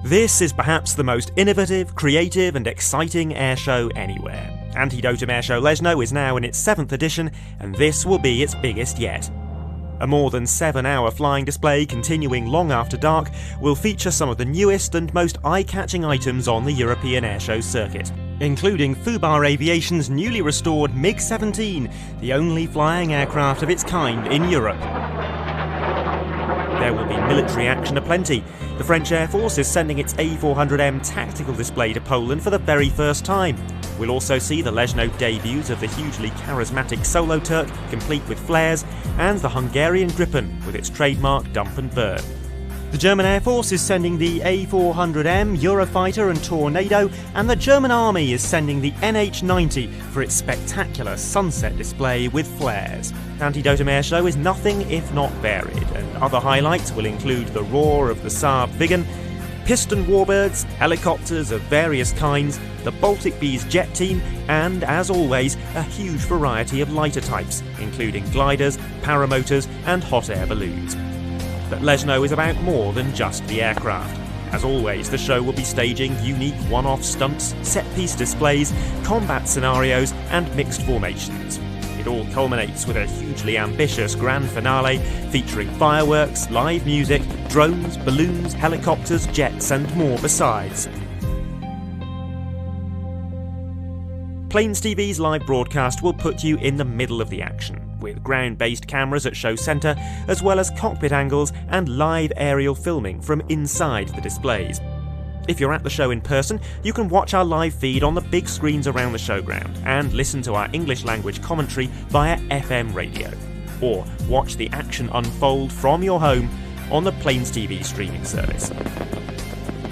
This is perhaps the most innovative, creative and exciting airshow anywhere. Antidotum Airshow Leszno is now in its 7th edition, and this will be its biggest yet. A more than 7-hour flying display continuing long after dark will feature some of the newest and most eye-catching items on the European airshow circuit, including Fubar Aviation's newly restored MiG-17, the only flying aircraft of its kind in Europe. There will be military action aplenty. The French Air Force is sending its A400M tactical display to Poland for the very first time. We'll also see the Leszno debuts of the hugely charismatic SoloTurk, complete with flares, and the Hungarian Gripen with its trademark dump and burn. The German Air Force is sending the A400M, Eurofighter and Tornado, and the German Army is sending the NH90 for its spectacular sunset display with flares. Antidotum Airshow is nothing if not varied, and other highlights will include the roar of the Saab Viggen, piston warbirds, helicopters of various kinds, the Baltic Bees jet team, and, as always, a huge variety of lighter types, including gliders, paramotors, and hot air balloons. But Leszno is about more than just the aircraft. As always, the show will be staging unique one-off stunts, set-piece displays, combat scenarios, and mixed formations. It all culminates with a hugely ambitious grand finale featuring fireworks, live music, drones, balloons, helicopters, jets, and more besides. Plains TV's live broadcast will put you in the middle of the action, with ground-based cameras at show centre, as well as cockpit angles and live aerial filming from inside the displays. If you're at the show in person, you can watch our live feed on the big screens around the showground and listen to our English language commentary via FM radio. Or watch the action unfold from your home on the Plains TV streaming service.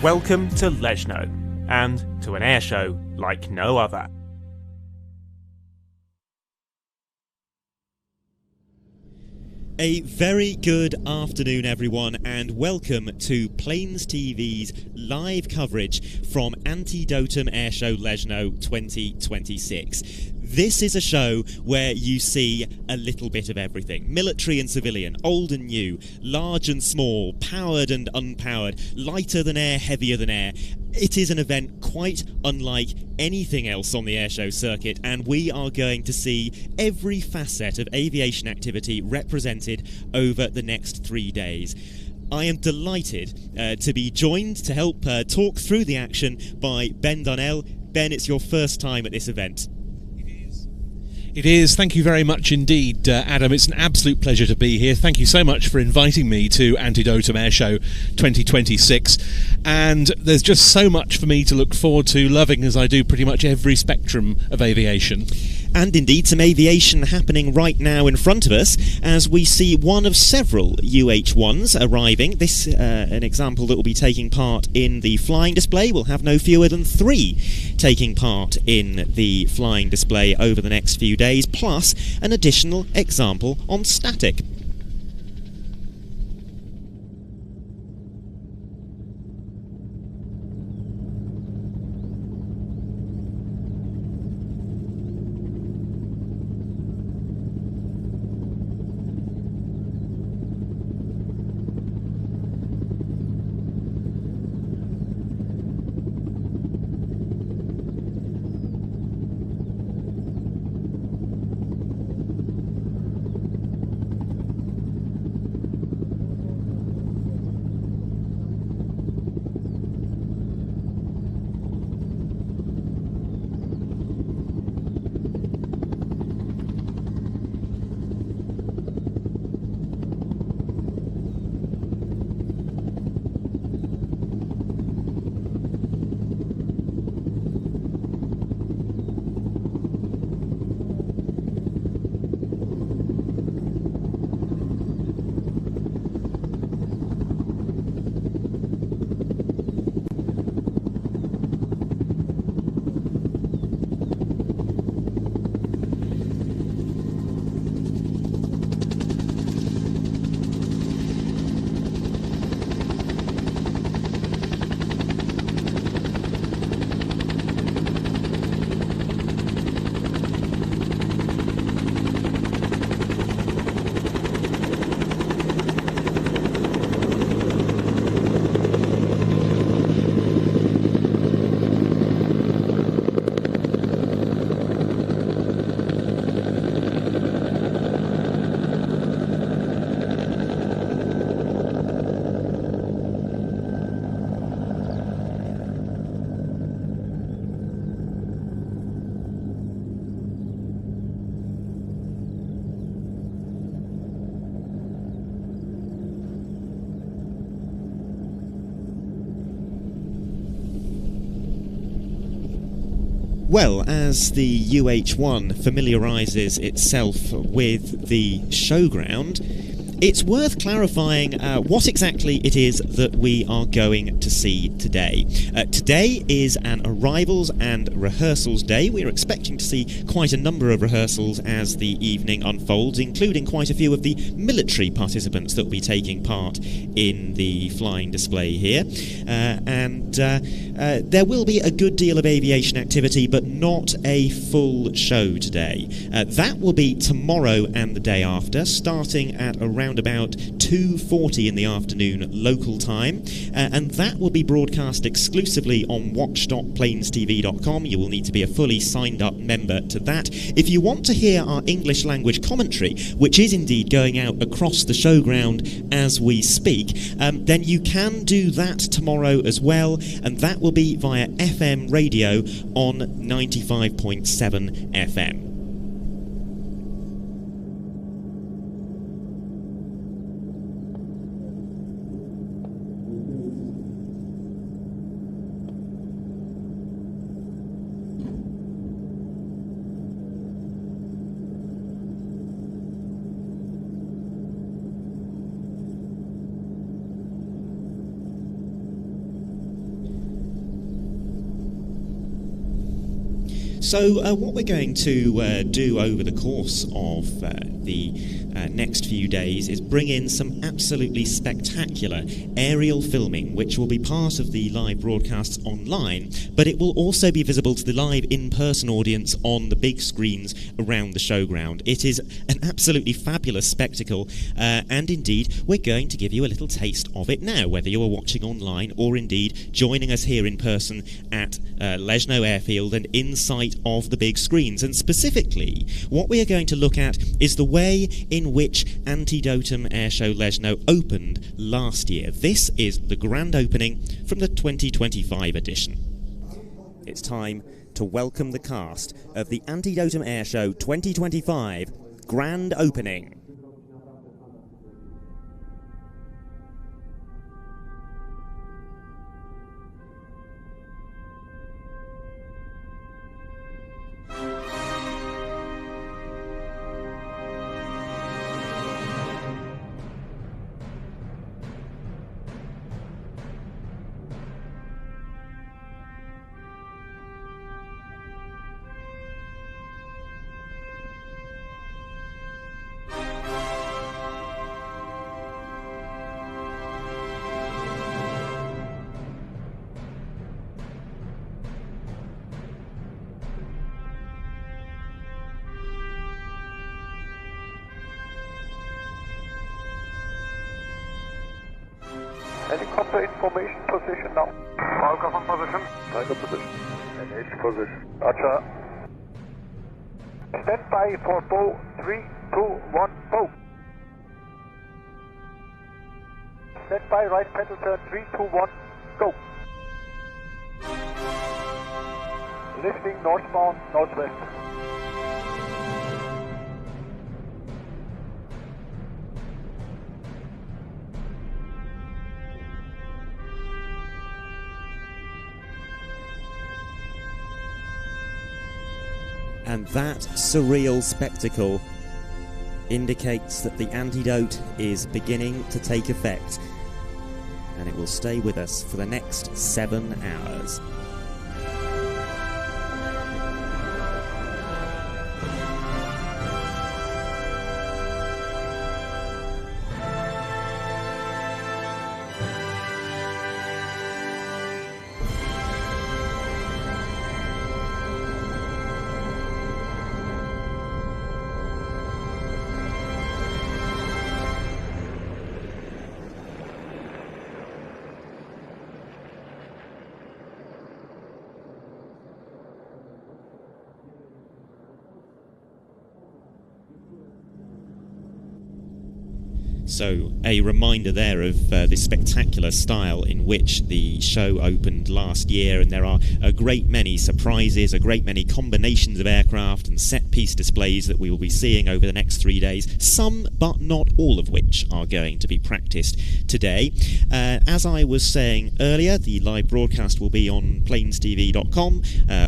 Welcome to Leszno, and to an airshow like no other. A very good afternoon, everyone, and welcome to Plains TV's live coverage from Antidotum Airshow Leszno 2026. This is a show where you see a little bit of everything. Military and civilian, old and new, large and small, powered and unpowered, lighter than air, heavier than air. It is an event quite unlike anything else on the airshow circuit, and we are going to see every facet of aviation activity represented over the next 3 days. I am delighted to be joined to help talk through the action by Ben Donnell. Ben, it's your first time at this event. It is. Thank you very much indeed, Adam. It's an absolute pleasure to be here. Thank you so much for inviting me to Antidotum Airshow 2026. And there's just so much for me to look forward to, loving as I do pretty much every spectrum of aviation. And indeed some aviation happening right now in front of us as we see one of several UH-1s arriving. This, an example that will be taking part in the flying display. We'll have no fewer than 3 taking part in the flying display over the next few days, plus an additional example on static. Well, as the UH-1 familiarises itself with the showground, it's worth clarifying what exactly it is that we are going to see today. Today is an arrivals and rehearsals day. We're expecting to see quite a number of rehearsals as the evening unfolds, including quite a few of the military participants that will be taking part in the flying display here. There will be a good deal of aviation activity, but not a full show today. That will be tomorrow and the day after, starting at around about 2:40 in the afternoon local time, and that will be broadcast exclusively on watch.planestv.com. You will need to be a fully signed up member to that. If you want to hear our English language commentary, which is indeed going out across the showground as we speak, then you can do that tomorrow as well, and that will be via FM radio on 95.7 FM. So what we're going to do over the course of the next few days is bring in some absolutely spectacular aerial filming, which will be part of the live broadcasts online, but it will also be visible to the live in-person audience on the big screens around the showground. It is an absolutely fabulous spectacle, and indeed we're going to give you a little taste of it now, whether you are watching online or indeed joining us here in person at Leszno Airfield and in sight of the big screens. And specifically, what we are going to look at is the way in which Antidotum Airshow Leszno opened last year. This is the grand opening from the 2025 edition. It's time to welcome the cast of the Antidotum Airshow 2025 grand opening. Helicopter information position now. Falcon position. Tiger position. NH position. Roger. Stand by for bow. 3, 2, 1, bow. Stand by, right pedal turn. 3, 2, 1, go. Lifting northbound, northwest. And that surreal spectacle indicates that the antidote is beginning to take effect, and it will stay with us for the next 7 hours. So a reminder there of the spectacular style in which the show opened last year, and there are a great many surprises, a great many combinations of aircraft and set-piece displays that we will be seeing over the next 3 days, some but not all of which are going to be practiced today. As I was saying earlier, the live broadcast will be on planestv.com,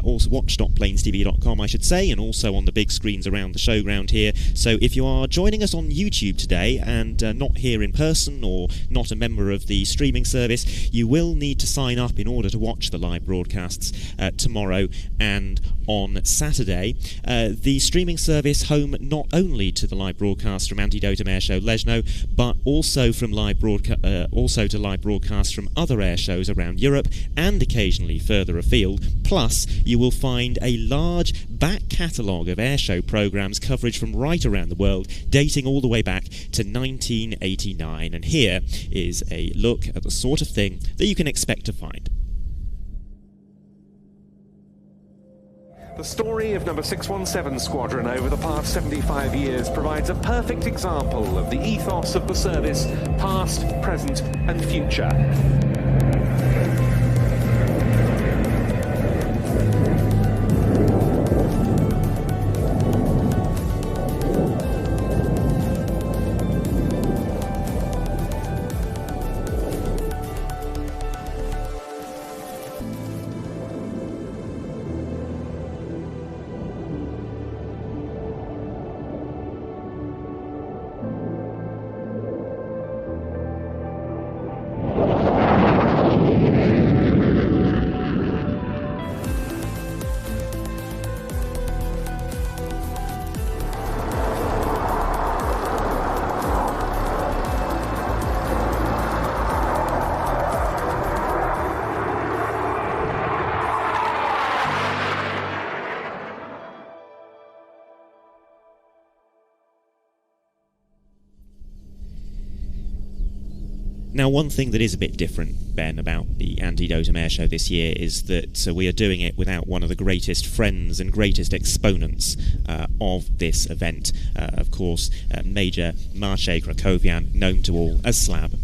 also watch.planestv.com I should say, and also on the big screens around the showground here. So if you are joining us on YouTube today and not here in person or not a member of the streaming service, you will need to sign up in order to watch the live broadcasts tomorrow and on Saturday. The streaming service home not only to the live broadcast from Antidotum Airshow Leszno, but also from to live broadcasts from other air shows around Europe and occasionally further afield. Plus, you will find a large back catalogue of airshow programmes coverage from right around the world, dating all the way back to 1989. And here is a look at the sort of thing that you can expect to find. The story of number 617 Squadron over the past 75 years provides a perfect example of the ethos of the service, past, present and future. Now, one thing that is a bit different, Ben, about the Antidotum Airshow this year is that we are doing it without one of the greatest friends and greatest exponents of this event. Of course, Major Maciej Krakowian, known to all as Slab.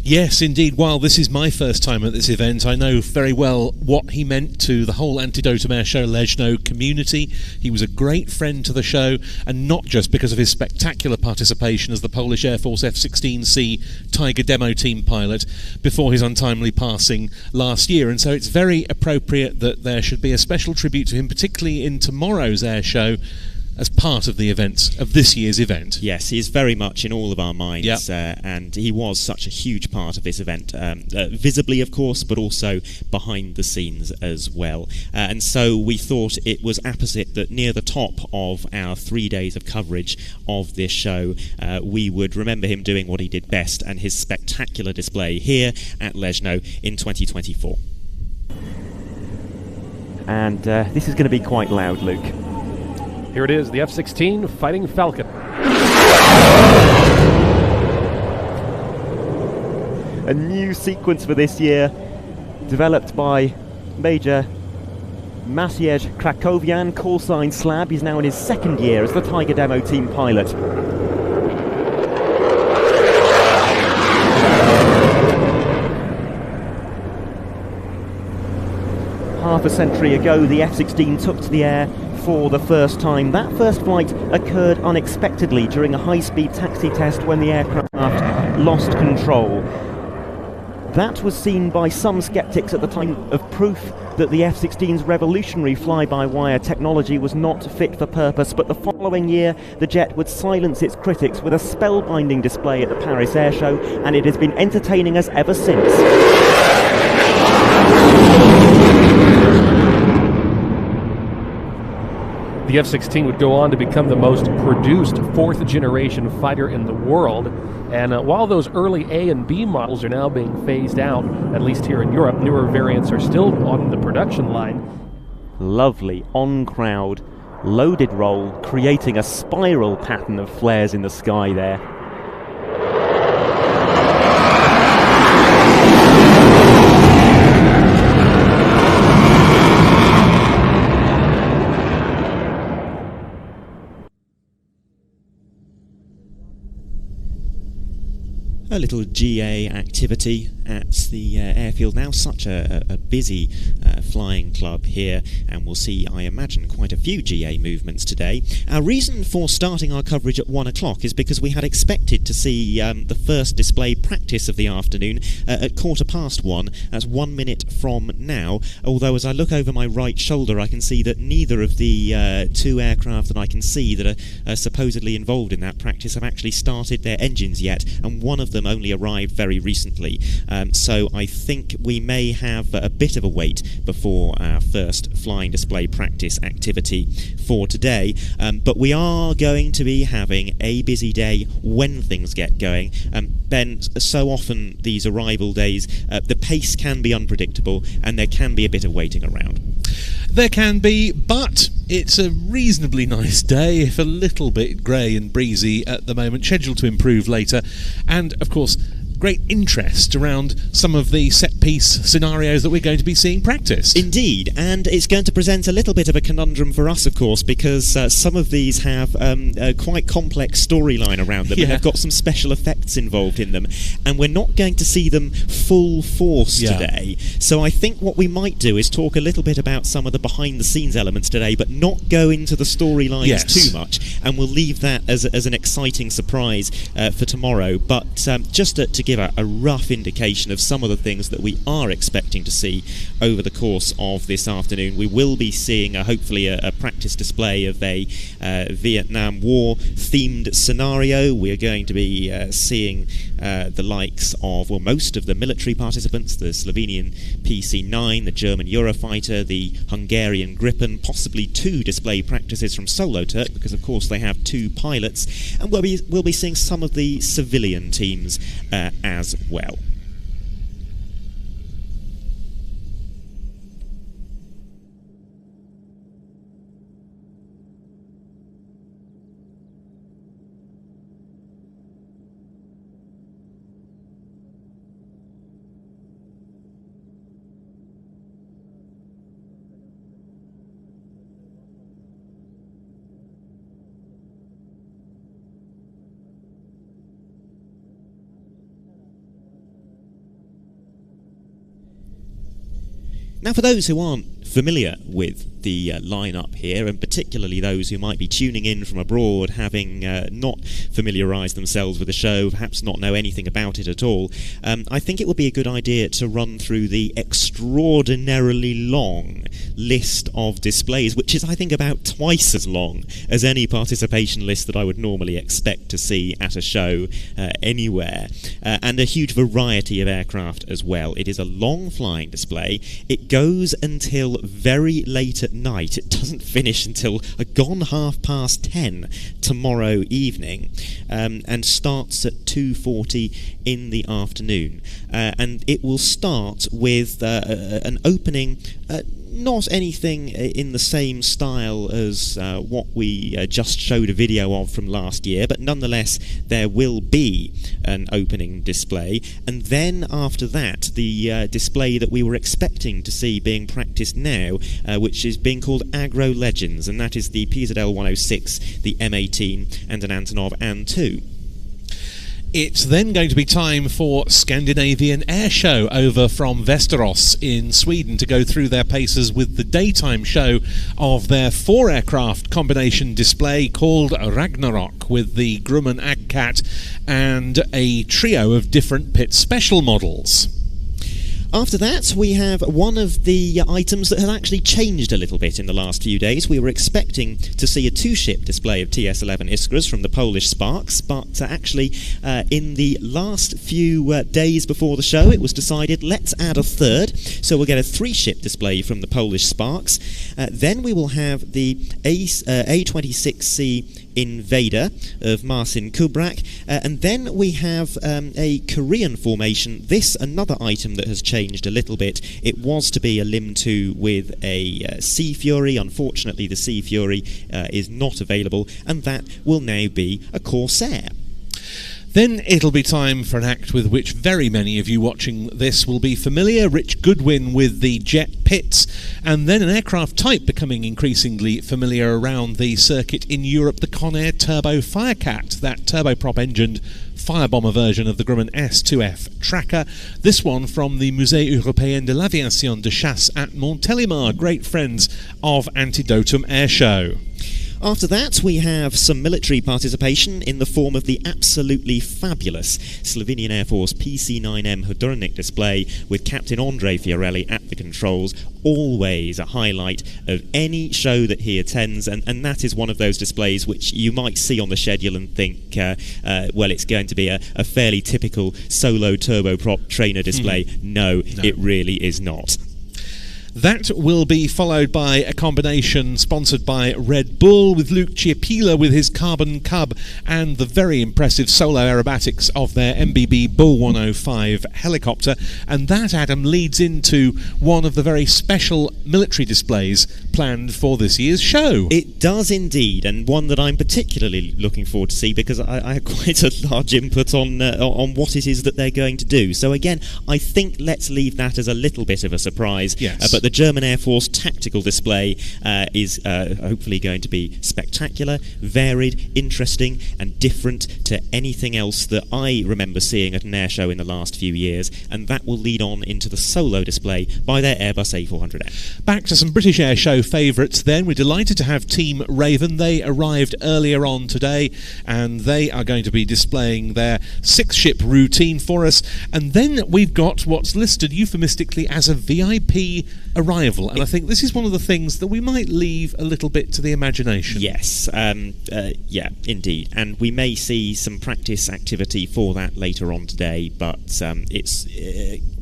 Yes, indeed. While this is my first time at this event, I know very well what he meant to the whole Antidotum Airshow Leszno community. He was a great friend to the show, and not just because of his spectacular participation as the Polish Air Force F-16C Tiger demo team pilot before his untimely passing last year. And so it's very appropriate that there should be a special tribute to him, particularly in tomorrow's air show, as part of the events of this year's event. Yes, he is very much in all of our minds, yep. And he was such a huge part of this event, visibly of course, but also behind the scenes as well. And so we thought it was apposite that near the top of our 3 days of coverage of this show, we would remember him doing what he did best and his spectacular display here at Leszno in 2024. And this is going to be quite loud, Luke. Here it is, the F-16 Fighting Falcon. A new sequence for this year, developed by Major Maciej Krakowian, call sign Slab. He's now in his second year as the Tiger demo team pilot. Half a century ago, the F-16 took to the air for the first time. That first flight occurred unexpectedly during a high-speed taxi test when the aircraft lost control. That was seen by some skeptics at the time of proof that the F-16's revolutionary fly-by-wire technology was not fit for purpose, but the following year the jet would silence its critics with a spellbinding display at the Paris Air Show, and it has been entertaining us ever since. The F-16 would go on to become the most produced fourth-generation fighter in the world, and while those early A and B models are now being phased out, at least here in Europe, newer variants are still on the production line. Lovely on-crowd, loaded roll, creating a spiral pattern of flares in the sky there. a little GA activity at the airfield now. Such a busy flying club here, and we'll see, I imagine, quite a few GA movements today. Our reason for starting our coverage at 1 o'clock is because we had expected to see the first display practice of the afternoon at 1:15. That's 1 minute from now, although as I look over my right shoulder I can see that neither of the two aircraft that I can see that are supposedly involved in that practice have actually started their engines yet, and one of them only arrived very recently. So I think we may have a bit of a wait before our first flying display practice activity for today, but we are going to be having a busy day when things get going. Ben, so often these arrival days, the pace can be unpredictable and there can be a bit of waiting around. There can be, but it's a reasonably nice day, if a little bit grey and breezy at the moment, scheduled to improve later, and of course great interest around some of the set-piece scenarios that we're going to be seeing practiced. Indeed, and it's going to present a little bit of a conundrum for us, of course, because some of these have a quite complex storyline around them, and have got some special effects involved in them, and we're not going to see them full force today. So I think what we might do is talk a little bit about some of the behind-the-scenes elements today, but not go into the storylines too much, and we'll leave that as an exciting surprise for tomorrow. But just to give a rough indication of some of the things that we are expecting to see over the course of this afternoon, we will be seeing hopefully a practice display of a Vietnam War themed scenario. We're going to be seeing the likes of, well, most of the military participants, the Slovenian PC-9, the German Eurofighter, the Hungarian Gripen, possibly 2 display practices from SoloTurk, because of course they have 2 pilots, and we'll be seeing some of the civilian teams as well. Now, for those who aren't familiar with the lineup here, and particularly those who might be tuning in from abroad, having not familiarised themselves with the show, perhaps not know anything about it at all, I think it would be a good idea to run through the extraordinarily long list of displays, which is, I think, about twice as long as any participation list that I would normally expect to see at a show anywhere, and a huge variety of aircraft as well. It is a long flying display. It goes until very late at night. It doesn't finish until a gone 10:30 tomorrow evening, and starts at 2:40 in the afternoon, and it will start with an opening, not anything in the same style as what we just showed a video of from last year, but nonetheless there will be an opening display, and then after that the display that we were expecting to see being practiced now, which is being called Agro Legends, and that is the PZL-106, the M18 and an Antonov An-2. It's then going to be time for Scandinavian Airshow over from Västerås in Sweden to go through their paces with the daytime show of their 4-aircraft combination display called Ragnarok, with the Grumman Agcat and a trio of different Pitt Special models. After that, we have one of the items that has actually changed a little bit in the last few days. We were expecting to see a 2-ship display of TS-11 Iskras from the Polish Sparks, but actually in the last few days before the show it was decided, let's add a 3rd, so we'll get a 3-ship display from the Polish Sparks. Then we will have the A26C Invader of Marcin Kubrak, and then we have a Korean formation. This, another item that has changed a little bit. It was to be a Lim 2 with a Sea Fury. Unfortunately, the Sea Fury is not available, and that will now be a Corsair. Then it'll be time for an act with which very many of you watching this will be familiar, Rich Goodwin with the Jet Pitts, and then an aircraft type becoming increasingly familiar around the circuit in Europe, the Conair Turbo Firecat, that turboprop-engined firebomber version of the Grumman S2F tracker. This one from the Musée Européen de l'Aviation de Chasse at Montélimar, great friends of Antidotum Airshow. After that, we have some military participation in the form of the absolutely fabulous Slovenian Air Force PC-9M Hodornik display with Captain Andrei Fiorelli at the controls. Always a highlight of any show that he attends, and that is one of those displays which you might see on the schedule and think, well, it's going to be a fairly typical solo turboprop trainer display. No, it really is not. That will be followed by a combination sponsored by Red Bull with Luke Chiapila with his Carbon Cub and the very impressive solo aerobatics of their MBB Bull 105 helicopter. And that, Adam, leads into one of the very special military displays planned for this year's show. It does indeed, and one that I'm particularly looking forward to see because I have quite a large input on what it is that they're going to do. So again, I think let's leave that as a little bit of a surprise. Yes. But the German Air Force tactical display is hopefully going to be spectacular, varied, interesting and different to anything else that I remember seeing at an air show in the last few years, and that will lead on into the solo display by their Airbus A400M. Back to some British air show favourites then. We're delighted to have Team Raven. They arrived earlier on today and they are going to be displaying their 6-ship routine for us, and then we've got what's listed euphemistically as a VIP arrival, and I think this is one of the things that we might leave a little bit to the imagination. Yes, yeah, indeed, and we may see some practice activity for that later on today, but it's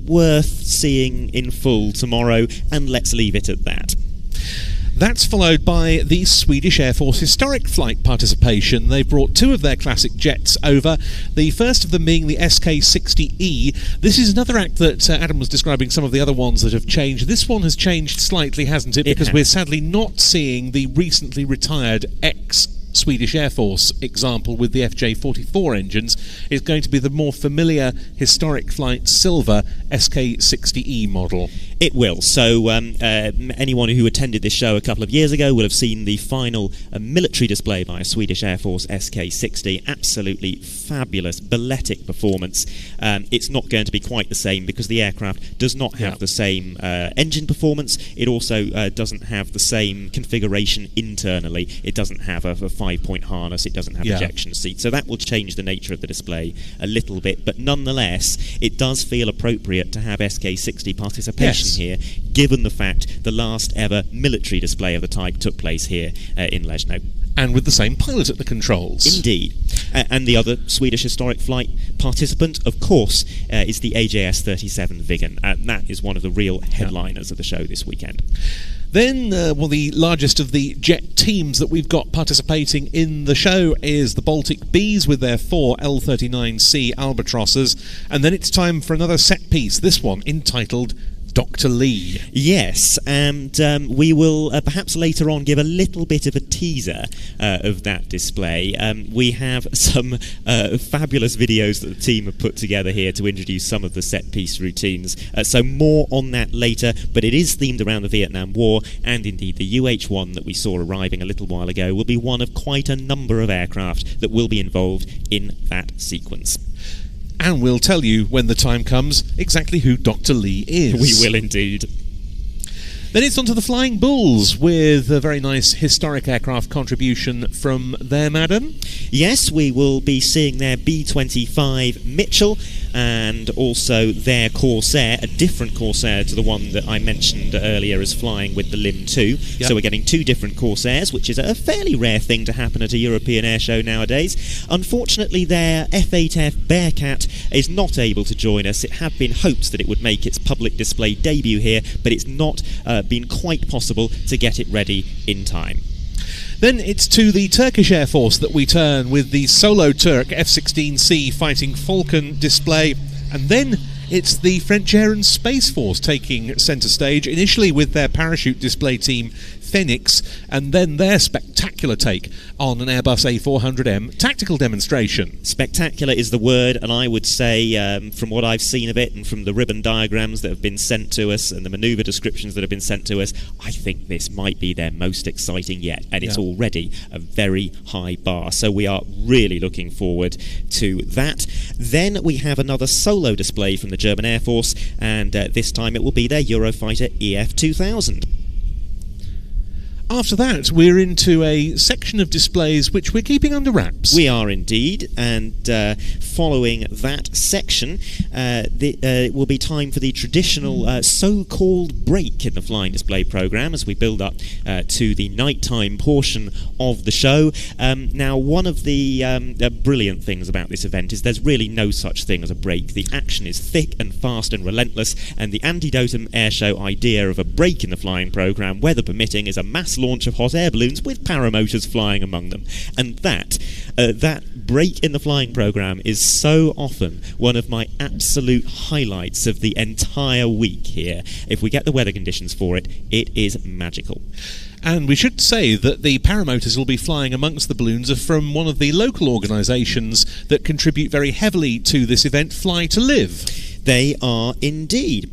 worth seeing in full tomorrow, and let's leave it at that. That's followed by the Swedish Air Force historic flight participation. They've brought 2 of their classic jets over, the first of them being the SK-60E. This is another act that Adam was describing some of the other ones that have changed. This one has changed slightly, hasn't it? Because we're sadly not seeing the recently retired Swedish Air Force example with the FJ-44 engines. Is going to be the more familiar historic flight silver SK-60E model. It will. So anyone who attended this show a couple of years ago will have seen the final military display by a Swedish Air Force SK-60. Absolutely fabulous, balletic performance. It's not going to be quite the same because the aircraft does not have the same engine performance. It also doesn't have the same configuration internally. It doesn't have a 5-point harness. It doesn't have ejection seats. So that will change the nature of the display a little bit. But nonetheless, it does feel appropriate to have SK-60 participation here, given the fact the last ever military display of the type took place here in Leszno. And with the same pilot at the controls. Indeed. And the other Swedish historic flight participant, of course, is the AJS-37 Viggen. That is one of the real headliners of the show this weekend. Then, well, the largest of the jet teams that we've got participating in the show is the Baltic Bees with their 4 L-39C Albatrosses. And then it's time for another set piece, this one entitled Dr. Lee. Yes, and we will perhaps later on give a little bit of a teaser of that display. We have some fabulous videos that the team have put together here to introduce some of the set-piece routines. So more on that later, but it is themed around the Vietnam War, and indeed the UH-1 that we saw arriving a little while ago will be one of quite a number of aircraft that will be involved in that sequence. And we'll tell you, when the time comes, exactly who Dr. Lee is. We will indeed. Then it's on to the Flying Bulls with a very nice historic aircraft contribution from them, Adam. Yes, we will be seeing their B-25 Mitchell and also their Corsair, a different Corsair to the one that I mentioned earlier as flying with the LIM 2. Yep. So we're getting 2 different Corsairs, which is a fairly rare thing to happen at a European air show nowadays. Unfortunately, their F-8F Bearcat is not able to join us. It had been hoped that it would make its public display debut here, but it's not been quite possible to get it ready in time. Then it's to the Turkish Air Force that we turn with the SoloTurk F-16C Fighting Falcon display, and then it's the French Air and Space Force taking centre stage, initially with their parachute display team Phoenix, and then their spectacular take on an Airbus A400M tactical demonstration. Spectacular is the word, and I would say, from what I've seen of it and from the ribbon diagrams that have been sent to us and the manoeuvre descriptions that have been sent to us, I think this might be their most exciting yet, and it's already a very high bar. So we are really looking forward to that. Then we have another solo display from the German Air Force, and this time it will be their Eurofighter EF2000. After that, we're into a section of displays which we're keeping under wraps. We are indeed, and following that section, it will be time for the traditional so-called break in the flying display programme as we build up to the nighttime portion of the show. Now, one of the brilliant things about this event is there's really no such thing as a break. The action is thick and fast and relentless, and the Antidotum Airshow idea of a break in the flying programme, weather permitting, is a mass launch of hot air balloons with paramotors flying among them. And that break in the flying programme is so often one of my absolute highlights of the entire week here. If we get the weather conditions for it, it is magical. And we should say that the paramotors will be flying amongst the balloons are from one of the local organisations that contribute very heavily to this event, Fly to Live. They are indeed.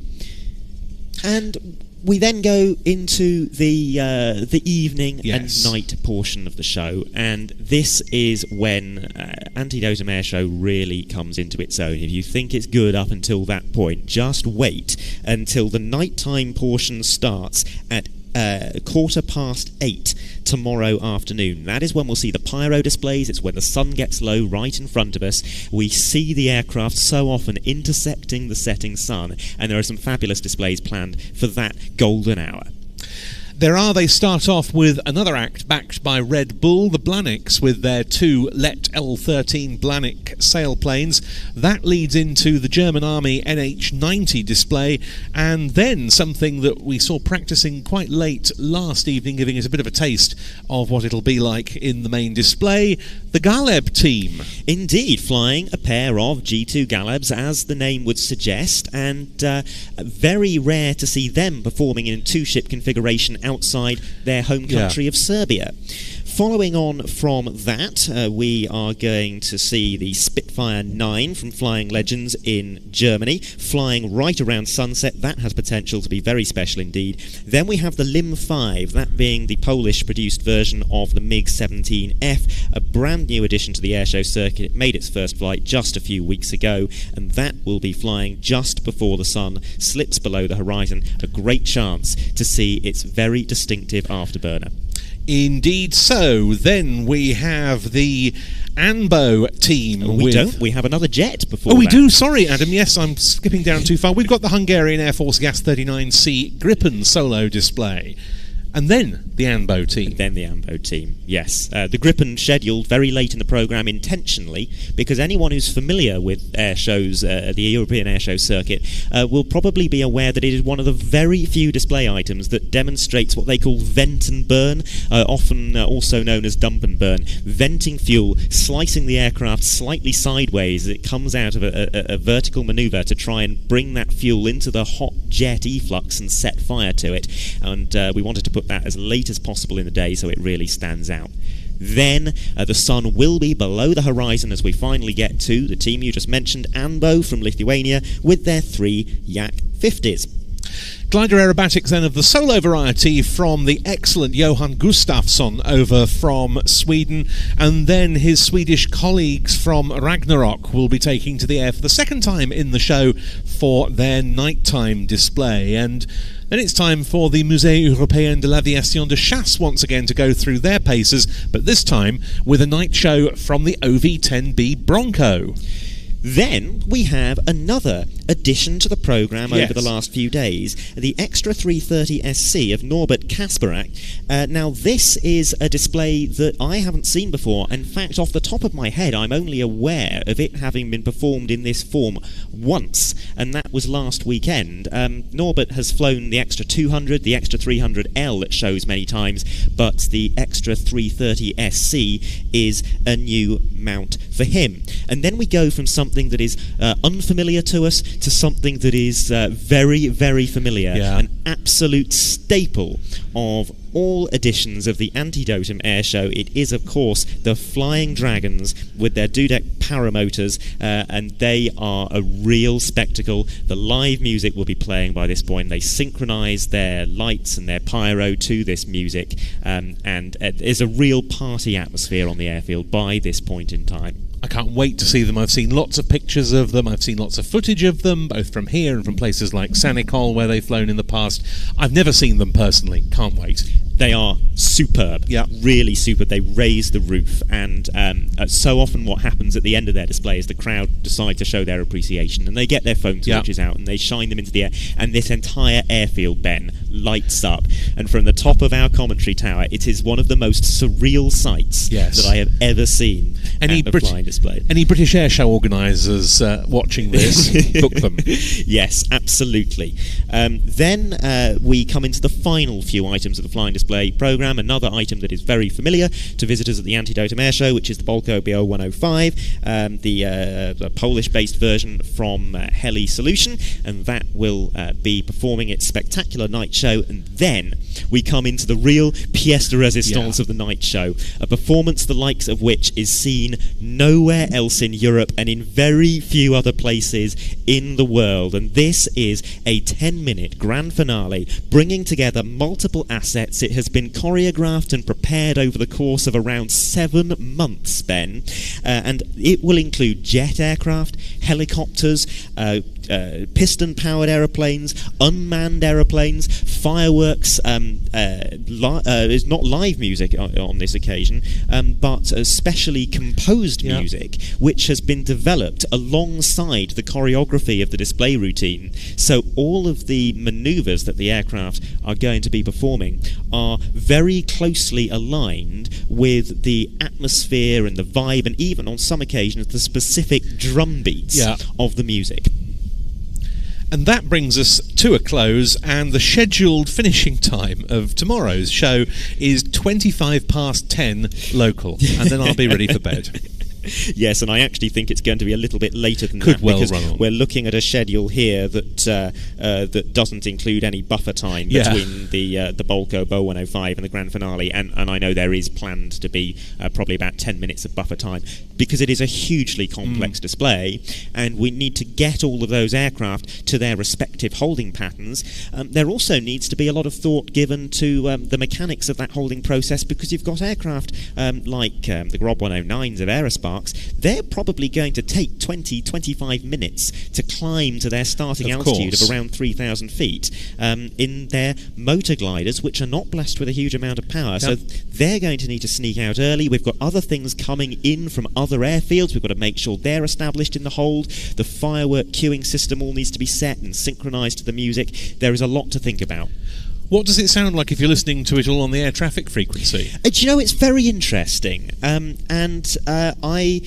And we then go into the evening and night portion of the show, and this is when Antidotum Airshow really comes into its own. If you think it's good up until that point, just wait until the nighttime portion starts at 8:15 tomorrow afternoon. That is when we'll see the pyro displays. It's when the sun gets low right in front of us. We see the aircraft so often intersecting the setting sun, and there are some fabulous displays planned for that golden hour. They start off with another act backed by Red Bull, the Blaniks, with their two Let L13 Blanik sailplanes. That leads into the German Army NH90 display, and then something that we saw practicing quite late last evening, giving us a bit of a taste of what it'll be like in the main display, the Galeb team. Indeed, flying a pair of G2 Galebs, as the name would suggest, and very rare to see them performing in a two-ship configuration outside their home country of Serbia. Following on from that, we are going to see the Spitfire 9 from Flying Legends in Germany, flying right around sunset. That has potential to be very special indeed. Then we have the Lim 5, that being the Polish-produced version of the MiG-17F, a brand new addition to the airshow circuit. It made its first flight just a few weeks ago, and that will be flying just before the sun slips below the horizon. A great chance to see its very distinctive afterburner. Indeed so. Then we have the Anbo team. We don't. We have another jet before we do. Sorry, Adam. Yes, I'm skipping down too far. We've got the Hungarian Air Force Gas-39C Gripen solo display. And then the Anbo team. Yes. The Gripen scheduled very late in the programme intentionally, because anyone who's familiar with air shows, the European airshow circuit, will probably be aware that it is one of the very few display items that demonstrates what they call vent and burn, often also known as dump and burn. Venting fuel, slicing the aircraft slightly sideways as it comes out of a vertical manoeuvre to try and bring that fuel into the hot jet efflux and set fire to it. And we wanted to put that as late as possible in the day so it really stands out. Then the sun will be below the horizon as we finally get to the team you just mentioned, Anbo from Lithuania, with their 3 Yak-50s. Glider aerobatics then of the solo variety from the excellent Johan Gustafsson over from Sweden, and then his Swedish colleagues from Ragnarok will be taking to the air for the second time in the show for their nighttime display. And then it's time for the Musée Européen de l'Aviation de Chasse once again to go through their paces, but this time with a night show from the OV-10B Bronco. Then we have another addition to the programme over the last few days, the Extra 330 SC of Norbert Kasperak. Now this is a display that I haven't seen before. In fact, off the top of my head, I'm only aware of it having been performed in this form once, and that was last weekend. Norbert has flown the Extra 200, the Extra 300L at shows many times, but the Extra 330 SC is a new mount for him. And then we go from something that is unfamiliar to us to something that is very, very familiar, an absolute staple of all editions of the Antidotum Airshow. It is, of course, the Flying Dragons with their dudek paramotors, and they are a real spectacle. The live music will be playing by this point. They synchronise their lights and their pyro to this music, and there's a real party atmosphere on the airfield by this point in time. I can't wait to see them. I've seen lots of pictures of them. I've seen lots of footage of them, both from here and from places like Sanikol, where they've flown in the past. I've never seen them personally. Can't wait. They are superb, really superb. They raise the roof, and so often what happens at the end of their display is the crowd decide to show their appreciation, and they get their phone torches out and they shine them into the air, and this entire airfield, Ben, lights up. And from the top of our commentary tower, it is one of the most surreal sights that I have ever seen at the flying display. Any British Airshow organisers watching this, book them. Yes, absolutely. Then we come into the final few items of the flying display programme, another item that is very familiar to visitors at the Antidotum Airshow, which is the Baltic Bees 105, the Polish-based version from Heli Solution, and that will be performing its spectacular night show. And then we come into the real pièce de résistance of the night show, a performance the likes of which is seen nowhere else in Europe and in very few other places in the world. And this is a 10-minute grand finale bringing together multiple assets. It has been choreographed and prepared over the course of around 7 months, Ben, and it will include jet aircraft, helicopters, piston-powered aeroplanes, unmanned aeroplanes, fireworks. It's not live music on this occasion, but specially composed music, which has been developed alongside the choreography of the display routine. So all of the manoeuvres that the aircraft are going to be performing are very closely aligned with the atmosphere and the vibe, and even on some occasions the specific drum beats of the music. And that brings us to a close, and the scheduled finishing time of tomorrow's show is 10:25 local, and then I'll be ready for bed. Yes, and I actually think it's going to be a little bit later than that, because we're looking at a schedule here that that doesn't include any buffer time between the Bolko Bo 105 and the grand finale, and I know there is planned to be probably about 10 minutes of buffer time, because it is a hugely complex display, and we need to get all of those aircraft to their respective holding patterns. There also needs to be a lot of thought given to the mechanics of that holding process, because you've got aircraft like the Grob 109s of Aerosparks. They're probably going to take 20-25 minutes to climb to their starting altitude of around 3,000 feet in their motor gliders, which are not blessed with a huge amount of power. So they're going to need to sneak out early. We've got other things coming in from other airfields. We've got to make sure they're established in the hold. The firework queuing system all needs to be set and synchronised to the music. There is a lot to think about. What does it sound like if you're listening to it all on the air traffic frequency? Do you know, it's very interesting, and I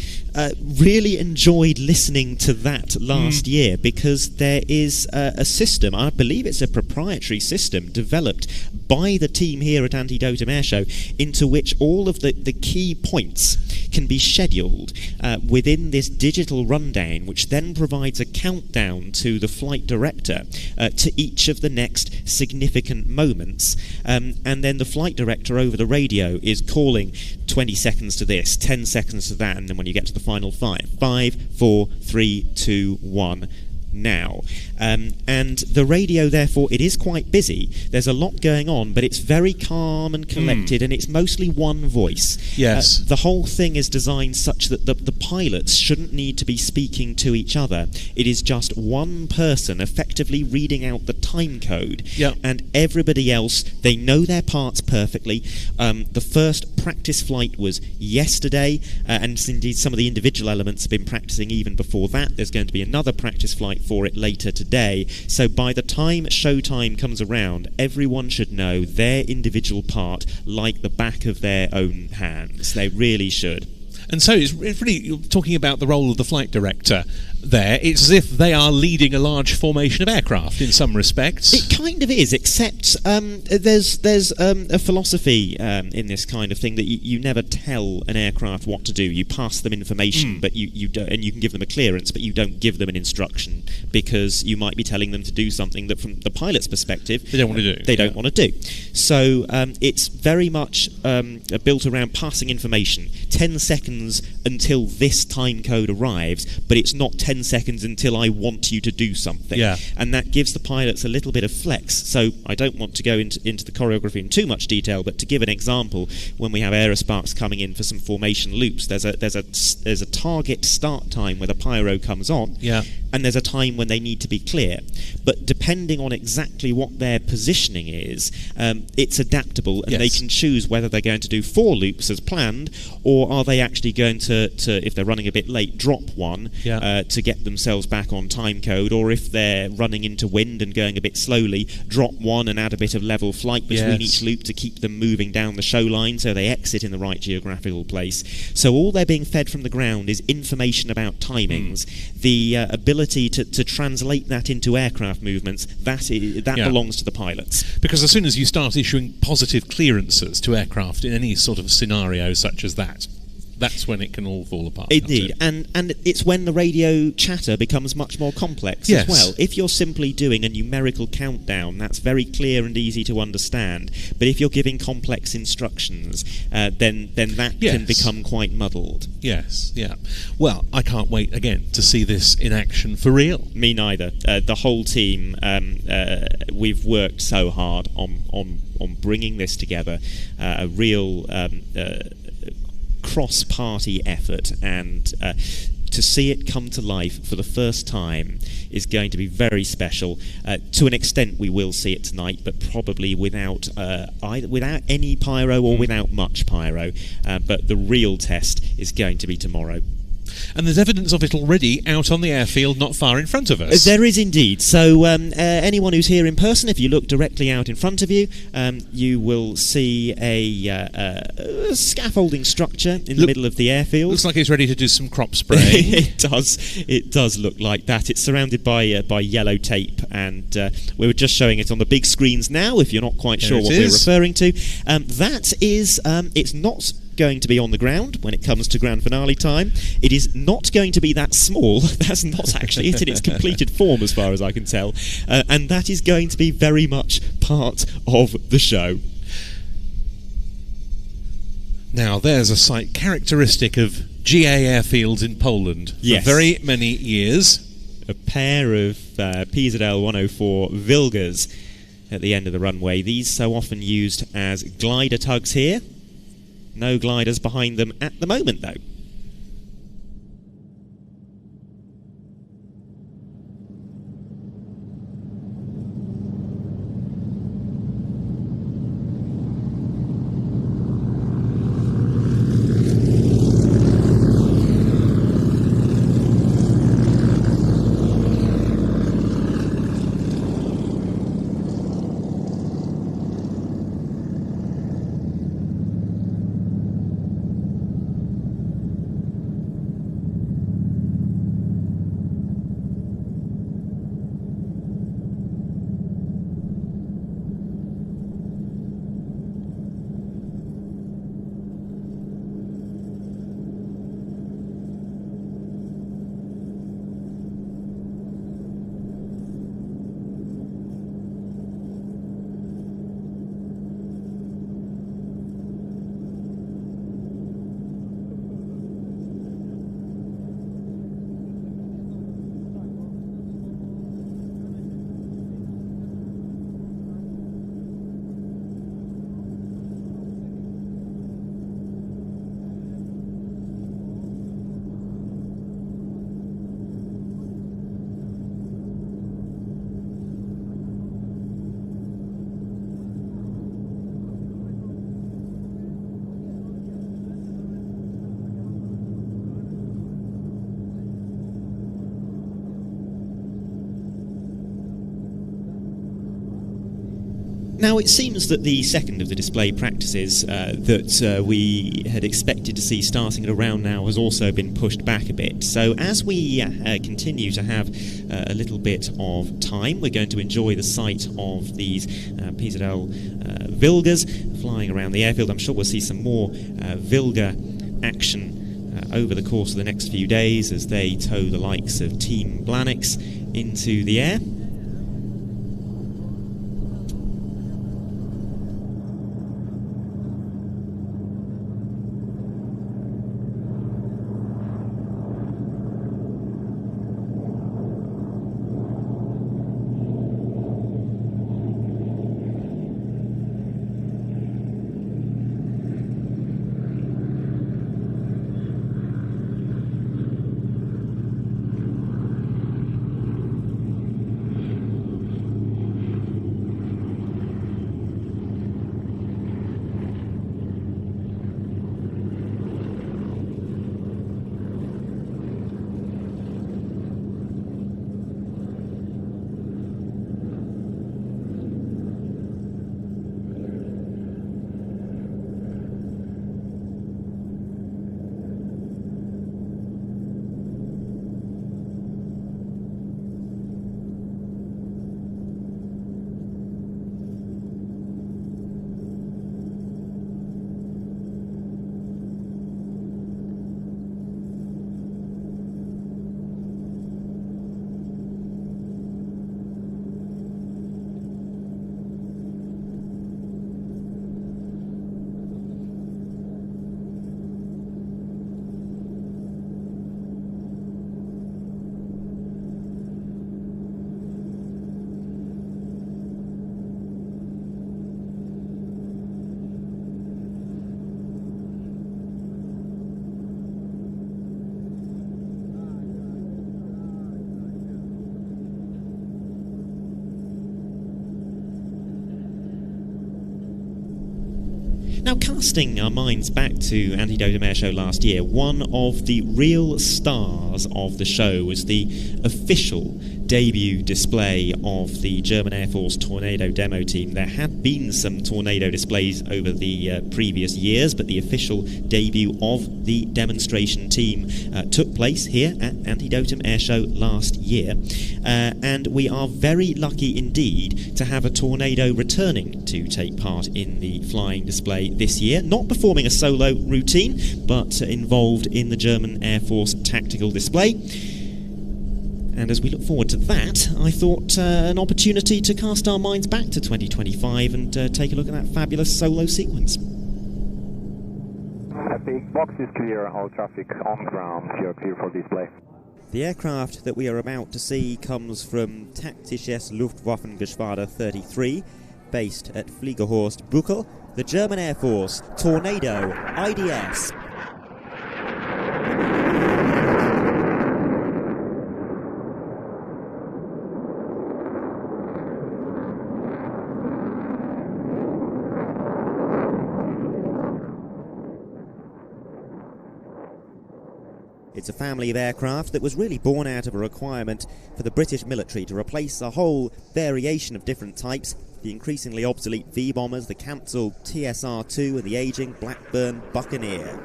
really enjoyed listening to that last year, because there is a system, I believe it's a proprietary system, developed by the team here at Antidotum Airshow, into which all of the key points can be scheduled within this digital rundown, which then provides a countdown to the flight director to each of the next significant moments, and then the flight director over the radio is calling 20 seconds to this, 10 seconds to that, and then when you get to the final 5, 4, 3, 2, 1, now. And the radio, therefore, it is quite busy. There's a lot going on, but it's very calm and collected, and it's mostly one voice. Yes. The whole thing is designed such that the pilots shouldn't need to be speaking to each other. It is just one person effectively reading out the time code, and everybody else, they know their parts perfectly. The first practice flight was yesterday, and indeed some of the individual elements have been practicing even before that. There's going to be another practice flight for it later today. So by the time showtime comes around, everyone should know their individual part like the back of their own hands. They really should. And so it's really, you're talking about the role of the flight director. there, it's as if they are leading a large formation of aircraft in some respects. It kind of is, except there's a philosophy in this kind of thing that you never tell an aircraft what to do. You pass them information, but you don't, and you can give them a clearance, but you don't give them an instruction, because you might be telling them to do something that, from the pilot's perspective, they don't want to do. They don't want to do. So it's very much built around passing information. 10 seconds until this time code arrives, but it's not 10 seconds until I want you to do something. Yeah. And that gives the pilots a little bit of flex. So I don't want to go into the choreography in too much detail, but to give an example, when we have aerosparks coming in for some formation loops, there's a target start time where the pyro comes on, and there's a time when they need to be clear. But depending on exactly what their positioning is, it's adaptable, and they can choose whether they're going to do 4 loops as planned, or are they actually going to if they're running a bit late, drop one to get themselves back on time code, or if they're running into wind and going a bit slowly, drop one and add a bit of level flight between each loop to keep them moving down the show line so they exit in the right geographical place. So all they're being fed from the ground is information about timings. The ability to translate that into aircraft movements, that belongs to the pilots. Because as soon as you start issuing positive clearances to aircraft in any sort of scenario such as that, that's when it can all fall apart. Indeed, and it's when the radio chatter becomes much more complex as well. If you're simply doing a numerical countdown, that's very clear and easy to understand. But if you're giving complex instructions, then that can become quite muddled. Yes, yeah. Well, I can't wait again to see this in action for real. Me neither. The whole team, we've worked so hard on bringing this together, a real cross-party effort, and to see it come to life for the first time is going to be very special. To an extent, we will see it tonight, but probably without any pyro or without much pyro. But the real test is going to be tomorrow. And there's evidence of it already out on the airfield not far in front of us. There is indeed. So anyone who's here in person, if you look directly out in front of you, you will see a scaffolding structure in the middle of the airfield. Looks like it's ready to do some crop spraying. It does look like that. It's surrounded by yellow tape, and we were just showing it on the big screens now, if you're not quite sure what we're referring to. That is, it's not going to be on the ground when it comes to grand finale time. It is not going to be that small. That's not actually it in its completed form, as far as I can tell. And that is going to be very much part of the show. Now, there's a site characteristic of GA airfields in Poland for very many years. A pair of PZL 104 Wilgas at the end of the runway. These so often used as glider tugs here. No gliders behind them at the moment, though. Now, it seems that the second of the display practices that we had expected to see starting at around now has also been pushed back a bit. So as we continue to have a little bit of time, we're going to enjoy the sight of these PZL Vilgas flying around the airfield. I'm sure we'll see some more Vilga action over the course of the next few days as they tow the likes of Team Blanix into the air. Now, casting our minds back to Antidotum Airshow last year, one of the real stars of the show was the official debut display of the German Air Force Tornado demo team. There had been some Tornado displays over the previous years, but the official debut of the demonstration team took place here at Antidotum Airshow last year. And we are very lucky indeed to have a Tornado returning to take part in the flying display this year, not performing a solo routine, but involved in the German Air Force tactical display. And as we look forward to that, I thought an opportunity to cast our minds back to 2025 and take a look at that fabulous solo sequence. Big box is clear, all traffic on ground, you're clear for display. The aircraft that we are about to see comes from Taktisches Luftwaffengeschwader 33, based at Fliegerhorst Buchel, the German Air Force Tornado IDS. It's a family of aircraft that was really born out of a requirement for the British military to replace a whole variation of different types, the increasingly obsolete V-bombers, the cancelled TSR-2 and the ageing Blackburn Buccaneer.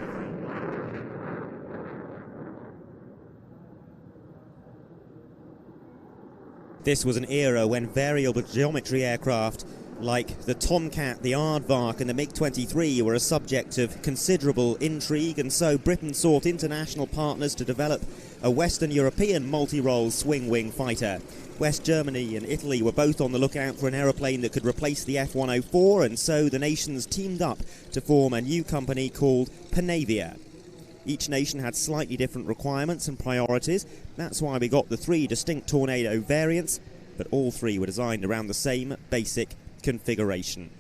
This was an era when variable geometry aircraft like the Tomcat, the Aardvark and the MiG-23 were a subject of considerable intrigue, and so Britain sought international partners to develop a Western European multi-role swing-wing fighter. West Germany and Italy were both on the lookout for an aeroplane that could replace the F-104, and so the nations teamed up to form a new company called Panavia. Each nation had slightly different requirements and priorities. That's why we got the three distinct Tornado variants, but all three were designed around the same basic configuration.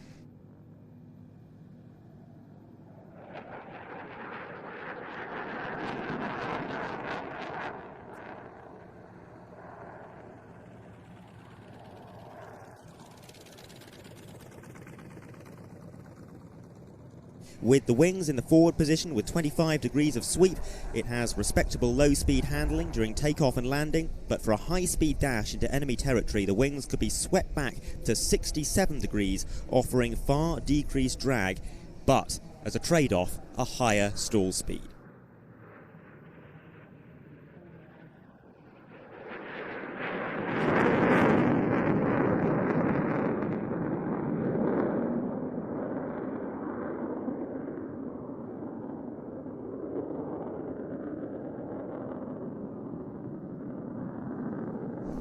with the wings in the forward position with 25 degrees of sweep. It has respectable low-speed handling during takeoff and landing, but for a high-speed dash into enemy territory, the wings could be swept back to 67 degrees, offering far decreased drag, but as a trade-off, a higher stall speed.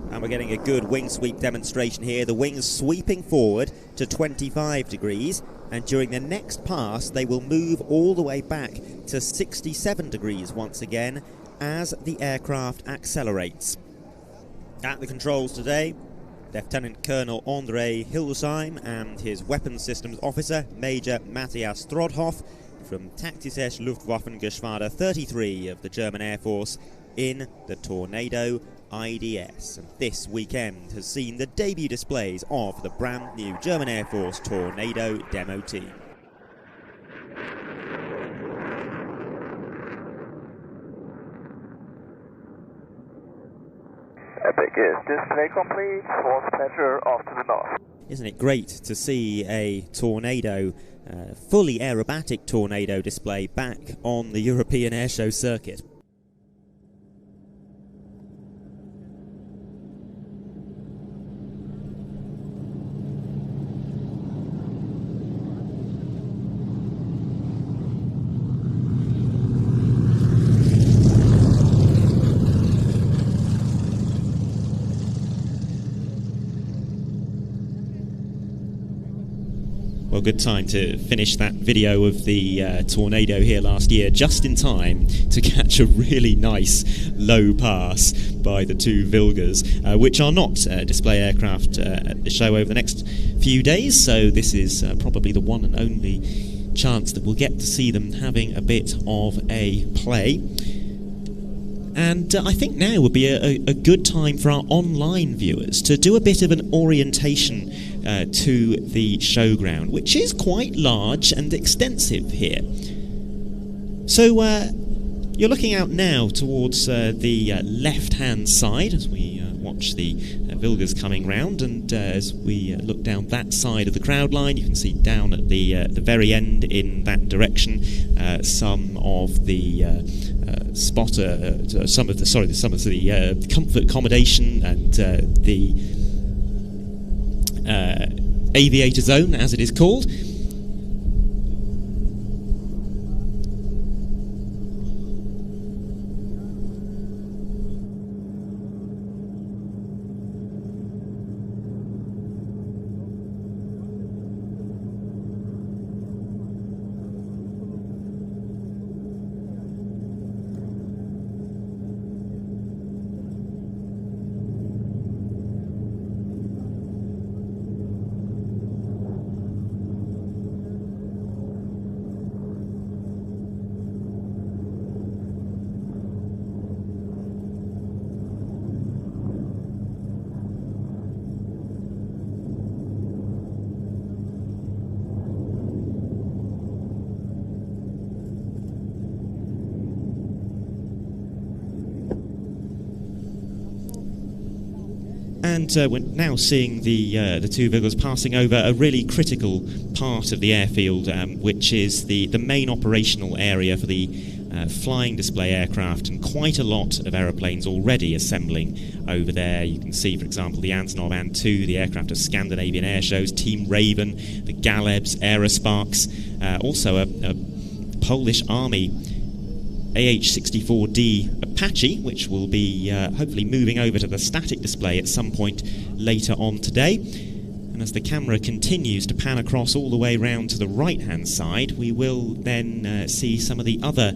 And we're getting a good wing sweep demonstration here. The wings sweeping forward to 25 degrees, and during the next pass they will move all the way back to 67 degrees once again as the aircraft accelerates. At the controls today, Lieutenant Colonel André Hildesheim and his Weapons Systems Officer, Major Matthias Strodhoff from Taktische Luftwaffengeschwader 33 of the German Air Force in the Tornado IDS. And this weekend has seen the debut displays of the brand new German Air Force Tornado demo team. Epic is display complete, force pleasure off to the north. Isn't it great to see a Tornado, fully aerobatic Tornado display back on the European airshow circuit? Well, good time to finish that video of the Tornado here last year, just in time to catch a really nice low pass by the two Vilgas, which are not display aircraft at the show over the next few days, so this is probably the one and only chance that we'll get to see them having a bit of a play. And I think now would be a good time for our online viewers to do a bit of an orientation to the showground, which is quite large and extensive here. So you're looking out now towards the left-hand side as we watch the Vilgas coming round, and as we look down that side of the crowd line, you can see down at the very end in that direction some of the some of the comfort accommodation and the aviator zone, as it is called. And we're now seeing the two Vilgas passing over a really critical part of the airfield, which is the main operational area for the flying display aircraft, and quite a lot of aeroplanes already assembling over there. You can see, for example, the Antonov An-2, the aircraft of Scandinavian air shows, Team Raven, the Galebs, Aerosparks, also a Polish Army AH-64D Apache, which will be hopefully moving over to the static display at some point later on today. And as the camera continues to pan across all the way round to the right-hand side, we will then see some of the other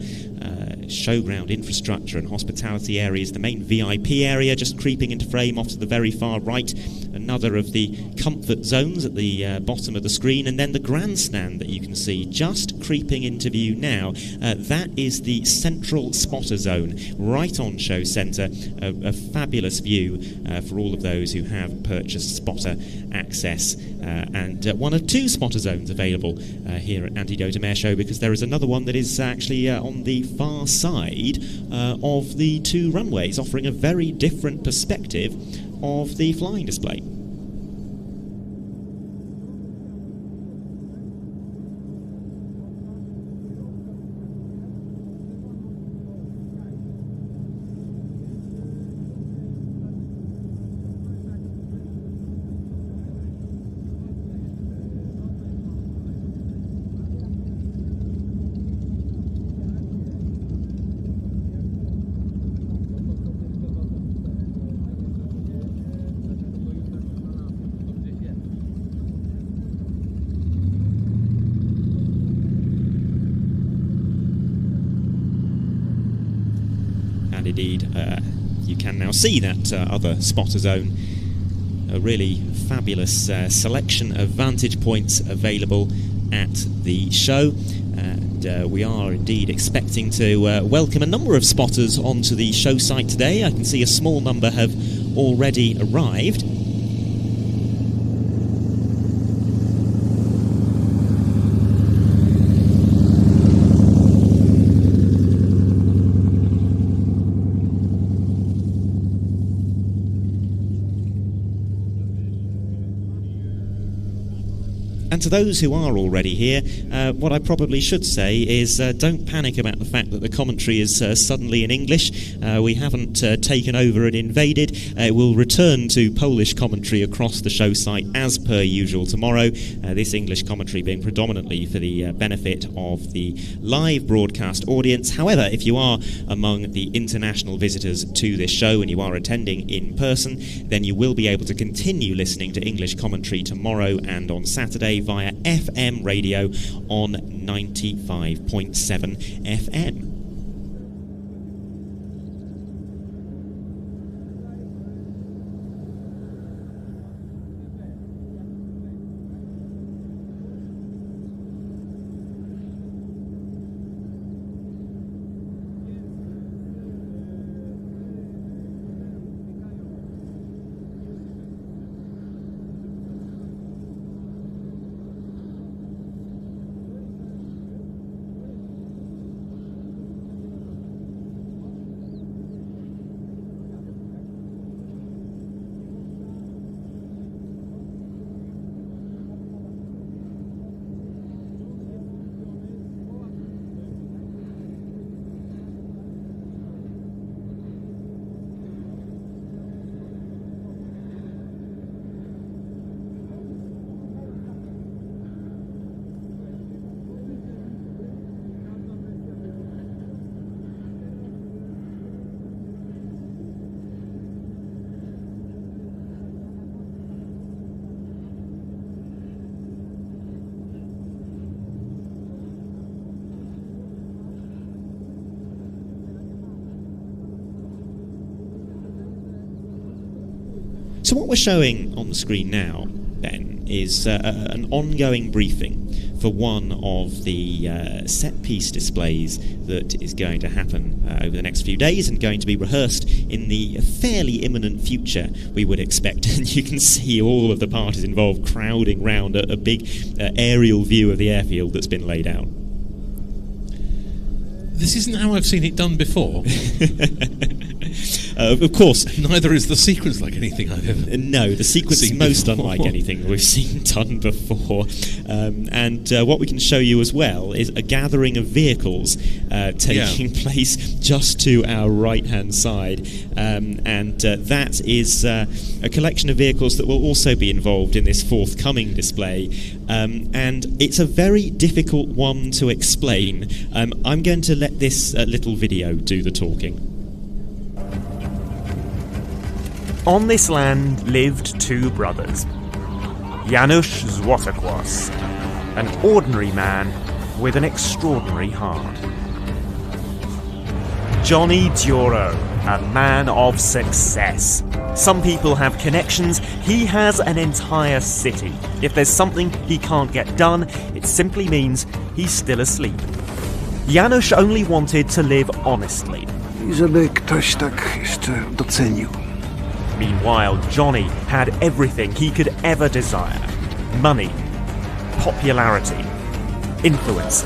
showground infrastructure and hospitality areas. The main VIP area just creeping into frame off to the very far right, another of the comfort zones at the bottom of the screen, and then the grandstand that you can see just creeping into view now. That is the central spotter zone right on show centre, a fabulous view for all of those who have purchased spotter access and one of two spotter zones available here at Antidotum Airshow, because there is another one that is actually on the far side of the two runways, offering a very different perspective of the flying display. And indeed, you can now see that other spotter zone. A really fabulous selection of vantage points available at the show. And we are indeed expecting to welcome a number of spotters onto the show site today. I can see a small number have already arrived. And to those who are already here, what I probably should say is don't panic about the fact that the commentary is suddenly in English. We haven't taken over and invaded. We'll return to Polish commentary across the show site as per usual tomorrow, this English commentary being predominantly for the benefit of the live broadcast audience. However, if you are among the international visitors to this show and you are attending in person, then you will be able to continue listening to English commentary tomorrow and on Saturday via FM radio on 95.7 FM. So what we're showing on the screen now, Ben, is an ongoing briefing for one of the set-piece displays that is going to happen over the next few days and going to be rehearsed in the fairly imminent future, we would expect. And you can see all of the parties involved crowding round a big aerial view of the airfield that's been laid out. This isn't how I've seen it done before. Of course. Neither is the sequence like anything I've ever No, the sequence is most unlike anything we've seen done before. And what we can show you as well is a gathering of vehicles taking place just to our right-hand side. And that is a collection of vehicles that will also be involved in this forthcoming display. And it's a very difficult one to explain. I'm going to let this little video do the talking. On this land lived two brothers, Janusz Złotokłos, an ordinary man with an extraordinary heart. Johnny Duro, a man of success. Some people have connections, he has an entire city. If there's something he can't get done, it simply means he's still asleep. Janusz only wanted to live honestly. I żeby ktoś tak jeszcze docenił. Meanwhile, Johnny had everything he could ever desire. money, popularity, influence.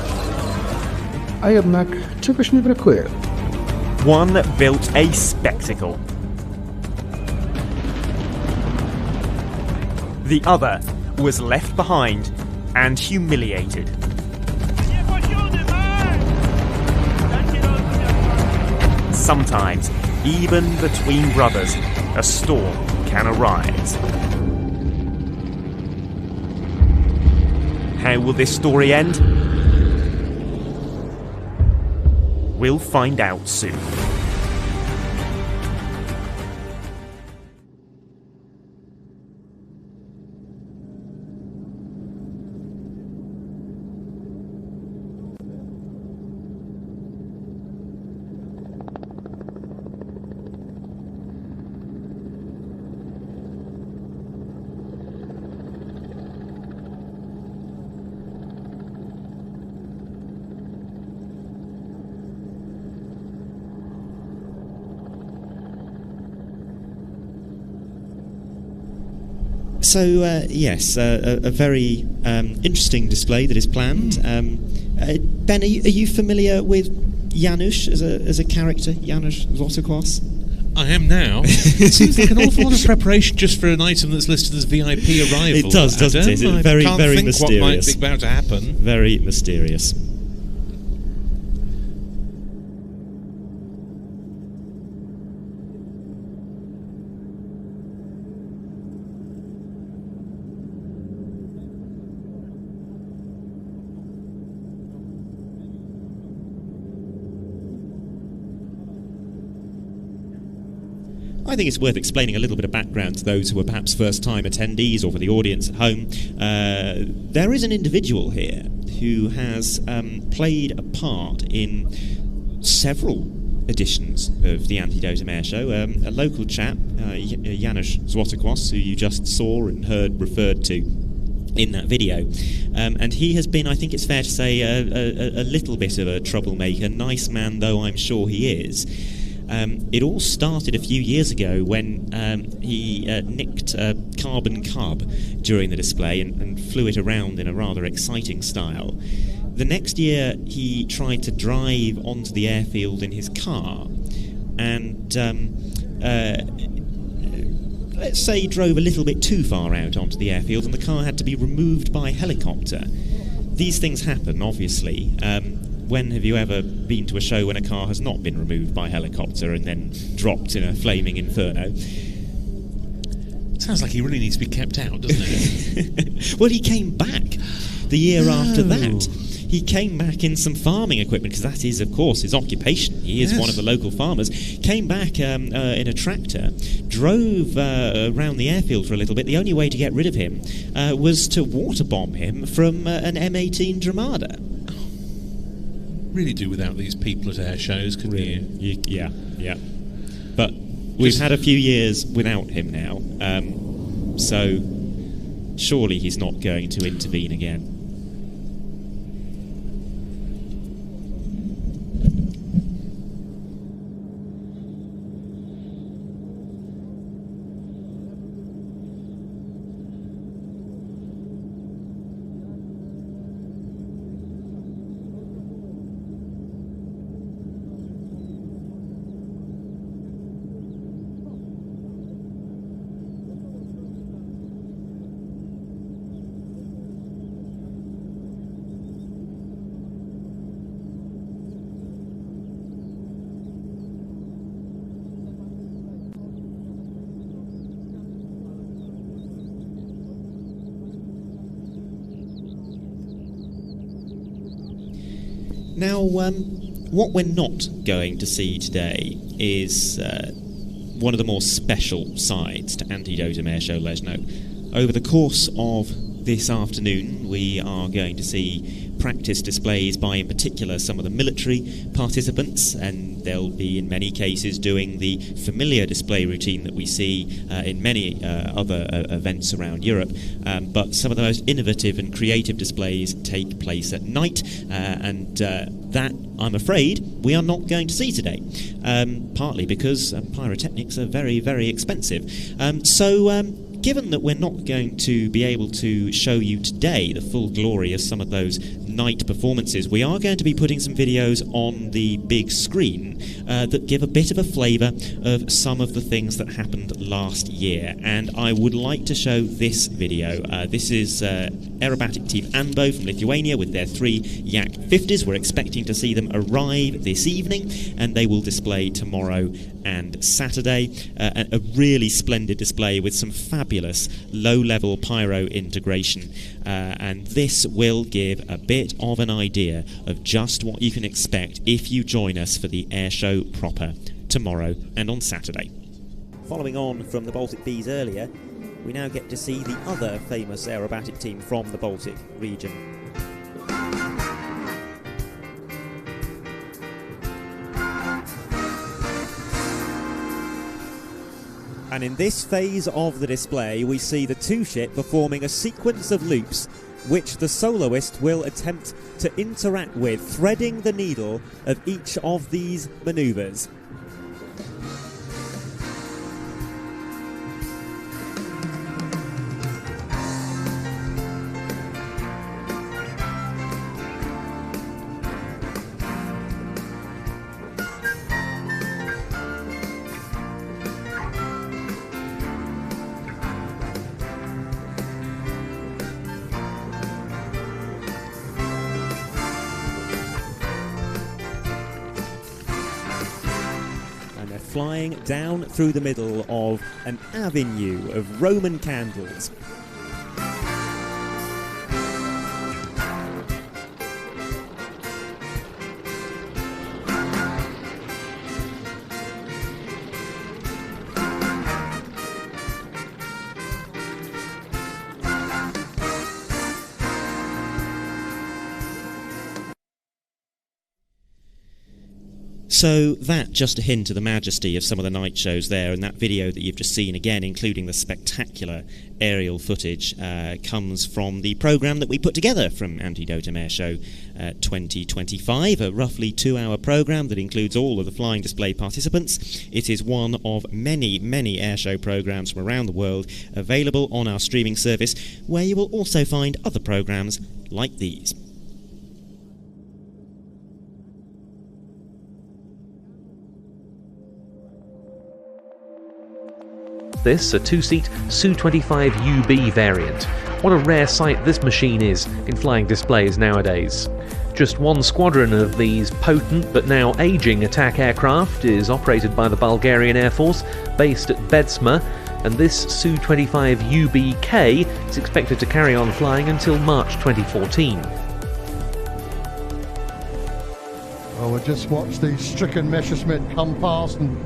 A jednak czegoś mi brakuje. One built a spectacle. The other was left behind and humiliated. Sometimes, even between brothers, a storm can arise. How will this story end? We'll find out soon. So, yes, a very interesting display that is planned. Ben, are you familiar with Janusz as a character, Janusz Złotokwas? I am now. It seems like an awful lot of preparation just for an item that's listed as VIP arrival. It does, doesn't it? It's very, very mysterious. What might be about to happen. Very mysterious. I think it's worth explaining a little bit of background to those who are perhaps first-time attendees or for the audience at home. There is an individual here who has played a part in several editions of the Antidotum Airshow. A local chap, Janusz Złotokwas, who you just saw and heard referred to in that video. And he has been, I think it's fair to say, a little bit of a troublemaker, nice man though I'm sure he is. It all started a few years ago when he nicked a carbon cub during the display and flew it around in a rather exciting style. The next year he tried to drive onto the airfield in his car and let's say he drove a little bit too far out onto the airfield and the car had to be removed by helicopter. These things happen, obviously. When have you ever been to a show when a car has not been removed by helicopter and then dropped in a flaming inferno? Sounds like he really needs to be kept out, doesn't it? Well, he came back the year after that. He came back in some farming equipment, because that is, of course, his occupation. He is one of the local farmers. Came back in a tractor, drove around the airfield for a little bit. The only way to get rid of him was to waterbomb him from an M18 Dramada. Really do without these people at air shows, couldn't you? Yeah. But we've had a few years without him now, so surely he's not going to intervene again. Now, what we're not going to see today is one of the more special sides to Antidotum Airshow Leszno. Over the course of this afternoon, we are going to see practice displays by, in particular, some of the military participants, and they'll be, in many cases, doing the familiar display routine that we see in many other events around Europe. But some of the most innovative and creative displays take place at night, and that, I'm afraid, we are not going to see today, partly because pyrotechnics are very, very expensive. So given that we're not going to be able to show you today the full glory of some of those night performances, we are going to be putting some videos on the big screen that give a bit of a flavour of some of the things that happened last year. And I would like to show this video. This is Aerobatic Team Anbo from Lithuania with their 3 Yak 50s. We're expecting to see them arrive this evening, and they will display tomorrow and Saturday. A really splendid display with some fabulous low-level pyro integration, and this will give a bit of an idea of just what you can expect if you join us for the air show proper tomorrow and on Saturday. Following on from the Baltic Bees earlier, we now get to see the other famous aerobatic team from the Baltic region. And in this phase of the display, we see the two-ship performing a sequence of loops which the soloist will attempt to interact with, threading the needle of each of these manoeuvres. Flying down through the middle of an avenue of Roman candles. So that just a hint of the majesty of some of the night shows there, and that video that you've just seen again, including the spectacular aerial footage, comes from the programme that we put together from Antidotum Airshow 2025, a roughly 2-hour programme that includes all of the flying display participants. It is one of many, many airshow programmes from around the world available on our streaming service, where you will also find other programmes like these. This, a 2-seat Su-25UB variant. What a rare sight this machine is in flying displays nowadays. Just one squadron of these potent but now aging attack aircraft is operated by the Bulgarian Air Force, based at Bedsma, and this Su-25UBK is expected to carry on flying until March 2014. Well, we'll just watch the stricken Messerschmitt come past and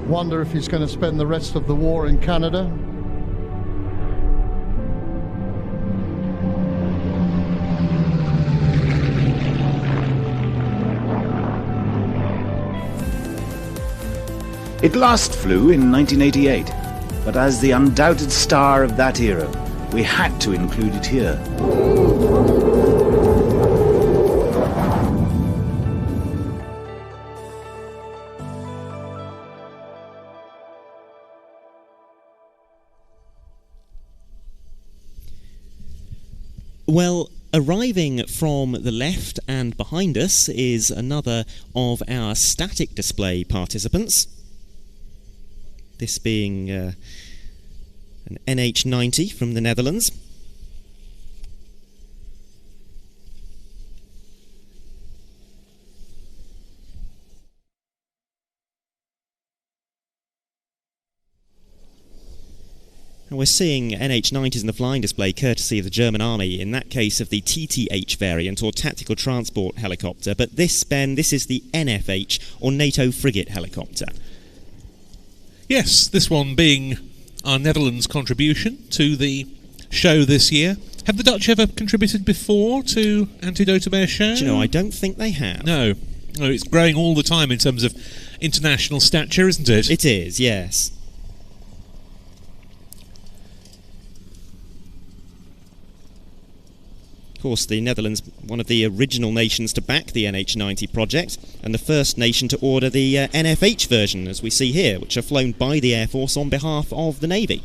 wonder if he's going to spend the rest of the war in Canada. It last flew in 1988, but as the undoubted star of that era, we had to include it here. Well, arriving from the left and behind us is another of our static display participants. This being an NH90 from the Netherlands. And we're seeing NH90s in the flying display courtesy of the German Army, in that case of the TTH variant, or Tactical Transport Helicopter, but this, Ben, this is the NFH, or NATO Frigate Helicopter. Yes, this one being our Netherlands contribution to the show this year. Have the Dutch ever contributed before to Antidotum Airshow? Do you know, I don't think they have. No, it's growing all the time in terms of international stature, isn't it? It is, yes. Of course, the Netherlands, one of the original nations to back the NH90 project, and the first nation to order the NFH version, as we see here, which are flown by the Air Force on behalf of the Navy.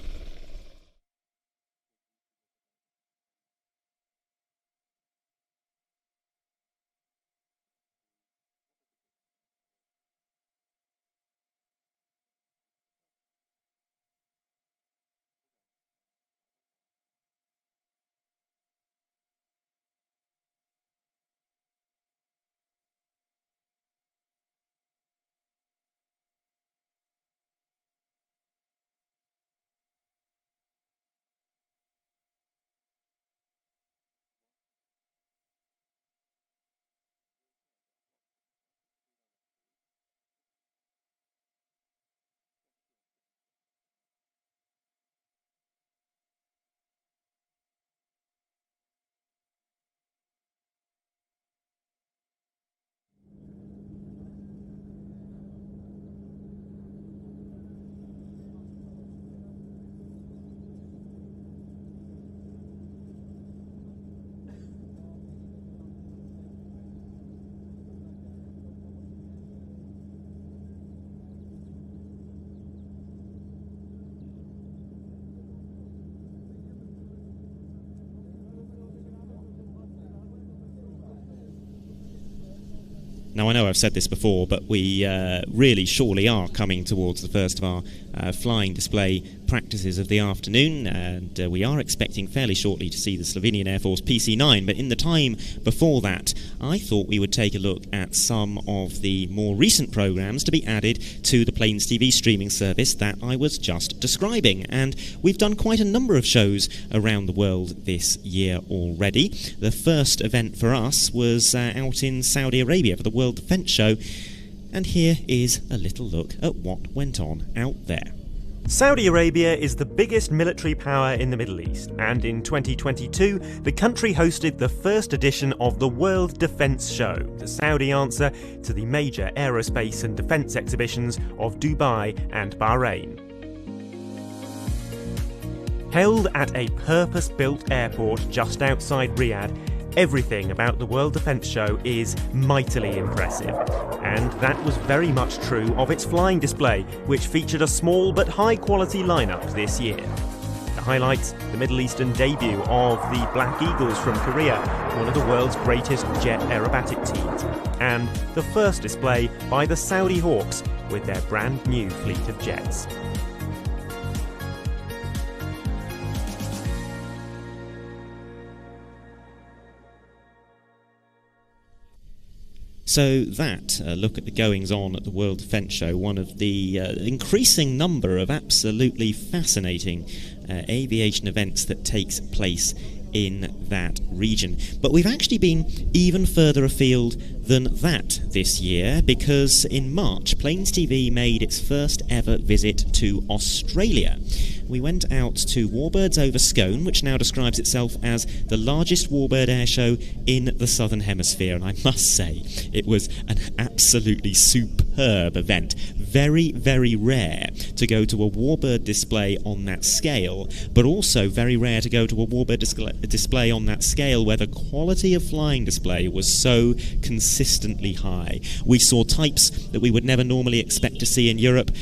Now, I know I've said this before, but we really surely are coming towards the first of our flying display practices of the afternoon, and we are expecting fairly shortly to see the Slovenian Air Force PC-9, but in the time before that, I thought we would take a look at some of the more recent programmes to be added to the Plains TV streaming service that I was just describing, and we've done quite a number of shows around the world this year already. The first event for us was out in Saudi Arabia for the World Defence Show, and here is a little look at what went on out there. Saudi Arabia is the biggest military power in the Middle East, and in 2022 the country hosted the first edition of the World Defence Show, the Saudi answer to the major aerospace and defence exhibitions of Dubai and Bahrain. Held at a purpose-built airport just outside Riyadh, everything about the World Defence Show is mightily impressive, and that was very much true of its flying display, which featured a small but high-quality lineup this year. The highlights, the Middle Eastern debut of the Black Eagles from Korea, one of the world's greatest jet aerobatic teams, and the first display by the Saudi Hawks with their brand new fleet of jets. So that look at the goings-on at the World Defence Show, one of the increasing number of absolutely fascinating aviation events that takes place in that region. But we've actually been even further afield than that this year, because in March, Plains TV made its first ever visit to Australia. We went out to Warbirds over Scone, which now describes itself as the largest warbird air show in the Southern Hemisphere, and I must say, it was an absolutely superb event. Very, very rare to go to a warbird display on that scale, but also very rare to go to a warbird display on that scale where the quality of flying display was so consistently high. We saw types that we would never normally expect to see in Europe.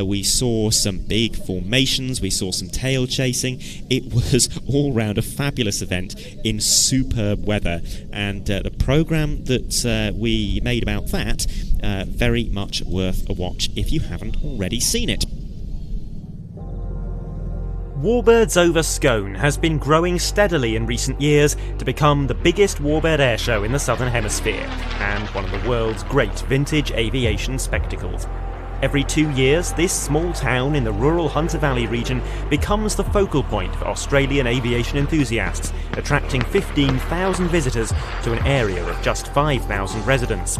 We saw some big formations, we saw some tail chasing. It was all round a fabulous event in superb weather, and the programme that we made about that, very much worth a watch if you haven't already seen it. Warbirds over Scone has been growing steadily in recent years to become the biggest warbird airshow in the Southern Hemisphere, and one of the world's great vintage aviation spectacles. Every 2 years, this small town in the rural Hunter Valley region becomes the focal point for Australian aviation enthusiasts, attracting 15,000 visitors to an area of just 5,000 residents.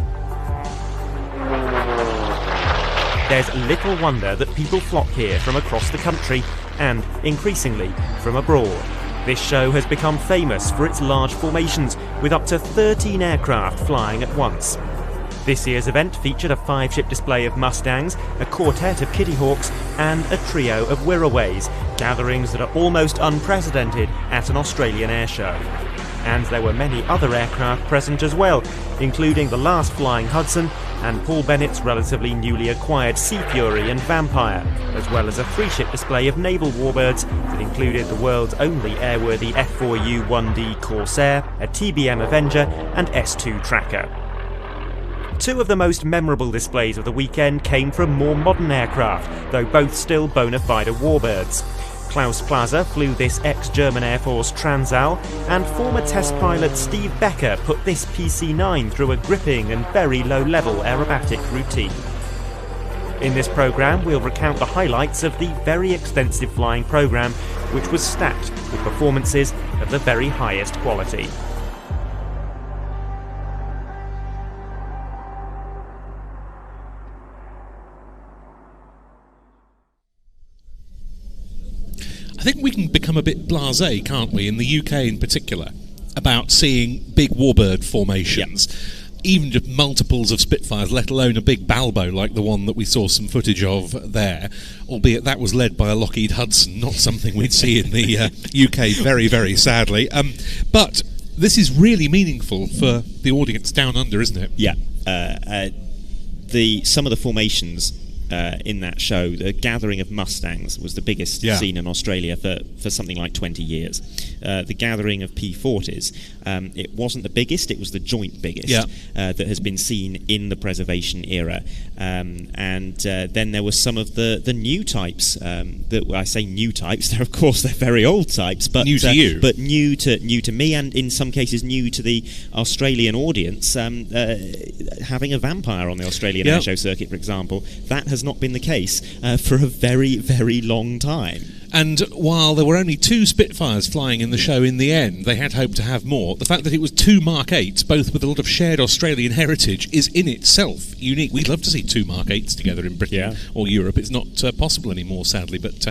There's little wonder that people flock here from across the country and, increasingly, from abroad. This show has become famous for its large formations, with up to 13 aircraft flying at once. This year's event featured a 5-ship display of Mustangs, a quartet of Kitty Hawks, and a trio of Wirraways, gatherings that are almost unprecedented at an Australian airshow. And there were many other aircraft present as well, including the last flying Hudson and Paul Bennett's relatively newly acquired Sea Fury and Vampire, as well as a 3-ship display of naval warbirds that included the world's only airworthy F4U-1D Corsair, a TBM Avenger, and S2 Tracker. Two of the most memorable displays of the weekend came from more modern aircraft, though both still bona fide warbirds. Klaus Plaza flew this ex-German Air Force Transall, and former test pilot Steve Becker put this PC-9 through a gripping and very low-level aerobatic routine. In this programme, we'll recount the highlights of the very extensive flying programme, which was stacked with performances of the very highest quality. I think we can become a bit blasé, can't we, in the UK in particular, about seeing big warbird formations, even just multiples of Spitfires, let alone a big Balbo like the one that we saw some footage of there, albeit that was led by a Lockheed Hudson, not something we'd see in the UK very, very sadly. But this is really meaningful for the audience down under, isn't it? Yeah. Some of the formations in that show. The gathering of Mustangs was the biggest seen in Australia for something like 20 years. The gathering of P40s, it wasn't the biggest, it was the joint biggest that has been seen in the preservation era. And then there were some of the new types. I say new types, they're very old types, but new to you, but new to me, and in some cases new to the Australian audience. Having a vampire on the Australian airshow circuit, for example, that has not been the case for a very, very long time. And while there were only 2 Spitfires flying in the show in the end, they had hoped to have more. The fact that it was 2 Mark 8s, both with a lot of shared Australian heritage, is in itself unique. We'd love to see 2 Mark 8s together in Britain or Europe. It's not possible anymore, sadly. But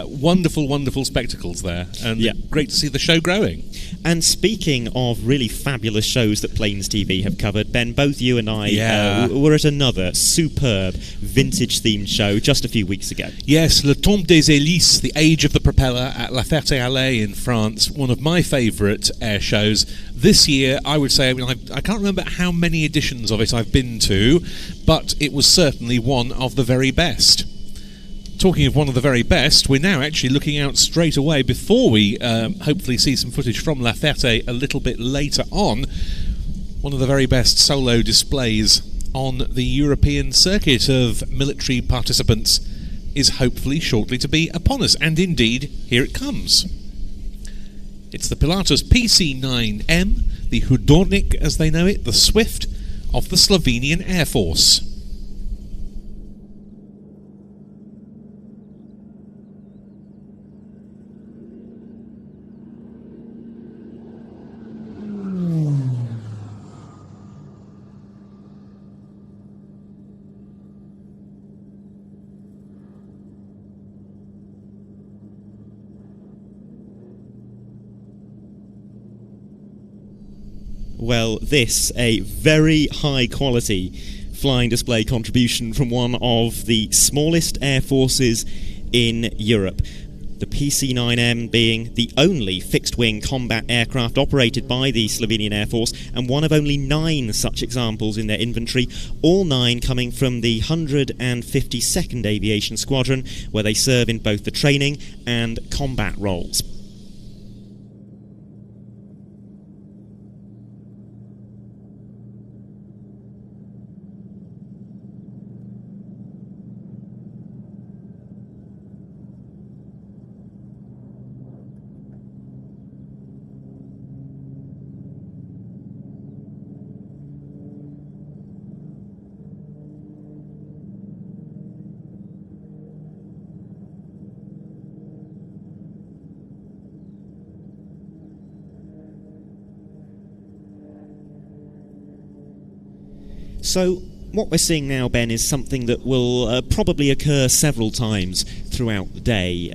wonderful, wonderful spectacles there. And great to see the show growing. And speaking of really fabulous shows that Planes TV have covered, Ben, both you and I were at another superb vintage-themed show just a few weeks ago. Yes, Le Tombe des Hélices, the Age of the Propeller at La Ferté-Alais in France, one of my favourite air shows. This year, I would say, I can't remember how many editions of it I've been to, but it was certainly one of the very best. Talking of one of the very best, we're now actually looking out straight away before we hopefully see some footage from La Ferté a little bit later on. One of the very best solo displays on the European circuit of military participants is hopefully shortly to be upon us, and indeed, here it comes. It's the Pilatus PC-9M, the Hudornik as they know it, the Swift of the Slovenian Air Force. Well, this, a very high quality flying display contribution from one of the smallest air forces in Europe. The PC-9M being the only fixed-wing combat aircraft operated by the Slovenian Air Force, and one of only 9 such examples in their inventory, all 9 coming from the 152nd Aviation Squadron, where they serve in both the training and combat roles. So what we're seeing now, Ben, is something that will probably occur several times throughout the day,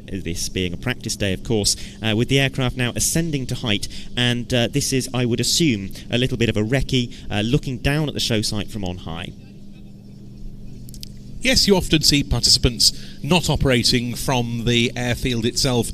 this being a practice day, of course, with the aircraft now ascending to height, and this is, I would assume, a little bit of a recce, looking down at the show site from on high. Yes, you often see participants not operating from the airfield itself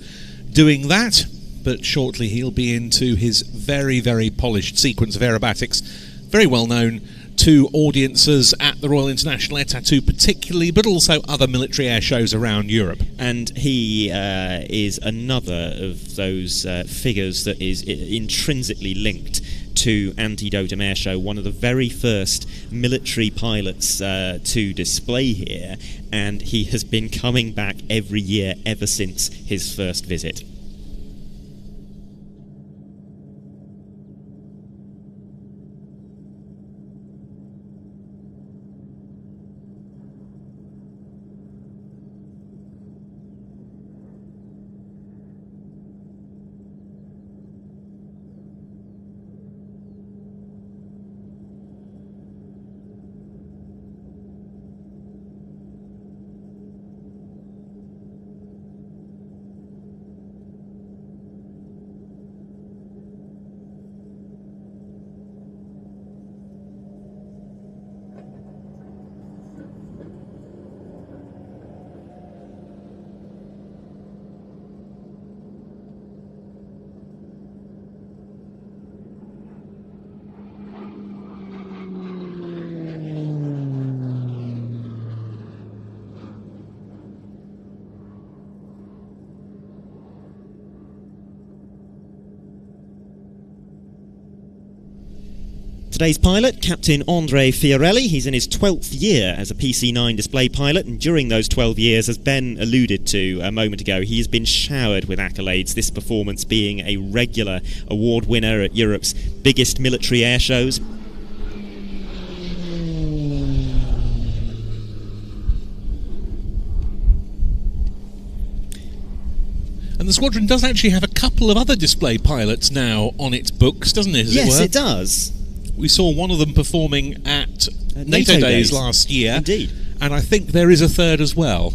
doing that, but shortly he'll be into his very, very polished sequence of aerobatics, very well known to audiences at the Royal International Air Tattoo particularly, but also other military air shows around Europe. And he is another of those figures that is intrinsically linked to Antidotum Airshow, one of the very first military pilots to display here, and he has been coming back every year ever since his first visit. Today's pilot, Captain Andre Fiorelli. He's in his 12th year as a PC-9 display pilot, and during those 12 years, as Ben alluded to a moment ago, he has been showered with accolades, this performance being a regular award winner at Europe's biggest military air shows. And the squadron does actually have a couple of other display pilots now on its books, doesn't it? Yes, it does. We saw one of them performing at NATO Days last year. Indeed. And I think there is a third as well.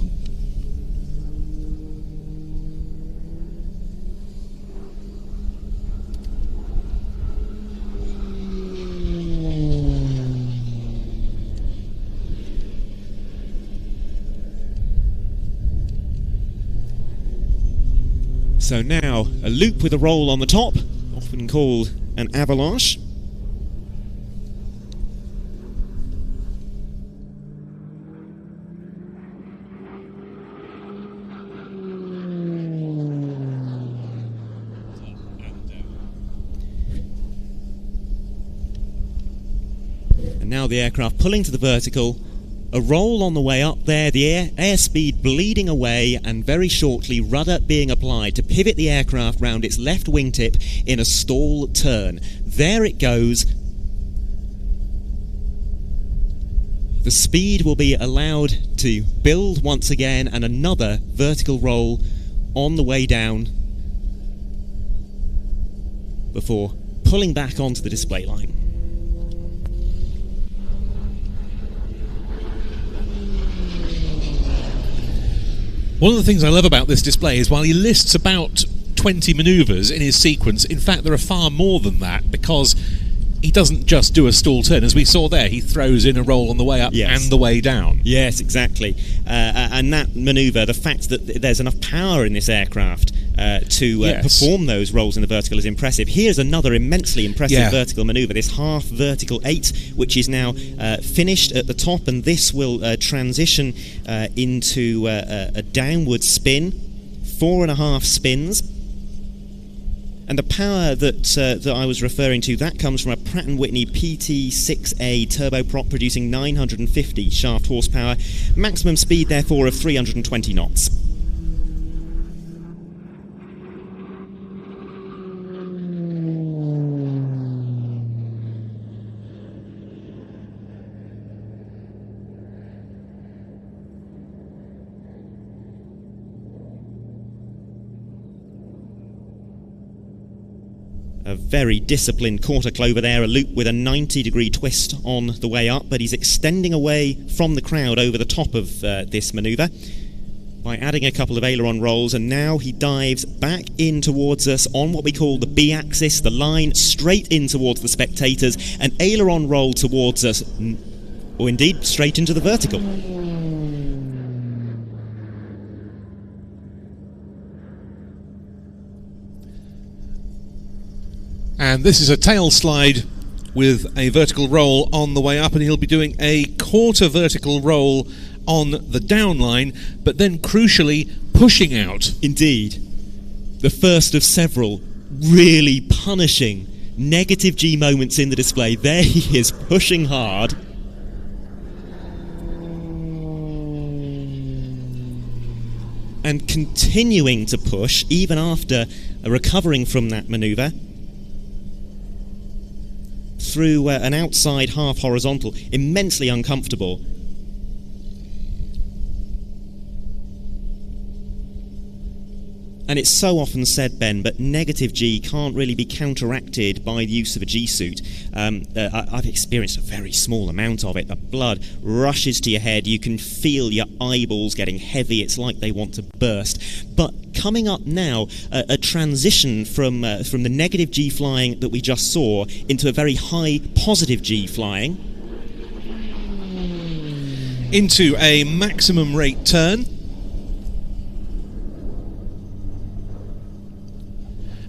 So now, a loop with a roll on the top, often called an avalanche. And now the aircraft pulling to the vertical. A roll on the way up there, the airspeed bleeding away, and very shortly rudder being applied to pivot the aircraft round its left wingtip in a stall turn. There it goes. The speed will be allowed to build once again, and another vertical roll on the way down before pulling back onto the display line. One of the things I love about this display is while he lists about 20 manoeuvres in his sequence, in fact there are far more than that, because he doesn't just do a stall turn. As we saw there, he throws in a roll on the way up and the way down. Yes, exactly. And that manoeuvre, the fact that there's enough power in this aircraft to perform those rolls in the vertical is impressive. Here's another immensely impressive vertical manoeuvre, this half vertical 8, which is now finished at the top, and this will transition into a downward spin, 4.5 spins. And the power that I was referring to, that comes from a Pratt & Whitney PT6A turboprop producing 950 shaft horsepower, maximum speed therefore of 320 knots. A very disciplined quarter clover there, a loop with a 90-degree twist on the way up, but he's extending away from the crowd over the top of this manoeuvre by adding a couple of aileron rolls, and now he dives back in towards us on what we call the B-axis, the line straight in towards the spectators, an aileron roll towards us, or indeed straight into the vertical. And this is a tail slide with a vertical roll on the way up, and he'll be doing a quarter vertical roll on the down line, but then crucially pushing out. Indeed. The first of several really punishing negative G moments in the display. There he is, pushing hard. And continuing to push even after recovering from that manoeuvre through an outside half horizontal, immensely uncomfortable. And it's so often said, Ben, but negative G can't really be counteracted by the use of a G suit. I've experienced a very small amount of it. The blood rushes to your head. You can feel your eyeballs getting heavy. It's like they want to burst. But coming up now, a transition from the negative G flying that we just saw into a very high positive G flying. Into a maximum rate turn.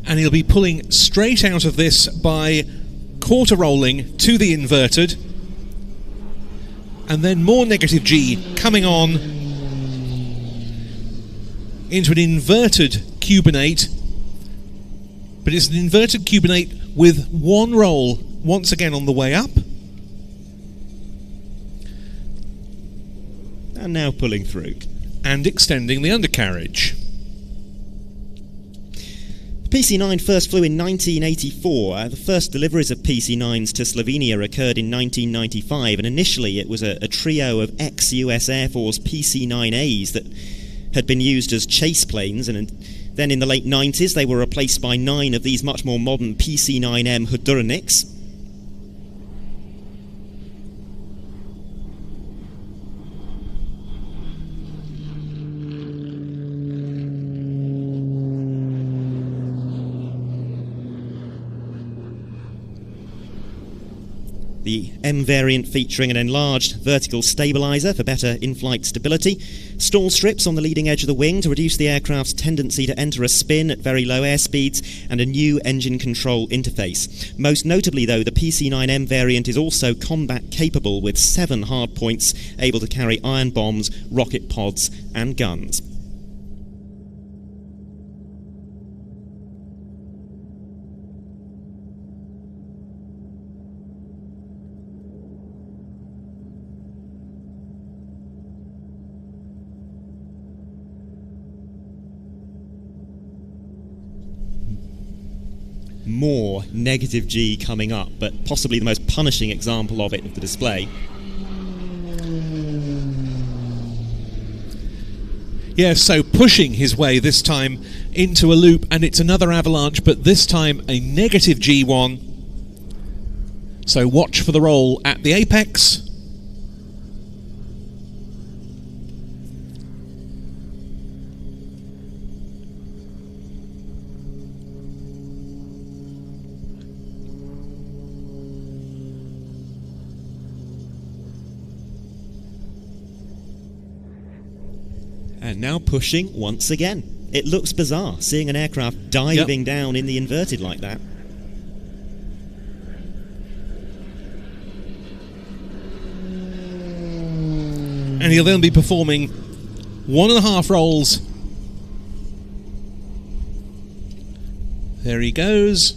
And he'll be pulling straight out of this by quarter rolling to the inverted, and then more negative G coming on into an inverted culinate, but it's an inverted culinate with one roll once again on the way up. And now pulling through. And extending the undercarriage. PC-9 first flew in 1984. The first deliveries of PC-9s to Slovenia occurred in 1995, and initially it was a trio of ex-US Air Force PC-9As that had been used as chase planes, and then in the late 90s they were replaced by 9 of these much more modern PC-9M Hudurniks. The M variant featuring an enlarged vertical stabiliser for better in-flight stability, stall strips on the leading edge of the wing to reduce the aircraft's tendency to enter a spin at very low airspeeds, and a new engine control interface. Most notably, though, the PC-9M variant is also combat capable with 7 hardpoints, able to carry iron bombs, rocket pods and guns. More negative G coming up, but possibly the most punishing example of it of the display. Yeah, so pushing his way this time into a loop, and it's another avalanche, but this time a negative G1. So watch for the roll at the apex. And now pushing once again. It looks bizarre, seeing an aircraft diving down in the inverted like that. And he'll then be performing 1.5 rolls. There he goes.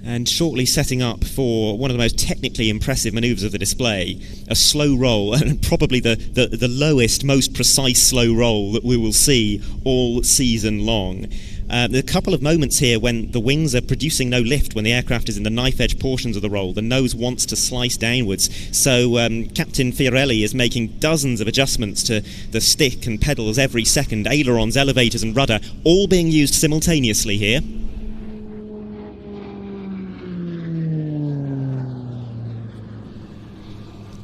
And shortly setting up for one of the most technically impressive manoeuvres of the display, a slow roll, and probably the lowest, most precise slow roll that we will see all season long. There are a couple of moments here when the wings are producing no lift when the aircraft is in the knife-edge portions of the roll. The nose wants to slice downwards, so Captain Fiorelli is making dozens of adjustments to the stick and pedals every second, ailerons, elevators and rudder, all being used simultaneously here.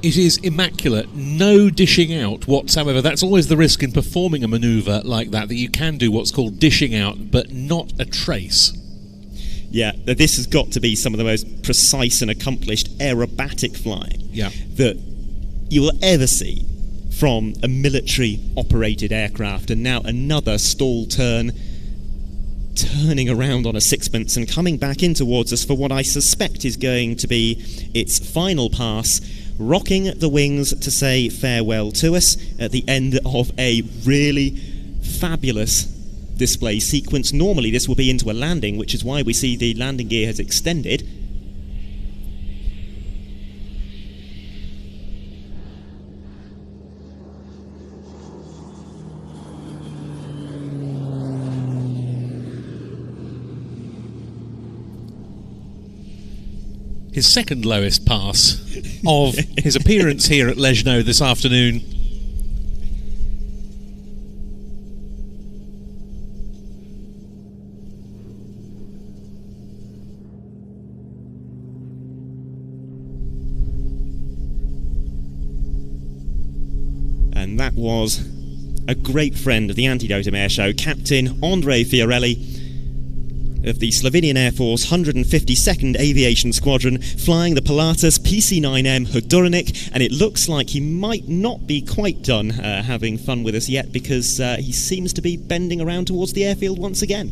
It is immaculate, no dishing out whatsoever. That's always the risk in performing a manoeuvre like that you can do what's called dishing out, but not a trace. Yeah, this has got to be some of the most precise and accomplished aerobatic flying that you will ever see from a military-operated aircraft. And now another stall turn, turning around on a sixpence and coming back in towards us for what I suspect is going to be its final pass, rocking the wings to say farewell to us at the end of a really fabulous display sequence. Normally this will be into a landing, which is why we see the landing gear has extended. His second lowest pass of his appearance here at Leszno this afternoon. And that was a great friend of the Antidotum Airshow, Captain Andrei Fiorelli of the Slovenian Air Force 152nd Aviation Squadron, flying the Pilatus PC-9M Hudurnik, and it looks like he might not be quite done having fun with us yet, because he seems to be bending around towards the airfield once again.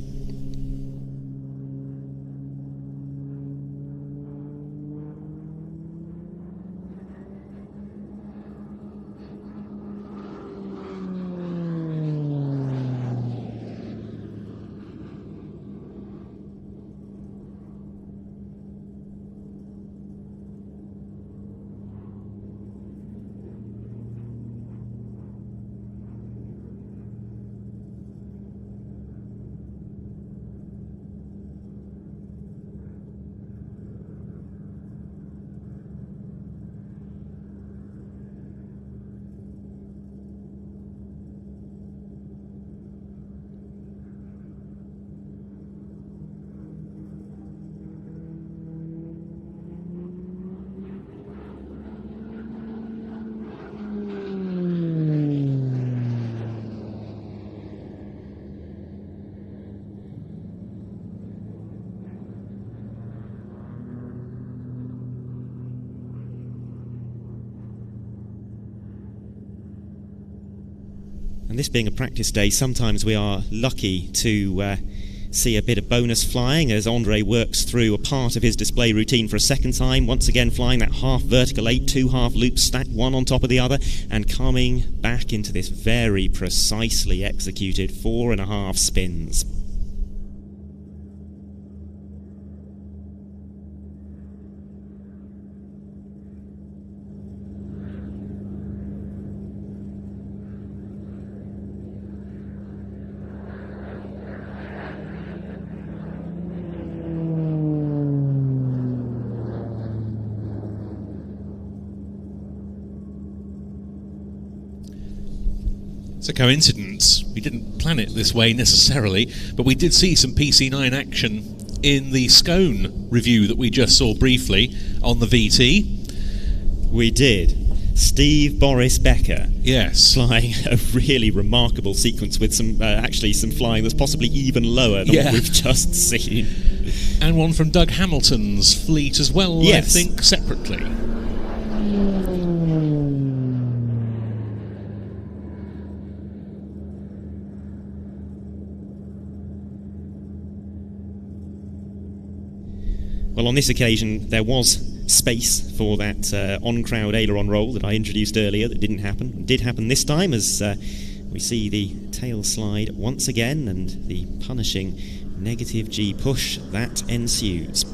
And this being a practice day, sometimes we are lucky to see a bit of bonus flying as Andre works through a part of his display routine for a second time, once again flying that half vertical 8, 2 half loops stacked one on top of the other, and coming back into this very precisely executed 4.5 spins. It's a coincidence. We didn't plan it this way necessarily, but we did see some PC9 action in the Scone review that we just saw briefly on the VT. We did. Steve Boris Becker, yes, flying a really remarkable sequence with some actually some flying that's possibly even lower than what we've just seen. And one from Doug Hamilton's fleet as well, yes. I think, separately. Well, on this occasion, there was space for that on-crowd aileron roll that I introduced earlier that didn't happen. It did happen this time as we see the tail slide once again and the punishing negative G push that ensues.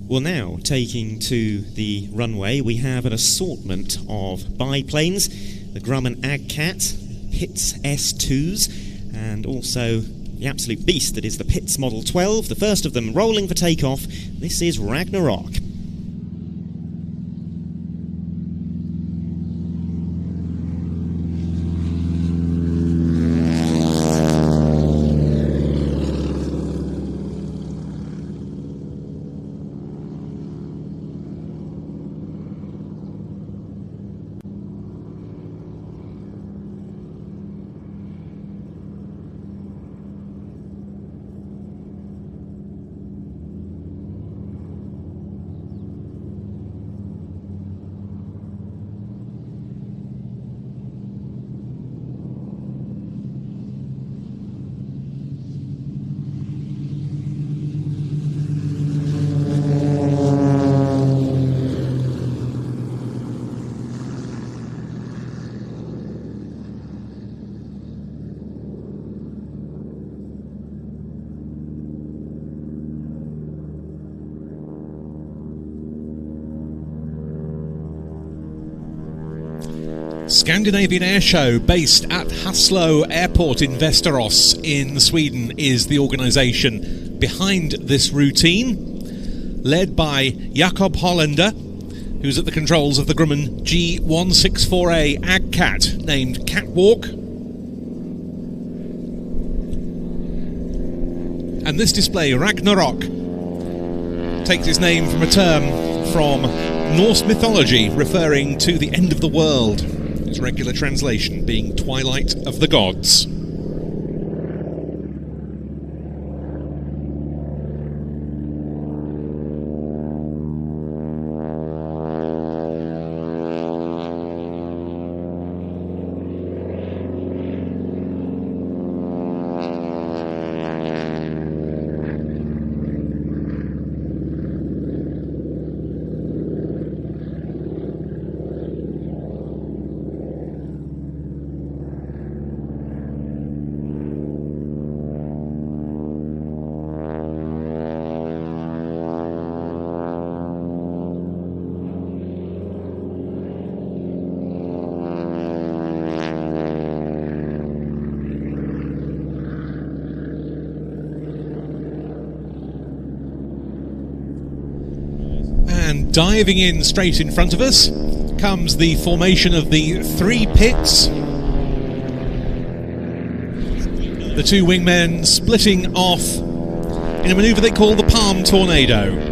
Well, now, taking to the runway, we have an assortment of biplanes, the Grumman AgCat, Pitts S2s, and also the absolute beast that is the Pitts Model 12, the first of them rolling for takeoff. This is Ragnarok. Scandinavian Air Show, based at Haslo Airport in Västerås in Sweden, is the organisation behind this routine, led by Jakob Hollander, who's at the controls of the Grumman G164A AgCat, named Catwalk. And this display, Ragnarok, takes its name from a term from Norse mythology referring to the end of the world. Its regular translation being Twilight of the Gods. And diving in straight in front of us comes the formation of the three pits. The two wingmen splitting off in a manoeuvre they call the Palm Tornado.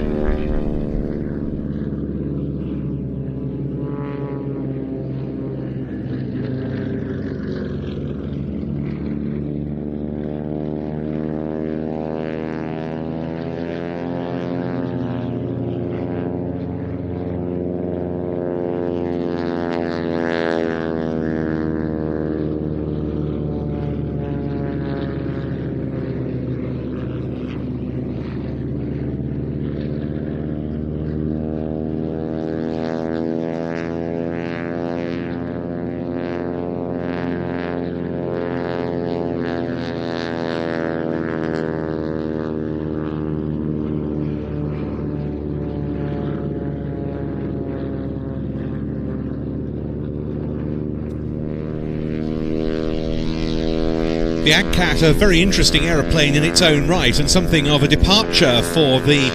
The AgCat, a very interesting aeroplane in its own right and something of a departure for the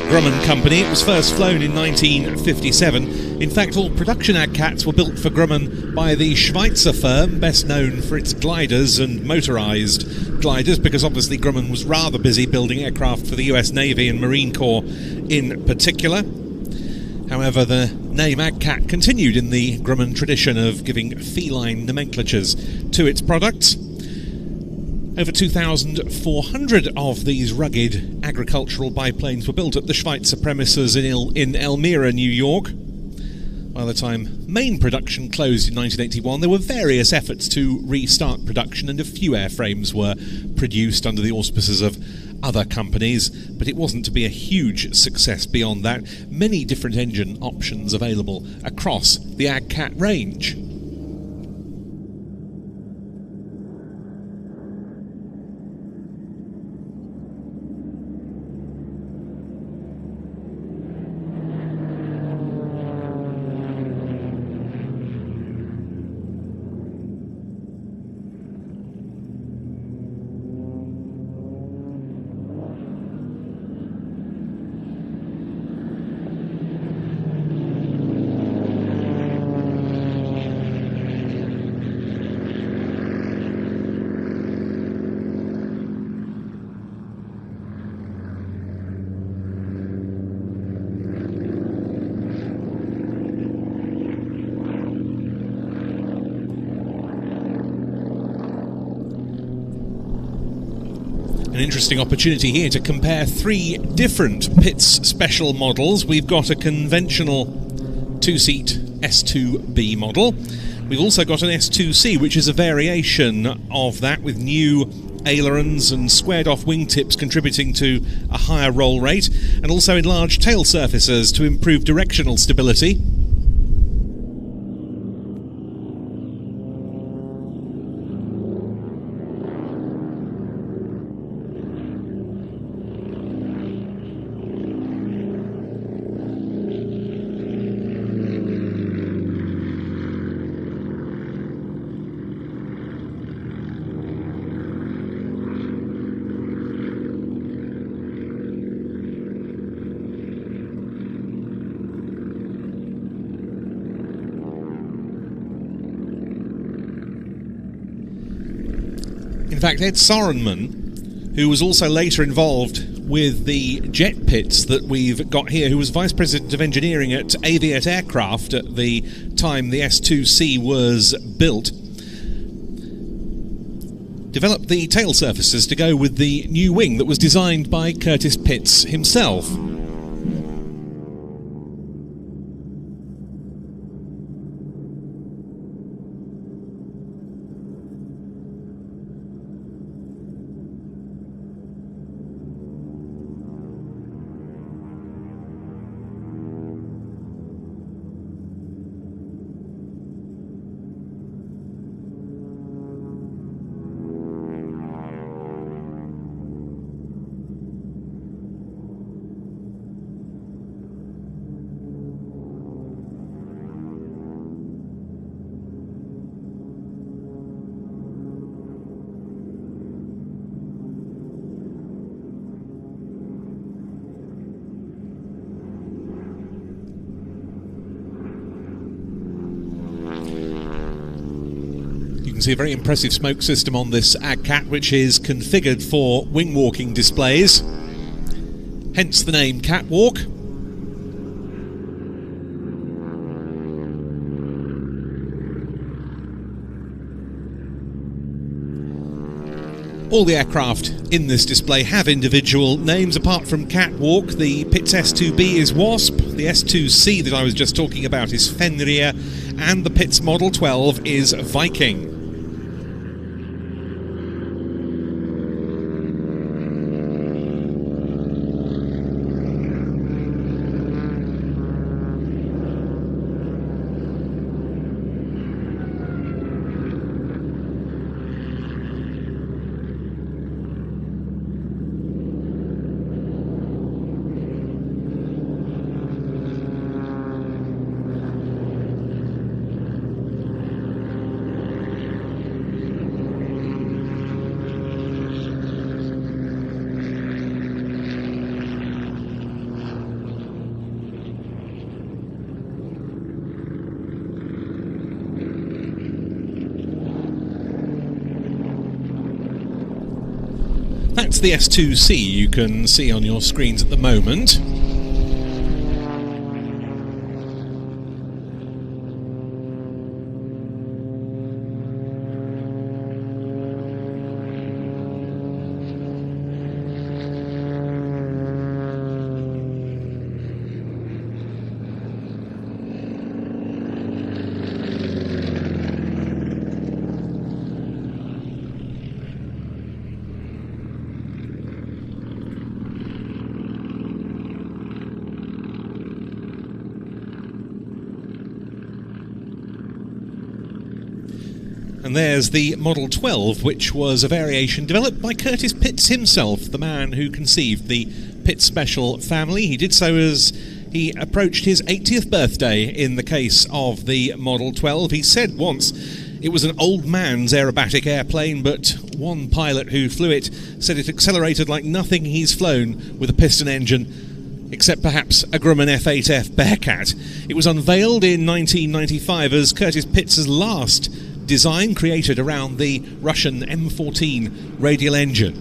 Grumman company. It was first flown in 1957. In fact, all production AgCats were built for Grumman by the Schweitzer firm, best known for its gliders and motorised gliders, because obviously Grumman was rather busy building aircraft for the US Navy and Marine Corps in particular. However, the name AgCat continued in the Grumman tradition of giving feline nomenclatures to its products. Over 2,400 of these rugged agricultural biplanes were built at the Schweitzer premises in Elmira, New York. By the time main production closed in 1981, there were various efforts to restart production, and a few airframes were produced under the auspices of other companies, but it wasn't to be a huge success beyond that. Many different engine options available across the AgCat range. An interesting opportunity here to compare three different Pitts special models. We've got a conventional two-seat S2B model. We've also got an S2C, which is a variation of that with new ailerons and squared-off wingtips contributing to a higher roll rate, and also enlarged tail surfaces to improve directional stability. In fact, Ed Sorenman, who was also later involved with the jet pits that we've got here, who was Vice President of Engineering at Aviat Aircraft at the time the S2C was built, developed the tail surfaces to go with the new wing that was designed by Curtis Pitts himself. You can see a very impressive smoke system on this AgCat, which is configured for wing walking displays, hence the name Catwalk. All the aircraft in this display have individual names. Apart from Catwalk, the Pitts S2B is Wasp, the S2C that I was just talking about is Fenrir, and the Pitts Model 12 is Viking. That's the S2C you can see on your screens at the moment. And there's the Model 12, which was a variation developed by Curtis Pitts himself, the man who conceived the Pitts Special family. He did so as he approached his 80th birthday in the case of the Model 12. He said once it was an old man's aerobatic airplane, but one pilot who flew it said it accelerated like nothing he's flown with a piston engine, except perhaps a Grumman F8F Bearcat. It was unveiled in 1995 as Curtis Pitts' last design, created around the Russian M14 radial engine.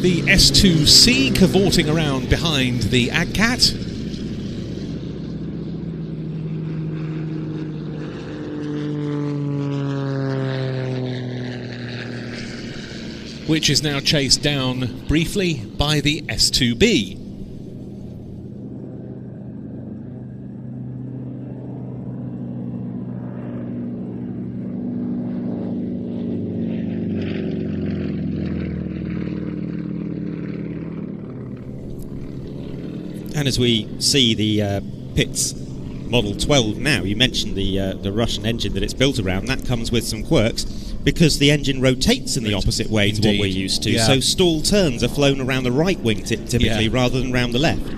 The S2C cavorting around behind the AgCat. Which is now chased down briefly by the S2B. And as we see the Pitts Model 12 now, you mentioned the Russian engine that it's built around. That comes with some quirks because the engine rotates in the opposite way to what we're used to. Yeah. So stall turns are flown around the right wing typically rather than around the left.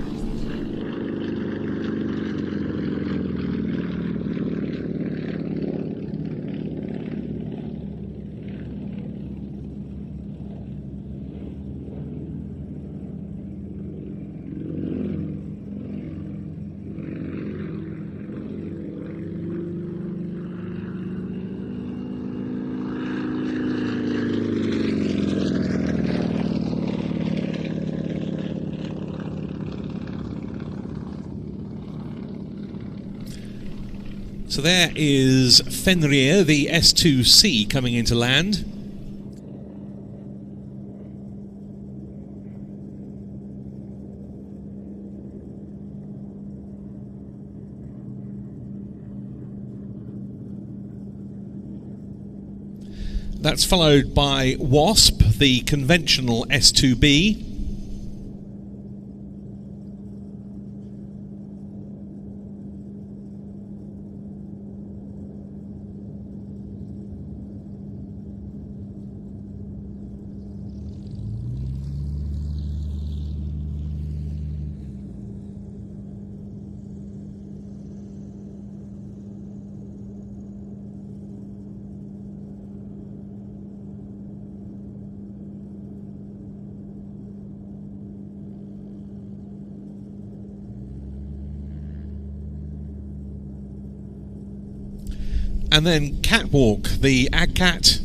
So there is Fenrir, the S2C, coming into land. That's followed by Wasp, the conventional S2B. And then Catwalk, the AgCat.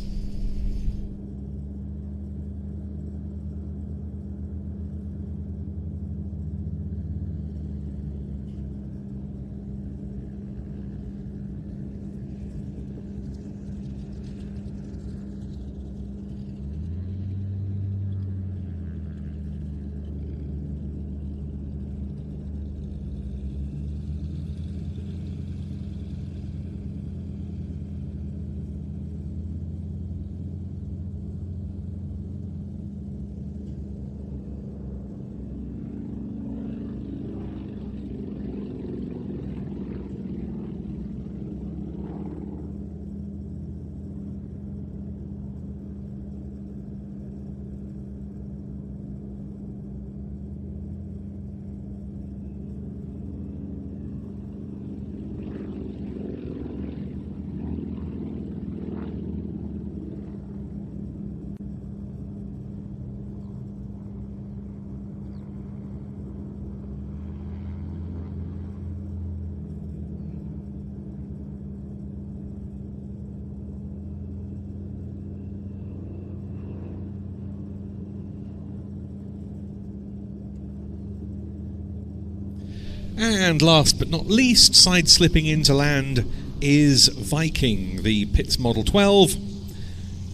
And last but not least, side-slipping into land is Viking, the Pitts Model 12,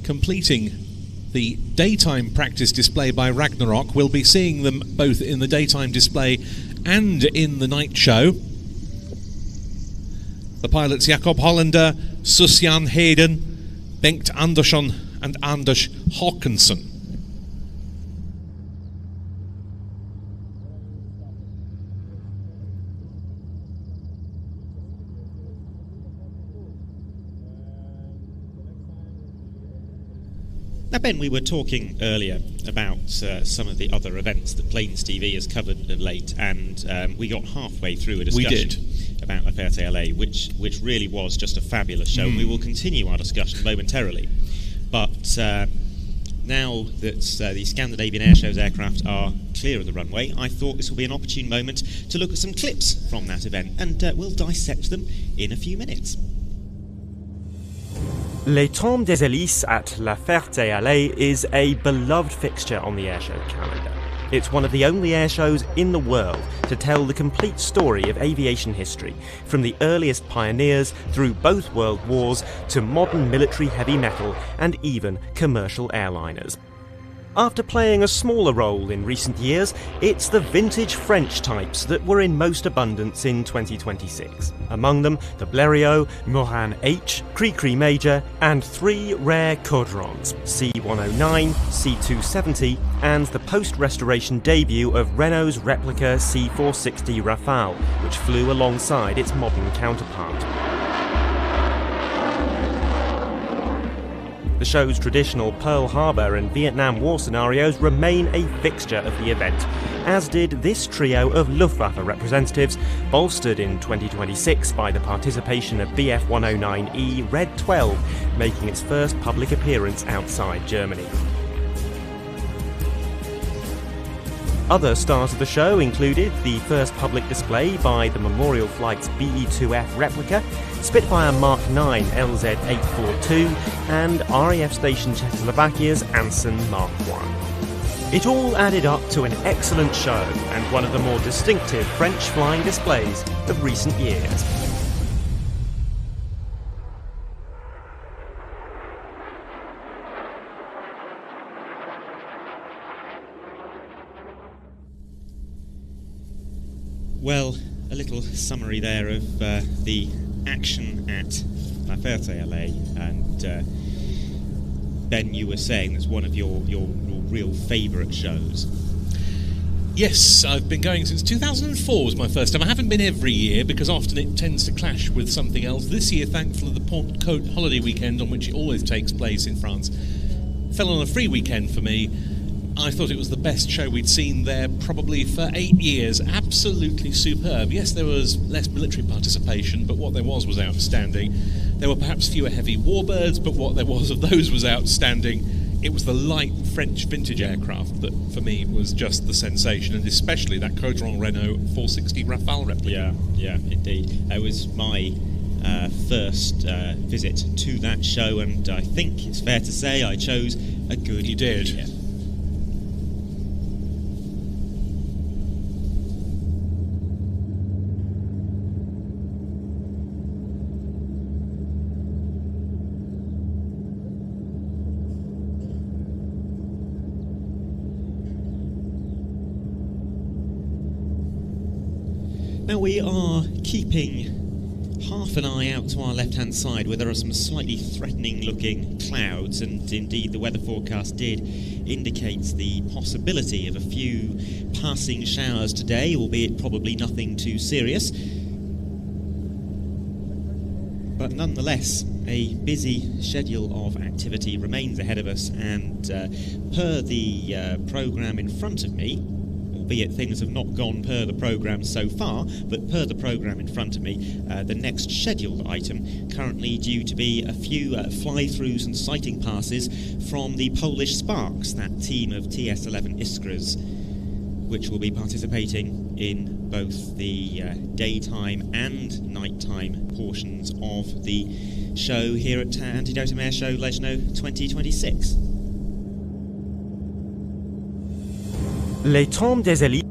completing the daytime practice display by Ragnarok. We'll be seeing them both in the daytime display and in the night show. The pilots Jakob Hollander, Susjan Hayden, Bengt Andersson and Anders Håkansson. Now, Ben, we were talking earlier about some of the other events that Planes TV has covered of late, and we got halfway through a discussion about La Ferté LA, which really was just a fabulous show. And we will continue our discussion momentarily. But now that the Scandinavian Airshow's aircraft are clear of the runway, I thought this will be an opportune moment to look at some clips from that event, and we'll dissect them in a few minutes. Les Tombes des Hélices at La Ferté-Alais is a beloved fixture on the airshow calendar. It's one of the only airshows in the world to tell the complete story of aviation history, from the earliest pioneers through both world wars to modern military heavy metal and even commercial airliners. After playing a smaller role in recent years, it's the vintage French types that were in most abundance in 2026. Among them, the Blériot, Morin H, Cri-Cri Major, and 3 rare Caudrons, C109, C270, and the post-restoration debut of Renault's replica C460 Rafale, which flew alongside its modern counterpart. The show's traditional Pearl Harbor and Vietnam War scenarios remain a fixture of the event, as did this trio of Luftwaffe representatives, bolstered in 2026 by the participation of Bf-109E Red 12, making its first public appearance outside Germany. Other stars of the show included the first public display by the Memorial Flight's BE-2F replica, Spitfire Mark 9 LZ-842, and RAF Station Czechoslovakia's Anson Mark 1. It all added up to an excellent show and one of the more distinctive French flying displays of recent years. Well, a little summary there of the action at La Ferté-Alais, and Ben, you were saying that's one of your real favourite shows. Yes, I've been going since 2004 was my first time. I haven't been every year because often it tends to clash with something else. This year, thankfully, the Pentecôte holiday weekend, on which it always takes place in France, fell on a free weekend for me. I thought it was the best show we'd seen there probably for 8 years. Absolutely superb. Yes, there was less military participation, but what there was outstanding. There were perhaps fewer heavy warbirds, but what there was of those was outstanding. It was the light French vintage aircraft that, for me, was just the sensation, and especially that Caudron Renault 460 Rafale replica. Yeah, indeed. It was my first visit to that show, and I think it's fair to say I chose a good... You did. Yeah. Now we are keeping half an eye out to our left-hand side where there are some slightly threatening-looking clouds, and indeed the weather forecast did indicate the possibility of a few passing showers today, albeit probably nothing too serious. But nonetheless, a busy schedule of activity remains ahead of us, and per the programme in front of me, albeit things have not gone per the programme so far, but per the programme in front of me, the next scheduled item currently due to be a few fly-throughs and sighting passes from the Polish Sparks, that team of TS-11 Iskras, which will be participating in both the daytime and nighttime portions of the show here at Antidotum Airshow Leszno 2026. Les tombes des élites.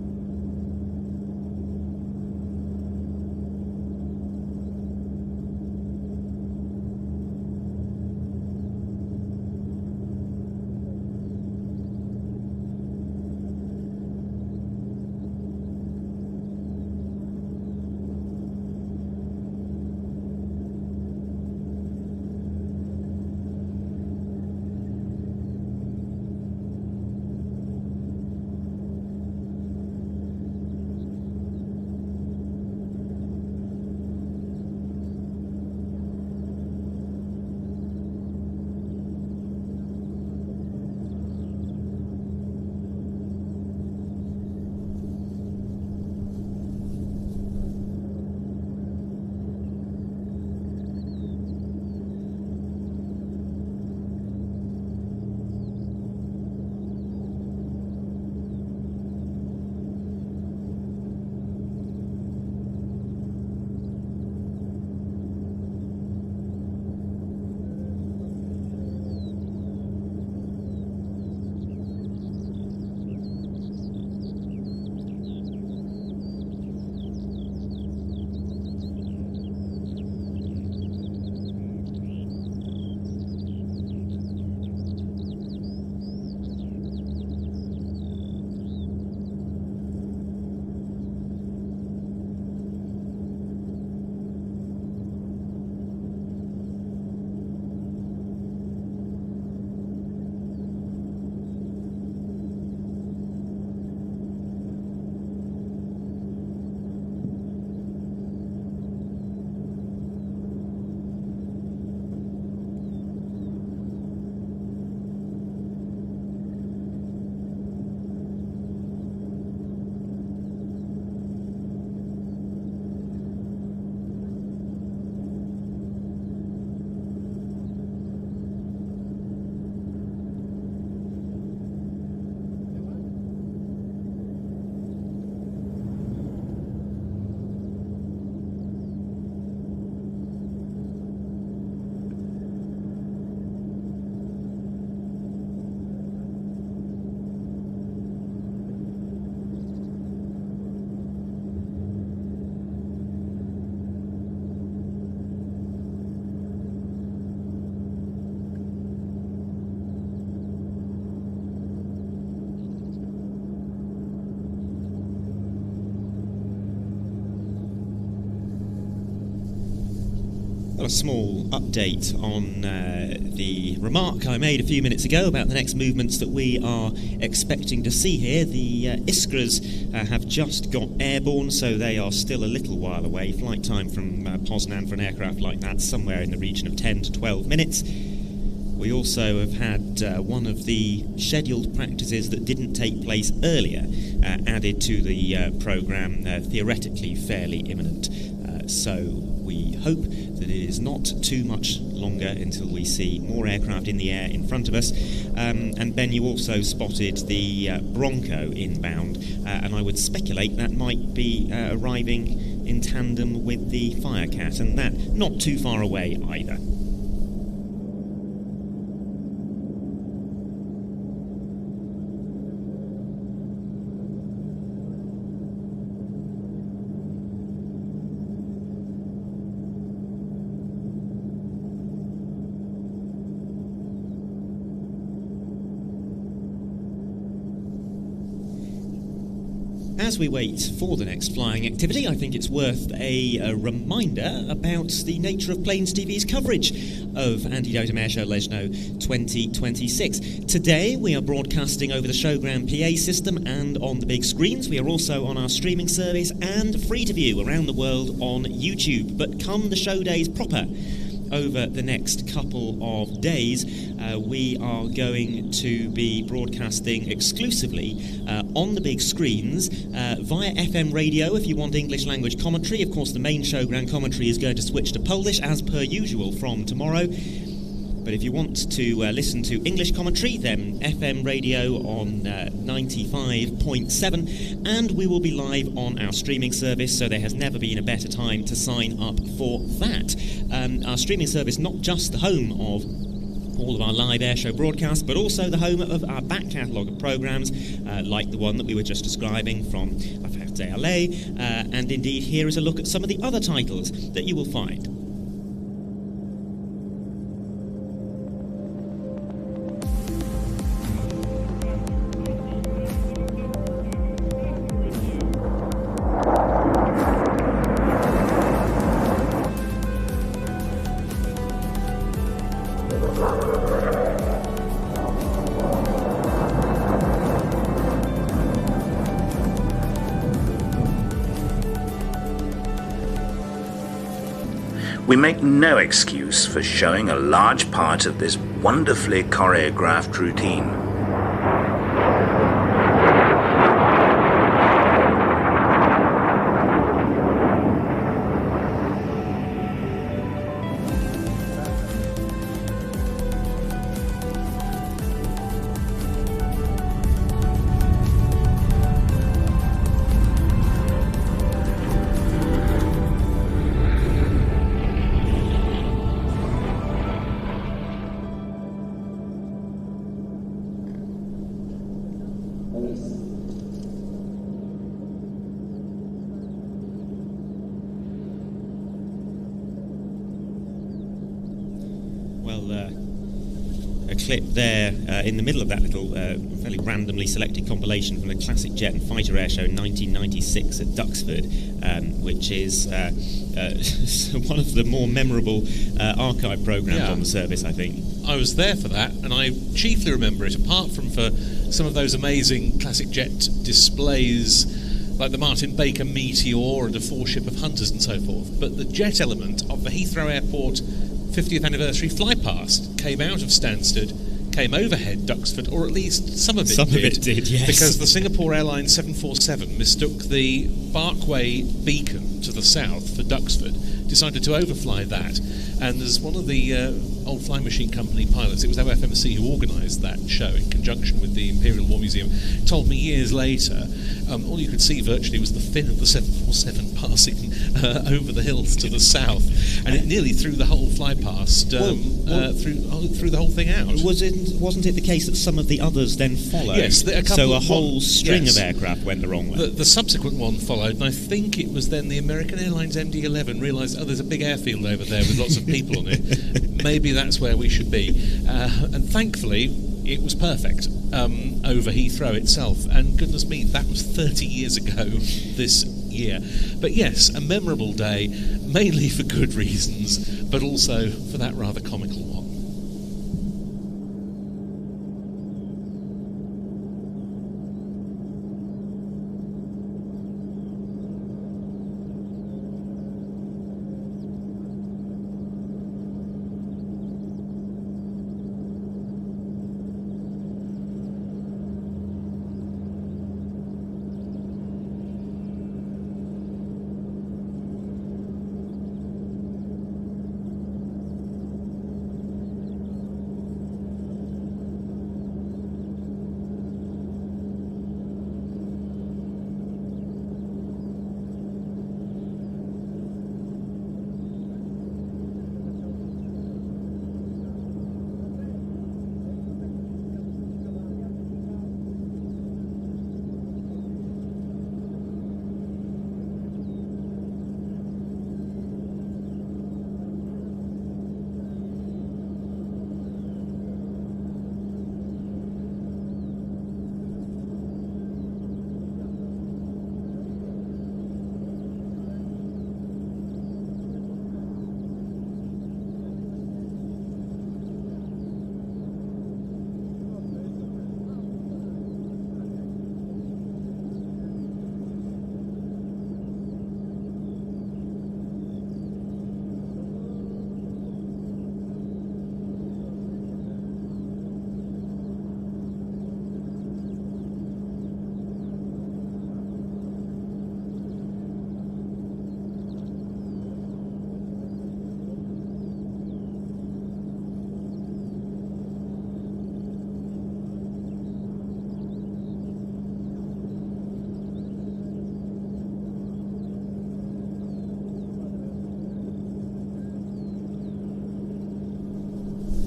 Got a small update on the remark I made a few minutes ago about the next movements that we are expecting to see here. The Iskras have just got airborne, so they are still a little while away. Flight time from Poznan for an aircraft like that somewhere in the region of 10 to 12 minutes. We also have had one of the scheduled practices that didn't take place earlier added to the programme, theoretically fairly imminent. So we hope that it is not too much longer until we see more aircraft in the air in front of us. And Ben, you also spotted the Bronco inbound, and I would speculate that might be arriving in tandem with the Firecat, and that not too far away either. As we wait for the next flying activity, I think it's worth a reminder about the nature of Plains TV's coverage of Antidotum Airshow Leszno 2026. Today we are broadcasting over the showground PA system and on the big screens. We are also on our streaming service and free to view around the world on YouTube. But come the show days proper, over the next couple of days, we are going to be broadcasting exclusively on the big screens via FM radio if you want English language commentary. Of course, the main showground commentary is going to switch to Polish as per usual from tomorrow. But if you want to listen to English commentary, then FM radio on 95.7, and we will be live on our streaming service, so there has never been a better time to sign up for that. Our streaming service, not just the home of all of our live airshow broadcasts, but also the home of our back catalogue of programmes, like the one that we were just describing from La Ferté-Alais, and indeed here is a look at some of the other titles that you will find. We make no excuse for showing a large part of this wonderfully choreographed routine. A clip there in the middle of that little fairly randomly selected compilation from the Classic Jet and Fighter Airshow 1996 at Duxford, which is one of the more memorable archive programmes on the service, I think. I was there for that, and I chiefly remember it, apart from for some of those amazing Classic Jet displays like the Martin Baker Meteor and a four-ship of Hunters and so forth, but the jet element of the Heathrow Airport 50th anniversary flypast came out of Stansted, came overhead Duxford, or at least some of it did, yes. Because the Singapore Airlines 747 mistook the Barkway beacon to the south for Duxford, decided to overfly that, and as one of the old Flying Machine Company pilots, it was OFMC who organised that show in conjunction with the Imperial War Museum, told me years later, all you could see virtually was the fin of the 747 passing over the hills to the south, and it nearly threw the whole fly past threw the whole thing out. Wasn't it the case that some of the others then followed? Yes, a whole string of aircraft went the wrong way. The subsequent one followed, and I think it was then the American Airlines MD-11 realised, there's a big airfield over there with lots of people on it. Maybe that's where we should be. And thankfully, it was perfect over Heathrow itself. And goodness me, that was 30 years ago this year. But yes, a memorable day, mainly for good reasons. but also for that rather comical one.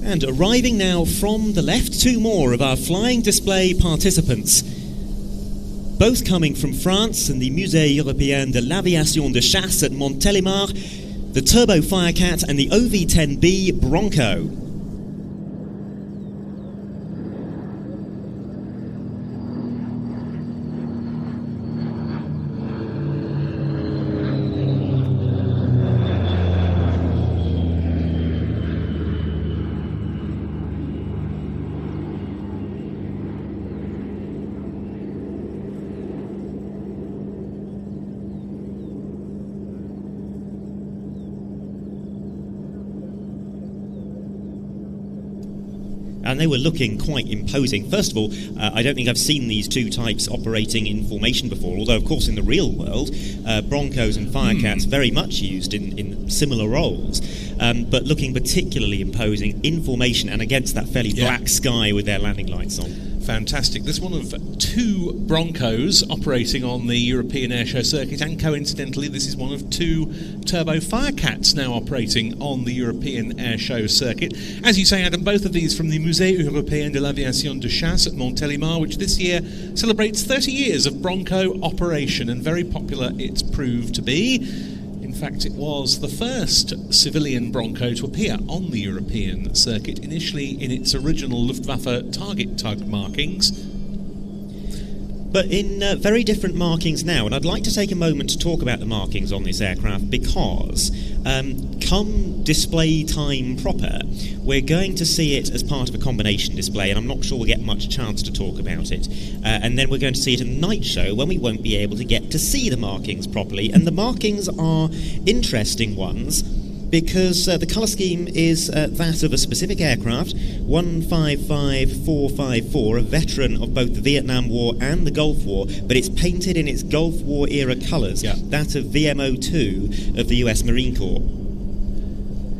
And arriving now from the left, two more of our flying display participants, both coming from France and the Musée Européen de l'Aviation de Chasse at Montélimar, the Turbo Firecat and the OV-10B Bronco. And they were looking quite imposing. First of all, I don't think I've seen these two types operating in formation before, although, of course, in the real world, Broncos and Firecats very much used in similar roles, but looking particularly imposing in formation and against that fairly black sky with their landing lights on. Fantastic. This one of two Broncos operating on the European Airshow circuit, and coincidentally this is one of two Turbo Firecats now operating on the European Airshow circuit. As you say, Adam, both of these from the Musée Européen de l'Aviation de Chasse at Montélimar, which this year celebrates 30 years of Bronco operation, and very popular it's proved to be. In fact, it was the first civilian Bronco to appear on the European circuit, initially in its original Luftwaffe target tug markings. But in very different markings now, and I'd like to take a moment to talk about the markings on this aircraft, because come display time proper, we're going to see it as part of a combination display, and I'm not sure we'll get much chance to talk about it. And then we're going to see it in the night show, when we won't be able to get to see the markings properly. And the markings are interesting ones, because the colour scheme is that of a specific aircraft, 155454, a veteran of both the Vietnam War and the Gulf War, but it's painted in its Gulf War era colours, that of VMO2 of the US Marine Corps.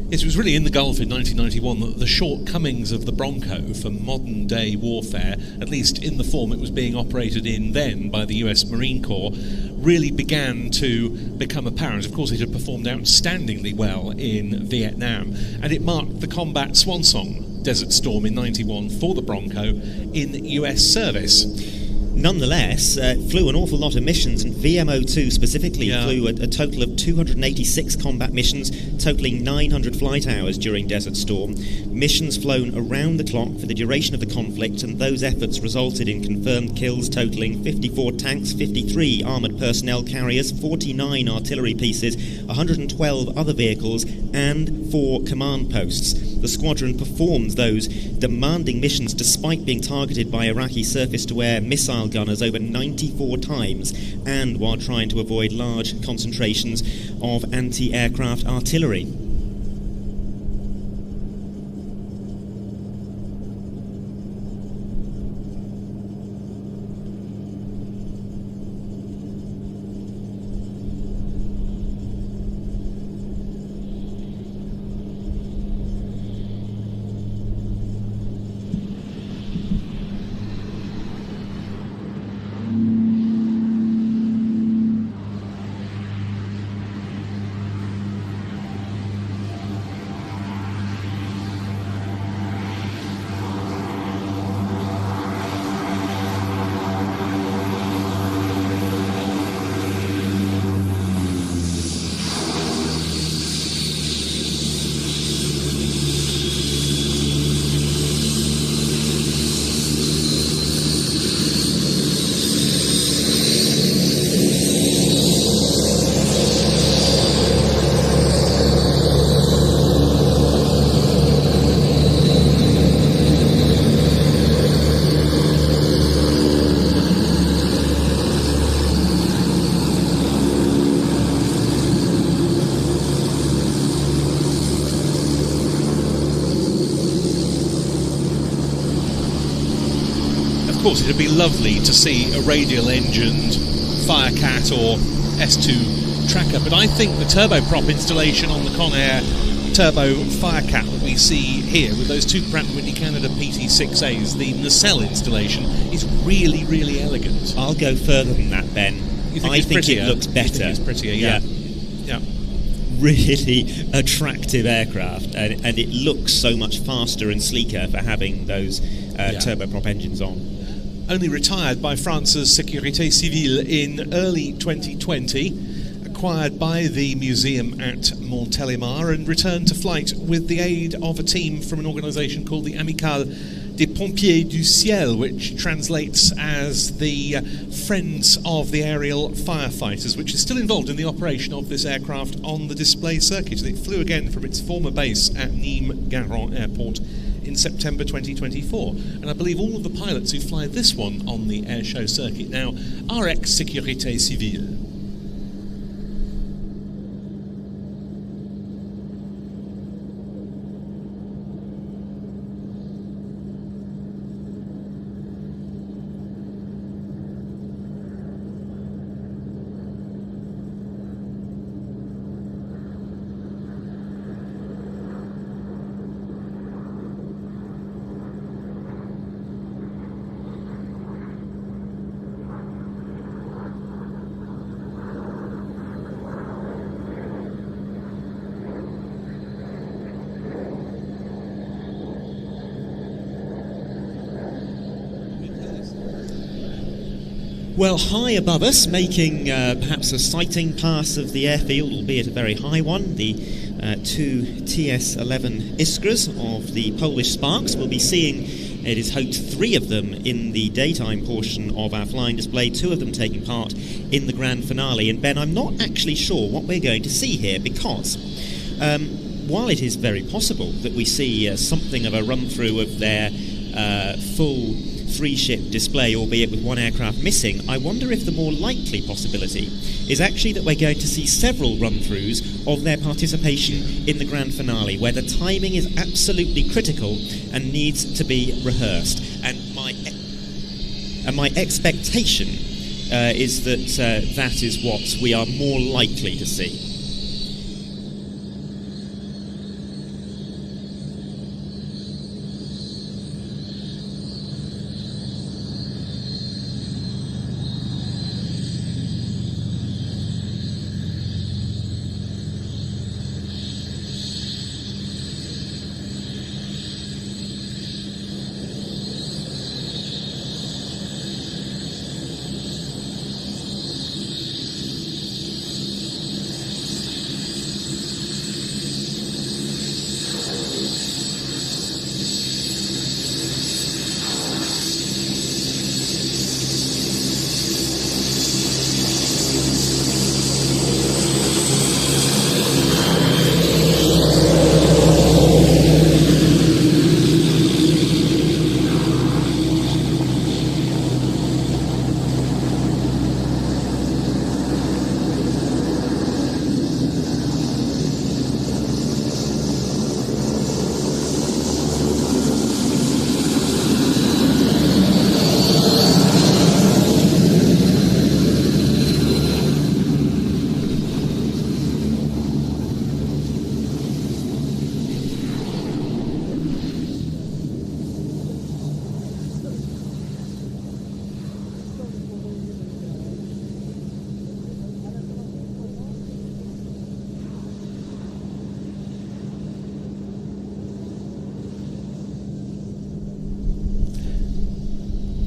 Yes, it was really in the Gulf in 1991 that the shortcomings of the Bronco for modern day warfare, at least in the form it was being operated in then by the US Marine Corps, really began to become apparent. Of course, it had performed outstandingly well in Vietnam, and it marked the combat swan song, Desert Storm, in '91 for the Bronco in US service. Nonetheless, flew an awful lot of missions, and VMO2 specifically flew a total of 286 combat missions, totaling 900 flight hours during Desert Storm. Missions flown around the clock for the duration of the conflict, and those efforts resulted in confirmed kills totaling 54 tanks, 53 armoured personnel carriers, 49 artillery pieces, 112 other vehicles, and 4 command posts. The squadron performed those demanding missions despite being targeted by Iraqi surface-to-air missile gunners over 94 times, and while trying to avoid large concentrations of anti-aircraft artillery. Of course, it would be lovely to see a radial-engined Firecat or S2 tracker, but I think the turboprop installation on the Conair Turbo Firecat that we see here with those two Pratt & Whitney Canada PT6As, the nacelle installation, is really, really elegant. I'll go further than that, Ben. I think it looks better. You think it's prettier, yeah. Really attractive aircraft, and it looks so much faster and sleeker for having those turboprop engines on. Only retired by France's Sécurité Civile in early 2020, acquired by the museum at Montélimar, and returned to flight with the aid of a team from an organisation called the Amicale des Pompiers du Ciel, which translates as the Friends of the Aerial Firefighters, which is still involved in the operation of this aircraft on the display circuit. It flew again from its former base at Nîmes-Garons Airport in September 2024, and I believe all of the pilots who fly this one on the airshow circuit now are ex-Sécurité Civile. Well, high above us, making perhaps a sighting pass of the airfield, albeit a very high one, the two TS-11 Iskras of the Polish Sparks. We'll be seeing, it is hoped, 3 of them in the daytime portion of our flying display, 2 of them taking part in the grand finale. And Ben, I'm not actually sure what we're going to see here, because while it is very possible that we see something of a run-through of their full 3-ship display, albeit with 1 aircraft missing, I wonder if the more likely possibility is actually that we're going to see several run-throughs of their participation in the grand finale, where the timing is absolutely critical and needs to be rehearsed. And my expectation is that that is what we are more likely to see.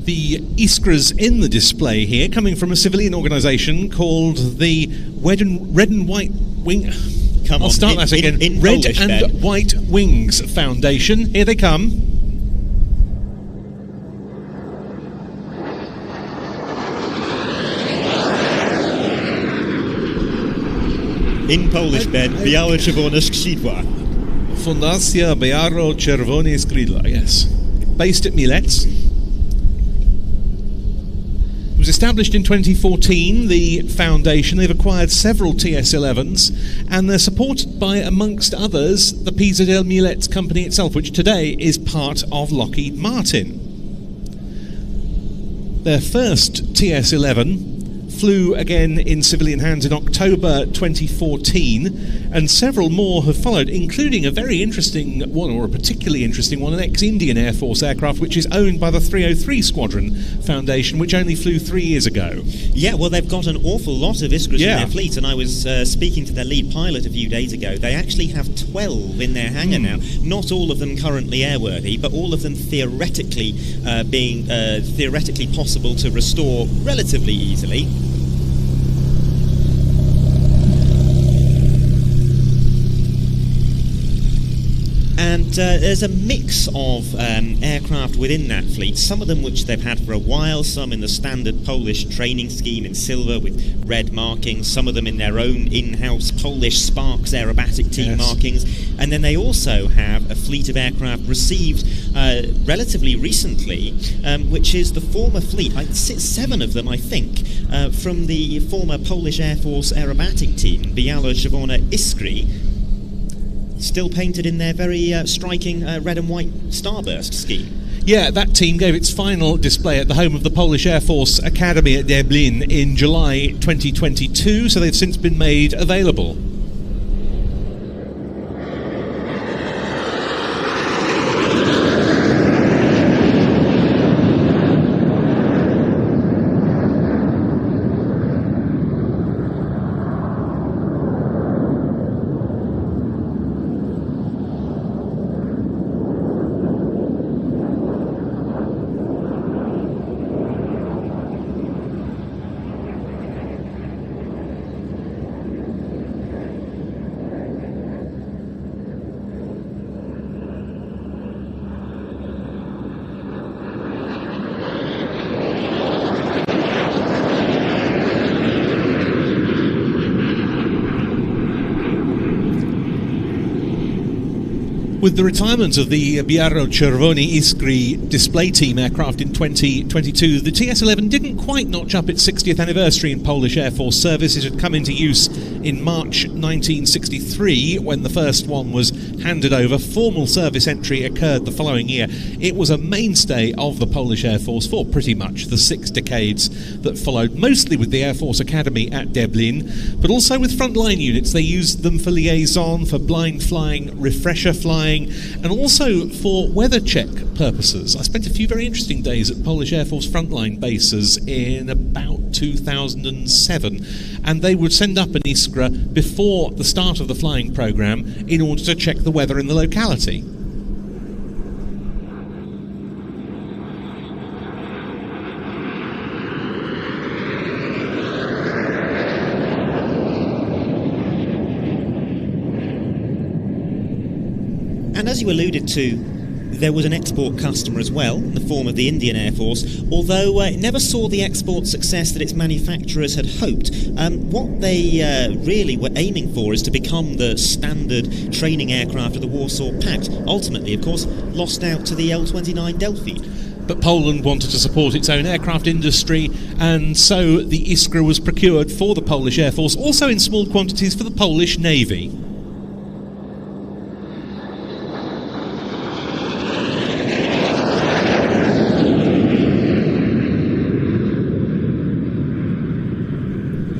the Iskras in the display here, coming from a civilian organisation called the Red and White Wing... I'll start that again. Red Polish, and Ben. White Wings Foundation. Here they come. In Polish, Ben. Białe czerwone skrzydła. Fundacja Białe Czerwone Skrzydła, yes. Based at Mielec. It was established in 2014, the foundation. They've acquired several TS-11s, and they're supported by, amongst others, the PZL Mielec company itself, which today is part of Lockheed Martin. Their first TS-11 flew again in civilian hands in October 2014, and several more have followed, including a very interesting one, or a particularly interesting one, an ex-Indian Air Force aircraft which is owned by the 303 Squadron Foundation, which only flew 3 years ago. Yeah, well, they've got an awful lot of Iskras in their fleet, and I was speaking to their lead pilot a few days ago. They actually have 12 in their hangar now. Not all of them currently airworthy, but all of them theoretically being theoretically possible to restore relatively easily. And there's a mix of aircraft within that fleet, some of them which they've had for a while, some in the standard Polish training scheme in silver with red markings, some of them in their own in-house Polish Sparks aerobatic team markings, and then they also have a fleet of aircraft received relatively recently, which is the former fleet, 7 of them I think, from the former Polish Air Force aerobatic team, Białe Czerwone Iskry, still painted in their very striking red and white starburst scheme. Yeah, that team gave its final display at the home of the Polish Air Force Academy at Dublin in July 2022, so they've since been made available. With the retirement of the Białe Czerwone Iskry display team aircraft in 2022, the TS-11 didn't quite notch up its 60th anniversary in Polish Air Force service. It had come into use in March 1963 when the first one was handed over. Formal service entry occurred the following year. It was a mainstay of the Polish Air Force for pretty much the 6 decades that followed, mostly with the Air Force Academy at Dublin, but also with frontline units. They used them for liaison, for blind flying, refresher flying, and also for weather check purposes. I spent a few very interesting days at Polish Air Force frontline bases in about 2007, and they would send up an Iskra before the start of the flying program in order to check the weather in the locality. And as you alluded to, there was an export customer as well, in the form of the Indian Air Force, although it never saw the export success that its manufacturers had hoped. What they really were aiming for is to become the standard training aircraft of the Warsaw Pact. Ultimately, of course, lost out to the L-29 Delphi. But Poland wanted to support its own aircraft industry, and so the Iskra was procured for the Polish Air Force, also in small quantities for the Polish Navy.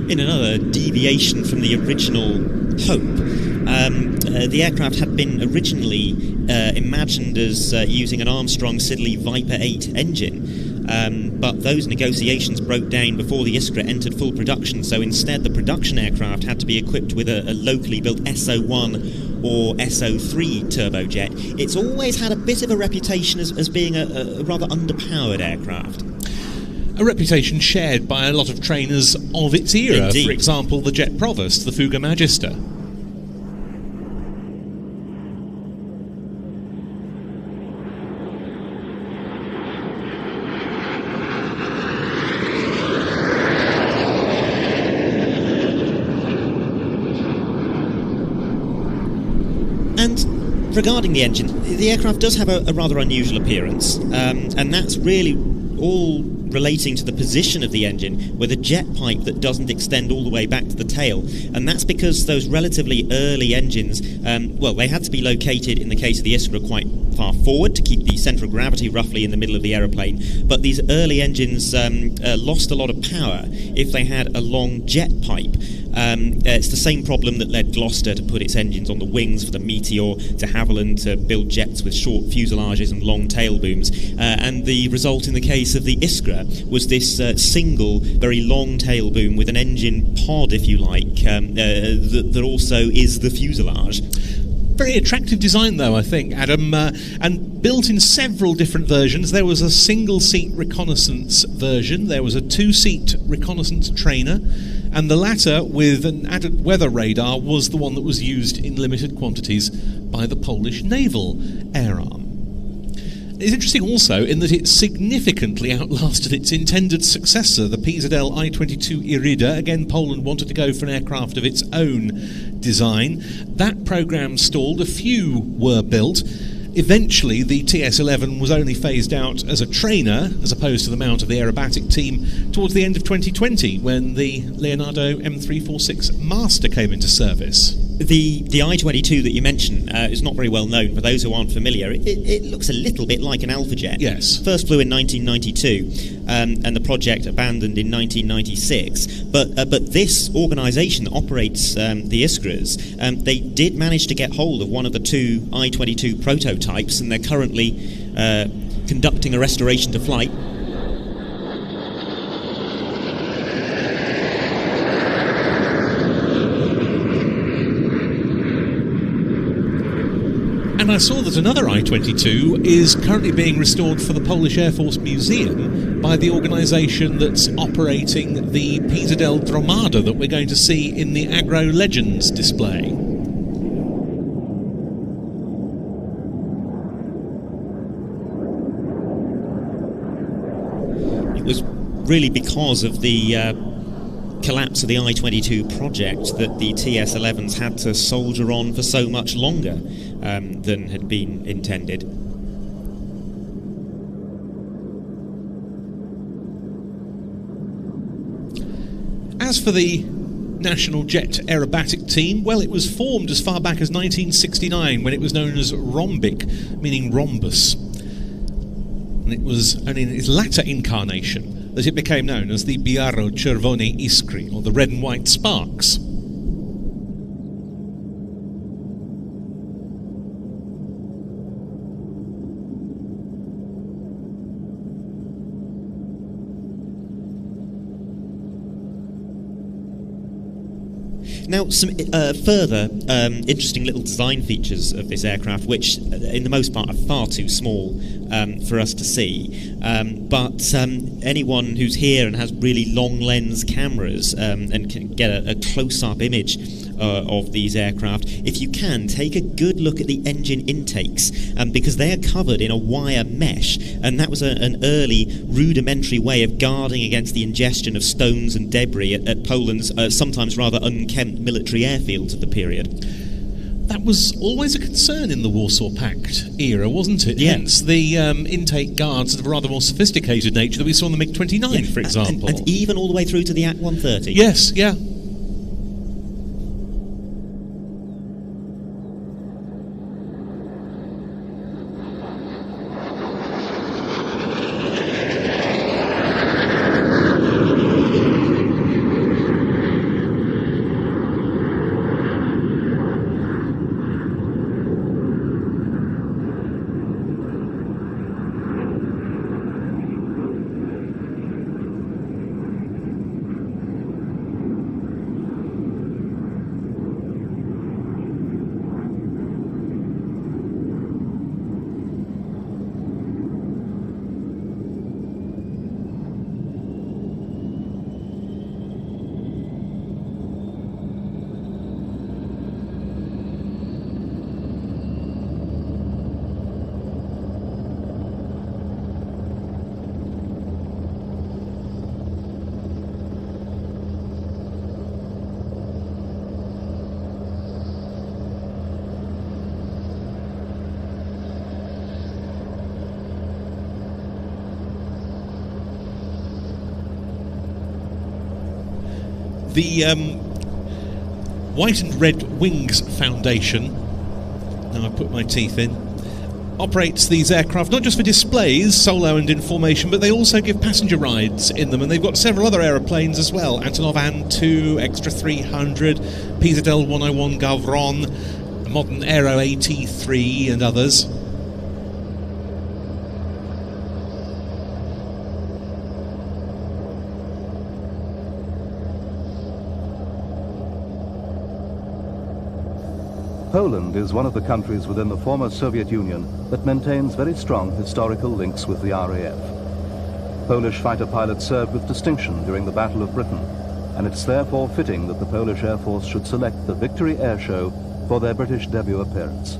In another deviation from the original hope, the aircraft had been originally imagined as using an Armstrong Siddeley Viper 8 engine, but those negotiations broke down before the Iskra entered full production, so instead the production aircraft had to be equipped with a locally built SO1 or SO3 turbojet. It's always had a bit of a reputation as being a rather underpowered aircraft. A reputation shared by a lot of trainers of its era. Indeed. For example, the Jet Provost, the Fuga Magister. And regarding the engine, the aircraft does have a rather unusual appearance, and that's really all relating to the position of the engine, with a jet pipe that doesn't extend all the way back to the tail. And that's because those relatively early engines, they had to be located, in the case of the Iskra, quite far forward to keep the centre of gravity roughly in the middle of the aeroplane. But these early engines lost a lot of power if they had a long jet pipe. It's the same problem that led Gloucester to put its engines on the wings for the Meteor, to Havilland to build jets with short fuselages and long tail booms. And the result in the case of the Iskra was this single, very long tail boom with an engine pod, if you like, that also is the fuselage. Very attractive design, though, I think, Adam, and built in several different versions. There was a single-seat reconnaissance version, there was a two-seat reconnaissance trainer, and the latter, with an added weather radar, was the one that was used in limited quantities by the Polish Naval Air Arm. It's interesting also in that it significantly outlasted its intended successor, the PZL I-22 Irida. Again, Poland wanted to go for an aircraft of its own design. That programme stalled. A few were built. Eventually, the TS-11 was only phased out as a trainer, as opposed to the mount of the aerobatic team, towards the end of 2020, when the Leonardo M346 Master came into service. The I-22 that you mentioned is not very well known. For those who aren't familiar, it looks a little bit like an Alpha jet. Yes. First flew in 1992, and the project abandoned in 1996. But this organisation that operates the Iskras, they did manage to get hold of one of the two I-22 prototypes, and they're currently conducting a restoration to flight. And I saw that another I-22 is currently being restored for the Polish Air Force Museum by the organisation that's operating the PZL Dromada that we're going to see in the Agro Legends display. It was really because of the collapse of the I-22 project that the TS-11s had to soldier on for so much longer than had been intended. As for the National Jet Aerobatic Team, well, it was formed as far back as 1969 when it was known as Rhombic, meaning rhombus. And it was only in its latter incarnation that it became known as the Biaro-Czerwone Iskry, or the Red and White Sparks. Now, some further interesting little design features of this aircraft, which, in the most part, are far too small for us to see. But anyone who's here and has really long lens cameras and can get a close-up image of these aircraft, if you can, take a good look at the engine intakes, because they are covered in a wire mesh, and that was an early rudimentary way of guarding against the ingestion of stones and debris at Poland's sometimes rather unkempt military airfields of the period. That was always a concern in the Warsaw Pact era, wasn't it? Yeah. Hence the intake guards of a rather more sophisticated nature that we saw in the MiG-29, for example. And even all the way through to the At-130. Yes, yeah. The White and Red Wings Foundation, now I've put my teeth in, operates these aircraft not just for displays, solo and in formation, but they also give passenger rides in them, and they've got several other aeroplanes as well. Antonov An-2, Extra 300, PZL 101 Gavron, a modern Aero AT3 and others. Poland is one of the countries within the former Soviet Union that maintains very strong historical links with the RAF. Polish fighter pilots served with distinction during the Battle of Britain, and it's therefore fitting that the Polish Air Force should select the Victory Air Show for their British debut appearance.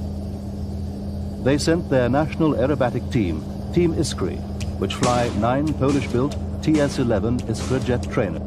They sent their national aerobatic team, Team Iskry, which fly 9 Polish-built TS-11 Iskra jet trainers.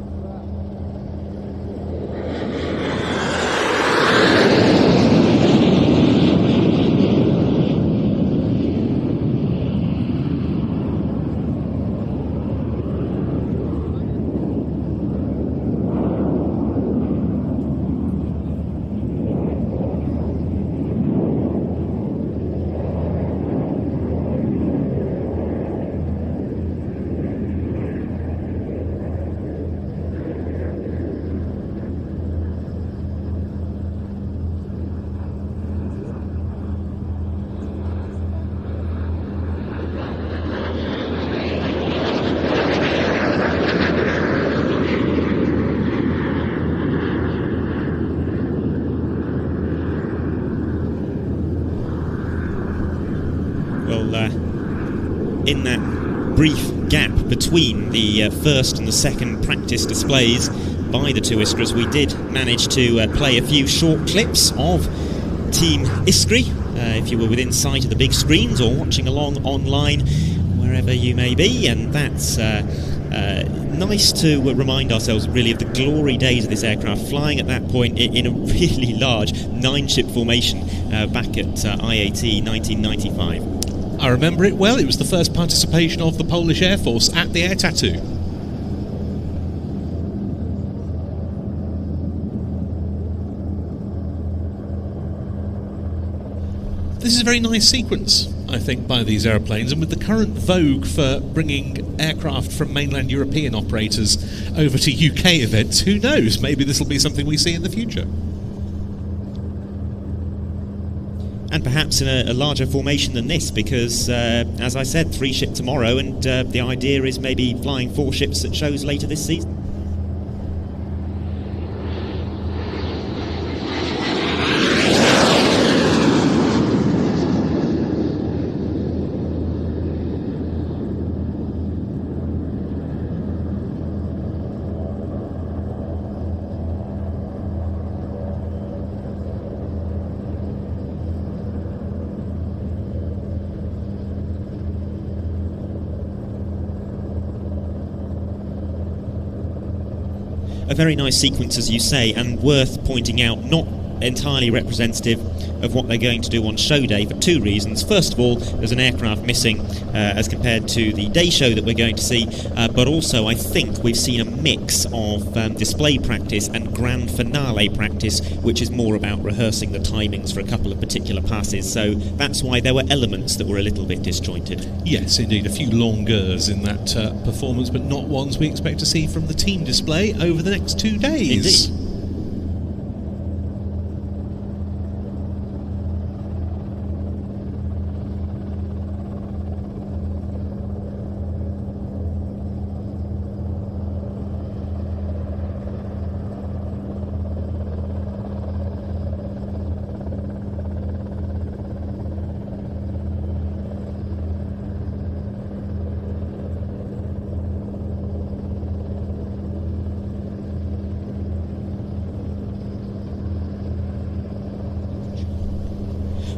In that brief gap between the first and the second practice displays by the two Iskras, we did manage to play a few short clips of Team Iskry. If you were within sight of the big screens or watching along online, wherever you may be, and that's nice to remind ourselves really of the glory days of this aircraft, flying at that point in a really large 9-ship formation back at IAT 1995. I remember it well. It was the first participation of the Polish Air Force at the Air Tattoo. This is a very nice sequence, I think, by these aeroplanes, and with the current vogue for bringing aircraft from mainland European operators over to UK events, who knows, maybe this will be something we see in the future. And perhaps in a larger formation than this, because, as I said, 3-ship tomorrow, and the idea is maybe flying 4 ships at shows later this season. A very nice sequence, as you say, and worth pointing out, not entirely representative of what they're going to do on show day for 2 reasons. First of all, there's an aircraft missing as compared to the day show that we're going to see, but also I think we've seen a mix of display practice and grand finale practice, which is more about rehearsing the timings for a couple of particular passes, so that's why there were elements that were a little bit disjointed. Yes, indeed, a few longers in that performance, but not ones we expect to see from the team display over the next 2 days. Indeed.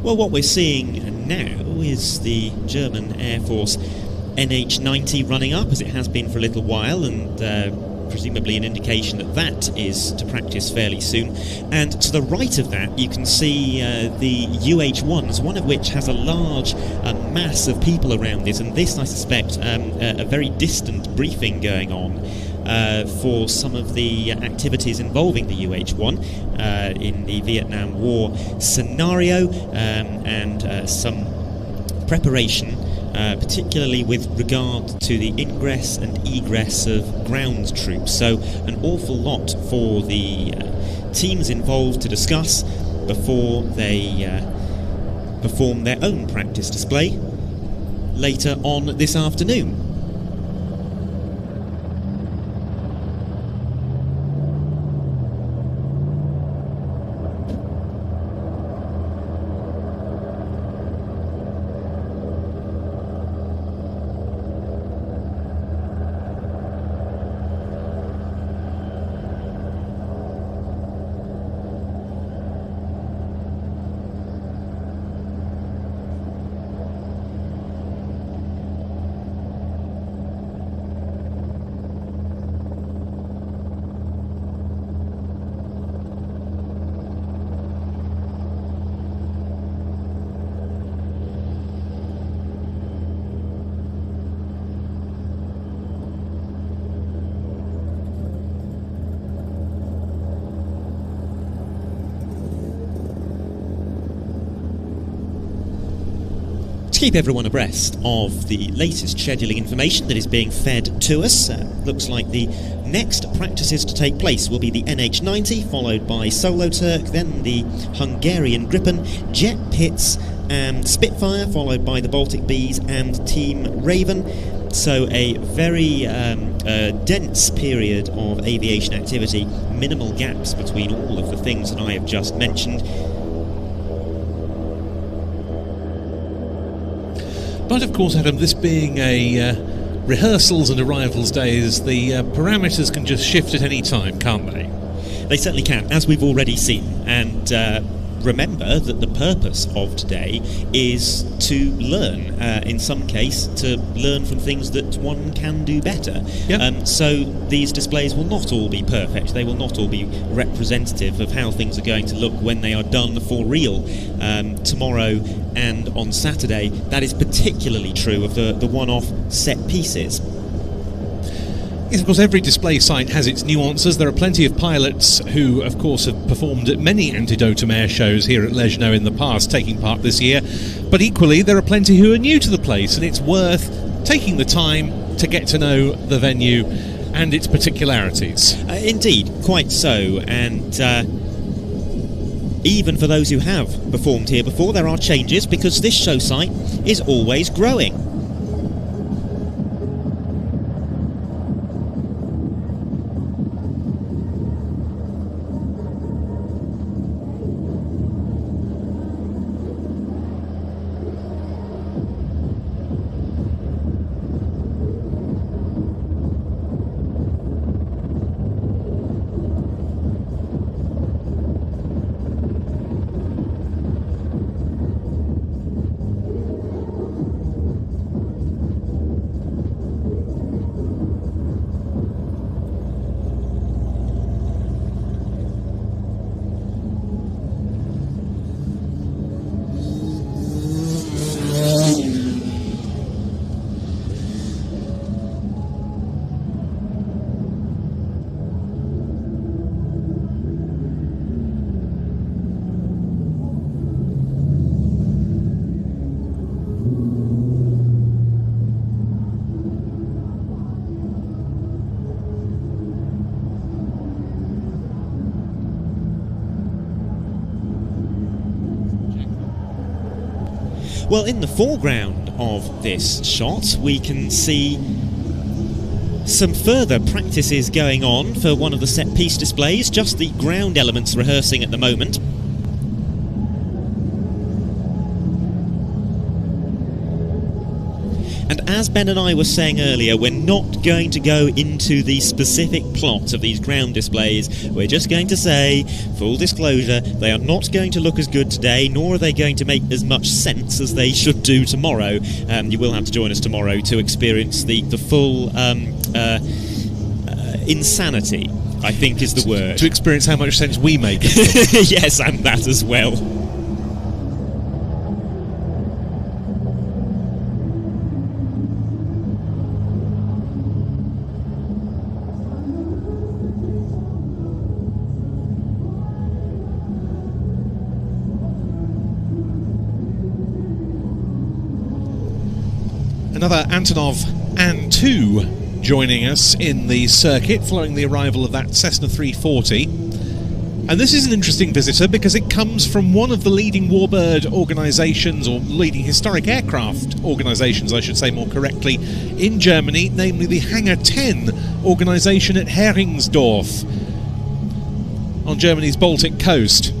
Well, what we're seeing now is the German Air Force NH90 running up, as it has been for a little while, and presumably an indication that that is to practice fairly soon. And to the right of that, you can see the UH-1s, one of which has a large mass of people around it, and this, I suspect, a very distant briefing going on. for some of the activities involving the UH-1 in the Vietnam War scenario, and some preparation, particularly with regard to the ingress and egress of ground troops. So an awful lot for the teams involved to discuss before they perform their own practice display later on this afternoon. Keep everyone abreast of the latest scheduling information that is being fed to us. Looks like the next practices to take place will be the NH90, followed by SoloTurk, then the Hungarian Gripen, Jet Pits and Spitfire, followed by the Baltic Bees and Team Raven. So a very dense period of aviation activity, minimal gaps between all of the things that I have just mentioned. But of course, Adam, this being a rehearsals and arrivals days, the parameters can just shift at any time, can't they? They certainly can, as we've already seen. And remember that the purpose of today is to learn, in some case, to learn from things that one can do better. Yep. So these displays will not all be perfect. They will not all be representative of how things are going to look when they are done for real tomorrow and on Saturday. That is particularly true of the one-off set pieces. Yes, of course, every display site has its nuances. There are plenty of pilots who, of course, have performed at many Antidotum air shows here at Leszno in the past, taking part this year. But equally, there are plenty who are new to the place, and it's worth taking the time to get to know the venue and its particularities. Indeed, quite so. And even for those who have performed here before, there are changes, because this show site is always growing. Well, in the foreground of this shot, we can see some further practices going on for one of the set-piece displays, just the ground elements rehearsing at the moment. And as Ben and I were saying earlier, we're not going to go into the specific plot of these ground displays. We're just going to say, full disclosure, they are not going to look as good today, nor are they going to make as much sense as they should do tomorrow. You will have to join us tomorrow to experience the full insanity, I think is the word. To experience how much sense we make. Yes, and that as well. Another Antonov An-2 joining us in the circuit following the arrival of that Cessna 340. And this is an interesting visitor because it comes from one of the leading warbird organisations, or leading historic aircraft organisations, I should say more correctly, in Germany, namely the Hangar 10 organisation at Heringsdorf on Germany's Baltic coast.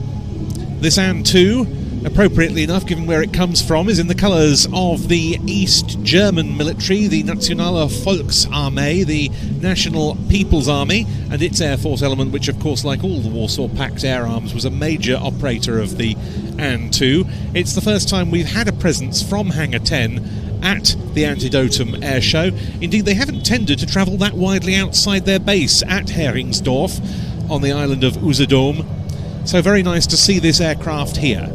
This An-2, appropriately enough given where it comes from, is in the colours of the East German military, the Nationale Volksarmee, the National People's Army, and its Air Force element, which of course, like all the Warsaw Pact air arms, was a major operator of the An-2. It's the first time we've had a presence from Hangar 10 at the Antidotum Airshow. Indeed, they haven't tended to travel that widely outside their base at Heringsdorf on the island of Usedom. So very nice to see this aircraft here.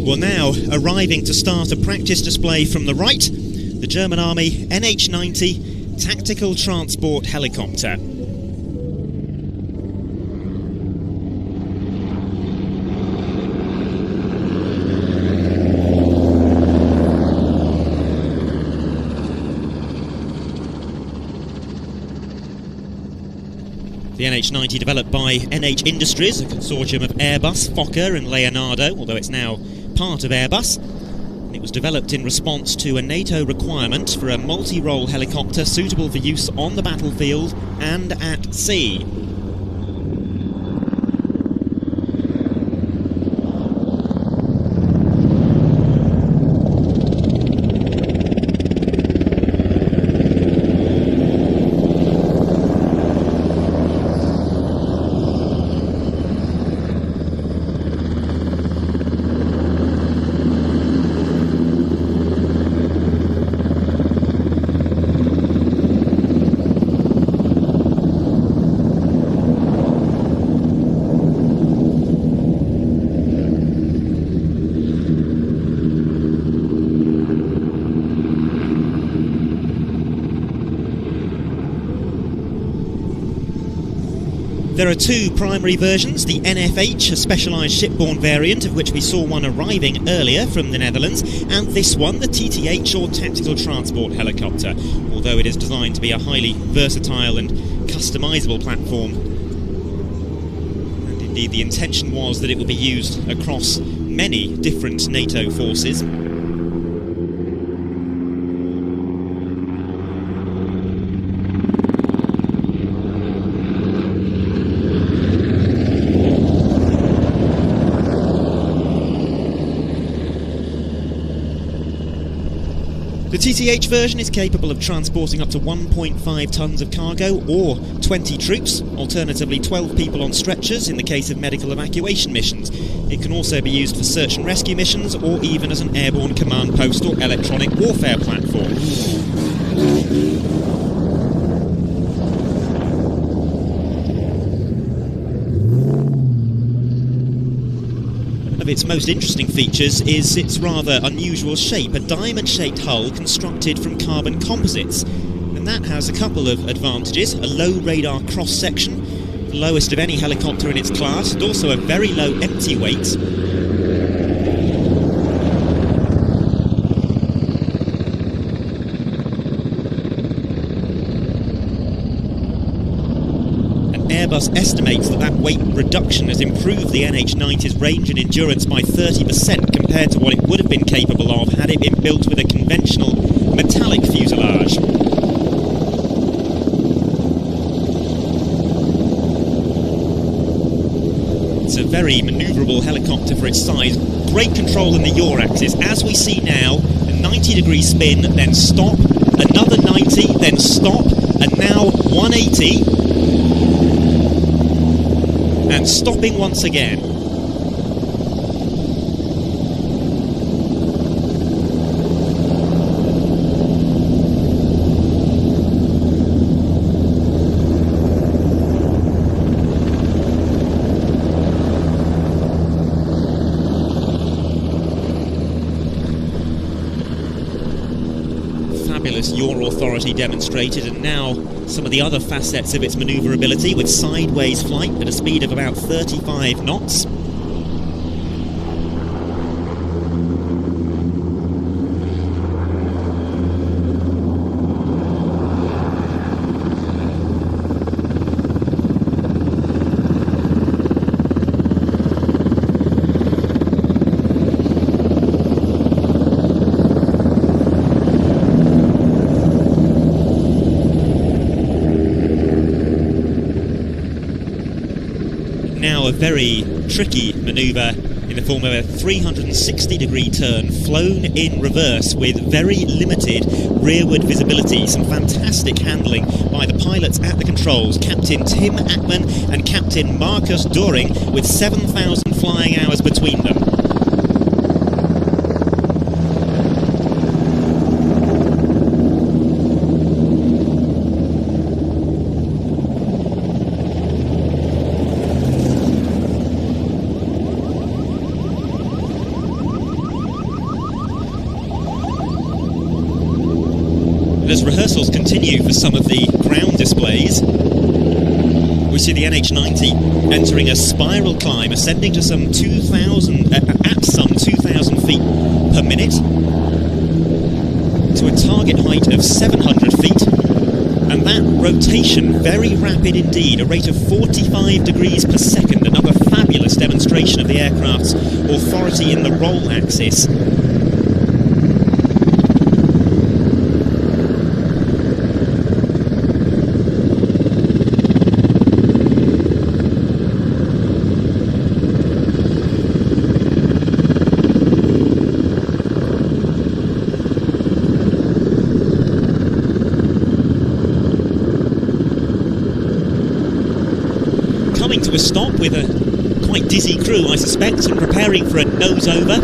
Well, now arriving to start a practice display from the right, the German Army NH90 tactical transport helicopter. The NH90 developed by NH Industries, a consortium of Airbus, Fokker and Leonardo, although it's now part of Airbus. It was developed in response to a NATO requirement for a multi-role helicopter suitable for use on the battlefield and at sea. There are two primary versions, the NFH, a specialised shipborne variant of which we saw one arriving earlier from the Netherlands, and this one, the TTH, or Tactical Transport Helicopter, although it is designed to be a highly versatile and customisable platform. And indeed the intention was that it would be used across many different NATO forces. The TTH version is capable of transporting up to 1.5 tonnes of cargo or 20 troops, alternatively 12 people on stretchers in the case of medical evacuation missions. It can also be used for search and rescue missions or even as an airborne command post or electronic warfare platform. Of its most interesting features is its rather unusual shape, a diamond-shaped hull constructed from carbon composites. And that has a couple of advantages: a low radar cross-section, the lowest of any helicopter in its class, and also a very low empty weight. Airbus estimates that weight reduction has improved the NH90's range and endurance by 30% compared to what it would have been capable of had it been built with a conventional metallic fuselage. It's a very manoeuvrable helicopter for its size. Great control in the yaw axis. As we see now, a 90-degree spin, then stop, another 90, then stop, and now 180. And stopping once again. Fabulous yaw authority demonstrated, and now some of the other facets of its manoeuvrability with sideways flight at a speed of about 35 knots. Now a very tricky manoeuvre in the form of a 360-degree turn flown in reverse with very limited rearward visibility. Some fantastic handling by the pilots at the controls, Captain Tim Ackman and Captain Marcus Doring, with 7,000 flying hours between them. As rehearsals continue for some of the ground displays, we see the NH90 entering a spiral climb, ascending to some 2,000 feet per minute to a target height of 700 feet, and that rotation very rapid indeed, a rate of 45 degrees per second. Another fabulous demonstration of the aircraft's authority in the roll axis. Coming to a stop with a quite dizzy crew, I suspect, and preparing for a nose-over.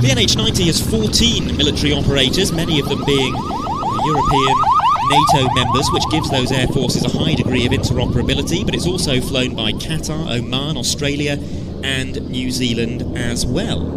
The NH90 has 14 military operators, many of them being European NATO members, which gives those air forces a high degree of interoperability, but it's also flown by Qatar, Oman, Australia and New Zealand as well.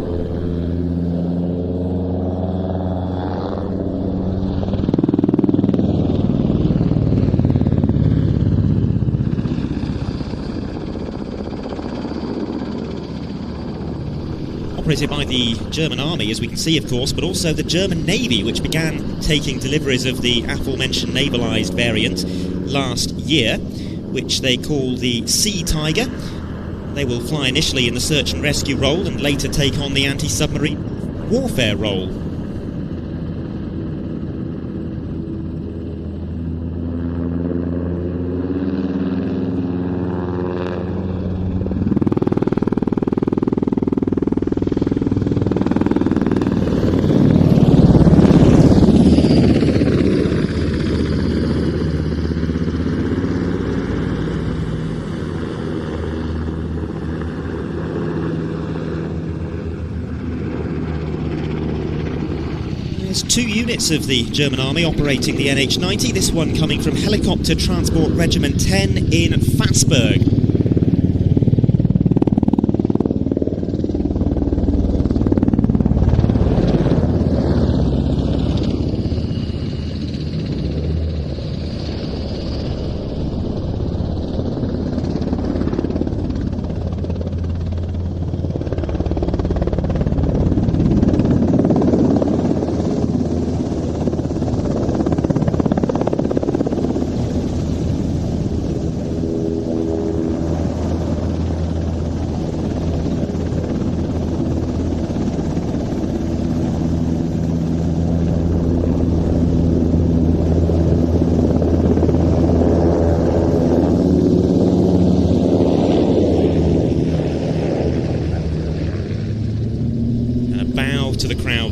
Operated by the German Army, as we can see, of course, but also the German Navy, which began taking deliveries of the aforementioned navalised variant last year, which they call the Sea Tiger. They will fly initially in the search and rescue role and later take on the anti-submarine warfare role. two units of the German Army operating the NH90, this one coming from Helicopter Transport Regiment 10 in Fassberg.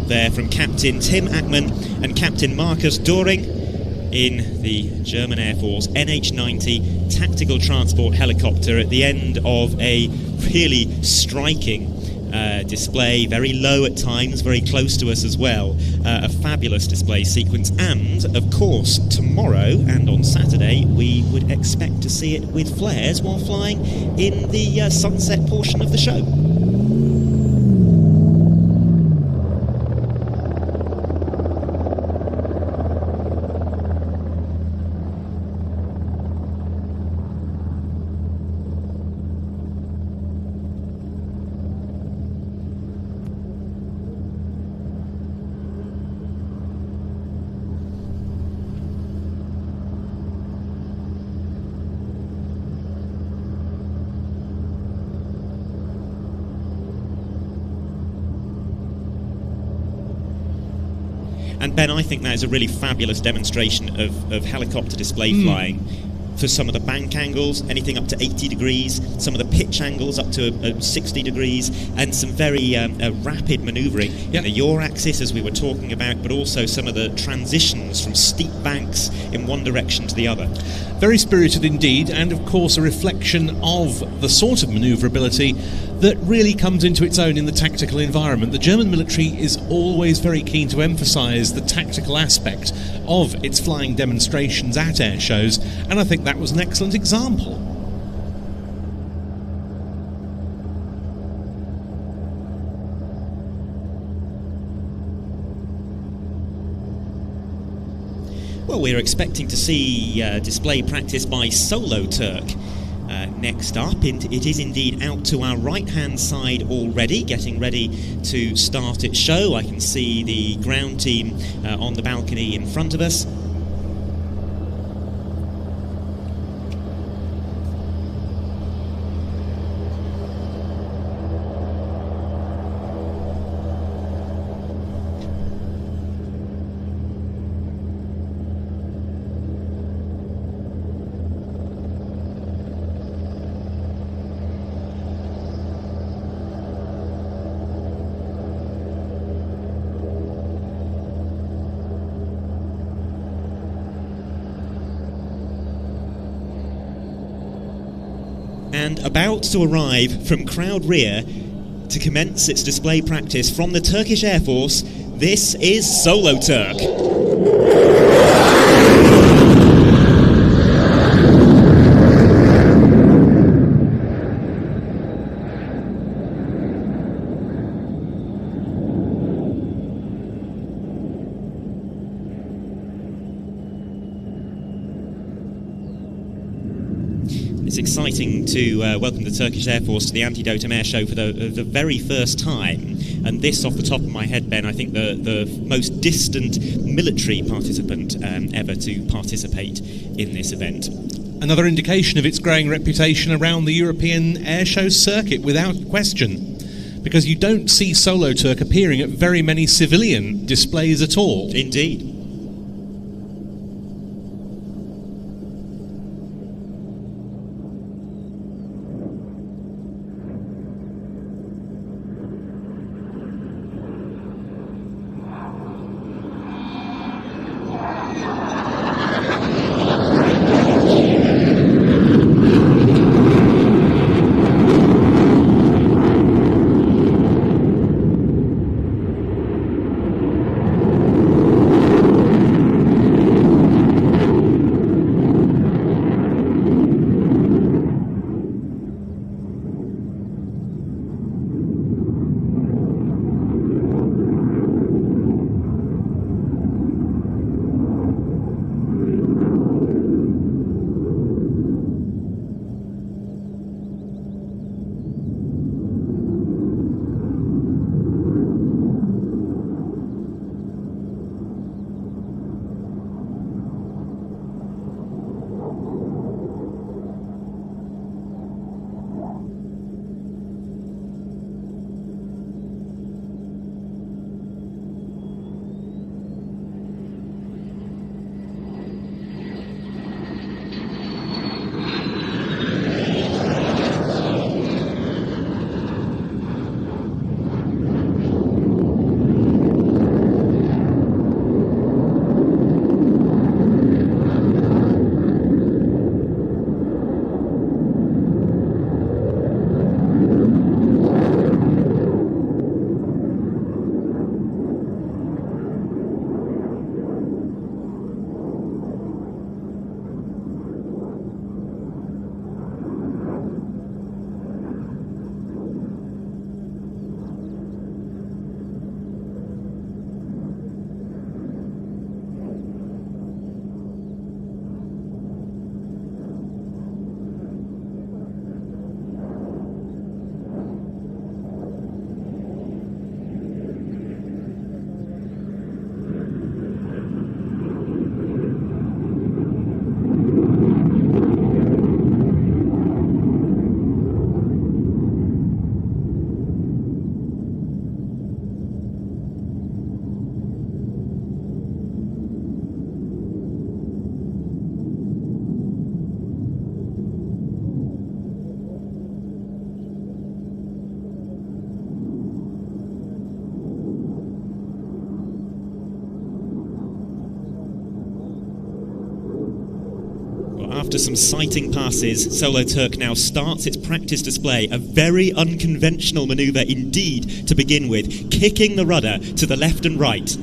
There from Captain Tim Ackman and Captain Marcus Doring in the German Air Force NH90 tactical transport helicopter at the end of a really striking display, very low at times, very close to us as well, a fabulous display sequence, and of course tomorrow and on Saturday we would expect to see it with flares while flying in the sunset portion of the show. And Ben, I think that is a really fabulous demonstration of helicopter display flying. For some of the bank angles, anything up to 80 degrees, some of the pitch angles up to 60 degrees, and some very rapid manoeuvring in the yaw axis, as we were talking about, but also some of the transitions from steep banks in one direction to the other. Very spirited indeed, and of course a reflection of the sort of manoeuvrability that really comes into its own in the tactical environment. The German military is always very keen to emphasise the tactical aspect of its flying demonstrations at air shows, and I think that was an excellent example. Well, we're expecting to see display practice by SoloTurk next up. It is indeed out to our right-hand side already, getting ready to start its show. I can see the ground team on the balcony in front of us. And about to arrive from crowd rear to commence its display practice from the Turkish Air Force, this is SoloTurk. It's exciting to welcome the Turkish Air Force to the Antidotum Airshow for the very first time. And this, off the top of my head, Ben, I think the most distant military participant ever to participate in this event. Another indication of its growing reputation around the European airshow circuit, without question. Because you don't see SoloTurk appearing at very many civilian displays at all. Indeed. after some sighting passes, SoloTurk now starts its practice display, a very unconventional manoeuvre indeed to begin with, kicking the rudder to the left and right.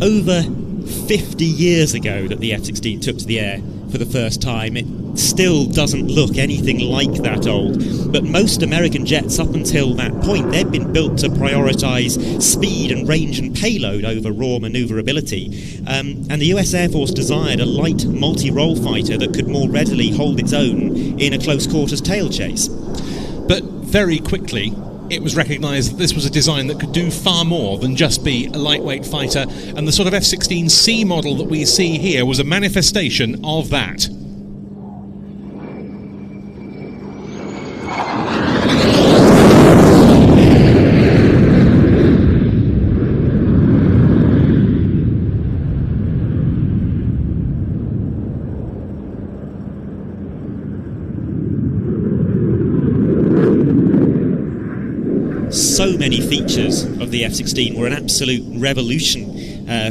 Over 50 years ago that the F-16 took to the air for the first time. It still doesn't look anything like that old, but most American jets up until that point, they'd been built to prioritise speed and range and payload over raw manoeuvrability, and the US Air Force desired a light multi-role fighter that could more readily hold its own in a close quarters tail chase. But very quickly it was recognised that this was a design that could do far more than just be a lightweight fighter, and the sort of F-16C model that we see here was a manifestation of that. So many features of the F-16 were an absolute revolution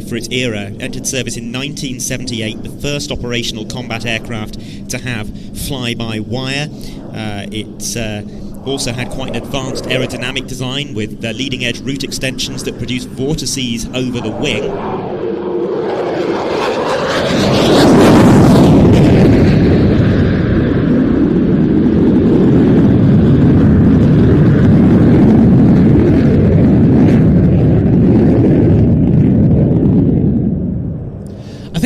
for its era. Entered service in 1978, the first operational combat aircraft to have fly-by-wire. It also had quite an advanced aerodynamic design with leading-edge root extensions that produced vortices over the wing.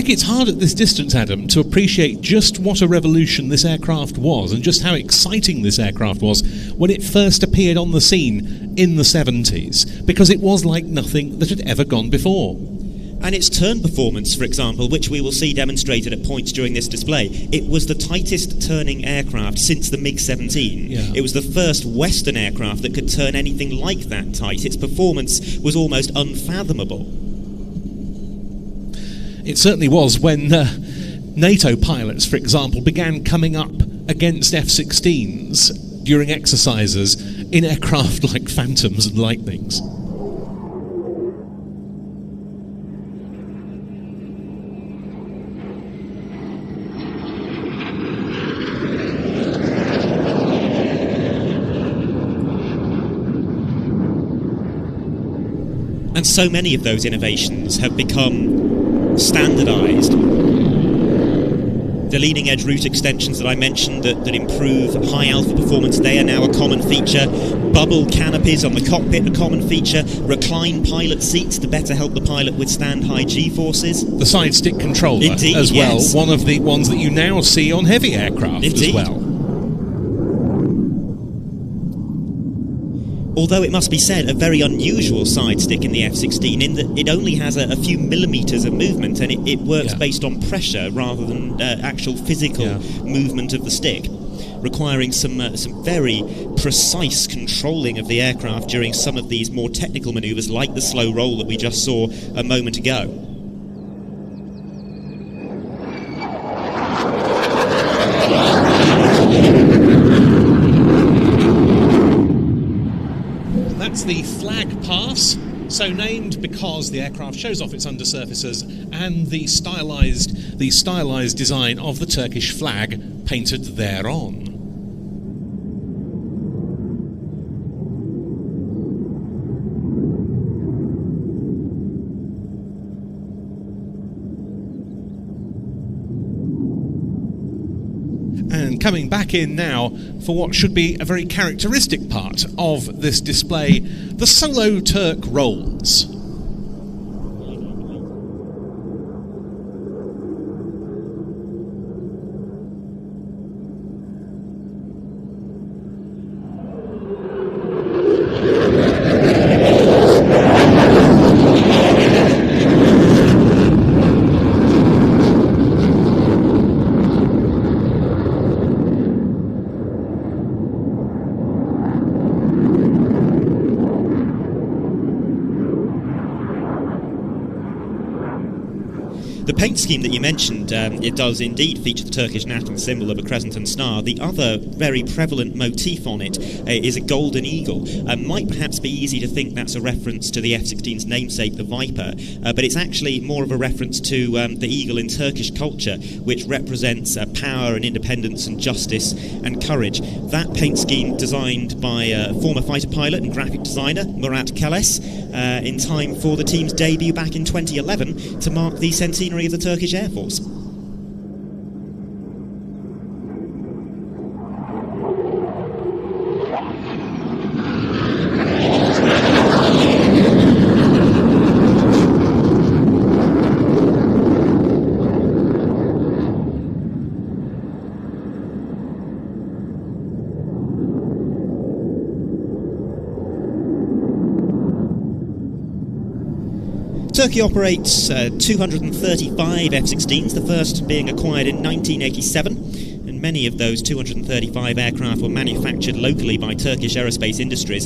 It's hard at this distance, Adam, to appreciate just what a revolution this aircraft was and just how exciting this aircraft was when it first appeared on the scene in the 70s, because it was like nothing that had ever gone before. And its turn performance, for example, which we will see demonstrated at points during this display, it was the tightest turning aircraft since the MiG-17. Yeah. It was the first Western aircraft that could turn anything like that tight. Its performance was almost unfathomable. It certainly was when NATO pilots, for example, began coming up against F-16s during exercises in aircraft like Phantoms and Lightnings. And so many of those innovations have become standardized. The leading edge root extensions that I mentioned that improve high alpha performance, they are now a common feature. Bubble canopies on the cockpit, a common feature. Recline pilot seats to better help the pilot withstand high G-forces. The side stick controller Indeed, as well, yes. One of the ones that you now see on heavy aircraft Indeed. as well. Although it must be said, a very unusual side stick in the F-16 in that it only has a few millimetres of movement, and it works based on pressure rather than actual physical movement of the stick, requiring some very precise controlling of the aircraft during some of these more technical manoeuvres like the slow roll that we just saw a moment ago. That's the flag pass, so named because the aircraft shows off its undersurfaces and the stylized design of the Turkish flag painted thereon. And coming back in now for what should be a very characteristic part of this display, the SoloTurk rolls. The paint scheme that you mentioned, it does indeed feature the Turkish national symbol of a crescent and star. The other very prevalent motif on it is a golden eagle. Might perhaps be easy to think that's a reference to the F-16's namesake, the Viper, but it's actually more of a reference to the eagle in Turkish culture, which represents power and independence and justice and courage. That paint scheme designed by a former fighter pilot and graphic designer, Murat Keles, in time for the team's debut back in 2011 to mark the centenary of the Turkish Air Force. Turkey operates 235 F-16s, the first being acquired in 1987, and many of those 235 aircraft were manufactured locally by Turkish aerospace industries.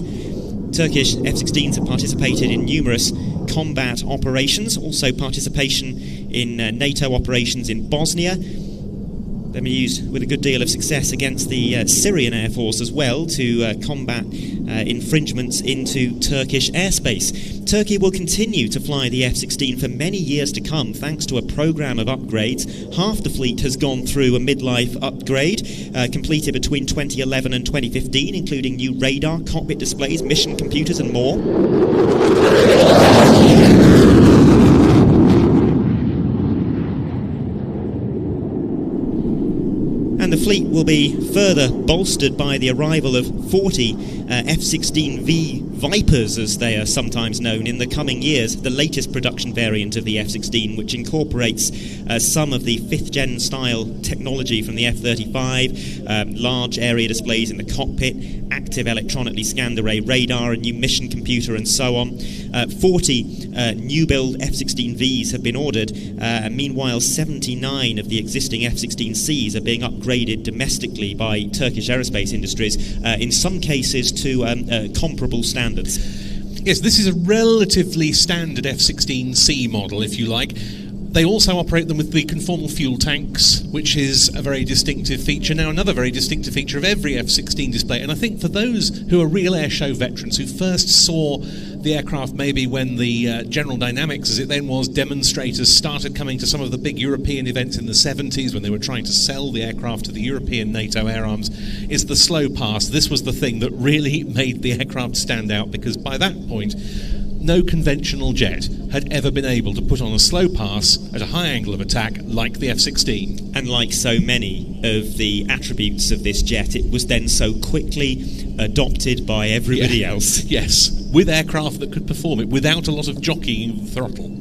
Turkish F-16s have participated in numerous combat operations, also participation in NATO operations in Bosnia. They've been used with a good deal of success against the Syrian Air Force as well to combat infringements into Turkish airspace. Turkey will continue to fly the F-16 for many years to come thanks to a programme of upgrades. Half the fleet has gone through a midlife upgrade completed between 2011 and 2015, including new radar, cockpit displays, mission computers and more. And the fleet will be further bolstered by the arrival of 40 F-16V Vipers, as they are sometimes known, in the coming years, the latest production variant of the F-16, which incorporates some of the 5th-gen style technology from the F-35, large area displays in the cockpit, active electronically scanned array radar, a new mission computer and so on. 40 new-build F-16Vs have been ordered, and meanwhile 79 of the existing F-16Cs are being upgraded domestically by Turkish aerospace industries, in some cases to comparable standards. Yes, this is a relatively standard F-16C model, if you like. They also operate them with the conformal fuel tanks, which is a very distinctive feature. Now, another very distinctive feature of every F-16 display, and I think for those who are real airshow veterans, who first saw the aircraft maybe when the General Dynamics, as it then was, demonstrators started coming to some of the big European events in the 70s when they were trying to sell the aircraft to the European NATO air arms, is the slow pass. This was the thing that really made the aircraft stand out, because by that point, no conventional jet had ever been able to put on a slow pass at a high angle of attack like the F-16. And like so many of the attributes of this jet, it was then so quickly adopted by everybody else. Yes, with aircraft that could perform it without a lot of jockeying of the throttle.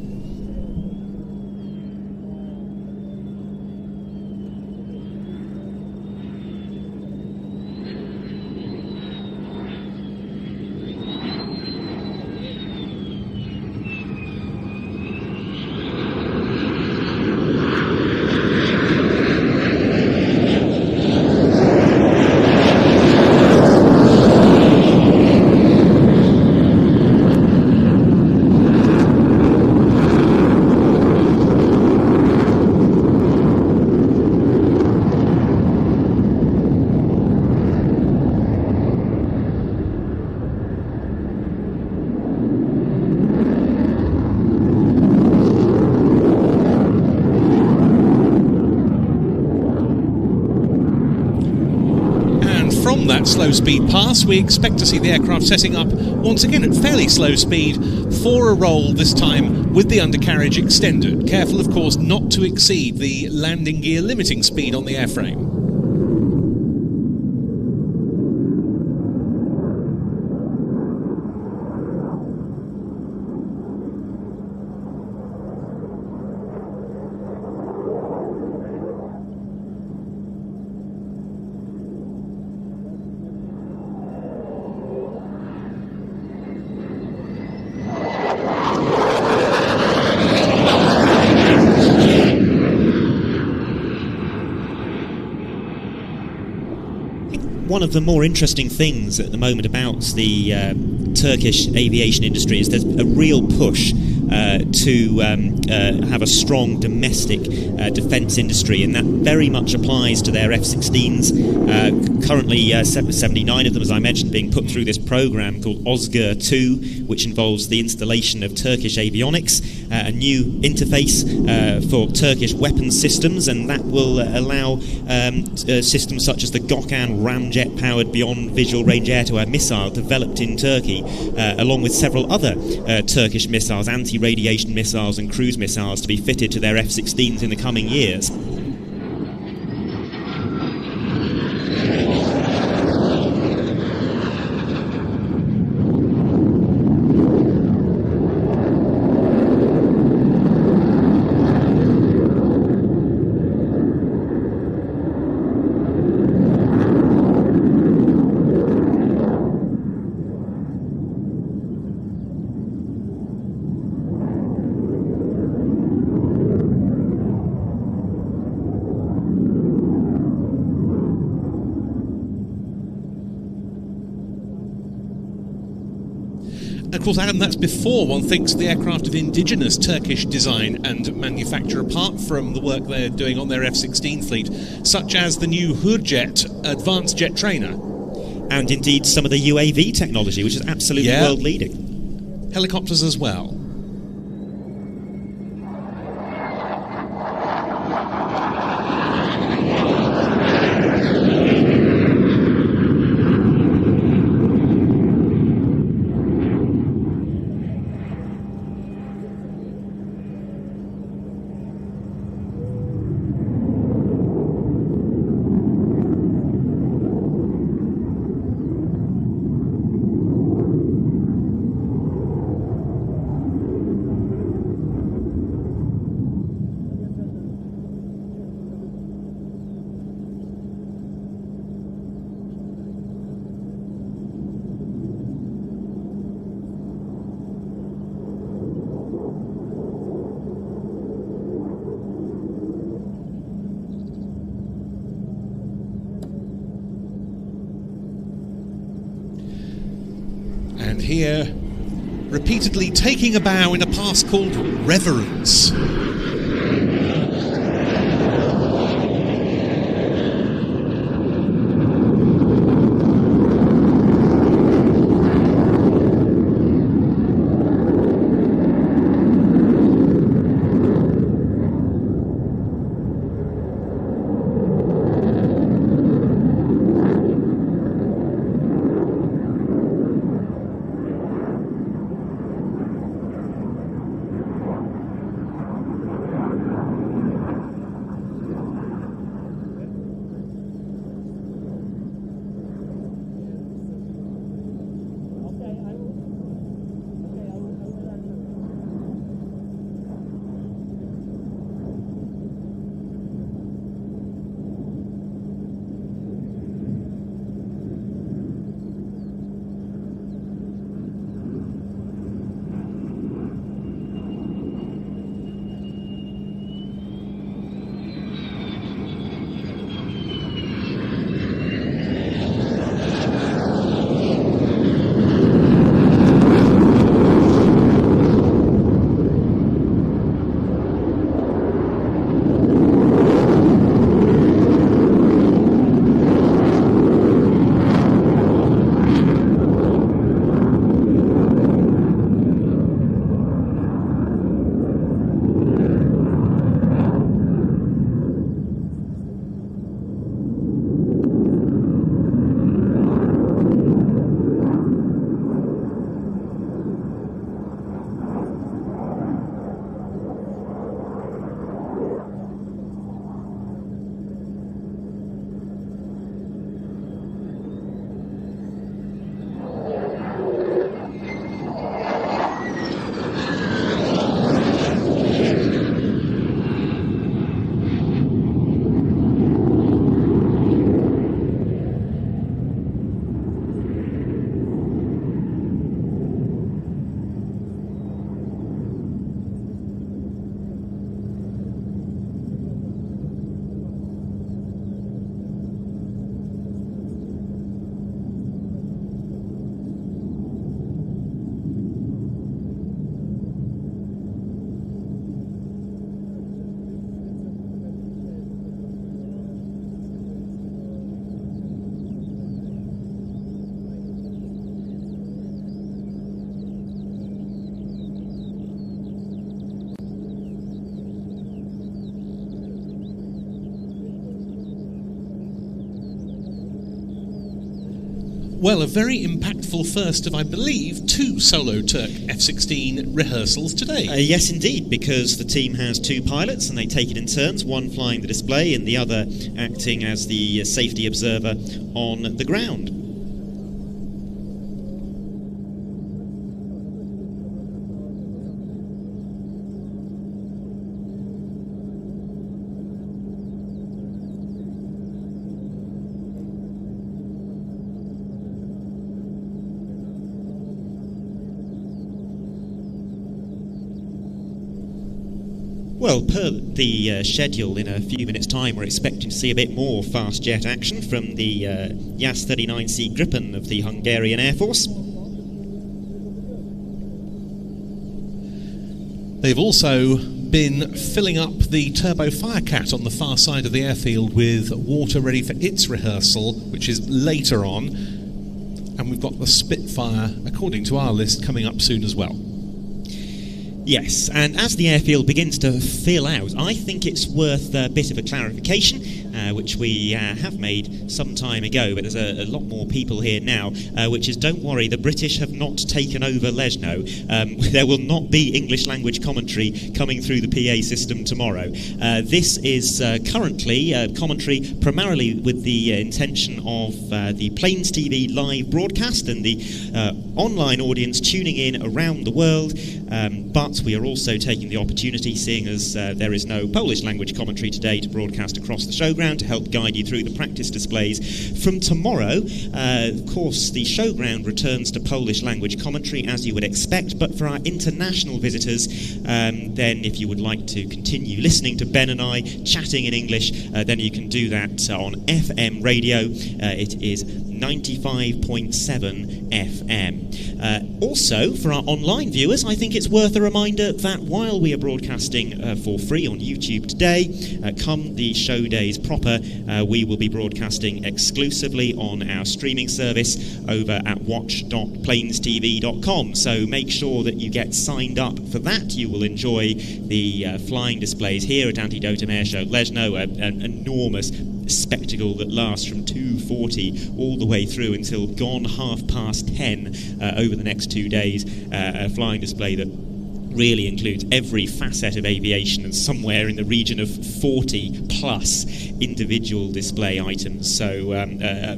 That slow speed pass, we expect to see the aircraft setting up once again at fairly slow speed for a roll, this time with the undercarriage extended. Careful, of course, not to exceed the landing gear limiting speed on the airframe. One of the more interesting things at the moment about the Turkish aviation industry is there's a real push to have a strong domestic defence industry, and that very much applies to their F-16s. Currently 79 of them, as I mentioned, being put through this programme called Özgür 2, which involves the installation of Turkish avionics, a new interface for Turkish weapons systems, and that will allow systems such as the Gökhan ramjet-powered beyond visual range air-to-air missile developed in Turkey, along with several other Turkish missiles, anti-radiation missiles and cruise missiles, to be fitted to their F-16s in the coming years. Of course, Adam, that's before one thinks the aircraft of indigenous Turkish design and manufacture, apart from the work they're doing on their F-16 fleet, such as the new Hürjet advanced jet trainer. And indeed some of the UAV technology, which is absolutely world-leading. Helicopters as well. And here, repeatedly taking a bow in a pass called reverence. Well, a very impactful first of, I believe, 2 SoloTurk F-16 rehearsals today. Yes, indeed, because the team has 2 pilots and they take it in turns, one flying the display and the other acting as the safety observer on the ground. Well, per the schedule, in a few minutes' time, we're expecting to see a bit more fast jet action from the Jas-39C Gripen of the Hungarian Air Force. They've also been filling up the Turbo Firecat on the far side of the airfield with water ready for its rehearsal, which is later on. And we've got the Spitfire, according to our list, coming up soon as well. Yes, and as the airfield begins to fill out, I think it's worth a bit of a clarification, which we have made some time ago, but there's a lot more people here now, which is, don't worry, the British have not taken over Leszno. There will not be English language commentary coming through the PA system tomorrow. This is currently commentary primarily with the intention of the Plains TV live broadcast and the online audience tuning in around the world, but we are also taking the opportunity, seeing as there is no Polish language commentary today, to broadcast across the showground to help guide you through the practice displays. From tomorrow, of course, the showground returns to Polish language commentary as you would expect, but for our international visitors, then if you would like to continue listening to Ben and I chatting in English, then you can do that on FM radio. It is 95.7 FM. Also, for our online viewers, I think it's worth a reminder that while we are broadcasting for free on YouTube today, come the show days proper, we will be broadcasting exclusively on our streaming service over at watch.plainstv.com. So make sure that you get signed up for that. You will enjoy the flying displays here at Antidotum Airshow Leszno, an enormous spectacle that lasts from 2:40 all the way through until gone 10:30 over the next 2 days. A flying display that really includes every facet of aviation and somewhere in the region of 40 plus individual display items. So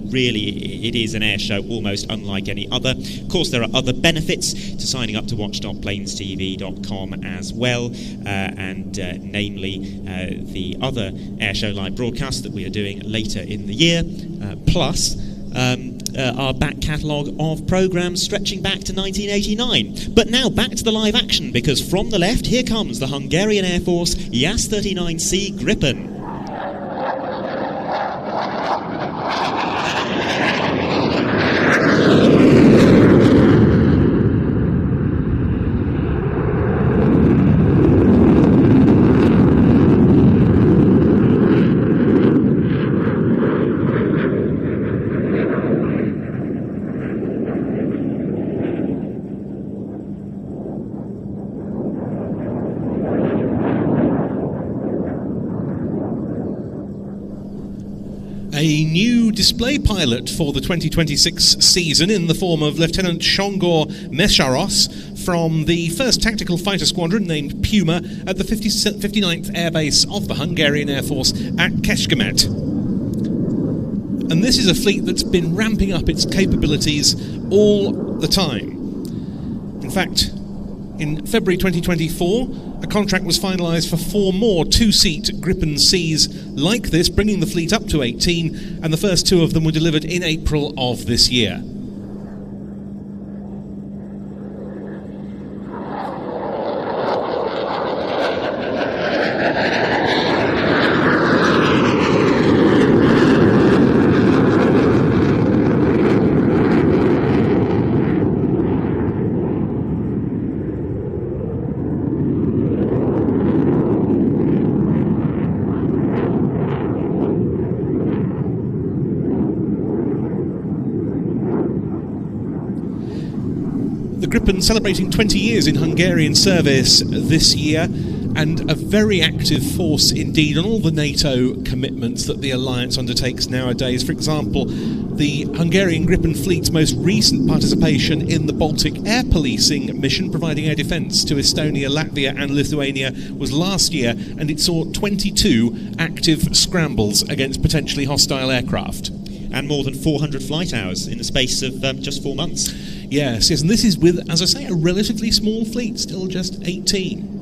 really it is an air show almost unlike any other. Of course, there are other benefits to signing up to watch.plainstv.com as well, and namely the other airshow live broadcasts that we are doing later in the year, plus our back catalogue of programmes stretching back to 1989. But now back to the live action, because from the left here comes the Hungarian Air Force Jas-39C Gripen. A new display pilot for the 2026 season in the form of Lieutenant Shongor Mesharos from the 1st Tactical Fighter Squadron, named Puma, at the 59th Air Base of the Hungarian Air Force at Kecskemét. And this is a fleet that's been ramping up its capabilities all the time. In fact, in February 2024, a contract was finalised for 4 more 2-seat Gripen Cs like this, bringing the fleet up to 18, and the first 2 of them were delivered in April of this year. The Gripen celebrating 20 years in Hungarian service this year, and a very active force indeed on all the NATO commitments that the alliance undertakes nowadays. For example, the Hungarian Gripen fleet's most recent participation in the Baltic air policing mission, providing air defence to Estonia, Latvia and Lithuania, was last year, and it saw 22 active scrambles against potentially hostile aircraft. And more than 400 flight hours in the space of just 4 months. Yes, and this is with, as I say, a relatively small fleet, still just 18.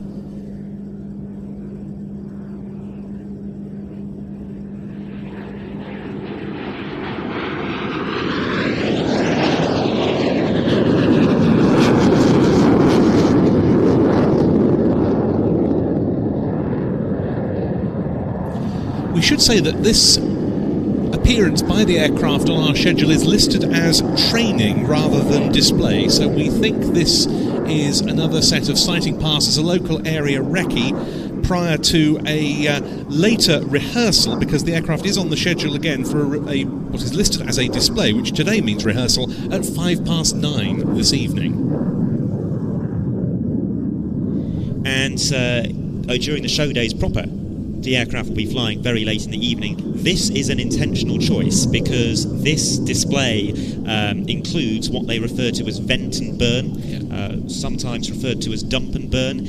We should say that this appearance by the aircraft on our schedule is listed as training rather than display, so we think this is another set of sighting passes, a local area recce, prior to a later rehearsal, because the aircraft is on the schedule again for what is listed as a display, which today means rehearsal, at 9:05 this evening. And during the show days proper, the aircraft will be flying very late in the evening. This is an intentional choice because this display includes what they refer to as vent and burn, sometimes referred to as dump and burn,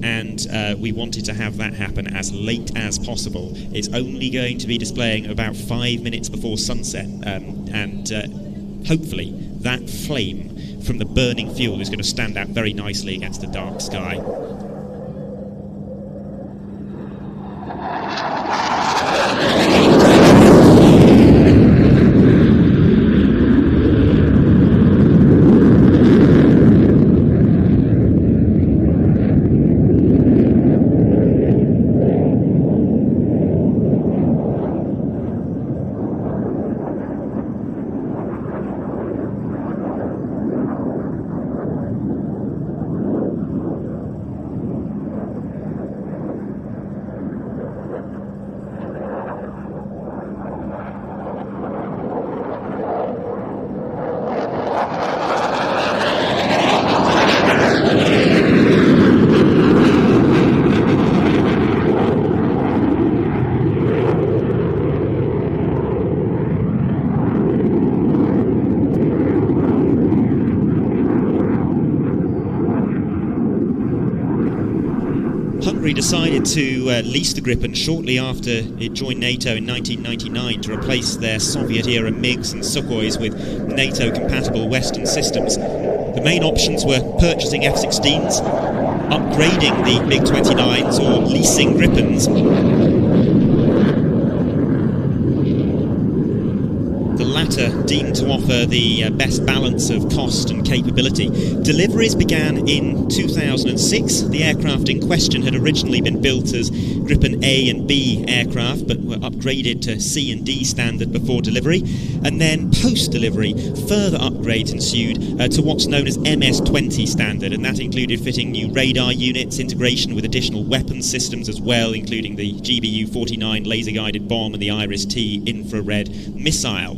and we wanted to have that happen as late as possible. It's only going to be displaying about 5 minutes before sunset, and hopefully that flame from the burning fuel is going to stand out very nicely against the dark sky. Hungary decided to lease the Gripen shortly after it joined NATO in 1999 to replace their Soviet-era MiGs and Sukhois with NATO-compatible Western systems. The main options were purchasing F-16s, upgrading the MiG-29s, or leasing Gripens. The latter deemed to offer the best balance of cost and capability. Deliveries began in 2006. The aircraft in question had originally been built as Gripen A and B aircraft, but were upgraded to C and D standard before delivery. And then post-delivery, further upgrades ensued to what's known as MS-20 standard, and that included fitting new radar units, integration with additional weapons systems as well, including the GBU-49 laser-guided bomb and the Iris-T infrared missile.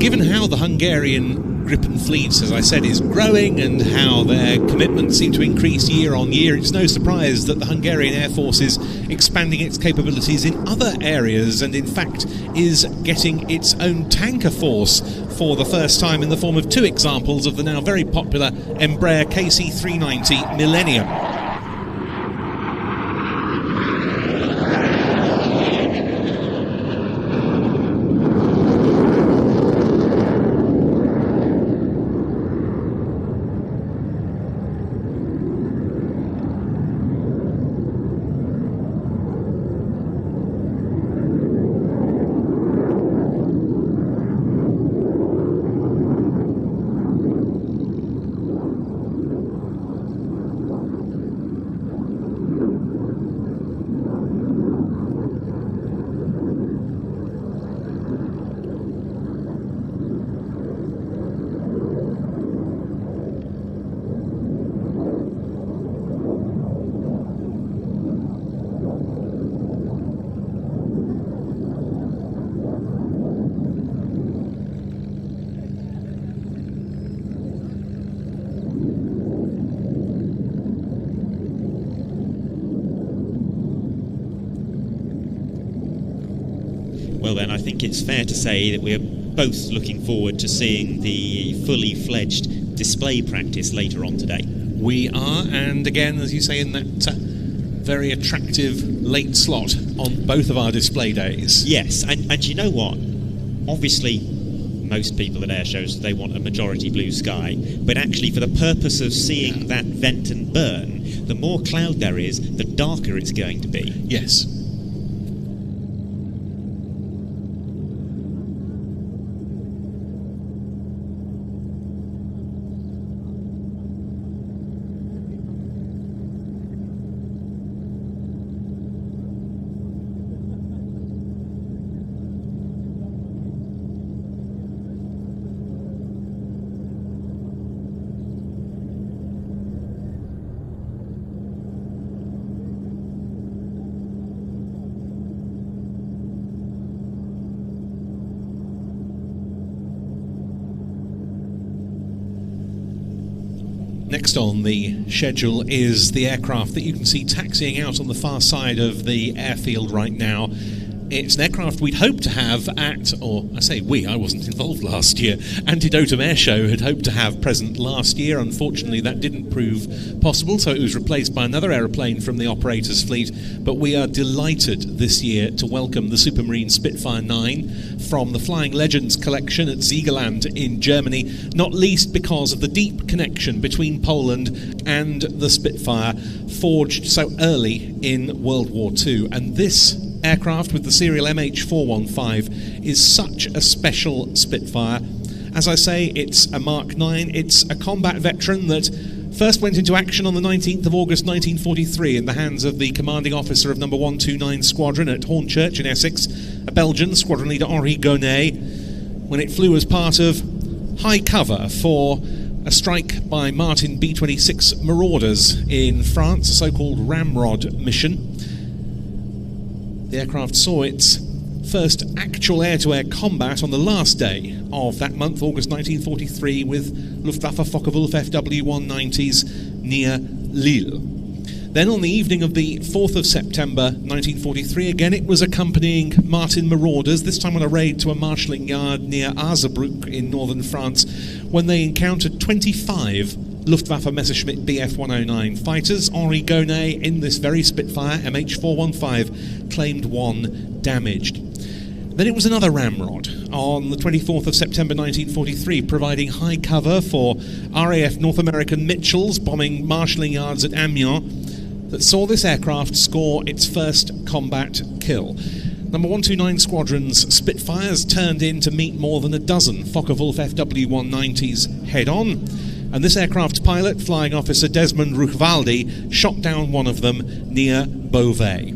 Given how the Hungarian Gripen fleet, as I said, is growing and how their commitments seem to increase year on year, it's no surprise that the Hungarian Air Force is expanding its capabilities in other areas and in fact is getting its own tanker force for the first time in the form of two examples of the now very popular Embraer KC-390 Millennium. Well then, I think it's fair to say that we're both looking forward to seeing the fully fledged display practice later on today. We are, and again, as you say, in that very attractive late slot on both of our display days. Yes, and you know what? Obviously, most people at air shows, they want a majority blue sky, but actually for the purpose of seeing that vent and burn, the more cloud there is, the darker it's going to be. Yes. Next on the schedule is the aircraft that you can see taxiing out on the far side of the airfield right now. It's an aircraft we'd hoped to have at, or I say we, I wasn't involved last year, Antidotum Airshow had hoped to have present last year. Unfortunately, that didn't prove possible, so it was replaced by another aeroplane from the operator's fleet. But we are delighted this year to welcome the Supermarine Spitfire 9 from the Flying Legends collection at Siegerland in Germany, not least because of the deep connection between Poland and the Spitfire, forged so early in World War II. And this aircraft with the serial MH415 is such a special Spitfire. As I say, it's a Mark 9. It's a combat veteran that first went into action on the 19th of August 1943 in the hands of the commanding officer of number 129 Squadron at Hornchurch in Essex, a Belgian, squadron leader Henri Gonnet, when it flew as part of high cover for a strike by Martin B-26 Marauders in France, a so-called Ramrod mission. The aircraft saw its first actual air-to-air combat on the last day of that month, August 1943, with Luftwaffe Focke-Wulf FW-190s near Lille. Then on the evening of the 4th of September 1943, again it was accompanying Martin Marauders, this time on a raid to a marshalling yard near Arzebruck in northern France, when they encountered 25 Luftwaffe Messerschmitt Bf-109 fighters. Henri Gonnet, in this very Spitfire MH415, claimed 1 damaged. Then it was another ramrod on the 24th of September 1943, providing high cover for RAF North American Mitchells bombing marshalling yards at Amiens, that saw this aircraft score its first combat kill. Number 129 Squadron's Spitfires turned in to meet more than a dozen Focke-Wulf FW-190s head-on, and this aircraft's pilot, Flying Officer Desmond Ruchwaldi, shot down one of them near Beauvais.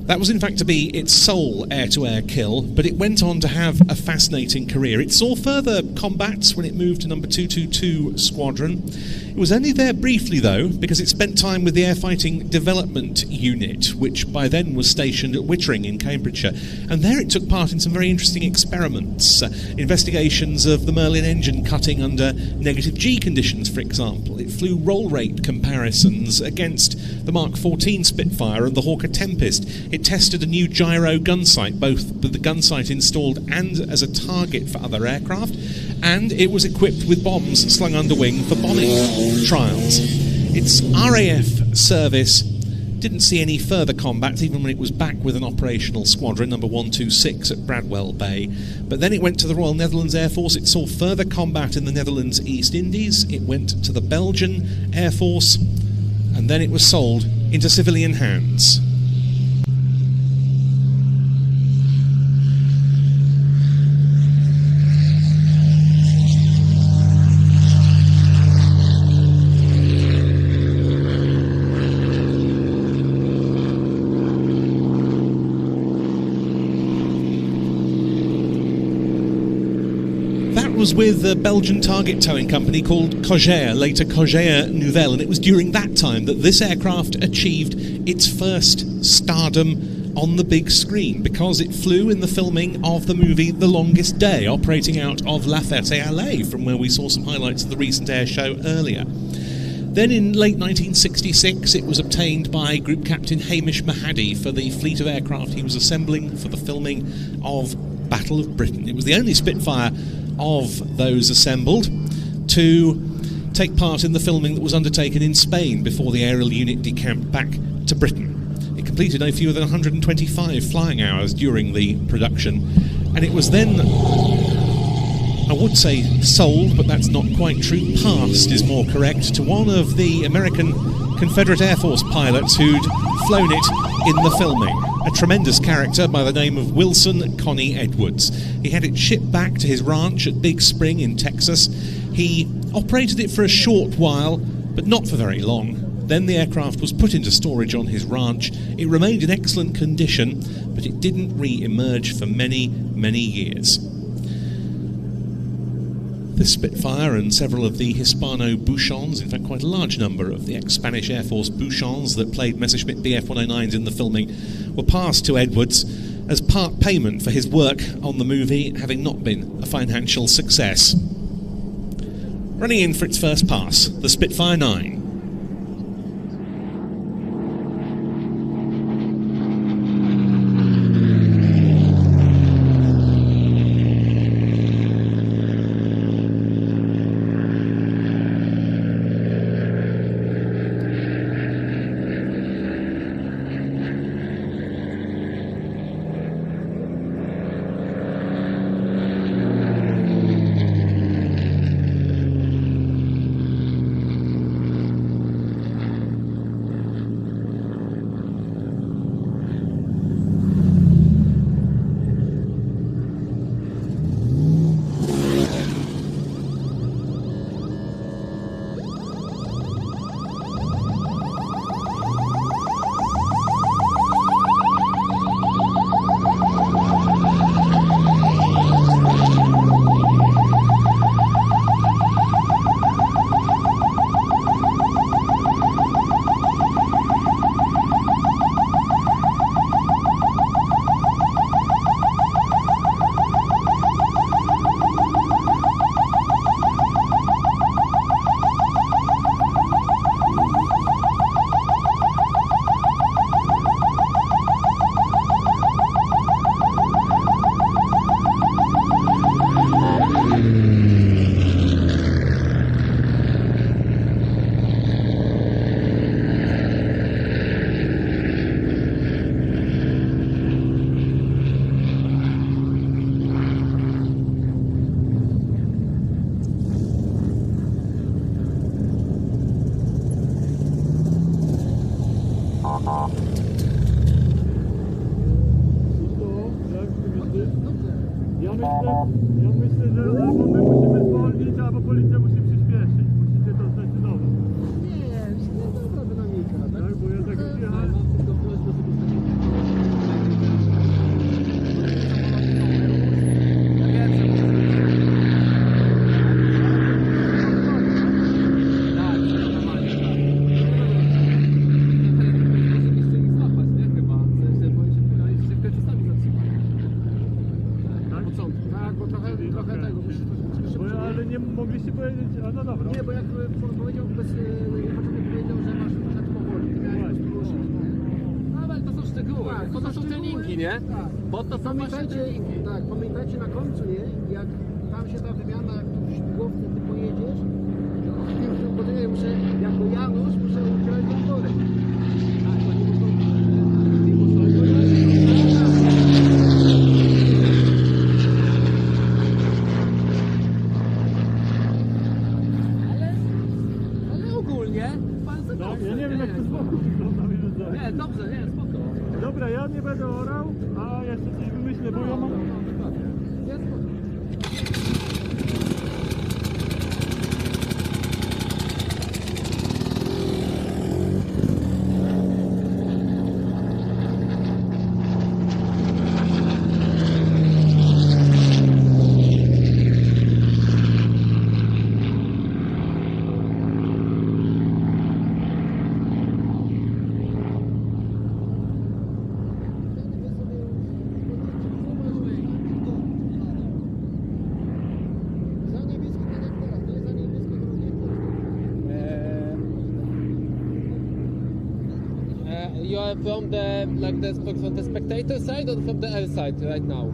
That was in fact to be its sole air-to-air kill, but it went on to have a fascinating career. It saw further combats when it moved to number 222 Squadron. It was only there briefly though, because it spent time with the Air Fighting Development Unit, which by then was stationed at Wittering in Cambridgeshire, and there it took part in some very interesting experiments, investigations of the Merlin engine cutting under negative G conditions, for example. It flew roll rate comparisons against the Mark 14 Spitfire and the Hawker Tempest. It tested a new gyro gun sight, both with the gun sight installed and as a target for other aircraft, and it was equipped with bombs slung under wing for bombing trials. Its RAF service didn't see any further combat, even when it was back with an operational squadron, number 126 at Bradwell Bay. But then it went to the Royal Netherlands Air Force. It saw further combat in the Netherlands East Indies. It went to the Belgian Air Force, and then it was sold into civilian hands. Was with a Belgian target towing company called Cogère, later Cogère Nouvelle, and it was during that time that this aircraft achieved its first stardom on the big screen, because it flew in the filming of the movie The Longest Day, operating out of La Ferté-Alais, from where we saw some highlights of the recent air show earlier. Then in late 1966 it was obtained by Group Captain Hamish Mahadi for the fleet of aircraft he was assembling for the filming of Battle of Britain. It was the only Spitfire of those assembled to take part in the filming that was undertaken in Spain before the aerial unit decamped back to Britain. It completed no fewer than 125 flying hours during the production, and it was then, I would say sold, but that's not quite true, passed is more correct, to one of the American Confederate Air Force pilots who'd flown it in the filming. A tremendous character by the name of Wilson Connie Edwards. He had it shipped back to his ranch at Big Spring in Texas. He operated it for a short while, but not for very long. Then the aircraft was put into storage on his ranch. It remained in excellent condition, but it didn't re-emerge for many, many years. The Spitfire and several of the Hispano Bouchons, in fact quite a large number of the ex-Spanish Air Force Bouchons that played Messerschmitt Bf-109s in the filming, were passed to Edwards as part payment for his work on the movie, having not been a financial success. Running in for its first pass, the Spitfire 9. Ja myślę, że albo my musimy zwolnić, albo policja musi przyspieszyć. Musicie to zdecydować. Nie, jest dobra dynamika, tak? Bo ja tak jechałem. Mam tylko prośbę, mogliście powiedzieć, a no dobra. Nie, bo jak powiedział, początek powiedział, że masz przed powoli, to miałeś ruszyć. No ale to są szczegóły, tak, to są te linki, nie? Tak. Bo to są wasze linki. Tak, pamiętajcie na końcu, nie? Jak tam się ta wymiana, jak tu w śmigłowcu ty pojedziesz, to potem muszę, jako Janusz, muszę ukrać motorek. Tak, to nie muszą... Ja nie wiem, jak to z boku wygląda. Nie, dobrze, nie, spoko. Dobra, ja nie będę orał, a jeszcze coś wymyślę, bo ja mam... Jest spoko. you are from the spectator side or from the air side right now?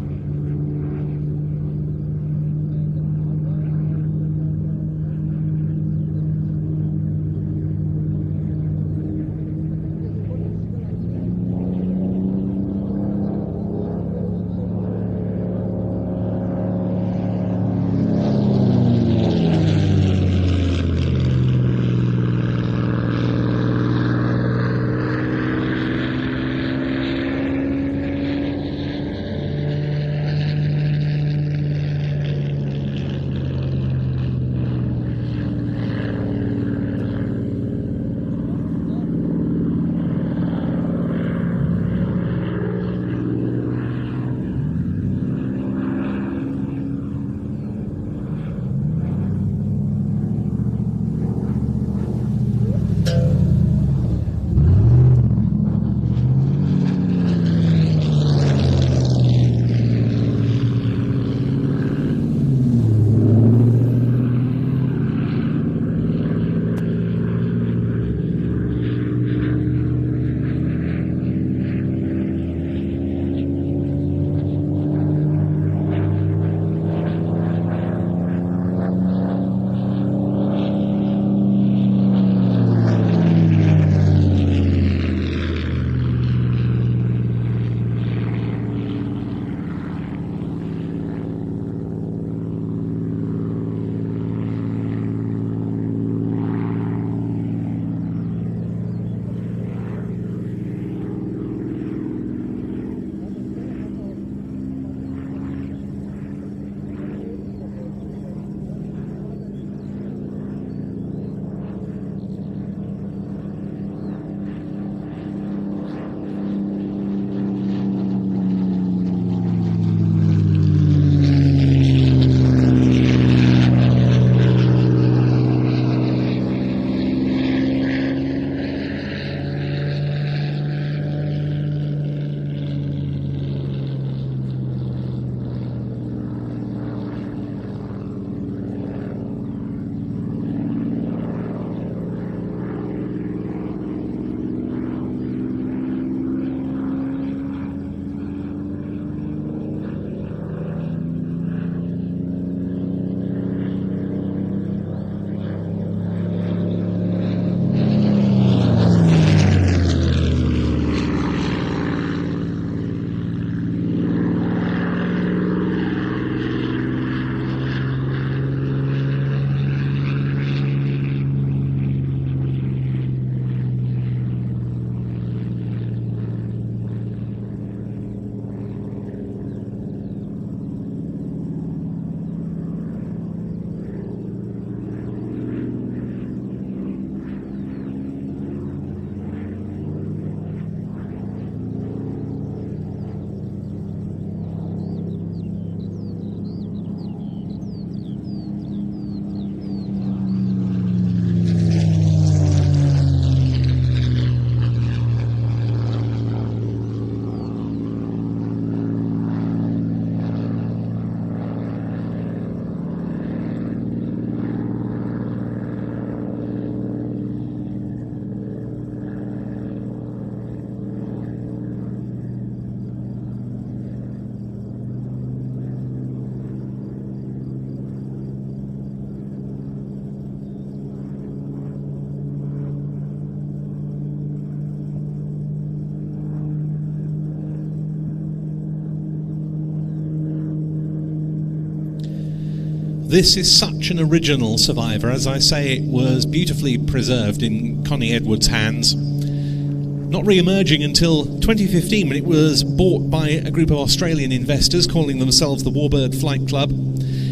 This is such an original Survivor. As I say, it was beautifully preserved in Connie Edwards' hands. Not re-emerging until 2015 when it was bought by a group of Australian investors calling themselves the Warbird Flight Club.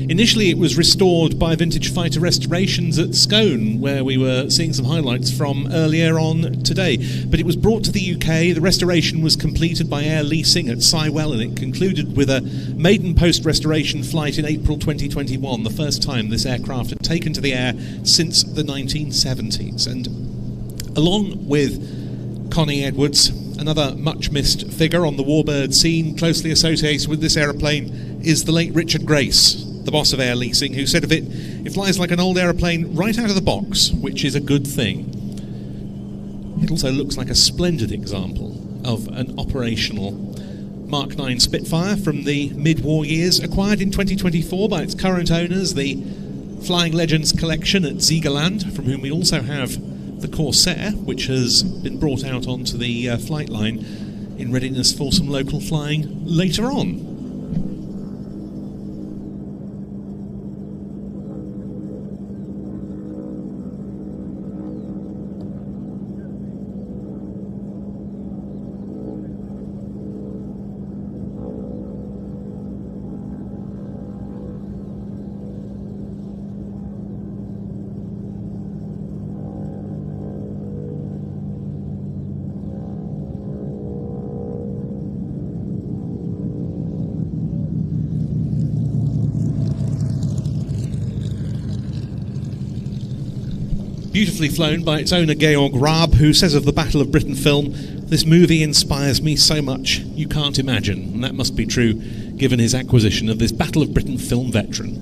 Initially it was restored by Vintage Fighter Restorations at Scone, where we were seeing some highlights from earlier on today. But it was brought to the UK, the restoration was completed by Air Leasing at Sywell, and it concluded with a maiden post-restoration flight in April 2021, the first time this aircraft had taken to the air since the 1970s. And along with Connie Edwards, another much-missed figure on the Warbird scene closely associated with this aeroplane is the late Richard Grace, the boss of Air Leasing, who said of it, it flies like an old aeroplane right out of the box, which is a good thing. It also looks like a splendid example of an operational Mark 9 Spitfire from the mid-war years, acquired in 2024 by its current owners, the Flying Legends collection at Siegerland, from whom we also have the Corsair, which has been brought out onto the flight line in readiness for some local flying later on. Beautifully flown by its owner Georg Raab, who says of the Battle of Britain film, "This movie inspires me so much you can't imagine." And that must be true given his acquisition of this Battle of Britain film veteran.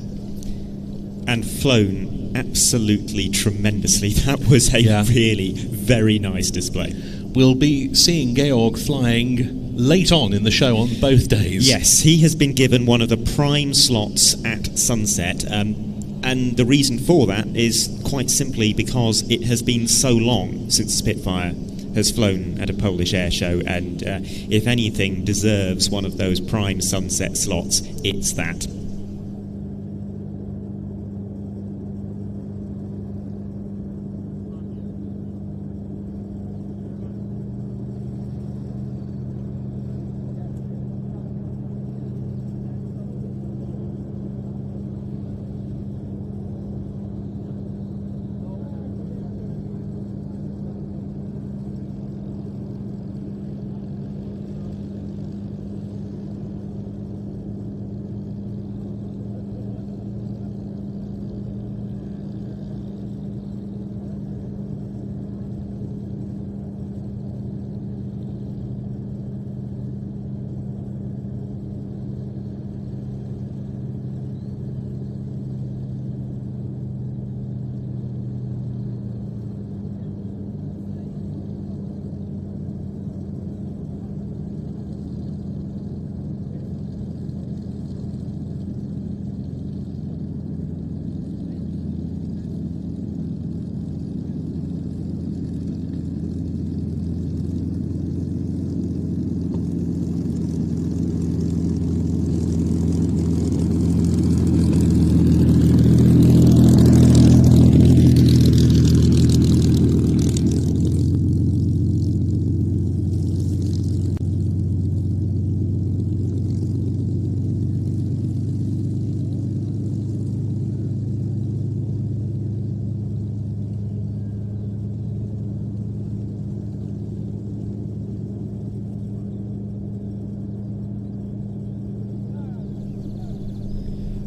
And flown absolutely tremendously. That was a really very nice display. We'll be seeing Georg flying late on in the show on both days. Yes, he has been given one of the prime slots at sunset. And the reason for that is quite simply because it has been so long since Spitfire has flown at a Polish air show, and if anything deserves one of those prime sunset slots, it's that.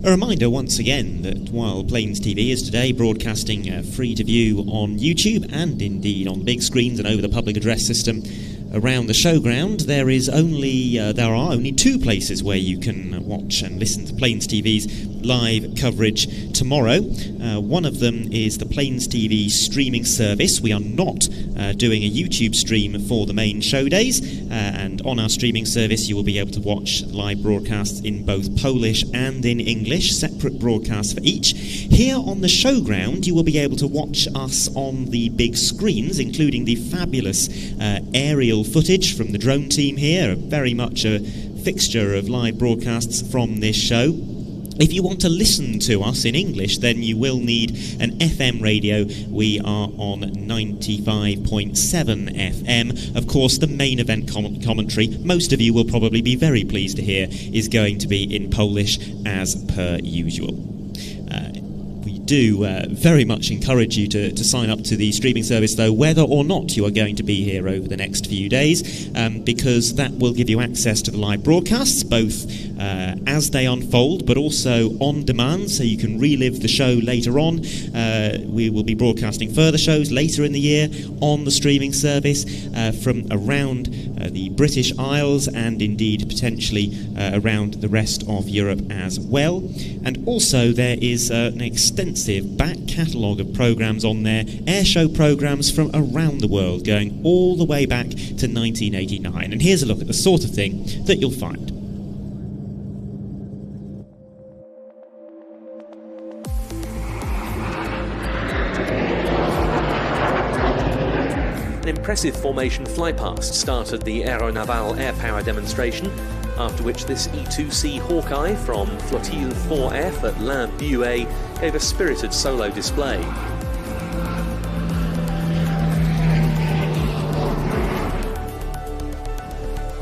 A reminder once again that while Planes TV is today broadcasting free to view on YouTube and indeed on big screens and over the public address system around the showground, there are only two places where you can watch and listen to Planes TV's live coverage tomorrow. One of them is the Planes TV streaming service. We are not doing a YouTube stream for the main show days, and on our streaming service you will be able to watch live broadcasts in both Polish and in English, separate broadcasts for each. Here on the showground you will be able to watch us on the big screens, including the fabulous aerial footage from the drone team here, very much a fixture of live broadcasts from this show. If you want to listen to us in English, then you will need an FM radio. We are on 95.7 FM. Of course, the main event commentary, most of you will probably be very pleased to hear, is going to be in Polish as per usual. We do very much encourage you to sign up to the streaming service, though, whether or not you are going to be here over the next few days, because that will give you access to the live broadcasts, both as they unfold, but also on demand, so you can relive the show later on. We will be broadcasting further shows later in the year on the streaming service from around the British Isles and indeed potentially around the rest of Europe as well. And also there is an extensive extensive back catalogue of programmes on there, airshow programmes from around the world, going all the way back to 1989. And here's a look at the sort of thing that you'll find. An impressive formation flypast started the Aeronaval air power demonstration, after which this E2C Hawkeye from Flottille 4F at La Buée gave a spirited solo display.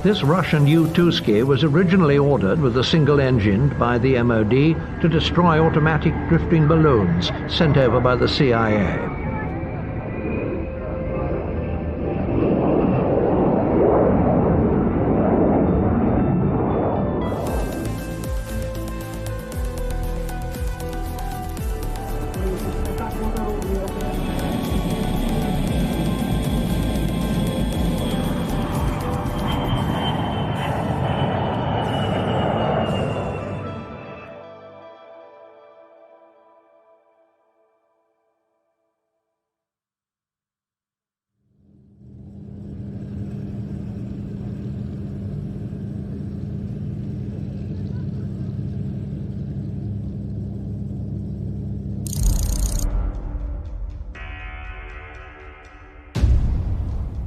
This Russian U-2 was originally ordered with a single engine by the MOD to destroy automatic drifting balloons sent over by the CIA.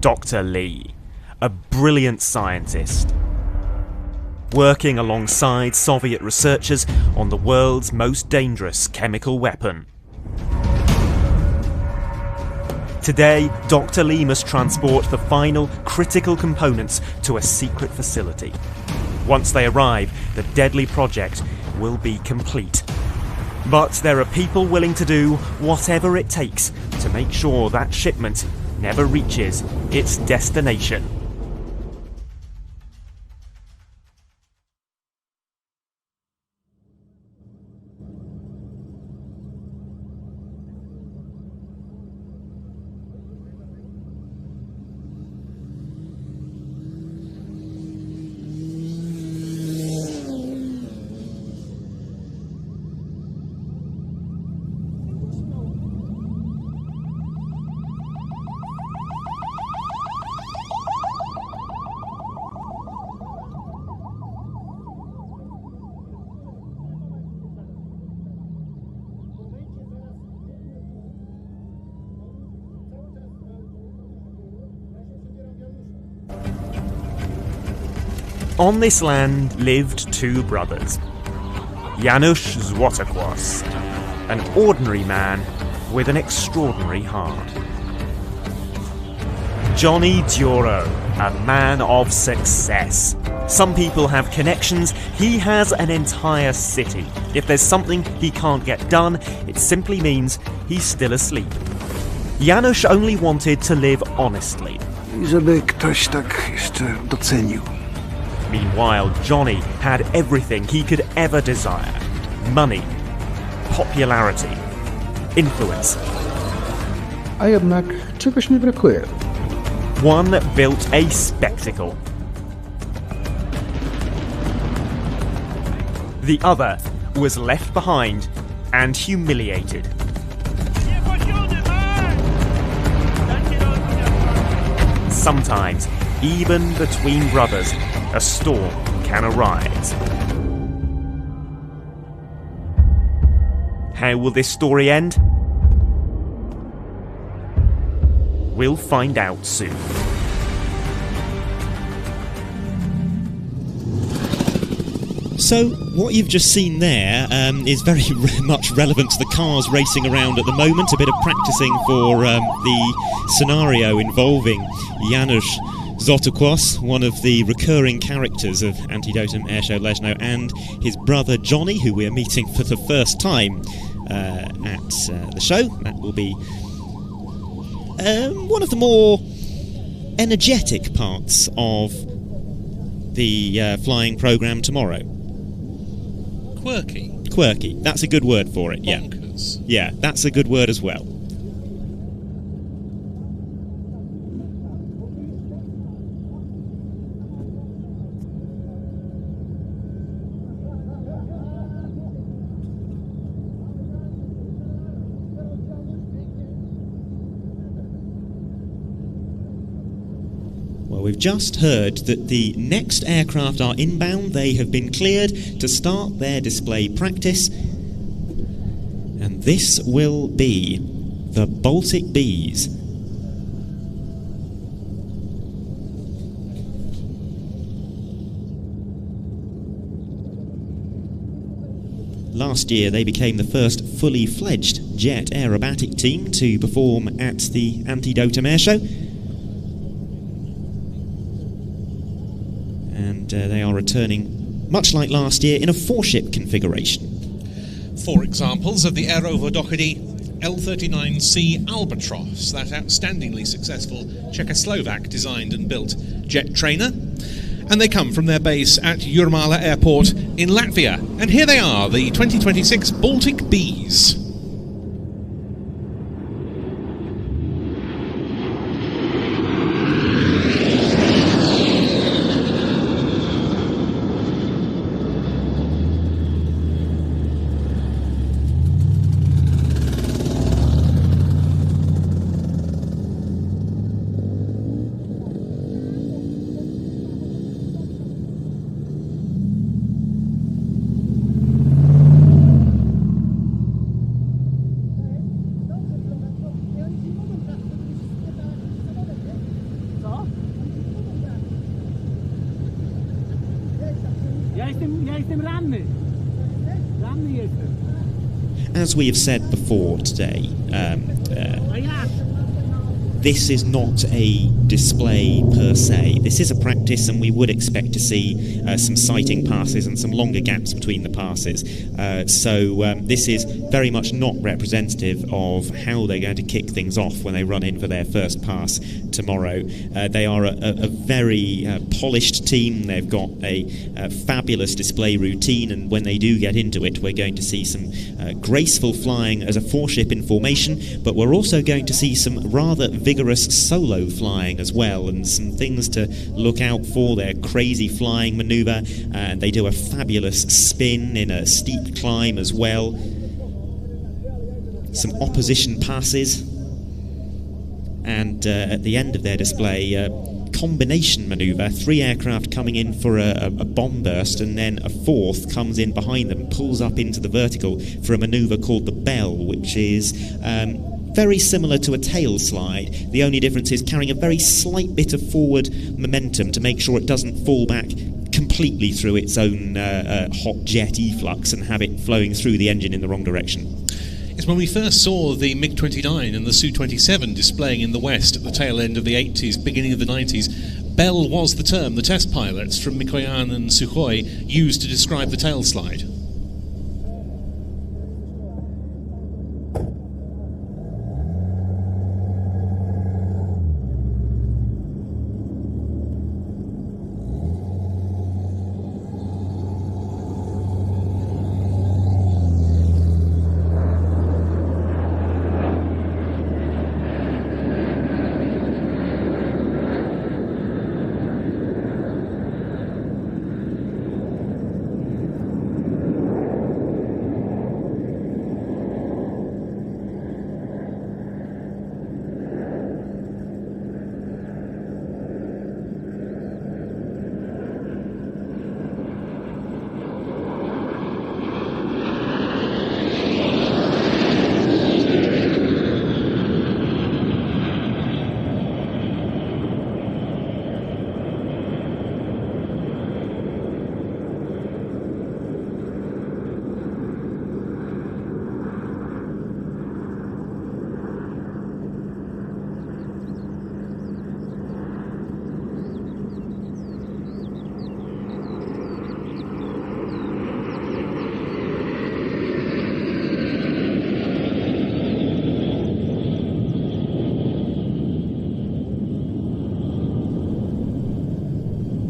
Dr. Lee, a brilliant scientist, working alongside Soviet researchers on the world's most dangerous chemical weapon. Today, Dr. Lee must transport the final critical components to a secret facility. Once they arrive, the deadly project will be complete. But there are people willing to do whatever it takes to make sure that shipment never reaches its destination. On this land lived two brothers, Janusz Złotokłos, an ordinary man with an extraordinary heart. Johnny Duro, a man of success. Some people have connections, he has an entire city. If there's something he can't get done, it simply means he's still asleep. Janusz only wanted to live honestly. Żeby ktoś tak jeszcze docenił. Meanwhile, Johnny had everything he could ever desire. Money, popularity, influence. A jednak czegoś mi brakuje. One built a spectacle. The other was left behind and humiliated. Sometimes, even between brothers, a storm can arise. How will this story end? We'll find out soon. So, what you've just seen there is very much relevant to the cars racing around at the moment. A bit of practicing for the scenario involving Janusz Złotokłos, one of the recurring characters of Antidotum Airshow Leszno, and his brother Johnny, who we are meeting for the first time at the show. That will be one of the more energetic parts of the flying programme tomorrow. Quirky. Quirky. That's a good word for it, yeah. Bonkers. Yeah, that's a good word as well. Well, we've just heard that the next aircraft are inbound. They have been cleared to start their display practice. And this will be the Baltic Bees. Last year they became the first fully fledged jet aerobatic team to perform at the Antidotum Airshow. And they are returning, much like last year, in a 4-ship configuration. 4 examples of the Aerovodochody L-39C Albatross, that outstandingly successful Czechoslovak designed and built jet trainer. And they come from their base at Jurmala Airport in Latvia. And here they are, the 2026 Baltic Bees. As we have said before today, this is not a display per se. This is a practice, and we would expect to see some sighting passes and some longer gaps between the passes. So this is very much not representative of how they're going to kick things off when they run in for their first pass tomorrow. They are a very polished team. They've got a fabulous display routine, and when they do get into it, we're going to see some graceful flying as a 4-ship in formation, but we're also going to see some rather vigorous solo flying as well, and some things to look out for. Their crazy flying manoeuvre, and they do a fabulous spin in a steep climb as well. Some opposition passes, and at the end of their display, combination manoeuvre, 3 aircraft coming in for a bomb burst, and then a 4th comes in behind them, pulls up into the vertical for a manoeuvre called the Bell, which is very similar to a tail slide. The only difference is carrying a very slight bit of forward momentum to make sure it doesn't fall back completely through its own hot jet efflux and have it flowing through the engine in the wrong direction. It's when we first saw the MiG-29 and the Su-27 displaying in the West at the tail end of the 80s, beginning of the 90s. Bell was the term the test pilots from Mikoyan and Sukhoi used to describe the tail slide.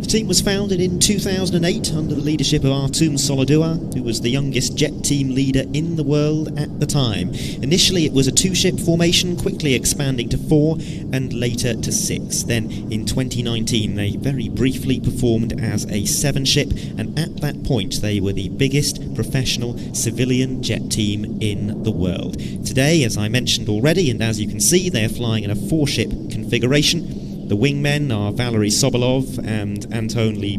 The team was founded in 2008 under the leadership of Artum Solodua, who was the youngest jet team leader in the world at the time. Initially it was a 2-ship formation, quickly expanding to 4 and later to 6. Then in 2019 they very briefly performed as a 7-ship, and at that point they were the biggest professional civilian jet team in the world. Today, as I mentioned already, and as you can see, they're flying in a 4-ship configuration. The wingmen are Valery Sobolov and Anatoly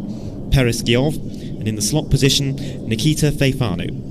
Pereskyov, and in the slot position, Nikita Feifanu.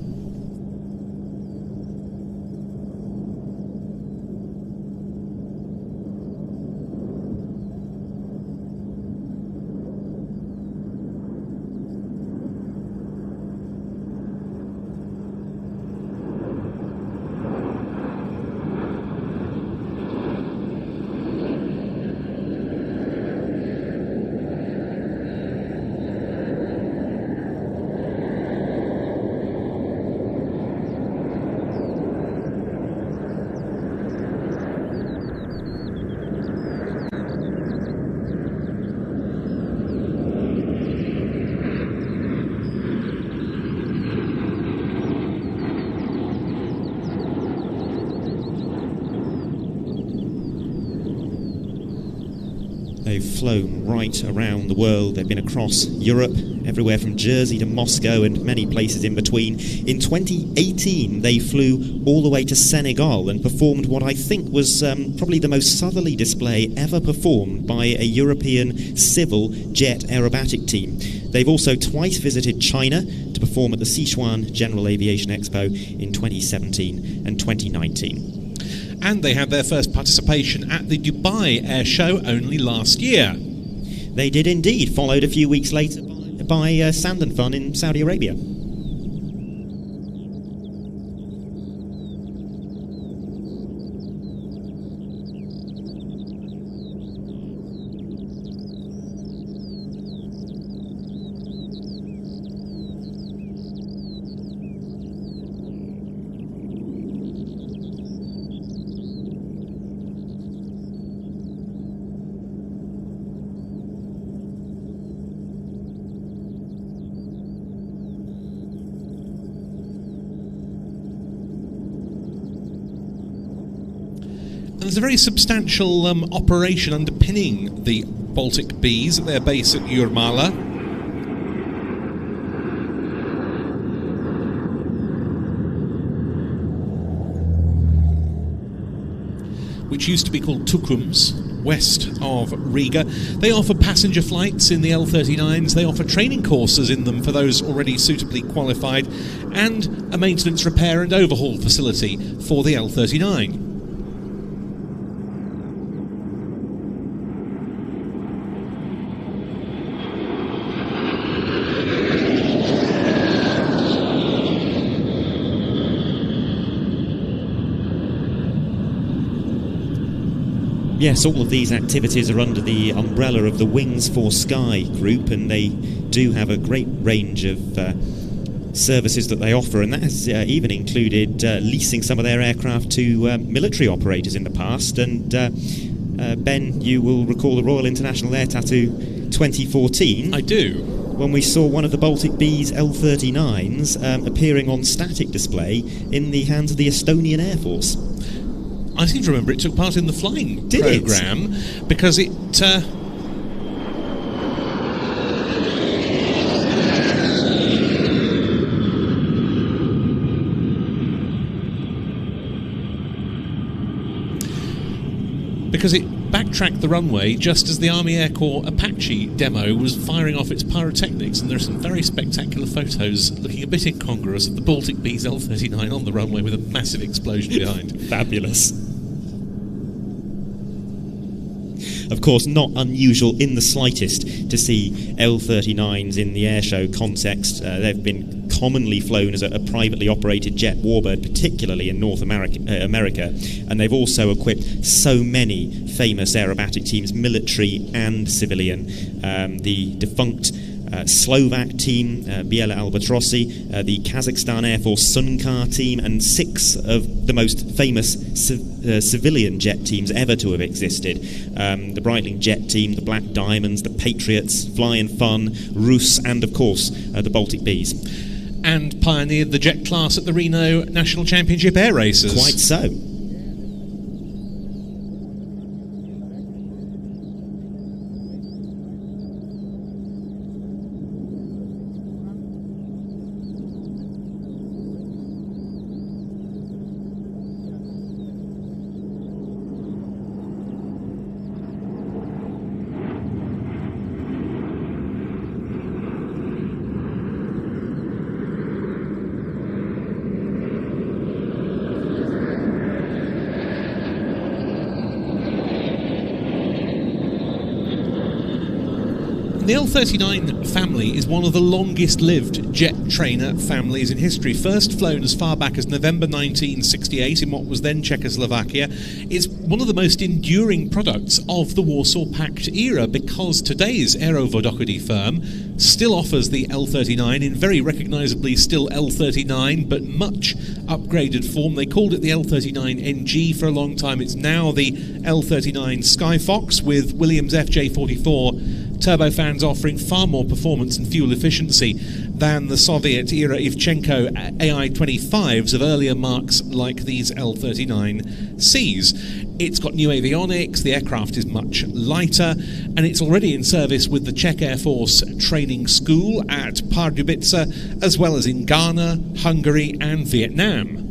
They've flown right around the world. They've been across Europe, everywhere from Jersey to Moscow and many places in between. In 2018, they flew all the way to Senegal and performed what I think was probably the most southerly display ever performed by a European civil jet aerobatic team. They've also twice visited China to perform at the Sichuan General Aviation Expo in 2017 and 2019. And they had their first participation at the Dubai Air Show only last year. They did indeed, followed a few weeks later by Sand and Fun in Saudi Arabia. There's a very substantial operation underpinning the Baltic Bees at their base at Jurmala. Which used to be called Tukums, west of Riga. They offer passenger flights in the L-39s, they offer training courses in them for those already suitably qualified, and a maintenance, repair and overhaul facility for the L-39. Yes, all of these activities are under the umbrella of the Wings for Sky group, and they do have a great range of services that they offer, and that has even included leasing some of their aircraft to military operators in the past. And Ben, you will recall the Royal International Air Tattoo 2014. I do. When we saw one of the Baltic Bees L-39s appearing on static display in the hands of the Estonian Air Force. I seem to remember it took part in the flying programme because it... because it backtracked the runway just as the Army Air Corps Apache demo was firing off its pyrotechnics, and there are some very spectacular photos looking a bit incongruous of the Baltic Bees L-39 on the runway with a massive explosion behind. Fabulous. Of course, not unusual in the slightest to see L-39s in the airshow context. They've been commonly flown as a privately operated jet warbird, particularly in North America, and they've also equipped so many famous aerobatic teams, military and civilian. The defunct Slovak team, Biela Albatrossi, the Kazakhstan Air Force Sunkar team, and 6 of the most famous civilian jet teams ever to have existed. The Breitling Jet Team, the Black Diamonds, the Patriots, Fly and Fun, Rus, and of course the Baltic Bees. And pioneered the jet class at the Reno National Championship Air Races. Quite so. the L-39 family is one of the longest-lived jet trainer families in history. First flown as far back as November 1968 in what was then Czechoslovakia, it's one of the most enduring products of the Warsaw Pact era, because today's Aerovodochody firm still offers the L-39 in very recognisably still L-39, but much upgraded form. They called it the L-39NG for a long time. It's now the L-39 Skyfox with Williams FJ44 turbofans offering far more performance and fuel efficiency than the Soviet-era Ivchenko AI-25s of earlier marks like these L-39Cs. It's got new avionics, the aircraft is much lighter, and it's already in service with the Czech Air Force Training School at Pardubice, as well as in Ghana, Hungary and Vietnam.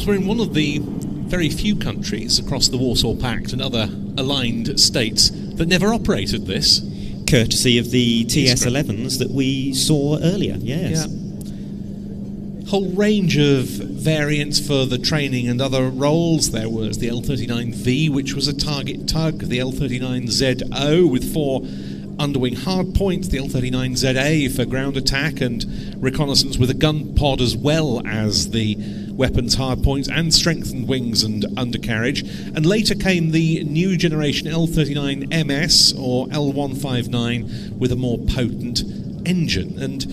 We're in one of the very few countries across the Warsaw Pact and other aligned states that never operated this. Courtesy of the TS-11s that we saw earlier, yes. Yeah. Whole range of variants for the training and other roles. There was the L-39V, which was a target tug, the L-39ZO with 4 underwing hardpoints, the L-39ZA for ground attack and reconnaissance with a gun pod, as well as the weapons hardpoints and strengthened wings and undercarriage. And later came the new generation L-39MS or L-159 with a more potent engine. And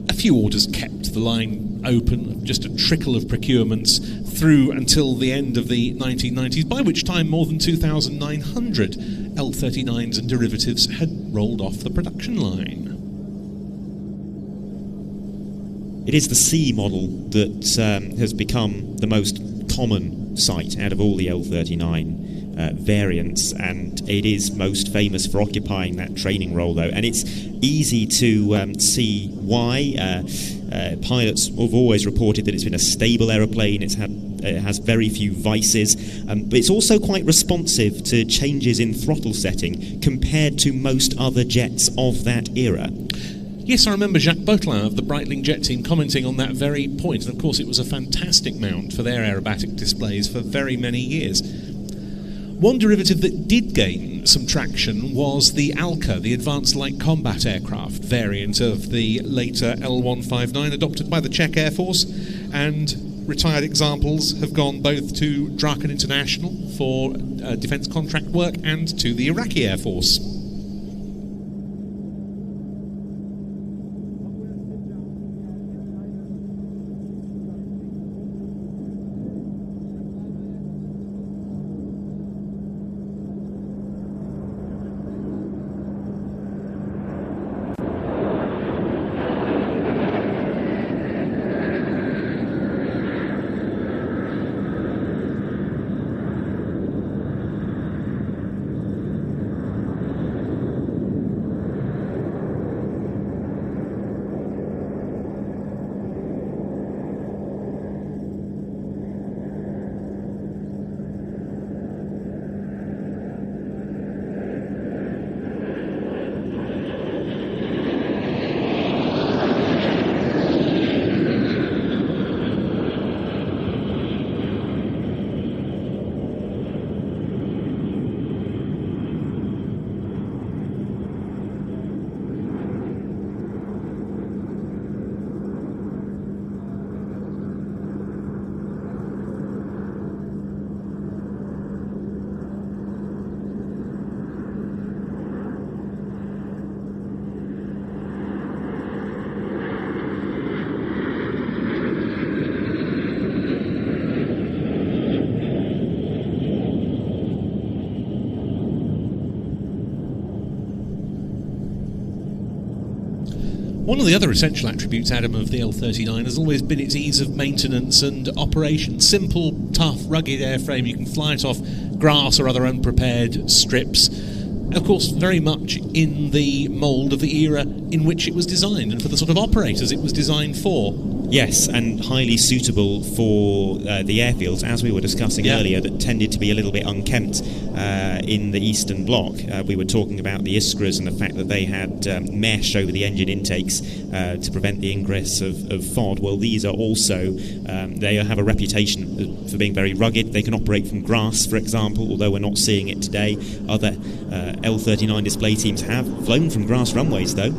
a few orders kept the line open, just a trickle of procurements through until the end of the 1990s, by which time more than 2,900 L-39s and derivatives had rolled off the production line. It is the C model that has become the most common sight out of all the L-39 variants, and it is most famous for occupying that training role, though. And it's easy to see why. Pilots have always reported that it's been a stable aeroplane. It has very few vices, but it's also quite responsive to changes in throttle setting compared to most other jets of that era. Yes, I remember Jacques Botelin of the Breitling jet team commenting on that very point, and of course it was a fantastic mount for their aerobatic displays for very many years. One derivative that did gain some traction was the ALCA, the Advanced Light Combat Aircraft variant of the later L-159, adopted by the Czech Air Force, and retired examples have gone both to Draken International for defence contract work and to the Iraqi Air Force. One of the other essential attributes, Adam, of the L39 has always been its ease of maintenance and operation. Simple, tough, rugged airframe. You can fly it off grass or other unprepared strips. Of course, very much in the mould of the era in which it was designed and for the sort of operators it was designed for. Yes, and highly suitable for the airfields, as we were discussing earlier, that tended to be a little bit unkempt in the Eastern Bloc. We were talking about the Iskras and the fact that they had mesh over the engine intakes to prevent the ingress of FOD. Well, these are also, they have a reputation for being very rugged. They can operate from grass, for example, although we're not seeing it today. Other L39 display teams have flown from grass runways, though.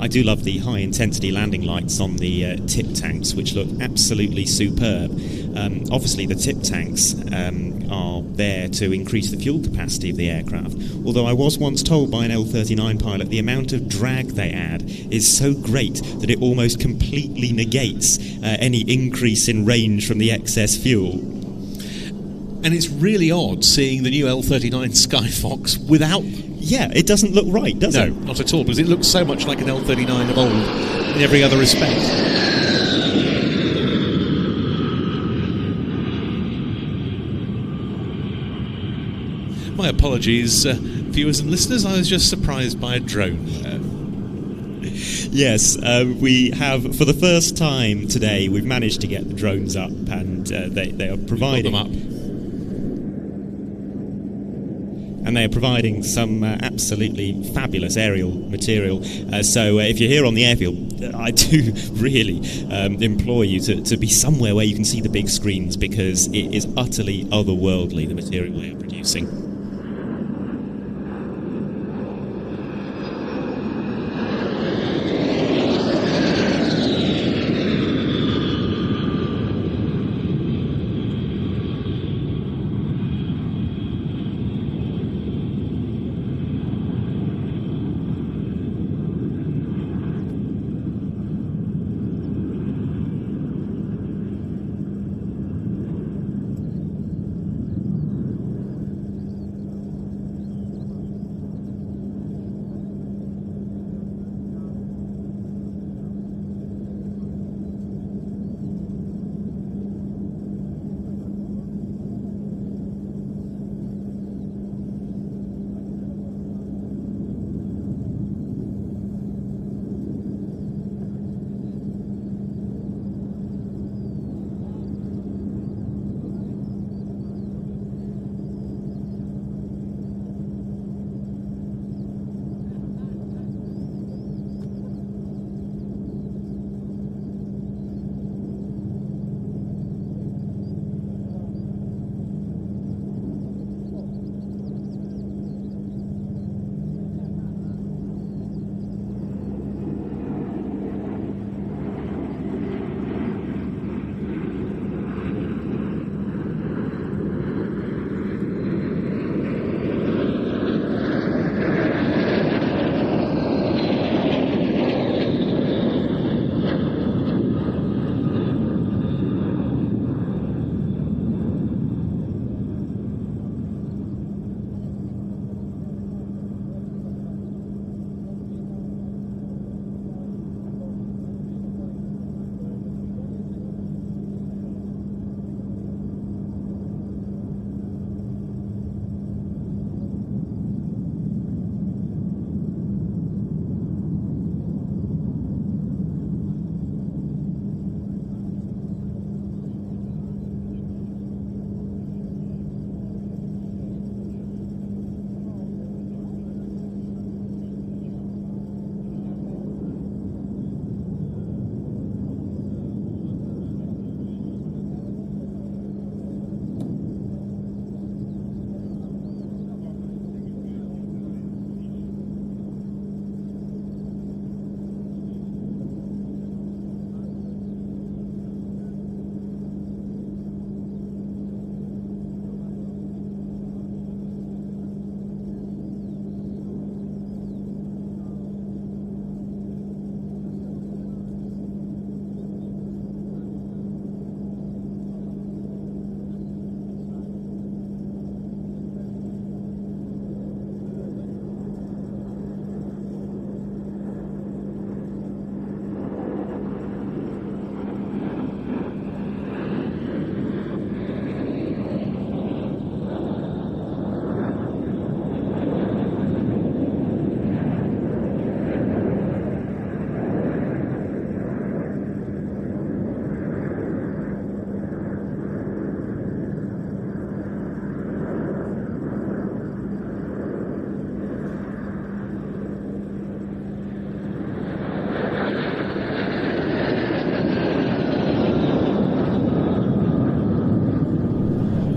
I do love the high-intensity landing lights on the tip tanks, which look absolutely superb. Obviously, the tip tanks are there to increase the fuel capacity of the aircraft, although I was once told by an L-39 pilot the amount of drag they add is so great that it almost completely negates any increase in range from the excess fuel. And it's really odd seeing the new L-39 Skyfox without... Yeah, it doesn't look right, does it? No, not at all, because it looks so much like an L-39 of old in every other respect. My apologies, viewers and listeners, I was just surprised by a drone. Yes, we have, for the first time today, we've managed to get the drones up, and they are providing... them up. And they are providing some absolutely fabulous aerial material. So if you're here on the airfield, I do really implore you to be somewhere where you can see the big screens, because it is utterly otherworldly, the material they are producing.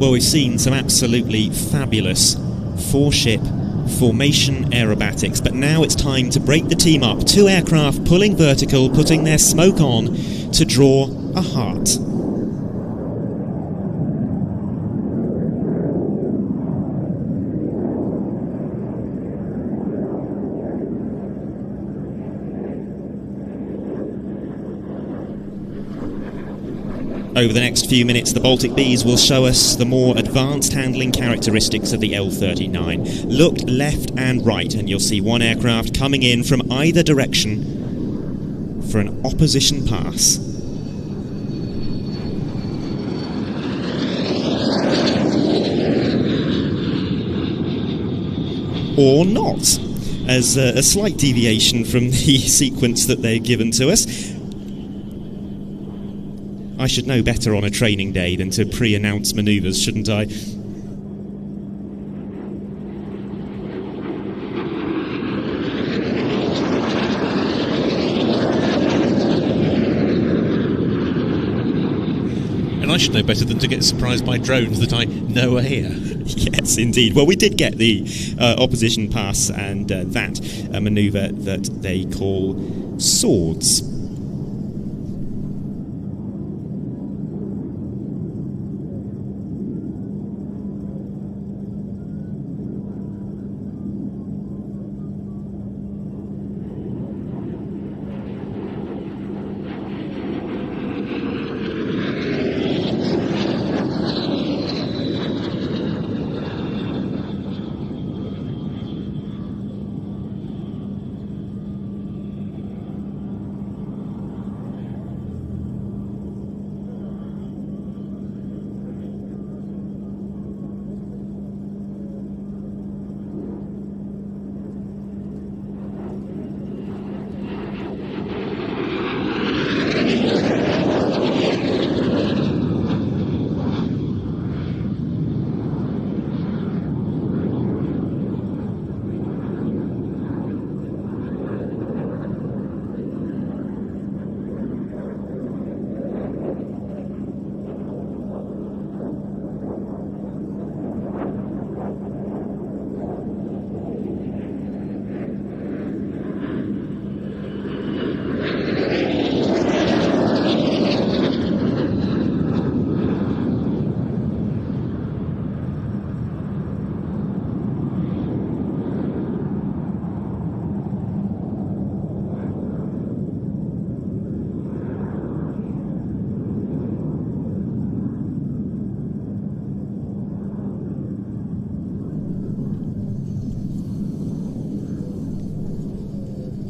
Well, we've seen some absolutely fabulous four-ship formation aerobatics, but now it's time to break the team up. 2 aircraft pulling vertical, putting their smoke on to draw a heart. Over the next few minutes, the Baltic Bees will show us the more advanced handling characteristics of the L-39. Look left and right, and you'll see one aircraft coming in from either direction for an opposition pass. Or not, as a slight deviation from the sequence that they've given to us. I should know better on a training day than to pre-announce manoeuvres, shouldn't I? And I should know better than to get surprised by drones that I know are here. Yes, indeed. Well, we did get the opposition pass and that manoeuvre that they call swords.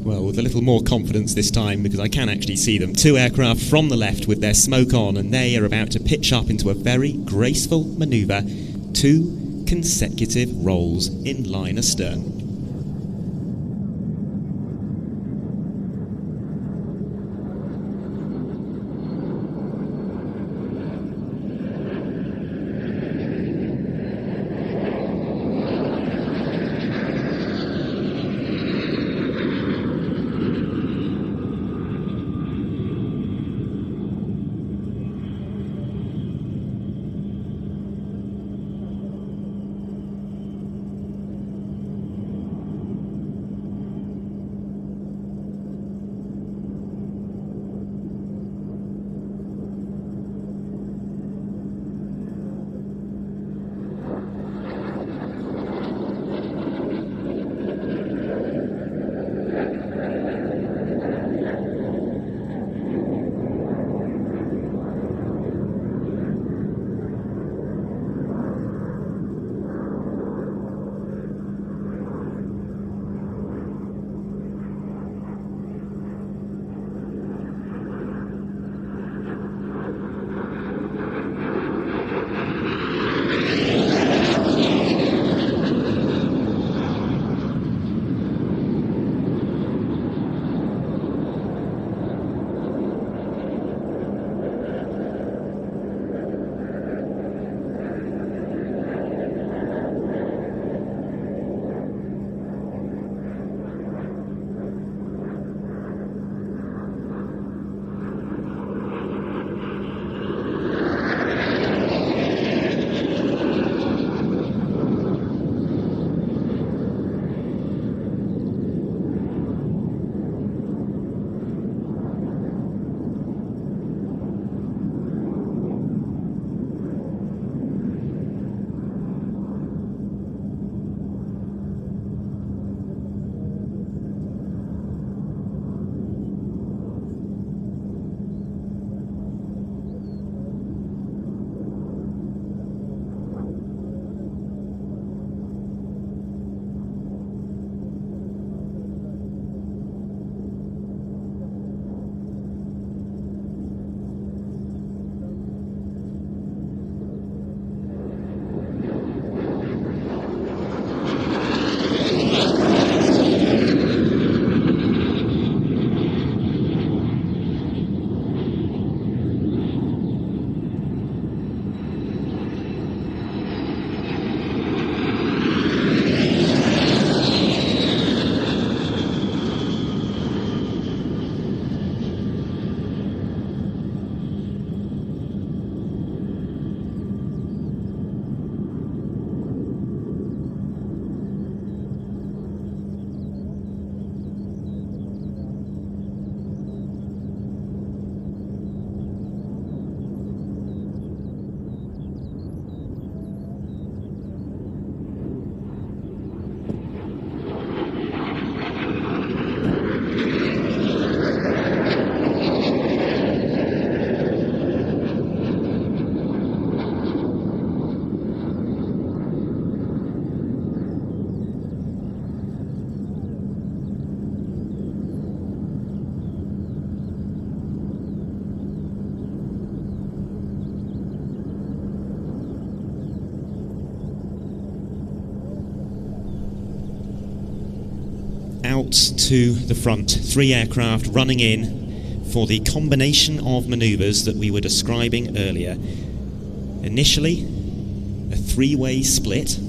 Well, with a little more confidence this time, because I can actually see them. 2 aircraft from the left with their smoke on, and they are about to pitch up into a very graceful manoeuvre. 2 consecutive rolls in line astern. out to the front. 3 aircraft running in for the combination of manoeuvres that we were describing earlier. Initially, a 3-way split.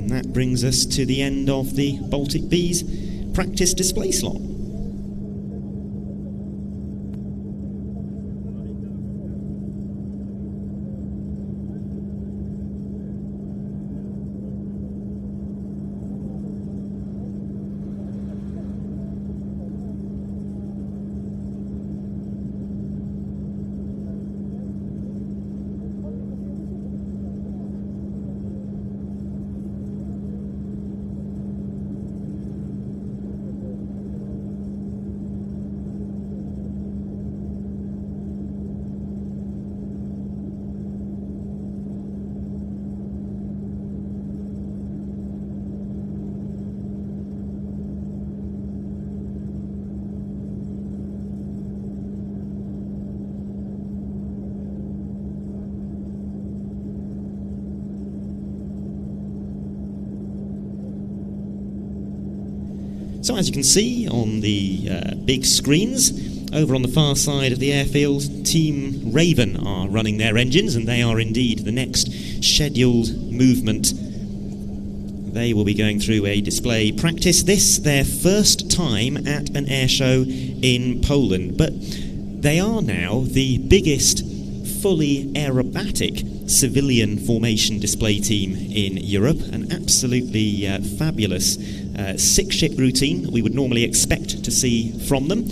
And that brings us to the end of the Baltic Bees practice display slot. So as you can see on the big screens, over on the far side of the airfield, Team Raven are running their engines, and they are indeed the next scheduled movement. They will be going through a display practice. This, their first time at an air show in Poland, but they are now the biggest fully aerobatic civilian formation display team in Europe. An absolutely fabulous 6-ship routine that we would normally expect to see from them.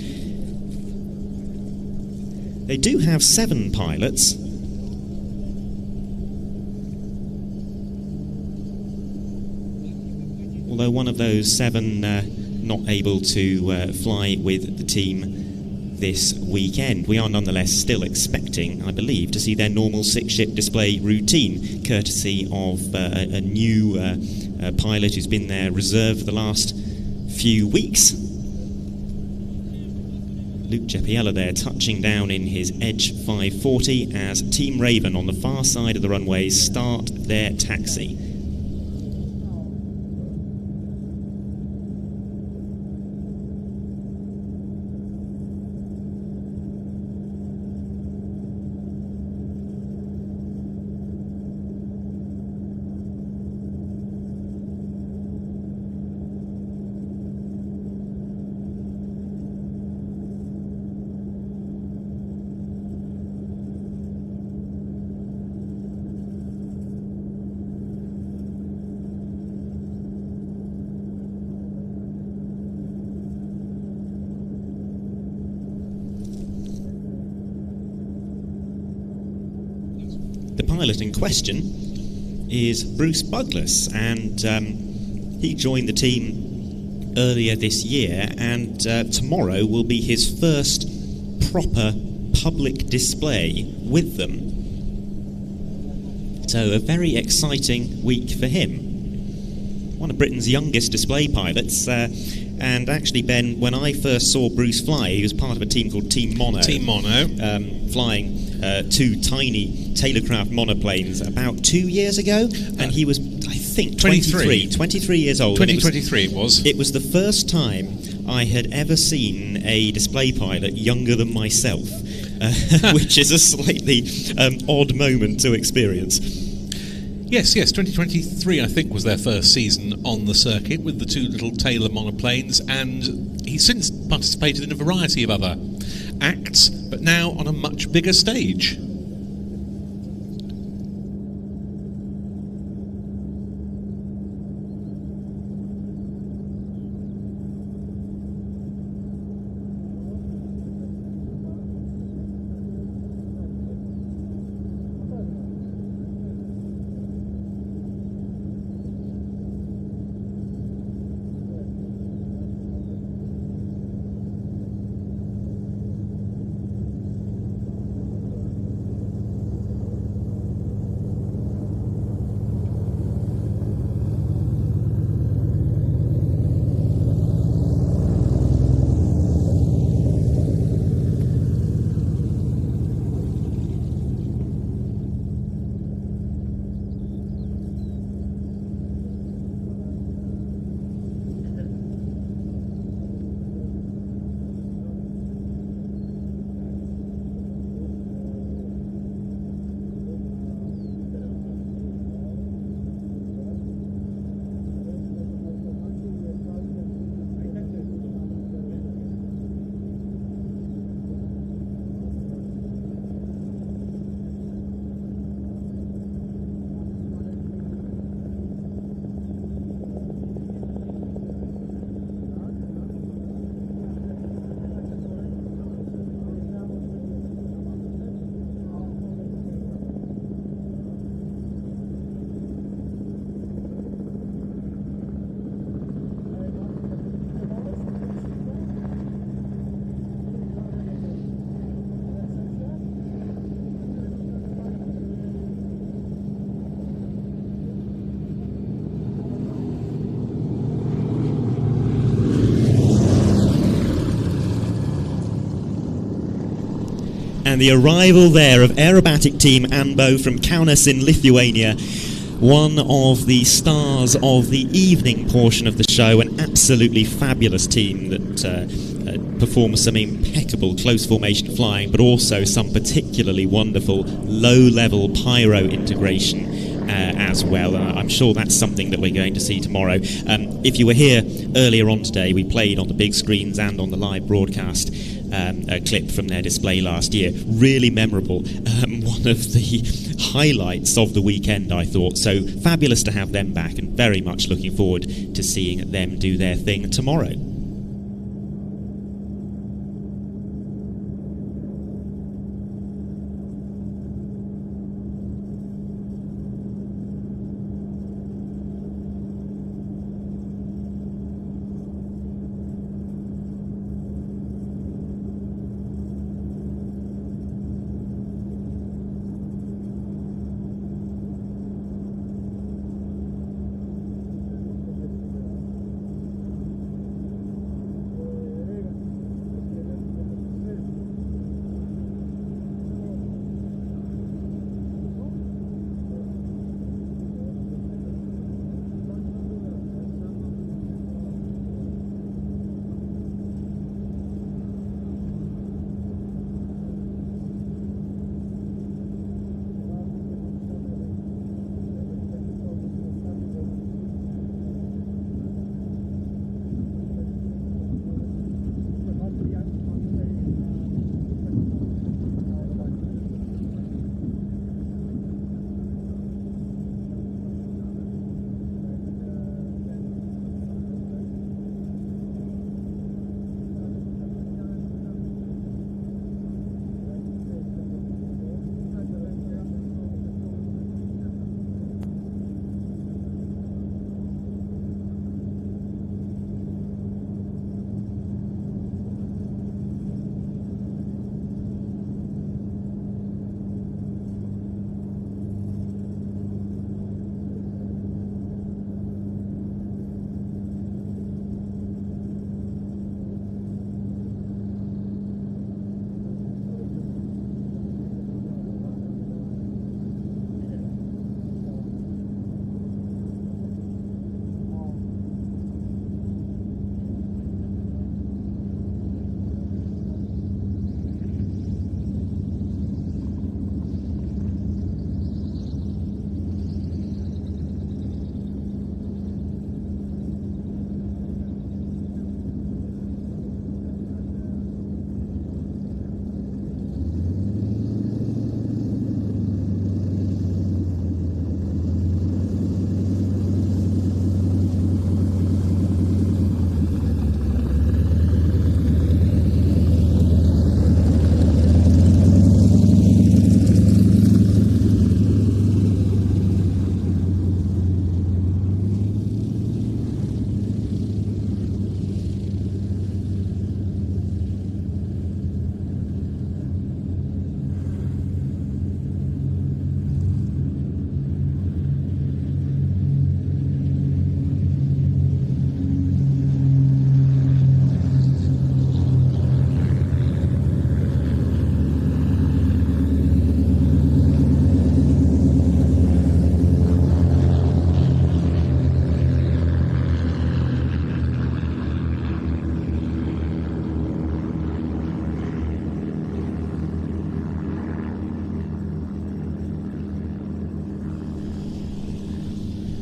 They do have 7 pilots. Although one of those 7 not able to fly with the team this weekend. We are nonetheless still expecting, I believe, to see their normal 6-ship display routine, courtesy of a new pilot who's been their reserve for the last few weeks. Luke Geppiella there touching down in his Edge 540 as Team Raven on the far side of the runway start their taxi. The pilot in question is Bruce Buglas, and he joined the team earlier this year, and tomorrow will be his first proper public display with them. So a very exciting week for him. One of Britain's youngest display pilots, and actually, Ben, when I first saw Bruce fly, he was part of a team called Team Mono. Team Mono. Flying two tiny Taylorcraft monoplanes about 2 years ago, and he was, I think, 23 years old. 2023 it was. It was the first time I had ever seen a display pilot younger than myself, which is a slightly odd moment to experience. Yes, 2023 I think was their first season on the circuit with the two little Taylor monoplanes, and he's since participated in a variety of other acts, but now on a much bigger stage. And the arrival there of aerobatic team Ambo from Kaunas in Lithuania, one of the stars of the evening portion of the show, an absolutely fabulous team that performs some impeccable close formation flying, but also some particularly wonderful low-level pyro integration as well. I'm sure that's something that we're going to see tomorrow. If you were here earlier on today, we played on the big screens and on the live broadcast a clip from their display last year. Really memorable. One of the highlights of the weekend, I thought. So fabulous to have them back, and very much looking forward to seeing them do their thing tomorrow.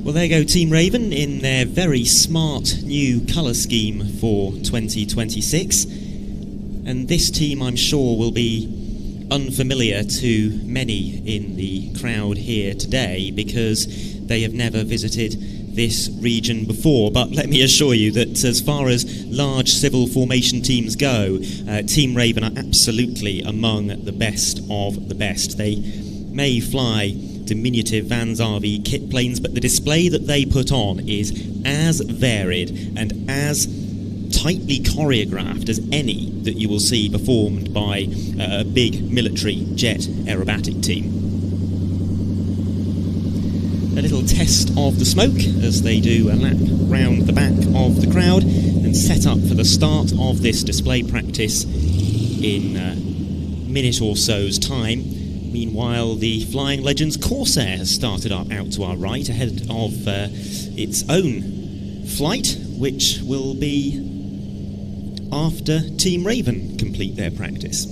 Well, there go Team Raven in their very smart new colour scheme for 2026. And this team, I'm sure, will be unfamiliar to many in the crowd here today because they have never visited this region before. But let me assure you that as far as large civil formation teams go, Team Raven are absolutely among the best of the best. They may fly diminutive Vans RV kit planes, but the display that they put on is as varied and as tightly choreographed as any that you will see performed by a big military jet aerobatic team. A little test of the smoke as they do a lap round the back of the crowd and set up for the start of this display practice in a minute or so's time. Meanwhile, the Flying Legends Corsair has started up out to our right ahead of its own flight, which will be after Team Raven complete their practice.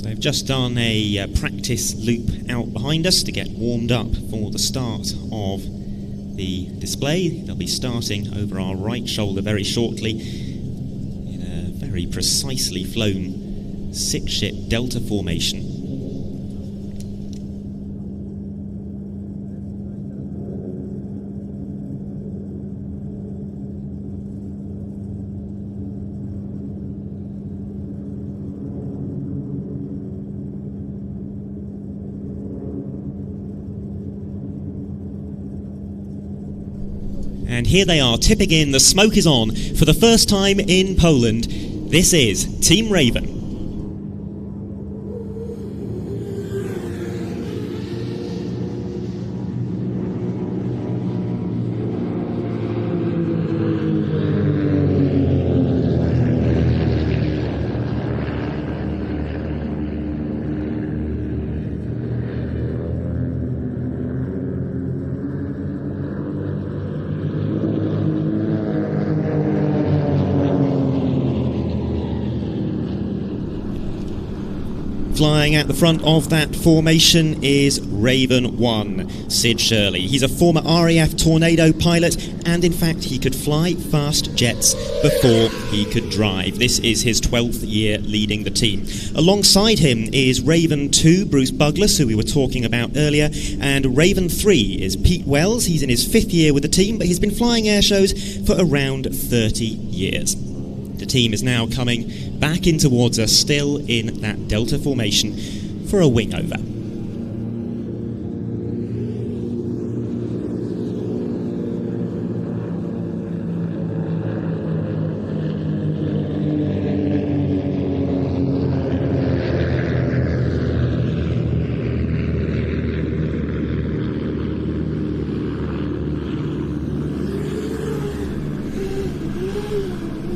They've just done a practice loop out behind us to get warmed up for the start of the display. They'll be starting over our right shoulder very shortly in a very precisely flown 6-ship delta formation. And here they are, tipping in, the smoke is on for the first time in Poland. This is Team Raven. Flying at the front of that formation is Raven 1, Sid Shirley. He's a former RAF Tornado pilot, and in fact he could fly fast jets before he could drive. This is his 12th year leading the team. Alongside him is Raven 2, Bruce Buglas, who we were talking about earlier, and Raven 3 is Pete Wells. He's in his 5th year with the team, but he's been flying air shows for around 30 years. The team is now coming back in towards us, still in that delta formation for a wing over.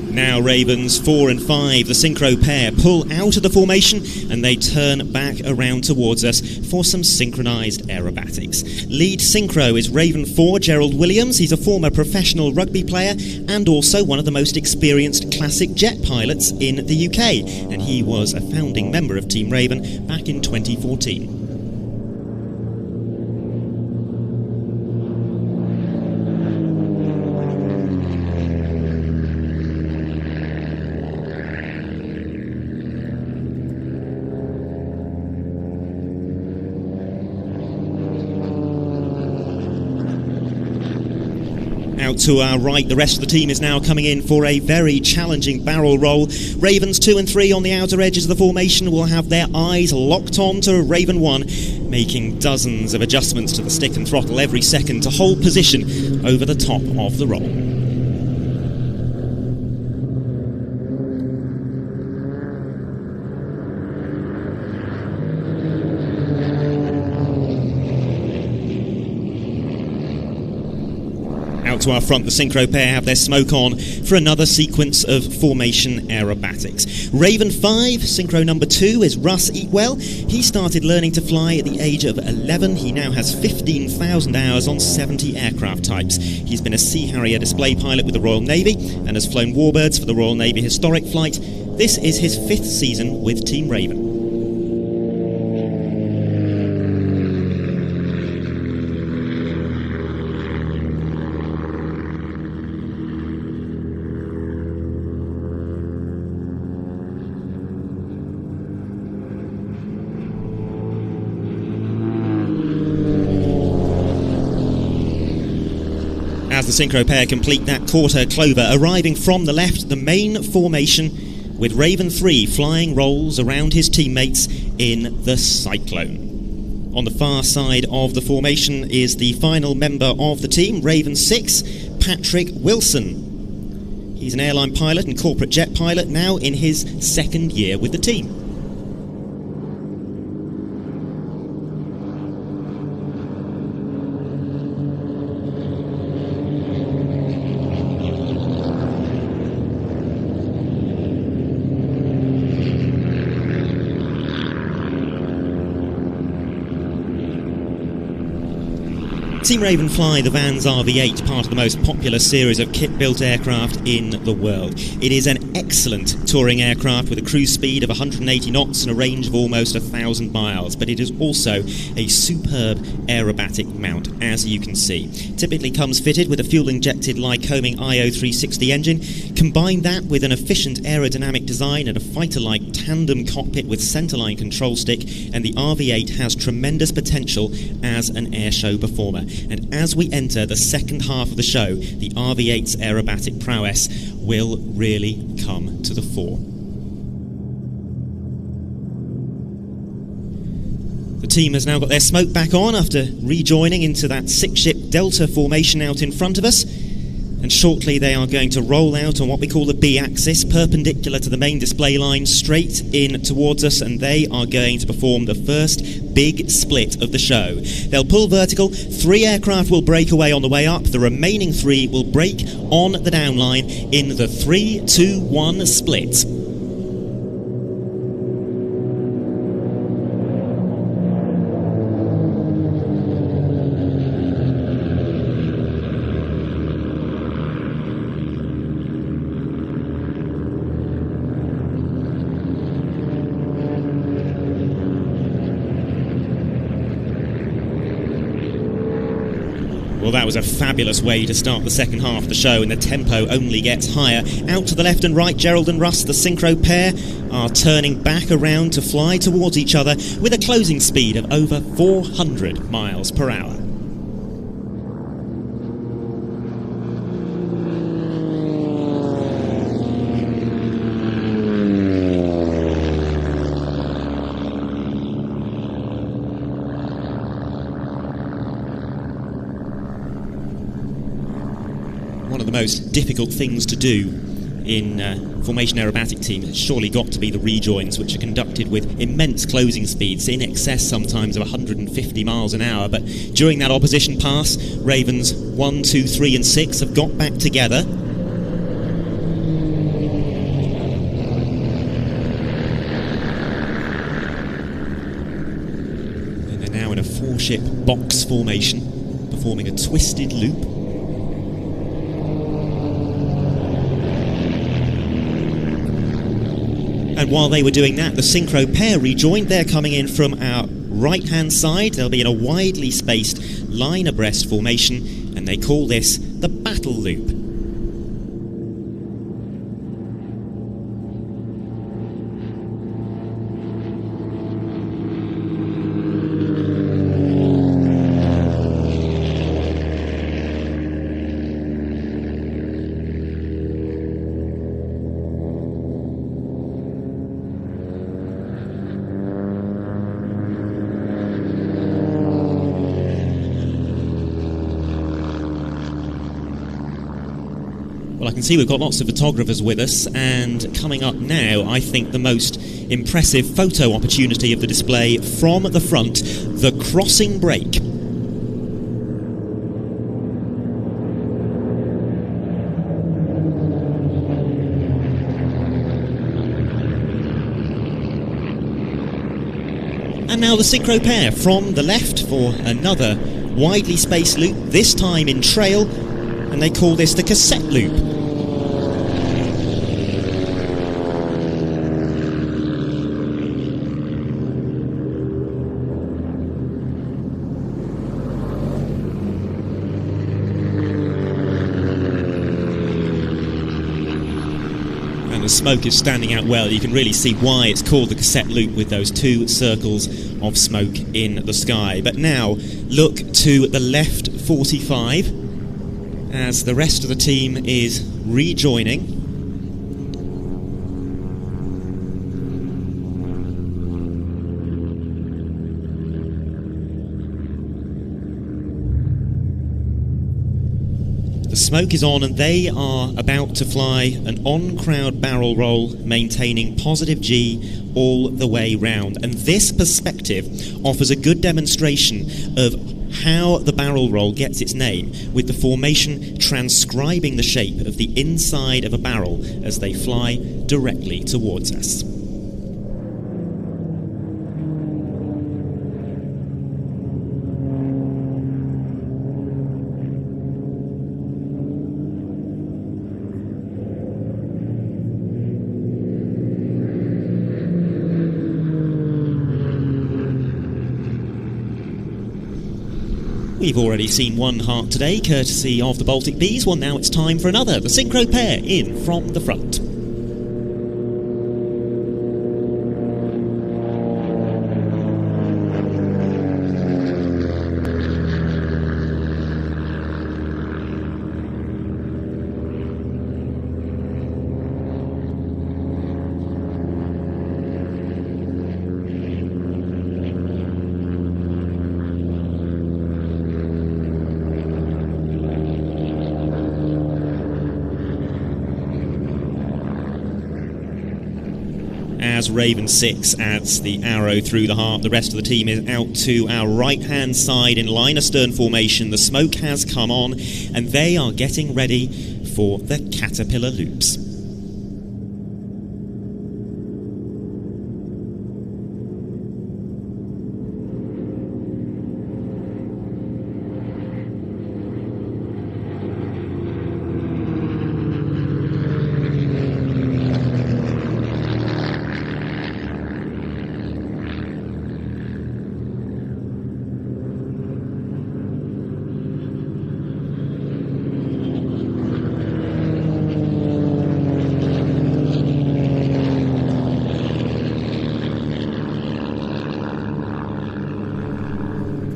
Now Ravens 4 and 5, the synchro pair, pull out of the formation and they turn back around towards us for some synchronised aerobatics. Lead synchro is Raven 4, Gerald Williams. He's a former professional rugby player and also one of the most experienced classic jet pilots in the UK, and he was a founding member of Team Raven back in 2014. Out to our right, the rest of the team is now coming in for a very challenging barrel roll. Ravens 2 and 3 on the outer edges of the formation will have their eyes locked on to Raven 1, making dozens of adjustments to the stick and throttle every second to hold position over the top of the roll. To our front, the synchro pair have their smoke on for another sequence of formation aerobatics. Raven 5, synchro number 2, is Russ Eatwell. He started learning to fly at the age of 11. He now has 15,000 hours on 70 aircraft types. He's been a Sea Harrier display pilot with the Royal Navy and has flown Warbirds for the Royal Navy Historic Flight. This is his 5th season with Team Raven. As the synchro pair complete that quarter clover, arriving from the left, the main formation, with Raven 3 flying rolls around his teammates in the Cyclone. On the far side of the formation is the final member of the team, Raven 6, Patrick Wilson. He's an airline pilot and corporate jet pilot, now in his 2nd year with the team. Team Raven fly the Vans RV-8, part of the most popular series of kit-built aircraft in the world. It is an excellent touring aircraft with a cruise speed of 180 knots and a range of almost 1,000 miles, but it is also a superb aerobatic mount, as you can see. Typically comes fitted with a fuel-injected Lycoming IO360 engine. Combine that with an efficient aerodynamic design and a fighter-like tandem cockpit with centerline control stick, and the RV-8 has tremendous potential as an airshow performer. And as we enter the second half of the show, the RV-8's aerobatic prowess will really come to the fore. The team has now got their smoke back on after rejoining into that 6-ship Delta formation out in front of us. And shortly they are going to roll out on what we call the B-axis, perpendicular to the main display line, straight in towards us, and they are going to perform the first big split of the show. They'll pull vertical, 3 aircraft will break away on the way up, the remaining 3 will break on the downline in the 3-2-1 split. Well, that was a fabulous way to start the second half of the show, and the tempo only gets higher. Out to the left and right, Gerald and Russ, the synchro pair, are turning back around to fly towards each other with a closing speed of over 400 miles per hour. One of the most difficult things to do in formation aerobatic team has surely got to be the rejoins, which are conducted with immense closing speeds, in excess sometimes of 150 miles an hour. But during that opposition pass, Ravens 1, 2, 3 and 6 have got back together. And they're now in a 4-ship box formation, performing a twisted loop. And while they were doing that, the synchro pair rejoined. They're coming in from our right-hand side. They'll be in a widely spaced line abreast formation, and they call this the battle loop. Well, I can see we've got lots of photographers with us, and coming up now, I think the most impressive photo opportunity of the display from the front, the crossing break. And now the synchro pair from the left for another widely spaced loop, this time in trail, and they call this the cassette loop. The smoke is standing out well. You can really see why it's called the cassette loop, with those two circles of smoke in the sky. But now look to the left 45 as the rest of the team is rejoining. The smoke is on and they are about to fly an on-crowd barrel roll maintaining positive G all the way round. And this perspective offers a good demonstration of how the barrel roll gets its name, with the formation transcribing the shape of the inside of a barrel as they fly directly towards us. We've already seen one heart today, courtesy of the Baltic Bees. Well, now it's time for another, the synchro pair in from the front. As Raven 6 adds the arrow through the heart, the rest of the team is out to our right-hand side in line astern formation. The smoke has come on, and they are getting ready for the caterpillar loops.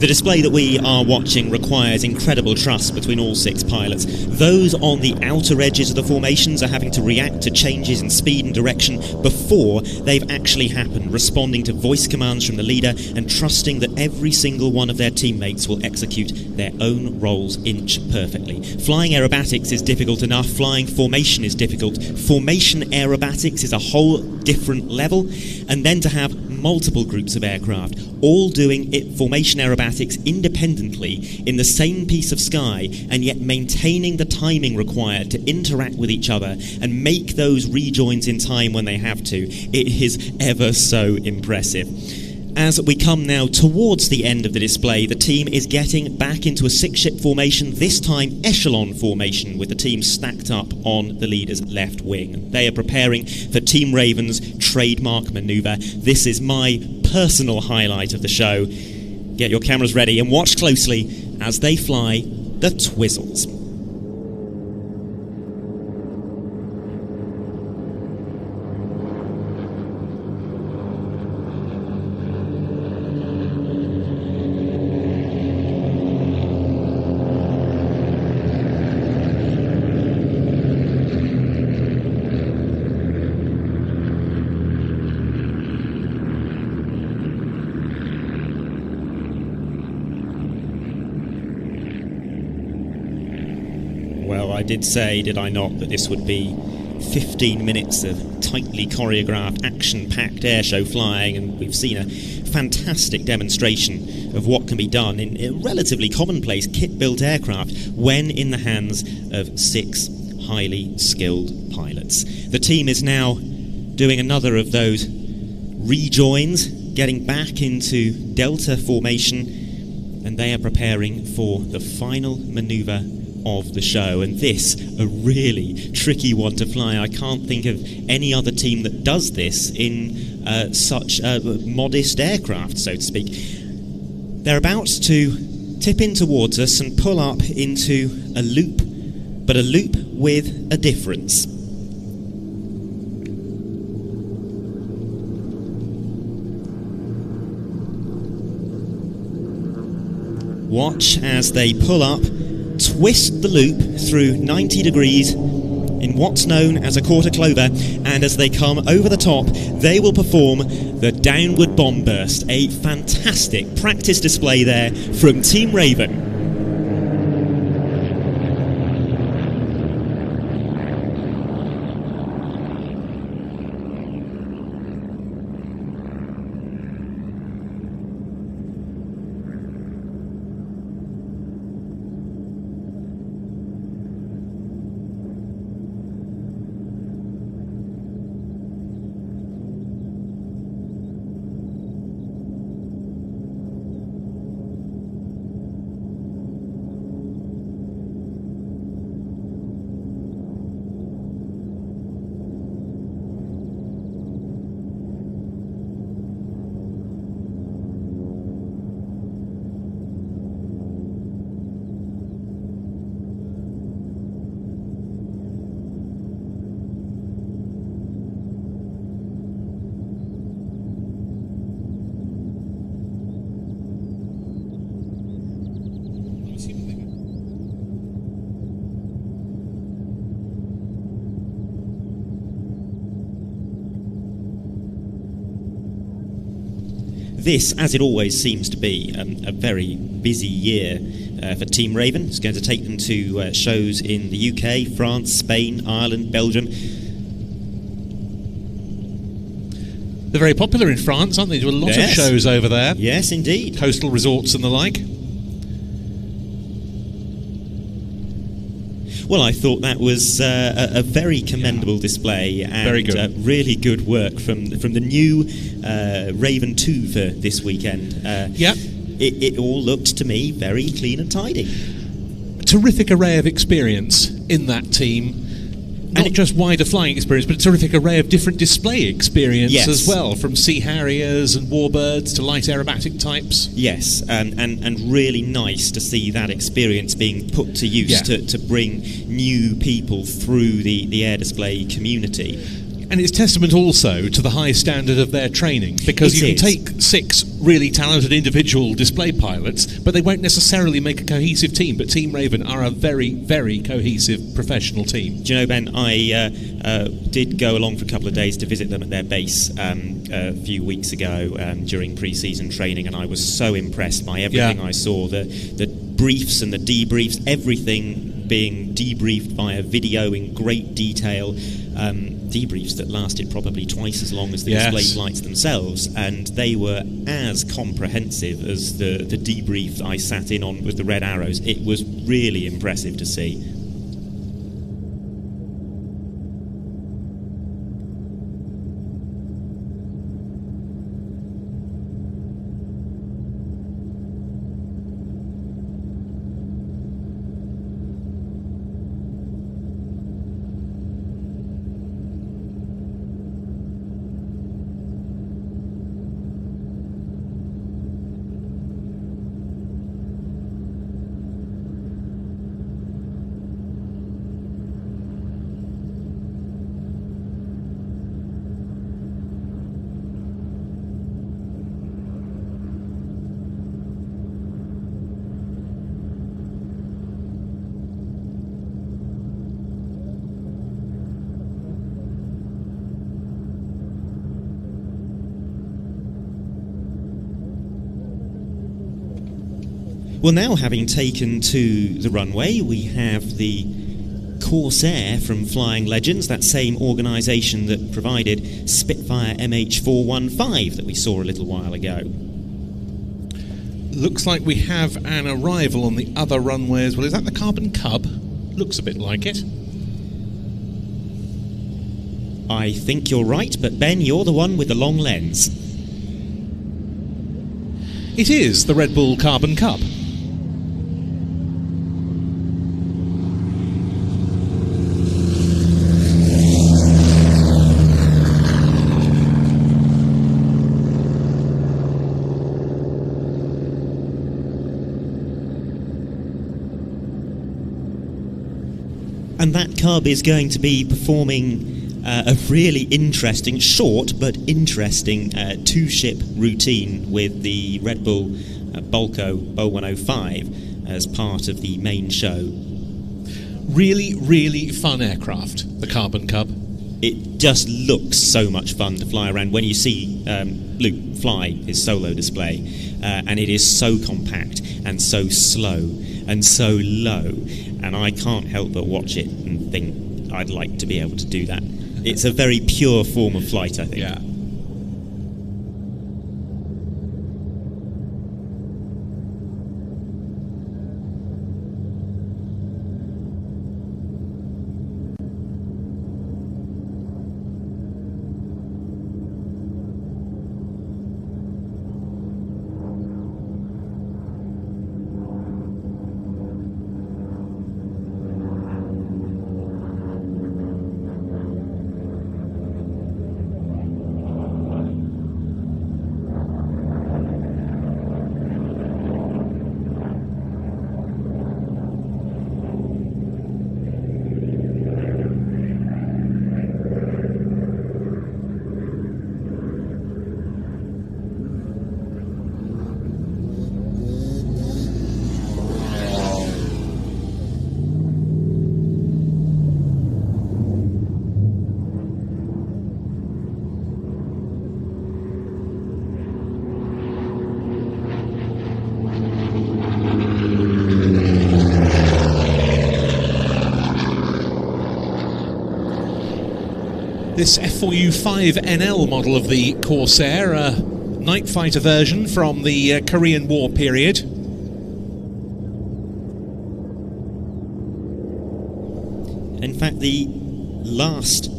The display that we are watching requires incredible trust between all six pilots. Those on the outer edges of the formations are having to react to changes in speed and direction before they've actually happened, responding to voice commands from the leader and trusting that every single one of their teammates will execute their own roles inch perfectly. Flying aerobatics is difficult enough, flying formation is difficult. Formation aerobatics is a whole different level, and then to have multiple groups of aircraft all doing formation aerobatics independently in the same piece of sky, and yet maintaining the timing required to interact with each other and make those rejoins in time when they have to. It is ever so impressive. As we come now towards the end of the display, the team is getting back into a six-ship formation, this time echelon formation, with the team stacked up on the leader's left wing. They are preparing for Team Raven's trademark manoeuvre. This is my personal highlight of the show. Get your cameras ready and watch closely as they fly the Twizzles. I did say, did I not, that this would be 15 minutes of tightly choreographed, action-packed airshow flying, and we've seen a fantastic demonstration of what can be done in a relatively commonplace kit-built aircraft when in the hands of 6 highly skilled pilots. The team is now doing another of those rejoins, getting back into delta formation, and they are preparing for the final manoeuvre of the show, and this a really tricky one to fly. I can't think of any other team that does this in such a modest aircraft, so to speak. They're about to tip in towards us and pull up into a loop, but a loop with a difference. Watch as they pull up, twist the loop through 90 degrees in what's known as a quarter clover, and as they come over the top, they will perform the downward bomb burst. A fantastic practice display there from Team Raven. This, as it always seems to be, a very busy year for Team Raven. It's going to take them to shows in the UK, France, Spain, Ireland, Belgium. They're very popular in France, aren't they? They do a lot of shows over there. Yes, indeed. Coastal resorts and the like. Well, I thought that was a very commendable display, and very good. Really good work from the new Raven 2 for this weekend. It all looked to me very clean and tidy. A terrific array of experience in that team. Not just wider flying experience, but a terrific array of different display experience as well, from Sea Harriers and Warbirds to light aerobatic types. Yes, and really nice to see that experience being put to use to bring new people through the air display community. And it's testament also to the high standard of their training, because you can take 6 really talented individual display pilots, but they won't necessarily make a cohesive team. But Team Raven are a very, very cohesive professional team. Do you know, Ben, I did go along for a couple of days to visit them at their base a few weeks ago during pre-season training, and I was so impressed by everything I saw. The briefs and the debriefs, everything being debriefed via video in great detail. Debriefs that lasted probably twice as long as the display flights themselves, and they were as comprehensive as the debrief I sat in on with the Red Arrows. It was really impressive to see. Well, now having taken to the runway, we have the Corsair from Flying Legends, that same organisation that provided Spitfire MH415 that we saw a little while ago. Looks like we have an arrival on the other runway as well. Is that the Carbon Cub? Looks a bit like it. I think you're right, but Ben, you're the one with the long lens. It is the Red Bull Carbon Cub. And that Cub is going to be performing a really interesting, short but interesting two-ship routine with the Red Bull Bolko Bo 105 as part of the main show. Really, really fun aircraft, the Carbon Cub. It just looks so much fun to fly around when you see Luke fly his solo display, and it is so compact and so slow and so low, and I can't help but watch it and think I'd like to be able to do that. It's a very pure form of flight, I think. Yeah. This F4U5NL model of the Corsair, a night fighter version from the Korean War period. In fact, the last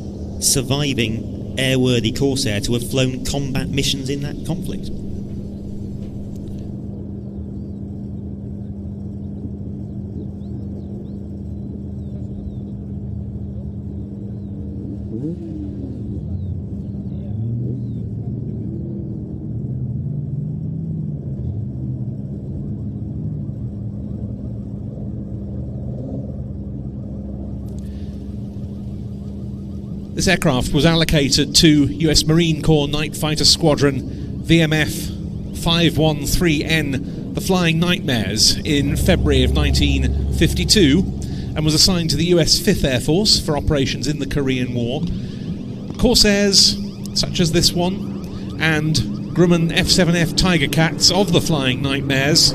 surviving airworthy Corsair to have flown combat missions in that conflict. This aircraft was allocated to US Marine Corps Night Fighter Squadron VMF 513N, the Flying Nightmares, in February of 1952, and was assigned to the US 5th Air Force for operations in the Korean War. Corsairs, such as this one, and Grumman F7F Tiger Cats of the Flying Nightmares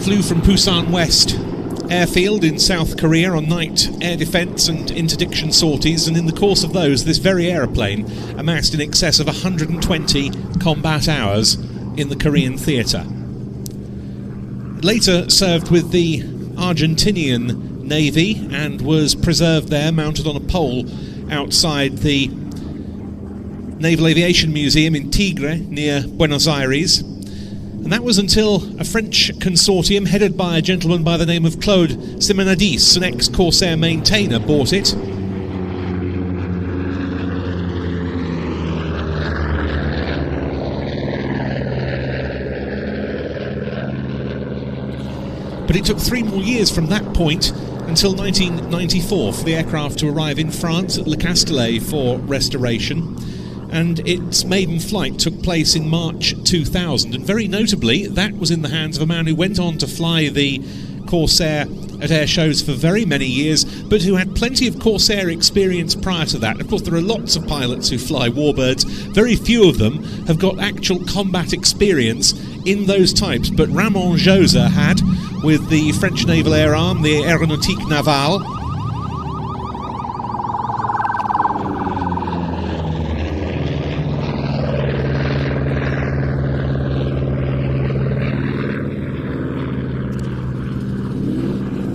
flew from Busan West Airfield in South Korea on night air defence and interdiction sorties, and in the course of those, this very aeroplane amassed in excess of 120 combat hours in the Korean theatre. Later served with the Argentinian Navy and was preserved there, mounted on a pole outside the Naval Aviation Museum in Tigre, near Buenos Aires. And that was until a French consortium headed by a gentleman by the name of Claude Simonadis, an ex-Corsair maintainer, bought it. But it took 3 more years from that point until 1994 for the aircraft to arrive in France at Le Castellet for restoration, and its maiden flight took place in March 2000, and very notably that was in the hands of a man who went on to fly the Corsair at air shows for very many years, but who had plenty of Corsair experience prior to that. Of course, there are lots of pilots who fly warbirds. Very few of them have got actual combat experience in those types, but Ramon Josa had, with the French Naval Air Arm, the Aéronautique Navale.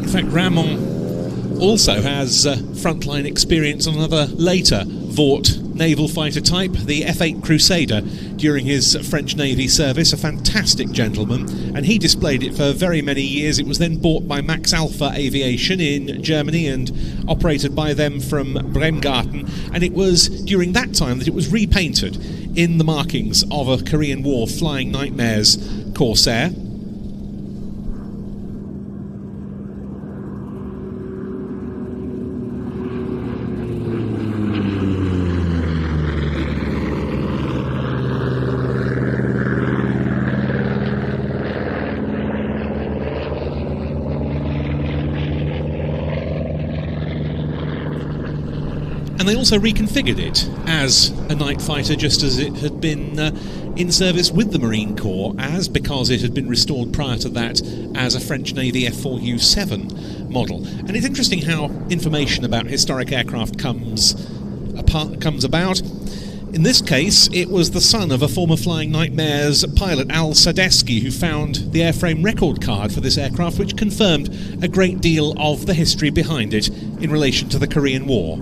In fact, Ramon also has frontline experience on another later Vought naval fighter type, the F-8 Crusader, during his French Navy service. A fantastic gentleman, and he displayed it for very many years. It was then bought by Max Alpha Aviation in Germany and operated by them from Bremgarten, and it was during that time that it was repainted in the markings of a Korean War Flying Nightmares Corsair. And they also reconfigured it as a night fighter, just as it had been in service with the Marine Corps, because it had been restored prior to that as a French Navy F4U7 model. And it's interesting how information about historic aircraft comes about. In this case, it was the son of a former Flying Nightmares pilot, Al Sadesky, who found the airframe record card for this aircraft, which confirmed a great deal of the history behind it in relation to the Korean War.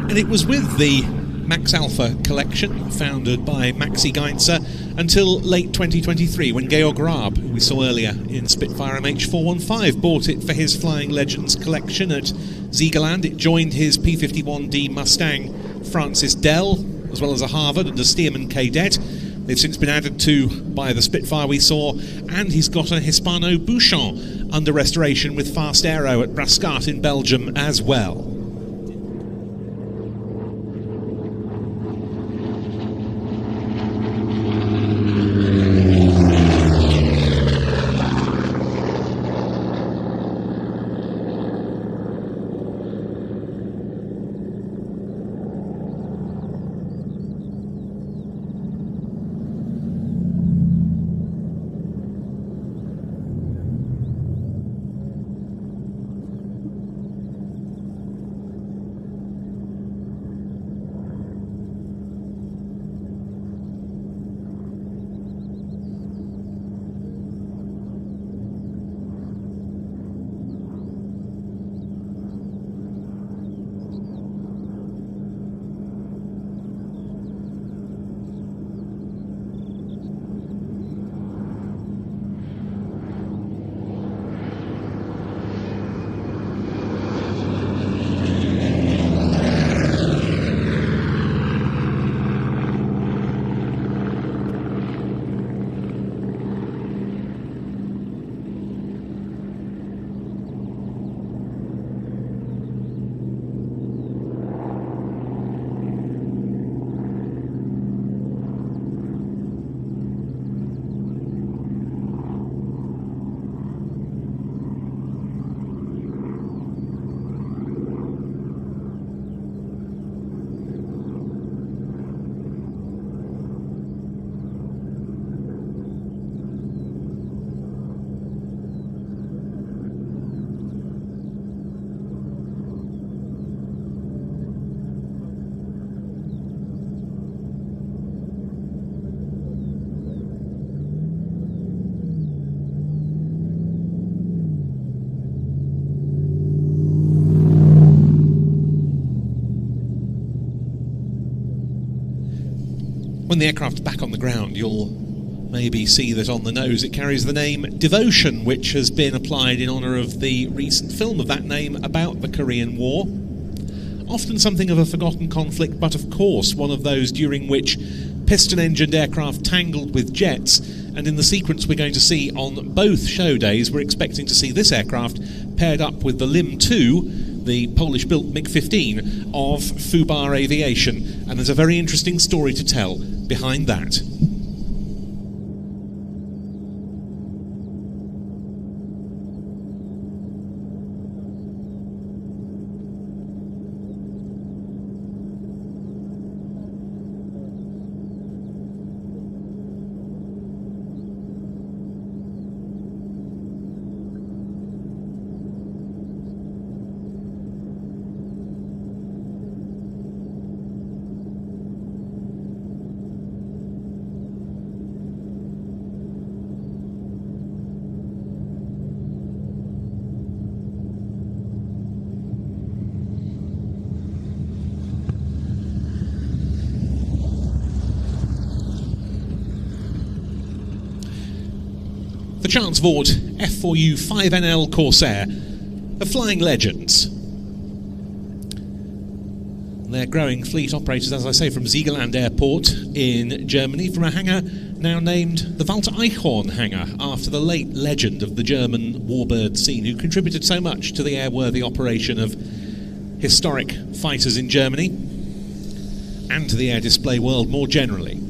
And it was with the Max Alpha collection, founded by Maxi Geinzer, until late 2023, when Georg Raab, who we saw earlier in Spitfire MH415, bought it for his Flying Legends collection at Siegerland. It joined his P-51D Mustang Francis Dell, as well as a Harvard and a Stearman Cadet. They've since been added to by the Spitfire we saw, and he's got a Hispano Bouchon under restoration with Fast Aero at Brascat in Belgium as well. When the aircraft's back on the ground, you'll maybe see that on the nose it carries the name Devotion, which has been applied in honour of the recent film of that name about the Korean War. Often something of a forgotten conflict, but of course one of those during which piston-engined aircraft tangled with jets, and in the sequence we're going to see on both show days, we're expecting to see this aircraft paired up with the Lim 2, the Polish-built MiG-15 of Fubar Aviation, and there's a very interesting story to tell behind that. The Chance Vought F4U 5NL Corsair are flying legends. They're growing fleet operators, as I say, from Siegerland Airport in Germany, from a hangar now named the Walter Eichhorn hangar, after the late legend of the German warbird scene, who contributed so much to the airworthy operation of historic fighters in Germany and to the air display world more generally.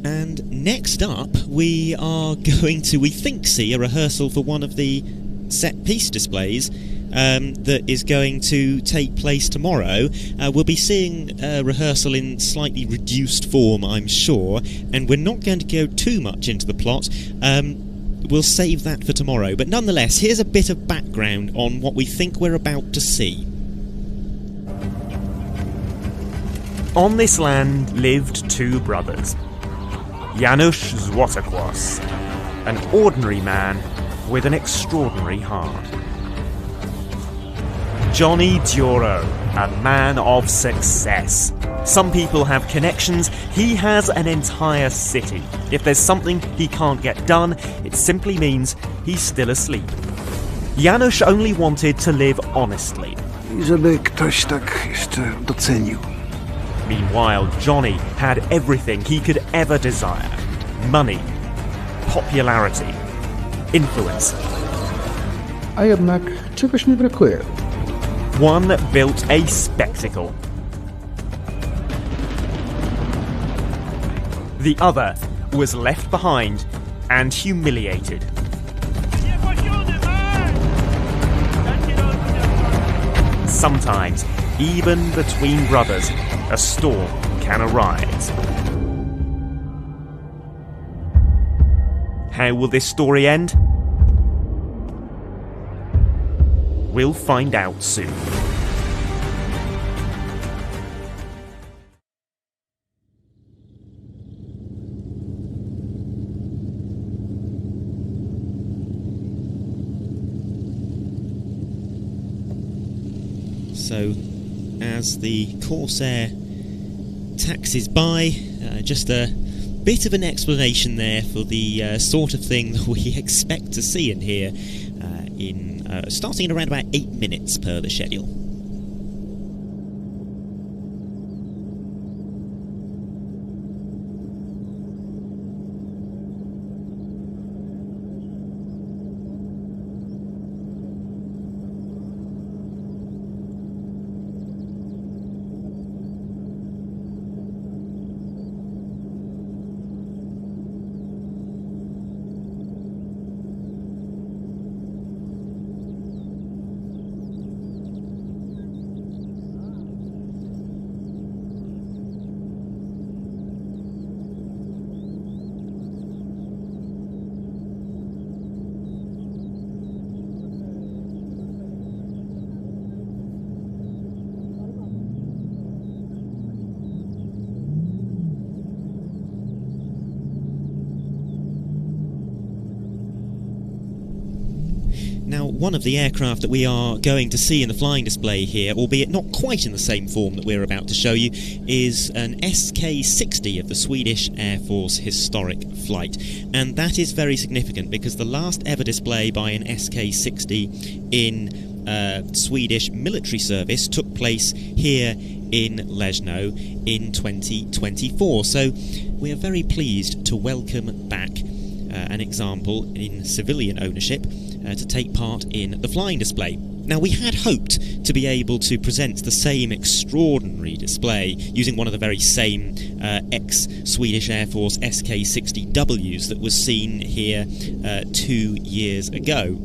And next up, we are going to, we think, see a rehearsal for one of the set-piece displays that is going to take place tomorrow. We'll be seeing a rehearsal in slightly reduced form, I'm sure, and we're not going to go too much into the plot. We'll save that for tomorrow, but nonetheless, here's a bit of background on what we think we're about to see. On this land lived two brothers, Janusz Złotokłos, an ordinary man with an extraordinary heart. Johnny Duro, a man of success. Some people have connections, he has an entire city. If there's something he can't get done, it simply means he's still asleep. Janusz only wanted to live honestly. Żeby ktoś tak jeszcze docenił. Meanwhile, Johnny had everything he could ever desire. Money, popularity, influence. A jednak czegoś mi brakuje. One built a spectacle. The other was left behind and humiliated. Sometimes, even between brothers, a storm can arise. How will this story end? We'll find out soon. So, as the Corsair taxis by, just a bit of an explanation there for the sort of thing that we expect to see in here, starting in around about 8 minutes per the schedule. one of the aircraft that we are going to see in the flying display here, albeit not quite in the same form that we're about to show you, is an SK-60 of the Swedish Air Force historic flight. And that is very significant because the last ever display by an SK-60 in Swedish military service took place here in Leszno in 2024. So we are very pleased to welcome back an example in civilian ownership to take part in the flying display. Now, we had hoped to be able to present the same extraordinary display using one of the very same ex-Swedish Air Force SK-60Ws that was seen here 2 years ago.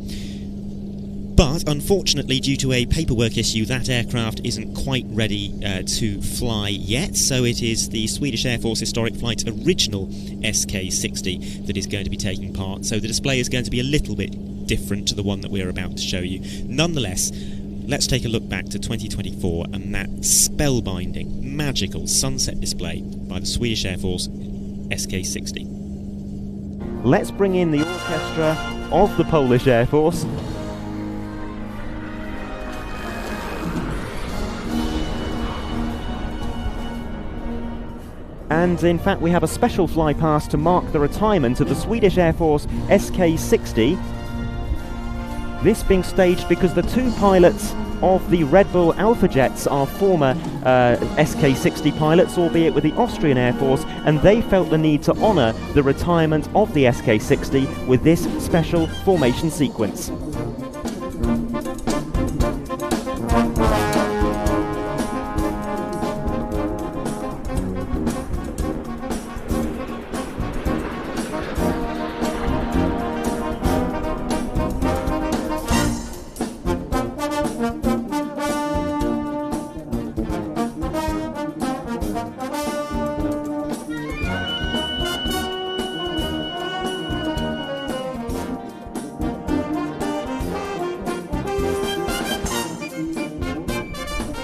But unfortunately, due to a paperwork issue, that aircraft isn't quite ready to fly yet, so it is the Swedish Air Force Historic Flight's original SK-60 that is going to be taking part, so the display is going to be a little bit different to the one that we're about to show you. Nonetheless, let's take a look back to 2024 and that spellbinding, magical sunset display by the Swedish Air Force SK-60. Let's bring in the orchestra of the Polish Air Force. And in fact, we have a special fly past to mark the retirement of the Swedish Air Force SK-60. This being staged because the two pilots of the Red Bull Alpha Jets are former SK-60 pilots, albeit with the Austrian Air Force, and they felt the need to honour the retirement of the SK-60 with this special formation sequence.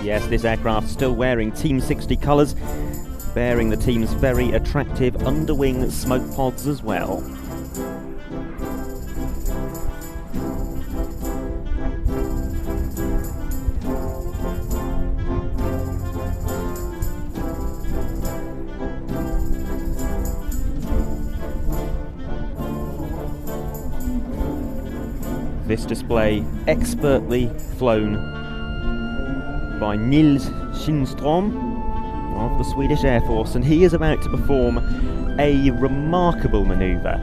Yes, this aircraft still wearing Team 60 colours, bearing the team's very attractive underwing smoke pods as well. This display expertly flown by Nils Shinström of the Swedish Air Force, and he is about to perform a remarkable manoeuvre,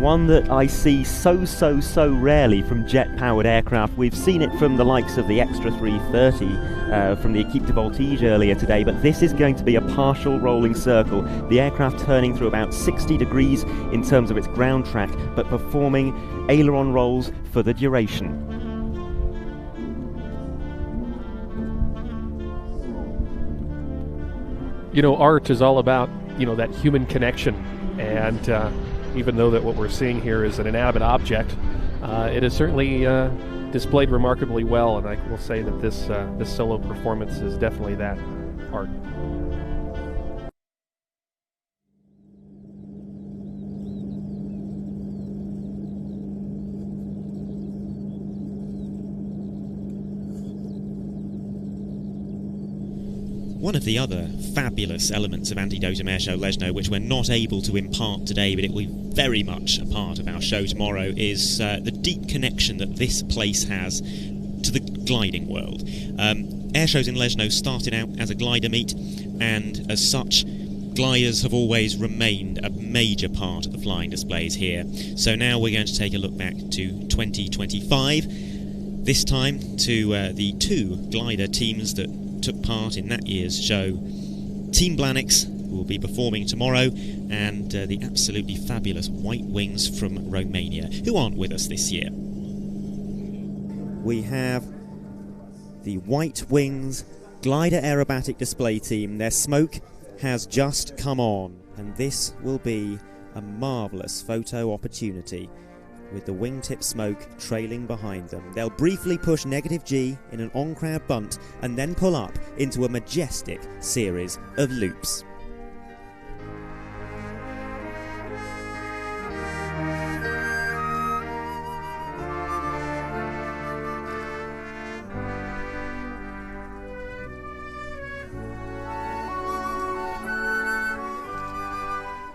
one that I see so rarely from jet-powered aircraft. We've seen it from the likes of the Extra 330 from the Equipe de Voltige earlier today, but this is going to be a partial rolling circle, the aircraft turning through about 60 degrees in terms of its ground track, but performing aileron rolls for the duration. You know, art is all about, that human connection, and even though that what we're seeing here is an inanimate object, it is certainly displayed remarkably well, and I will say that this solo performance is definitely that art. One of the other fabulous elements of Antidotum Airshow Leszno, which we're not able to impart today, but it will be very much a part of our show tomorrow, is the deep connection that this place has to the gliding world. Airshows in Leszno started out as a glider meet, and as such, gliders have always remained a major part of the flying displays here. So now we're going to take a look back to 2025, this time to the two glider teams that took part in that year's show. Team Blanix, who will be performing tomorrow, and the absolutely fabulous White Wings from Romania, who aren't with us this year. We have the White Wings glider aerobatic display team. Their smoke has just come on, and this will be a marvellous photo opportunity with the wingtip smoke trailing behind them. They'll briefly push negative G in an on-crowd bunt and then pull up into a majestic series of loops.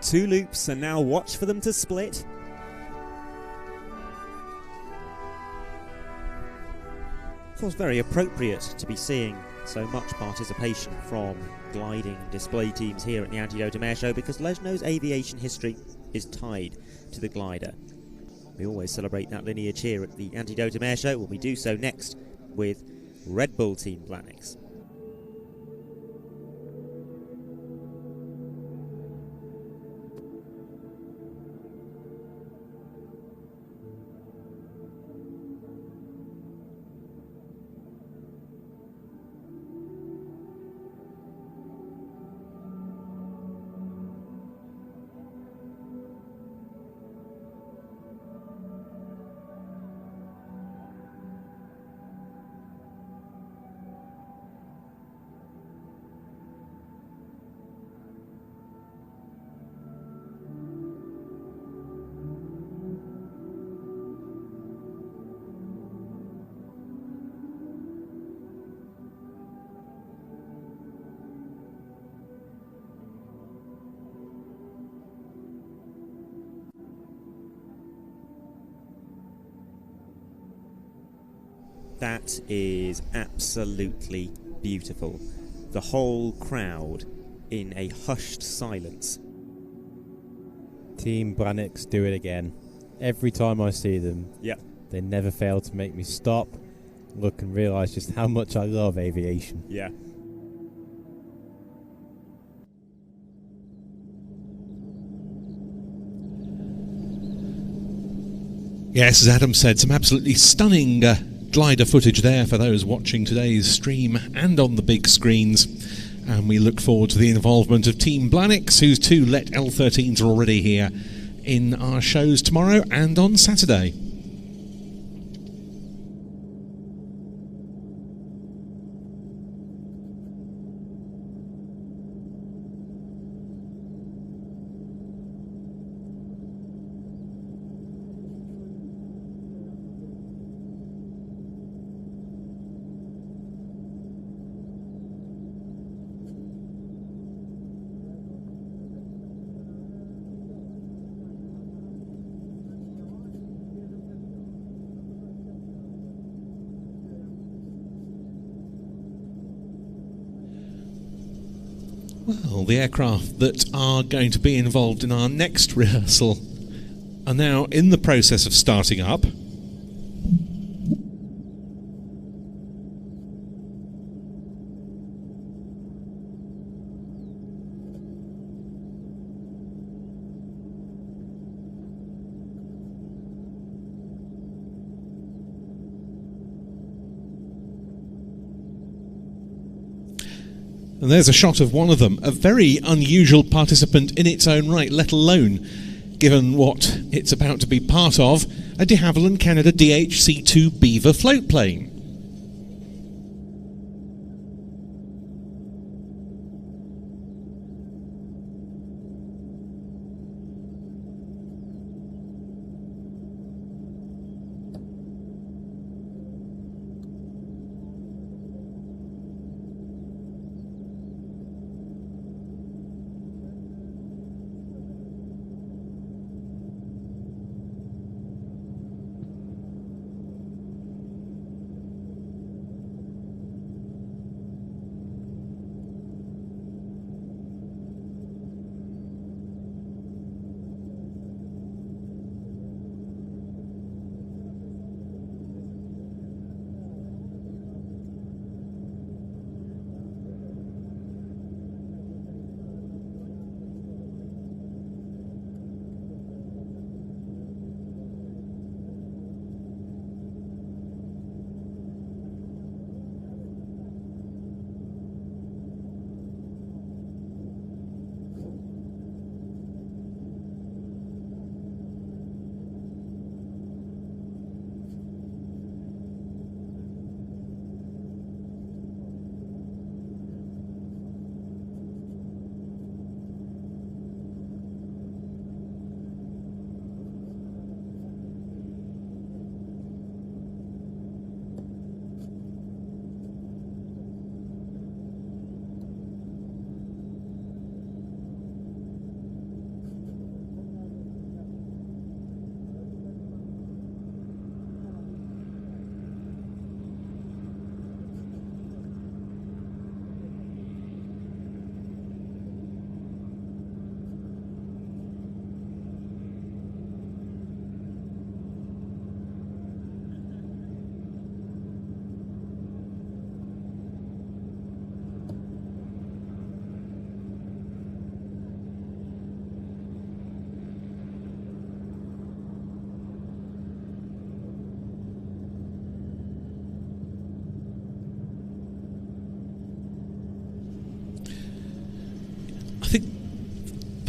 2 loops, and now watch for them to split. Of course, very appropriate to be seeing so much participation from gliding display teams here at the Antidotum Airshow, because Leszno's aviation history is tied to the glider. We always celebrate that lineage here at the Antidotum Airshow, when we do so next with Red Bull Team Planix. That is absolutely beautiful. The whole crowd in a hushed silence. Team Planix do it again. Every time I see them, they never fail to make me stop, look and realise just how much I love aviation. Yeah. Yes, as Adam said, some absolutely stunning glider footage there for those watching today's stream and on the big screens. And we look forward to the involvement of Team Planix, whose 2 Let L13s are already here in our shows tomorrow and on Saturday. Well, the aircraft that are going to be involved in our next rehearsal are now in the process of starting up. And there's a shot of one of them, a very unusual participant in its own right, let alone given what it's about to be part of, a de Havilland Canada DHC-2 Beaver float plane.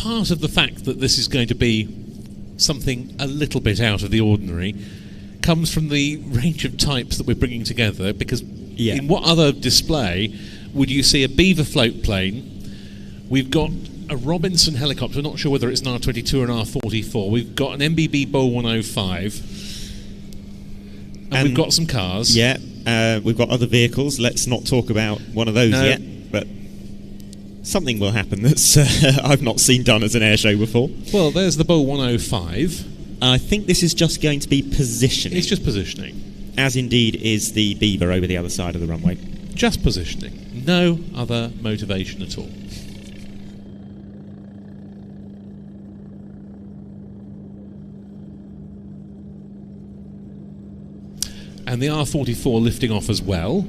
part of the fact that this is going to be something a little bit out of the ordinary comes from the range of types that we're bringing together, because in what other display would you see a Beaver float plane? We've got a Robinson helicopter, not sure whether it's an R-22 or an R-44. We've got an MBB Bo 105, and we've got some cars. Yeah, we've got other vehicles. Let's not talk about one of those yet, but something will happen that's I've not seen done as an air show before. Well, there's the Bo 105. I think this is just going to be positioning. It's just positioning. As indeed is the Beaver over the other side of the runway. Just positioning. No other motivation at all. And the R-44 lifting off as well.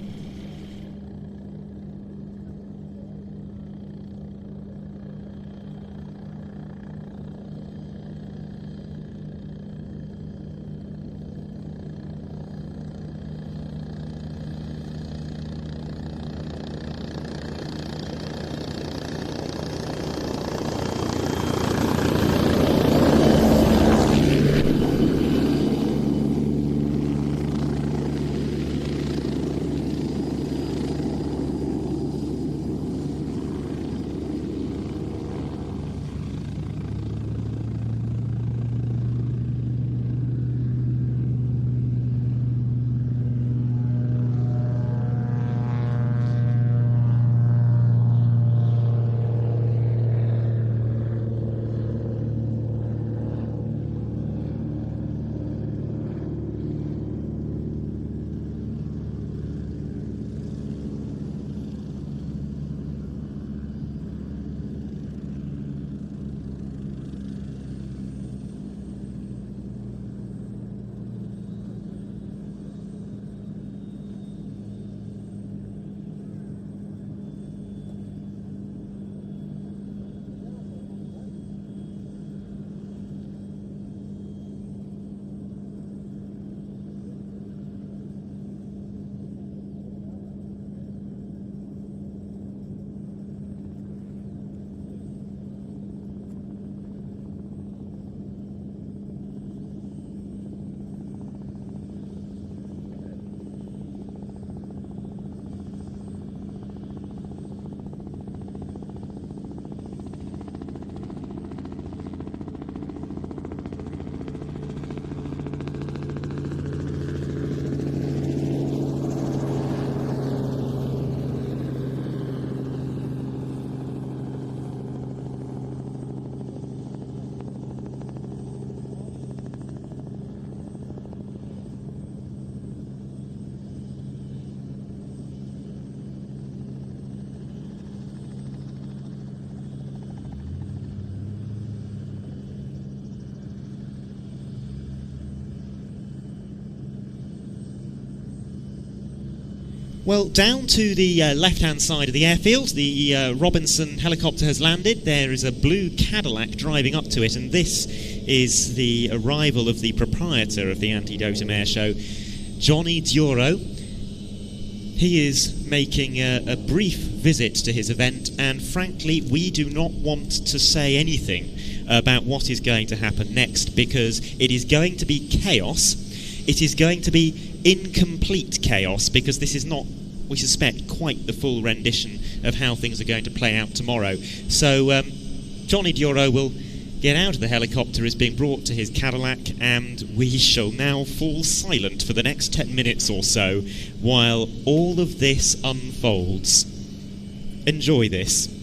Well, down to the left-hand side of the airfield, the Robinson helicopter has landed. There is a blue Cadillac driving up to it, and this is the arrival of the proprietor of the Antidotum Airshow, Johnny Duro. He is making a brief visit to his event, and frankly, we do not want to say anything about what is going to happen next, because it is going to be chaos. It is going to be incomplete chaos, because this is not, we suspect, quite the full rendition of how things are going to play out tomorrow. So Johnny Duro will get out of the helicopter, is being brought to his Cadillac, and we shall now fall silent for the next 10 minutes or so while all of this unfolds. Enjoy this.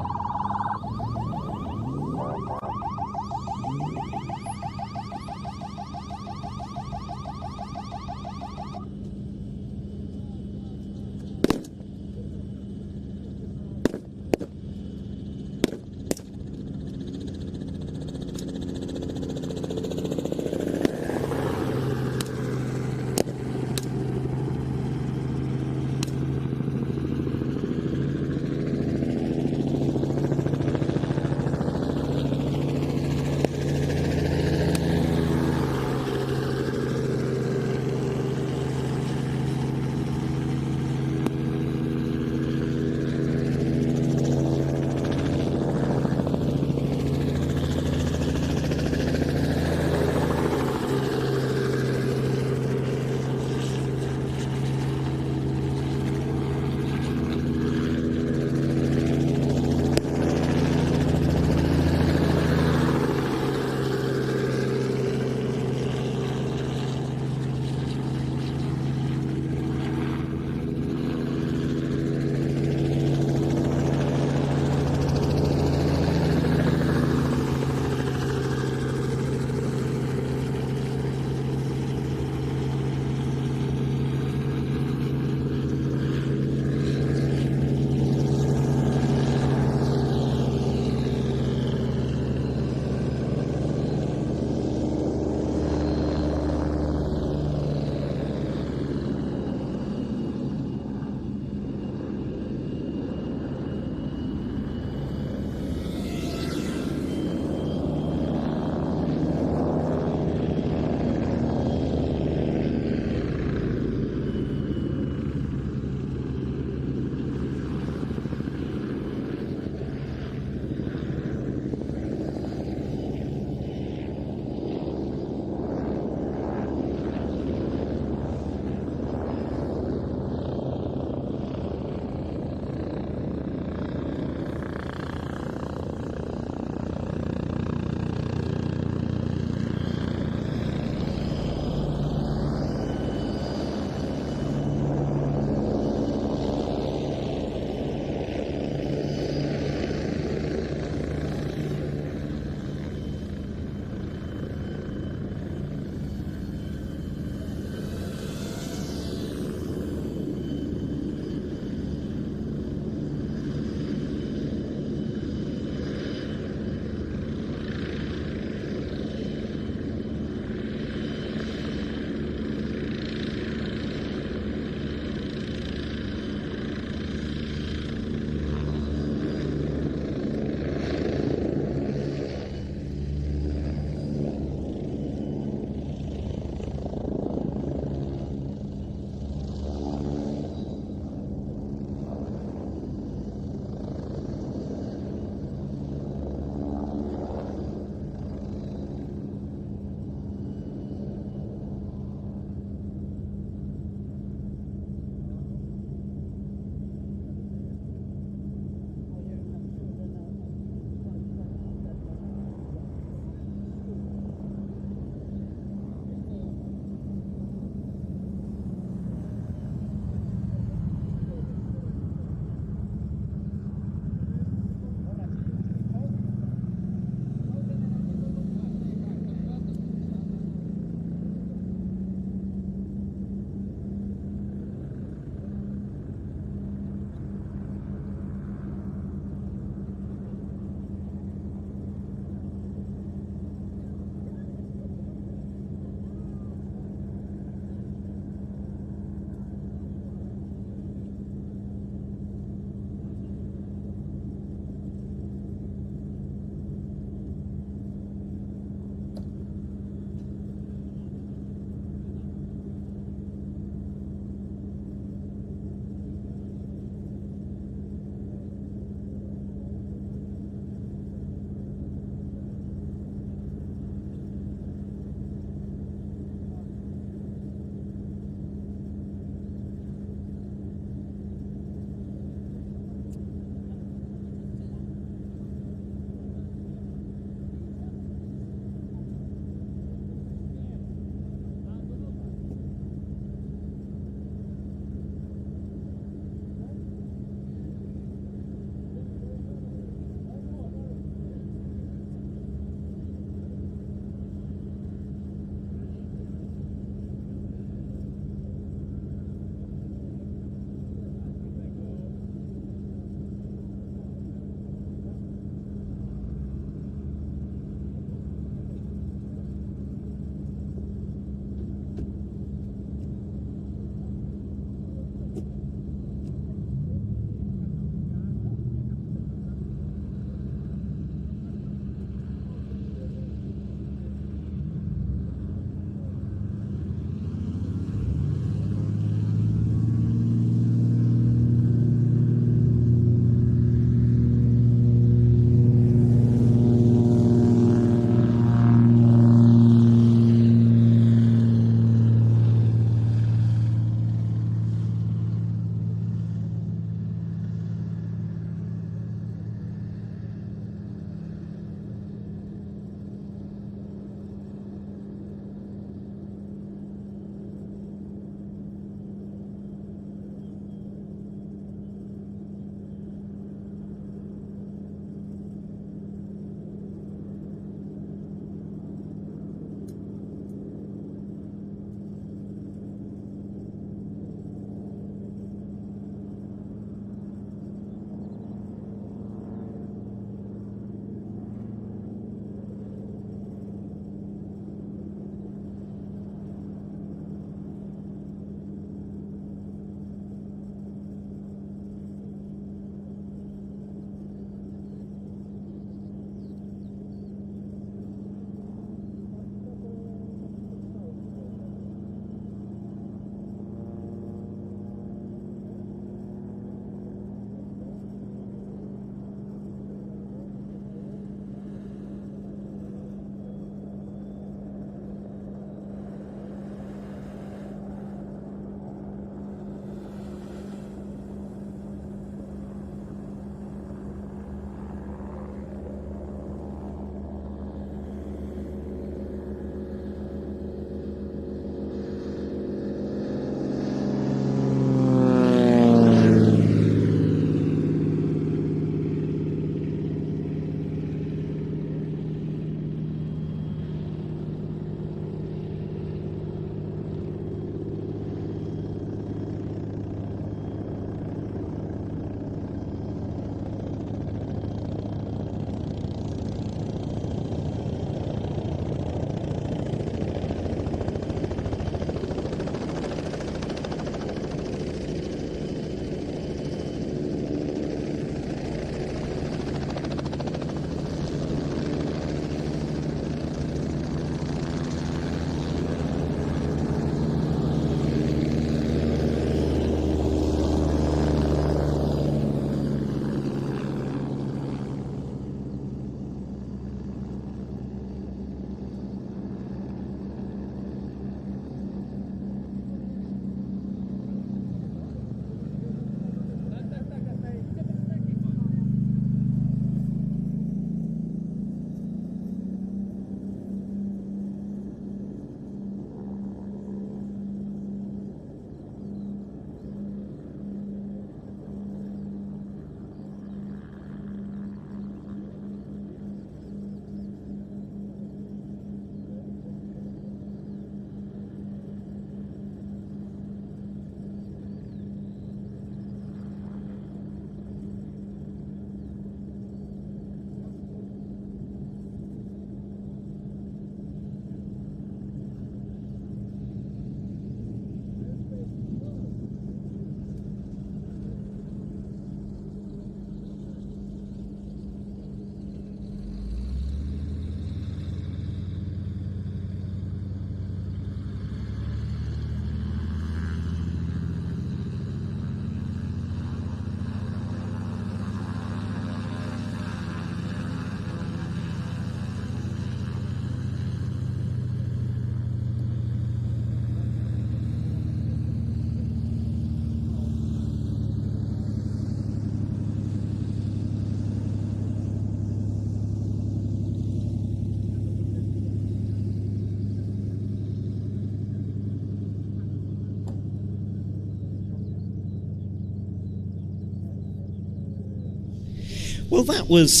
Well, that was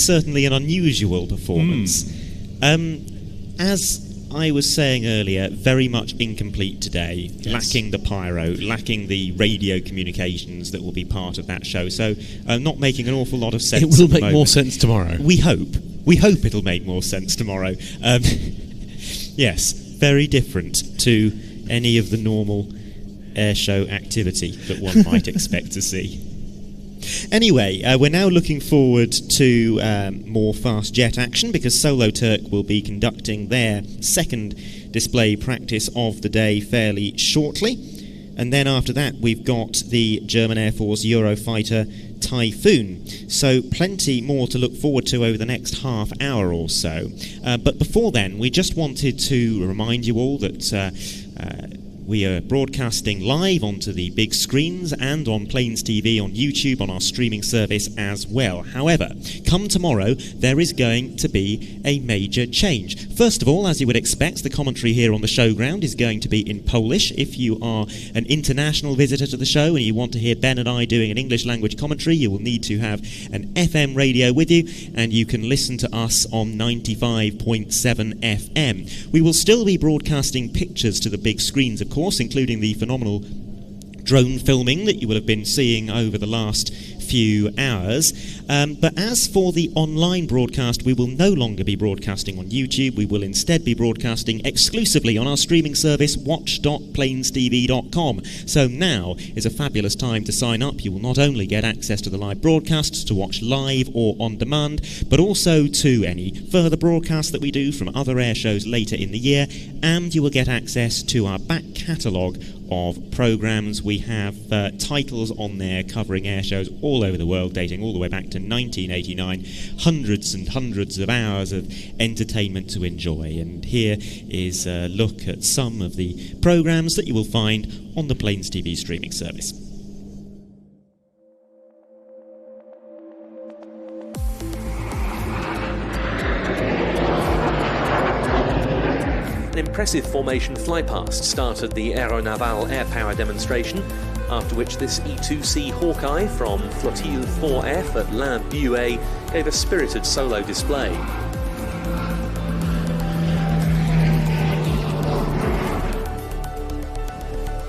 certainly an unusual performance. As I was saying earlier, very much incomplete today, lacking the pyro, lacking the radio communications that will be part of that show, so not making an awful lot of sense. It will make more sense tomorrow. We hope it'll make more sense tomorrow. Yes, very different to any of the normal airshow activity that one might expect to see. Anyway, we're now looking forward to more fast jet action, because SoloTurk will be conducting their second display practice of the day fairly shortly. And then after that, we've got the German Air Force Eurofighter Typhoon. So plenty more to look forward to over the next half hour or so. But before then, we just wanted to remind you all that we are broadcasting live onto the big screens and on Plains TV on YouTube on our streaming service as well. However, come tomorrow, there is going to be a major change. First of all, as you would expect, the commentary here on the showground is going to be in Polish. If you are an international visitor to the show and you want to hear Ben and I doing an English language commentary, you will need to have an FM radio with you, and you can listen to us on 95.7 FM. We will still be broadcasting pictures to the big screens, of course, including the phenomenal drone filming that you will have been seeing over the last few hours. But as for the online broadcast, we will no longer be broadcasting on YouTube. We will instead be broadcasting exclusively on our streaming service, watch.plainstv.com. So now is a fabulous time to sign up. You will not only get access to the live broadcasts to watch live or on demand, but also to any further broadcasts that we do from other air shows later in the year, and you will get access to our back catalogue of programmes. We have titles on there covering air shows all over the world, dating all the way back to 1989. Hundreds and hundreds of hours of entertainment to enjoy. And here is a look at some of the programmes that you will find on the Plains TV streaming service. An impressive formation flypast started the Aeronaval air power demonstration, after which this E2C Hawkeye from Flottille 4F at La Buée gave a spirited solo display.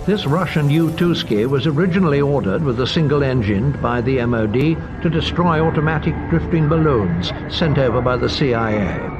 This Russian U-2 was originally ordered with a single engine by the MOD to destroy automatic drifting balloons sent over by the CIA.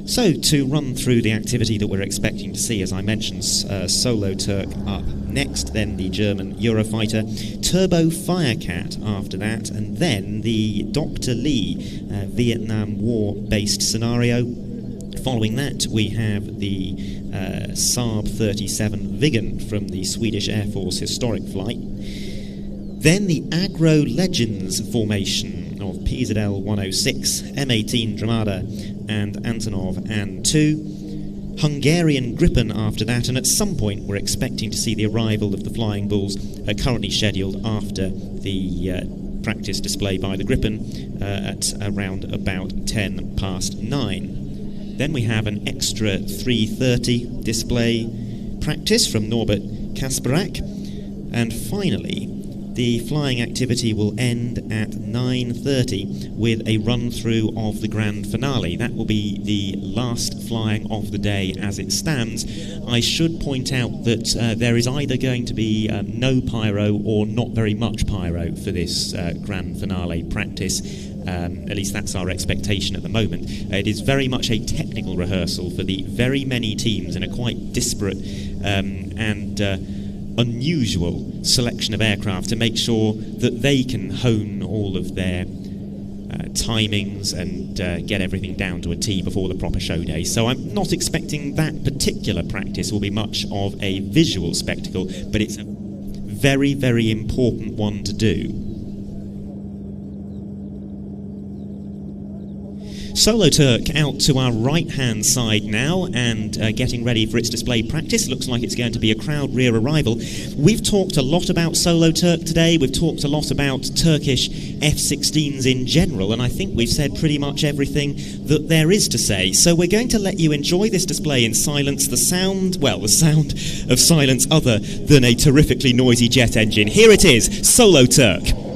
So, to run through the activity that we're expecting to see, as I mentioned, SoloTurk up next, then the German Eurofighter, Turbo Firecat after that, and then the Dr. Lee Vietnam War-based scenario. Following that, we have the Saab 37 Viggen from the Swedish Air Force historic flight. Then the Agro Legends formation of PZL 106, M18 Dramada and Antonov An-2, Hungarian Gripen after that, and at some point we're expecting to see the arrival of the Flying Bulls, currently scheduled after the practice display by the Gripen at around about 9:10. Then we have an extra 3:30 display practice from Norbert Kasparak, and finally the flying activity will end at 9:30 with a run-through of the grand finale. That will be the last flying of the day as it stands. I should point out that there is either going to be no pyro or not very much pyro for this grand finale practice. At least that's our expectation at the moment. It is very much a technical rehearsal for the very many teams in a quite disparate and unusual selection of aircraft to make sure that they can hone all of their timings and get everything down to a T before the proper show day. So I'm not expecting that particular practice will be much of a visual spectacle, but it's a very, very important one to do. SoloTurk out to our right-hand side now and getting ready for its display practice. Looks like it's going to be a crowd rear arrival. We've talked a lot about SoloTurk today. We've talked a lot about Turkish F-16s in general, and I think we've said pretty much everything that there is to say. So we're going to let you enjoy this display in silence. The sound of silence other than a terrifically noisy jet engine. Here it is, SoloTurk.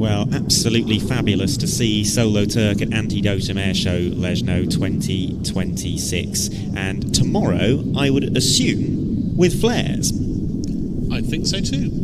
Well, absolutely fabulous to see SoloTurk at Antidotum Airshow Leszno 2026. And tomorrow, I would assume, with flares. I think so too.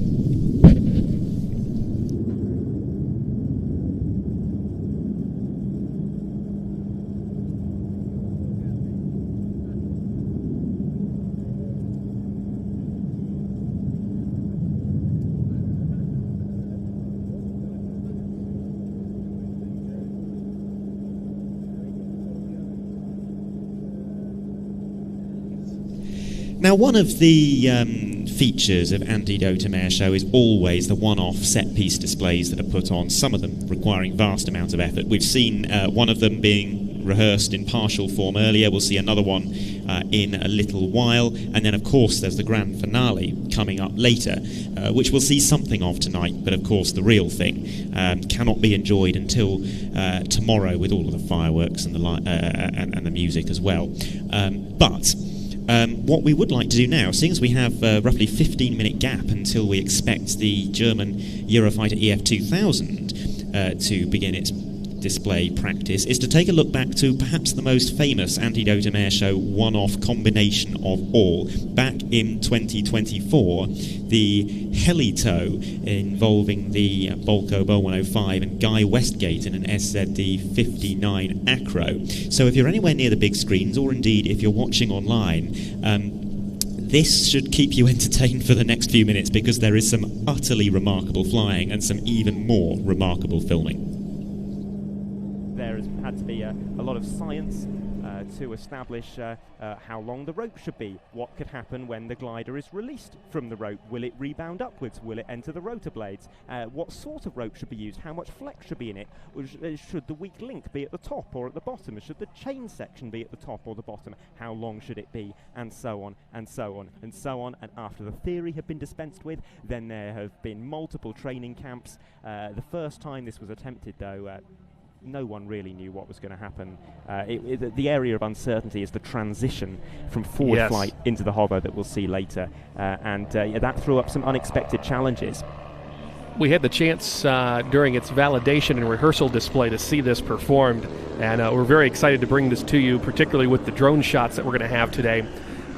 Now, one of the features of Antidotum Airshow is always the one-off set-piece displays that are put on, some of them requiring vast amounts of effort. We've seen one of them being rehearsed in partial form earlier. We'll see another one in a little while. And then, of course, there's the grand finale coming up later, which we'll see something of tonight. But, of course, the real thing cannot be enjoyed until tomorrow with all of the fireworks and the music as well. What we would like to do now, seeing as we have roughly 15-minute gap until we expect the German Eurofighter EF2000 to begin its display practice, is to take a look back to perhaps the most famous Antidotum Airshow one-off combination of all. Back in 2024, the heli-tow involving the Volko Bo 105 and Guy Westgate in an SZD-59 Acro. So if you're anywhere near the big screens, or indeed if you're watching online, this should keep you entertained for the next few minutes, because there is some utterly remarkable flying and some even more remarkable filming. There has had to be a lot of science to establish how long the rope should be, what could happen when the glider is released from the rope. Will it rebound upwards? Will it enter the rotor blades? What sort of rope should be used? How much flex should be in it? Should the weak link be at the top or at the bottom? Should the chain section be at the top or the bottom? How long should it be? And so on, and so on, and so on. And after the theory had been dispensed with, then there have been multiple training camps. The first time this was attempted, though, no one really knew what was going to happen. The area of uncertainty is the transition from forward flight into the hover that we'll see later, and that threw up some unexpected challenges. We had the chance during its validation and rehearsal display to see this performed, and we're very excited to bring this to you, particularly with the drone shots that we're going to have today,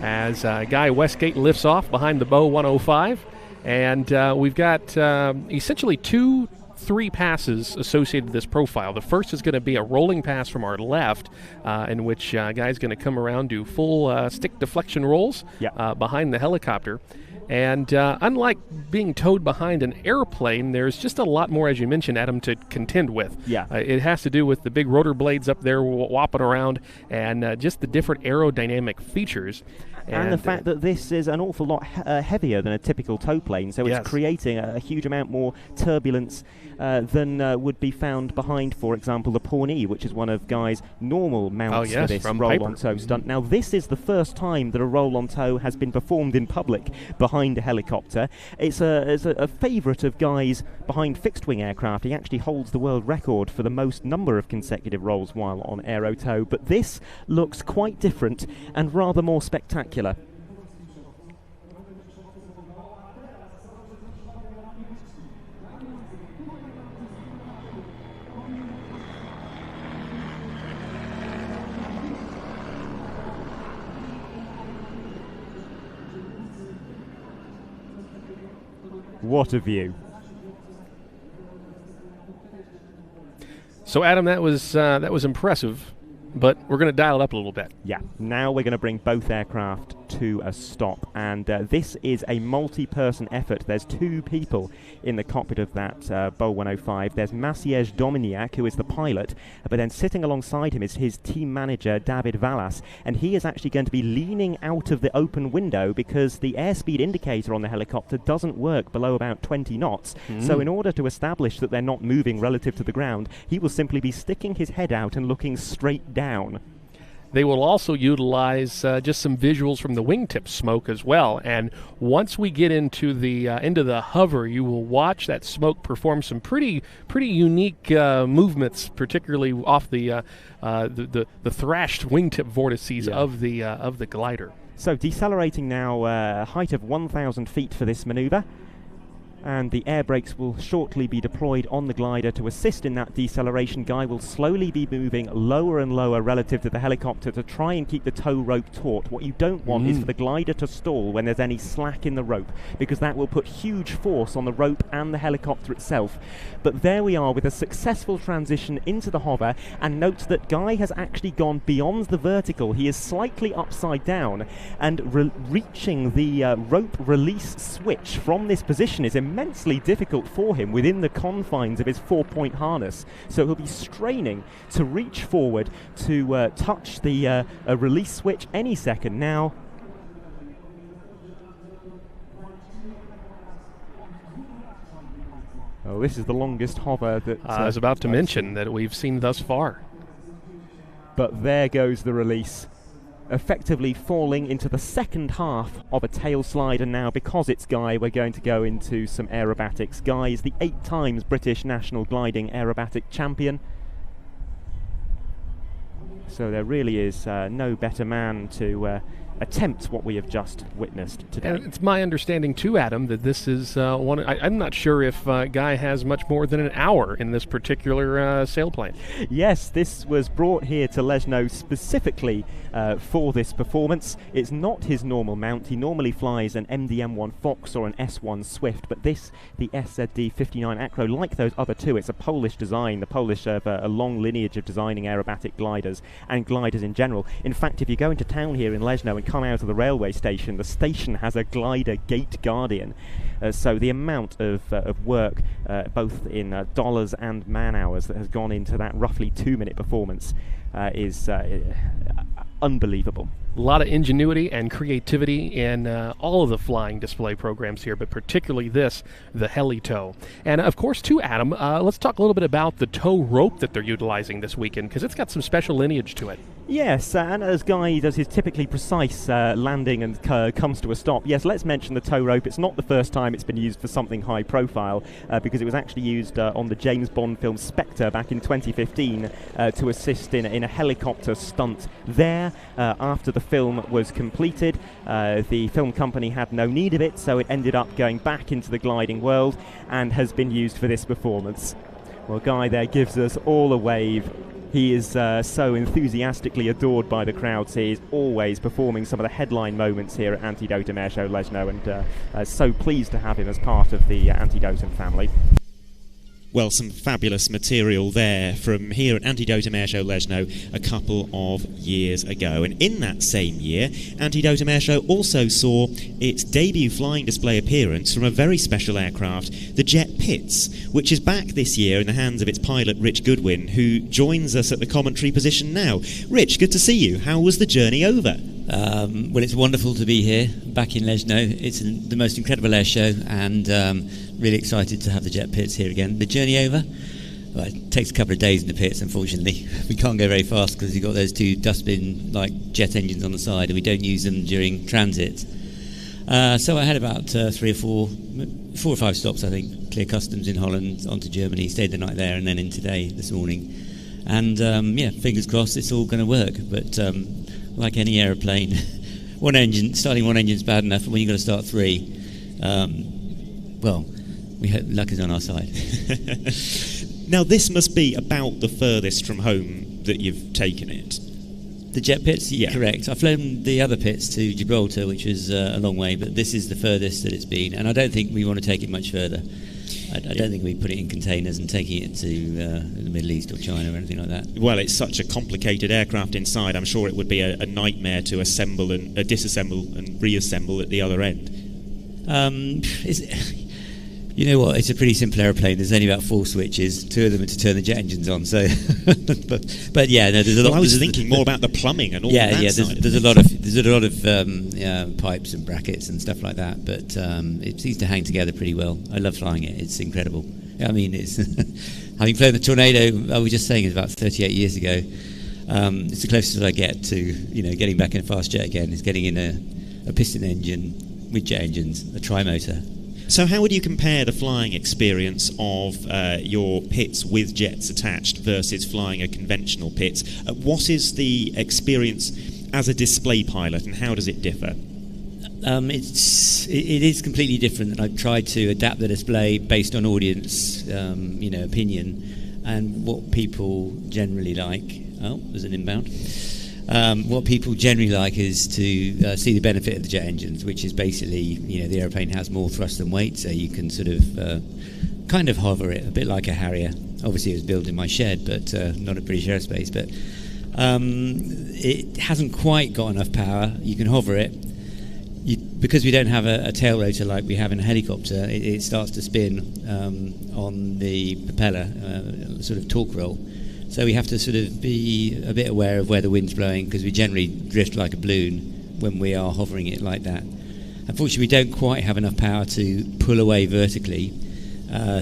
as Guy Westgate lifts off behind the Bo 105, and we've got essentially three passes associated with this profile. The first is going to be a rolling pass from our left, in which Guy's going to come around, do full stick deflection rolls behind the helicopter. And unlike being towed behind an airplane, there's just a lot more, as you mentioned, Adam, to contend with. It has to do with the big rotor blades up there whopping around, and just the different aerodynamic features. And the fact that this is an awful lot heavier than a typical tow plane, so it's creating a huge amount more turbulence than would be found behind, for example, the Pawnee, which is one of Guy's normal mounts for this roll-on tow stunt. Now, this is the first time that a roll-on tow has been performed in public behind a helicopter. It's a favourite of Guy's behind fixed-wing aircraft. He actually holds the world record for the most number of consecutive rolls while on aero tow, but this looks quite different and rather more spectacular. What a view. So, Adam, that was impressive, but we're going to dial it up a little bit. Yeah, now we're going to bring both aircraft to a stop, and this is a multi-person effort. There's two people in the cockpit of that Bo 105. There's Maciej Dominiak, who is the pilot, but then sitting alongside him is his team manager, David Vallas, and he is actually going to be leaning out of the open window because the airspeed indicator on the helicopter doesn't work below about 20 knots. So in order to establish that they're not moving relative to the ground, he will simply be sticking his head out and looking straight down. They will also utilize just some visuals from the wingtip smoke as well. And once we get into the hover, you will watch that smoke perform some pretty unique movements, particularly off the thrashed wingtip vortices of the glider. So decelerating now, height of 1,000 feet for this maneuver. And the air brakes will shortly be deployed on the glider to assist in that deceleration. Guy will slowly be moving lower and lower relative to the helicopter to try and keep the tow rope taut. What you don't want is for the glider to stall when there's any slack in the rope, because that will put huge force on the rope and the helicopter itself. But there we are with a successful transition into the hover, and note that Guy has actually gone beyond the vertical. He is slightly upside down, and reaching the rope release switch from this position is immensely difficult for him within the confines of his 4-point harness. So he'll be straining to reach forward to touch the release switch any second now. Oh, this is the longest hover that... I was about to mention that we've seen thus far. But there goes the release, effectively falling into the second half of a tail slide, and now, because it's Guy, we're going to go into some aerobatics. Guy is the 8 times British national gliding aerobatic champion, so there really is no better man to attempt what we have just witnessed today. And it's my understanding too, Adam, that this is one... I'm not sure if Guy has much more than an hour in this particular sailplane. Yes, this was brought here to Leszno specifically for this performance. It's not his normal mount. He normally flies an MD-M1 Fox or an S1 Swift, but this, the SZD-59 Acro, like those other two, it's a Polish design. The Polish have a long lineage of designing aerobatic gliders and gliders in general. In fact, if you go into town here in Leszno and come out of the railway station, the station has a glider gate guardian. So the amount of work, both in dollars and man hours, that has gone into that roughly 2-minute performance is unbelievable. A lot of ingenuity and creativity in all of the flying display programs here, but particularly this, the heli-tow. And of course, too, Adam, let's talk a little bit about the tow rope that they're utilizing this weekend, because it's got some special lineage to it. Yes, and as Guy does his typically precise landing and comes to a stop, yes, let's mention the tow rope. It's not the first time it's been used for something high profile, because it was actually used on the James Bond film Spectre back in 2015 to assist in a helicopter stunt there. After the film was completed, the film company had no need of it, so it ended up going back into the gliding world and has been used for this performance. Well, Guy there gives us all a wave. He is so enthusiastically adored by the crowds. He is always performing some of the headline moments here at Antidotum Airshow Leszno, and so pleased to have him as part of the Antidotum family. Well, some fabulous material there from here at Antidotum Airshow Leszno a couple of years ago. And in that same year, Antidotum Airshow also saw its debut flying display appearance from a very special aircraft, the Jet Pitts, which is back this year in the hands of its pilot, Rich Goodwin, who joins us at the commentary position now. Rich, good to see you. How was the journey over? Well, it's wonderful to be here, back in Leszno. It's the most incredible air show, and really excited to have the Jet Pits here again. The journey over, well, it takes a couple of days in the pits, unfortunately. We can't go very fast because you've got those two dustbin-like jet engines on the side, and we don't use them during transit. So I had about 4 or 5 stops, I think, clear customs in Holland, onto Germany, stayed the night there, and then in today, this morning. And yeah, fingers crossed it's all going to work, but like any aeroplane, starting one engine's bad enough, and when you've got to start 3, well, we hope luck is on our side. Now, this must be about the furthest from home that you've taken it. The Jet Pits? Yeah. Correct. I've flown the other pits to Gibraltar, which was a long way, but this is the furthest that it's been, and I don't think we want to take it much further. I don't think we put it in containers and taking it to the Middle East or China or anything like that. Well, it's such a complicated aircraft inside. I'm sure it would be a nightmare to assemble and disassemble and reassemble at the other end. You know what? It's a pretty simple aeroplane. There's only about 4 switches. 2 of them are to turn the jet engines on. So, but yeah, no. There's a lot. Well, I was thinking more about the plumbing and all. Yeah, that yeah. side There's a lot of pipes and brackets and stuff like that. But it seems to hang together pretty well. I love flying it. It's incredible. I mean, it's having flown the Tornado. I was just saying, it's about 38 years ago. It's the closest I get to getting back in a fast jet again. Is getting in a piston engine with jet engines, a tri-motor. So how would you compare the flying experience of your pits with jets attached versus flying a conventional pit? What is the experience as a display pilot, and how does it differ? It is completely different, and I've tried to adapt the display based on audience, opinion, and what people generally like. Oh, there's an inbound. What people generally like is to see the benefit of the jet engines, which is basically, the aeroplane has more thrust than weight, so you can sort of kind of hover it, a bit like a Harrier. Obviously, it was built in my shed, but not at British Aerospace. But it hasn't quite got enough power. You can hover it. Because we don't have a tail rotor like we have in a helicopter, it starts to spin on the propeller, sort of torque roll. So we have to sort of be a bit aware of where the wind's blowing, because we generally drift like a balloon when we are hovering it like that. Unfortunately, we don't quite have enough power to pull away vertically.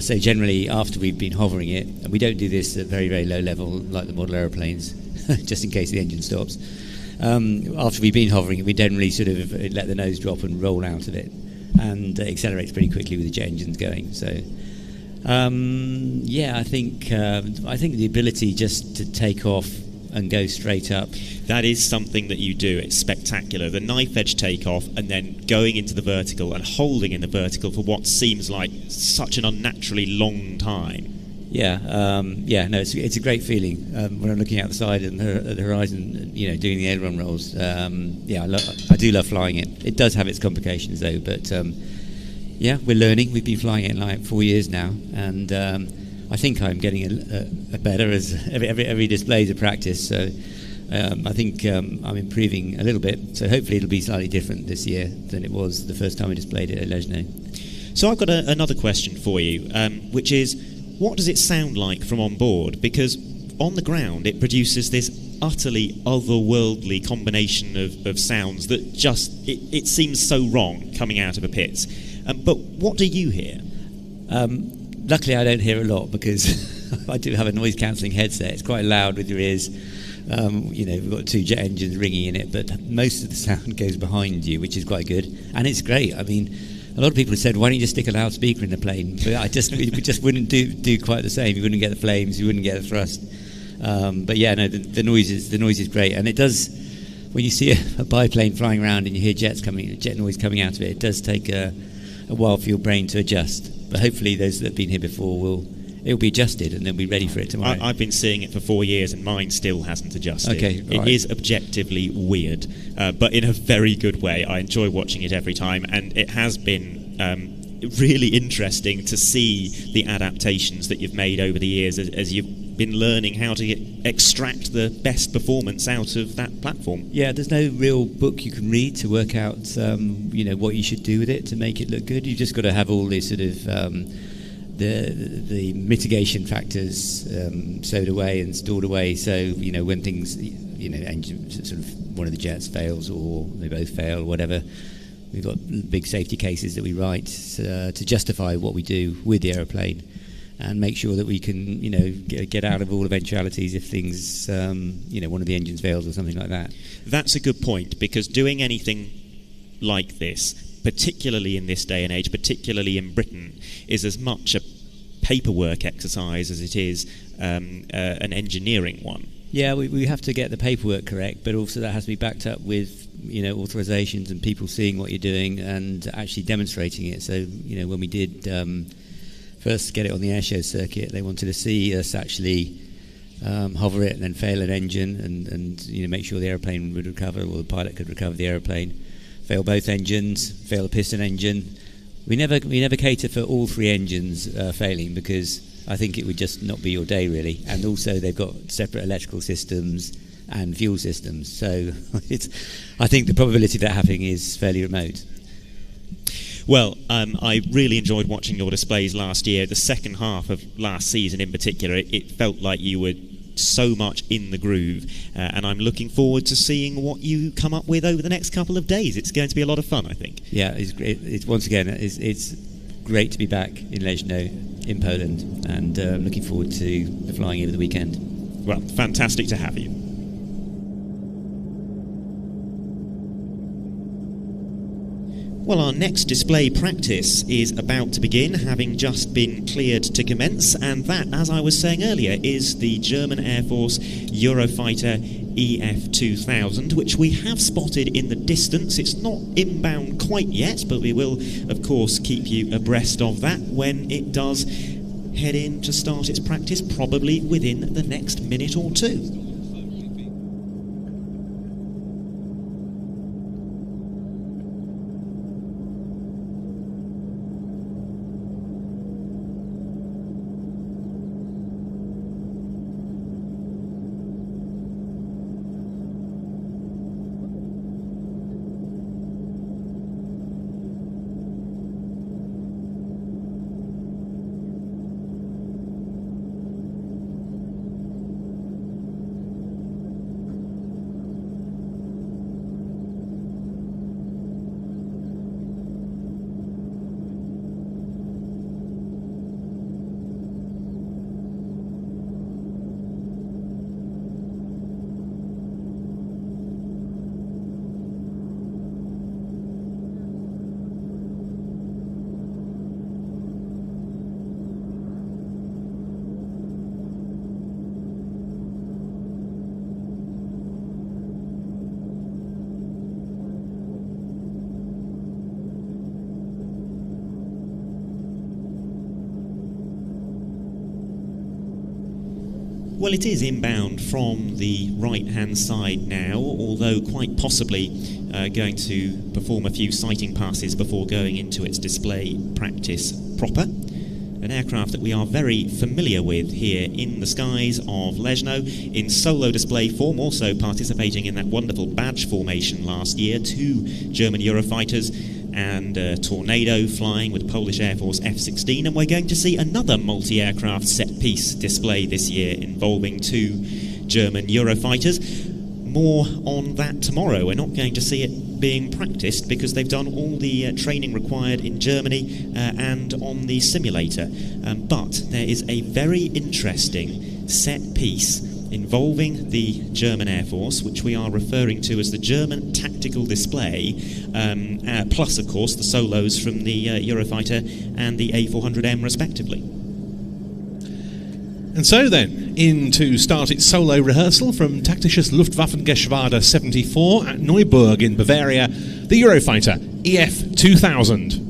So generally, after we've been hovering it, and we don't do this at very, very low level like the model aeroplanes, just in case the engine stops. After we've been hovering it, we generally sort of let the nose drop and roll out of it, and accelerates pretty quickly with the jet engines going. So, I think the ability just to take off and go straight up. That is something that you do. It's spectacular. The knife edge takeoff and then going into the vertical and holding in the vertical for what seems like such an unnaturally long time. It's a great feeling when I'm looking outside at the horizon, doing the aileron rolls. I do love flying it. It does have its complications though, but we're learning. We've been flying it like 4 years now, and I think I'm getting a better as every display is a practice. So I think I'm improving a little bit. So hopefully it'll be slightly different this year than it was the first time we displayed it at Leszno. So I've got another question for you, which is, what does it sound like from on board? Because on the ground it produces this utterly otherworldly combination of sounds that just, it seems so wrong coming out of a pit. But what do you hear? Luckily I don't hear a lot, because I do have a noise cancelling headset. It's quite loud with your ears. We've got 2 jet engines ringing in it, but most of the sound goes behind you, which is quite good. And it's great. I mean, a lot of people have said, why don't you just stick a loudspeaker in the plane? But we just wouldn't do quite the same. You wouldn't get the flames, you wouldn't get the thrust. The noise is great. And it does, when you see a biplane flying around and you hear jet noise coming out of it, it does take a while for your brain to adjust. But hopefully those that have been here before it'll be adjusted and they'll be ready for it tomorrow. I've been seeing it for 4 years and mine still hasn't adjusted. Okay, right. It is objectively weird, but in a very good way. I enjoy watching it every time, and it has been really interesting to see the adaptations that you've made over the years as you've been learning how to extract the best performance out of that platform. Yeah, there's no real book you can read to work out what you should do with it to make it look good. You've just got to have all these sort of the mitigation factors sewed away and stored away, so when things, engine sort of one of the jets fails or they both fail or whatever, we've got big safety cases that we write to justify what we do with the aeroplane and make sure that we can get out of all eventualities if things one of the engines fails or something like that. That's a good point, because doing anything like this, particularly in this day and age, particularly in Britain, is as much a paperwork exercise as it is an engineering one. Yeah, we have to get the paperwork correct, but also that has to be backed up with authorizations and people seeing what you're doing and actually demonstrating it. So when we did first get it on the airshow circuit, they wanted to see us actually hover it and then fail an engine and make sure the aeroplane would recover, or the pilot could recover the aeroplane. Fail both engines, fail the piston engine. We never cater for all 3 engines failing, because I think it would just not be your day really. And also they've got separate electrical systems and fuel systems, so I think the probability of that happening is fairly remote. Well, I really enjoyed watching your displays last year. The second half of last season in particular, it felt like you were so much in the groove, and I'm looking forward to seeing what you come up with over the next couple of days. It's going to be a lot of fun, I think. Yeah, it's once again, it's great to be back in Leszno in Poland, and looking forward to the flying over the weekend. Well, fantastic to have you. Well, our next display practice is about to begin, having just been cleared to commence, and that, as I was saying earlier, is the German Air Force Eurofighter EF2000, which we have spotted in the distance. It's not inbound quite yet, but we will, of course, keep you abreast of that when it does head in to start its practice, probably within the next minute or two. Well, it is inbound from the right-hand side now, although quite possibly going to perform a few sighting passes before going into its display practice proper. An aircraft that we are very familiar with here in the skies of Leszno, in solo display form, also participating in that wonderful badge formation last year. 2 German Eurofighters and Tornado flying with Polish Air Force F-16, and we're going to see another multi-aircraft set-piece display this year involving 2 German Eurofighters. More on that tomorrow. We're not going to see it being practiced because they've done all the training required in Germany and on the simulator, but there is a very interesting set-piece involving the German Air Force, which we are referring to as the German Tactical Display, plus, of course, the solos from the Eurofighter and the A400M, respectively. And so then, in to start its solo rehearsal from Taktisches Luftwaffengeschwader 74 at Neuburg in Bavaria, the Eurofighter EF2000.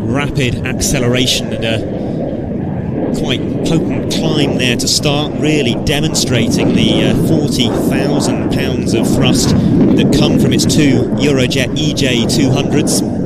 Rapid acceleration and a quite potent climb there to start, really demonstrating the 40,000 pounds of thrust that come from its 2 Eurojet EJ200s.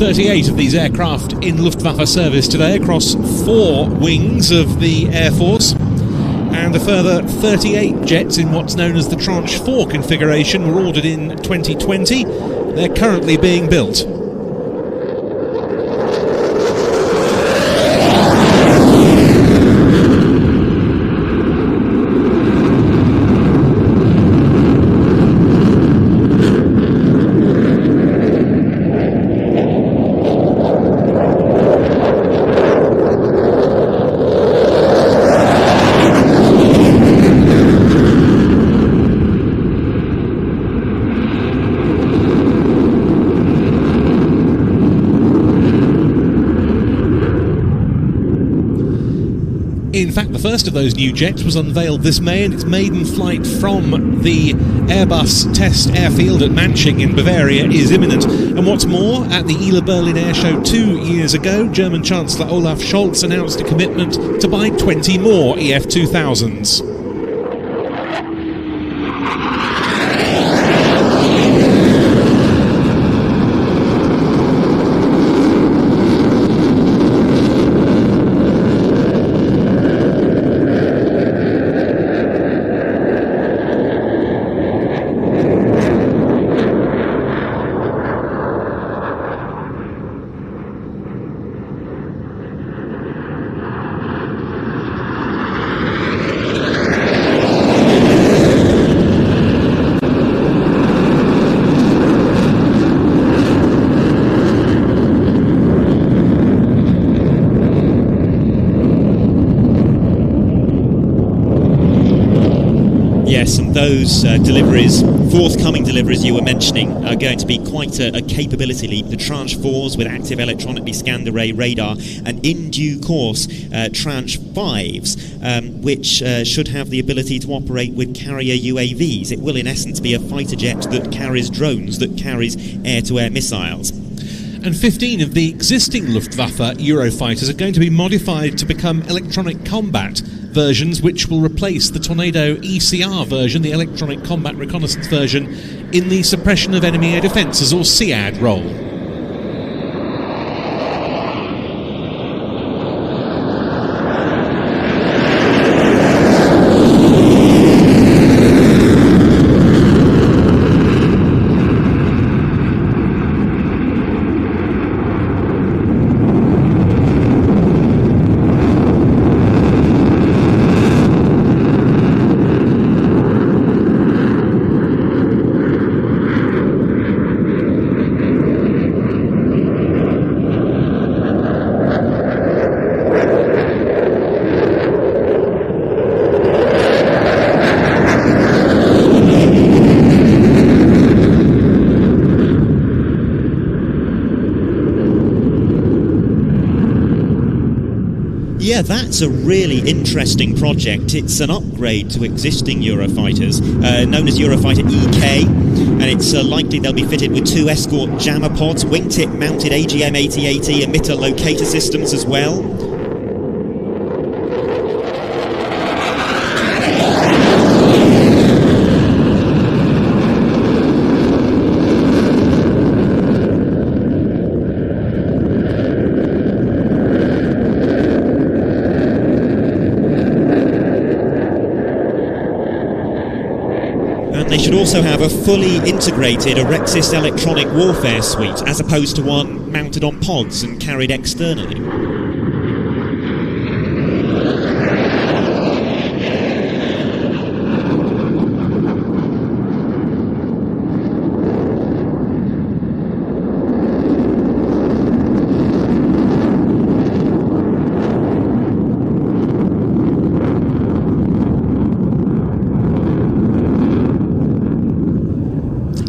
Of these aircraft in Luftwaffe service today across 4 wings of the Air Force, and a further 38 jets in what's known as the Tranche 4 configuration were ordered in 2020. They're currently being built. In fact, the first of those new jets was unveiled this May, and its maiden flight from the Airbus test airfield at Manching in Bavaria is imminent. And what's more, at the ILA Berlin Air Show 2 years ago, German Chancellor Olaf Scholz announced a commitment to buy 20 more EF2000s. Yes, and those forthcoming deliveries you were mentioning, are going to be quite a capability leap. The Tranche 4s with active electronically scanned array radar, and in due course, Tranche 5s, which should have the ability to operate with carrier UAVs. It will, in essence, be a fighter jet that carries drones, that carries air-to-air missiles. And 15 of the existing Luftwaffe Eurofighters are going to be modified to become electronic combat versions, which will replace the Tornado ECR version, the electronic combat reconnaissance version, in the suppression of enemy air defences, or SEAD, role. Yeah, that's a really interesting project. It's an upgrade to existing Eurofighters, known as Eurofighter EK, and it's likely they'll be fitted with 2 escort jammer pods, wingtip-mounted AGM-8080 emitter locator systems as well. They should also have a fully integrated Arexis electronic warfare suite, as opposed to one mounted on pods and carried externally.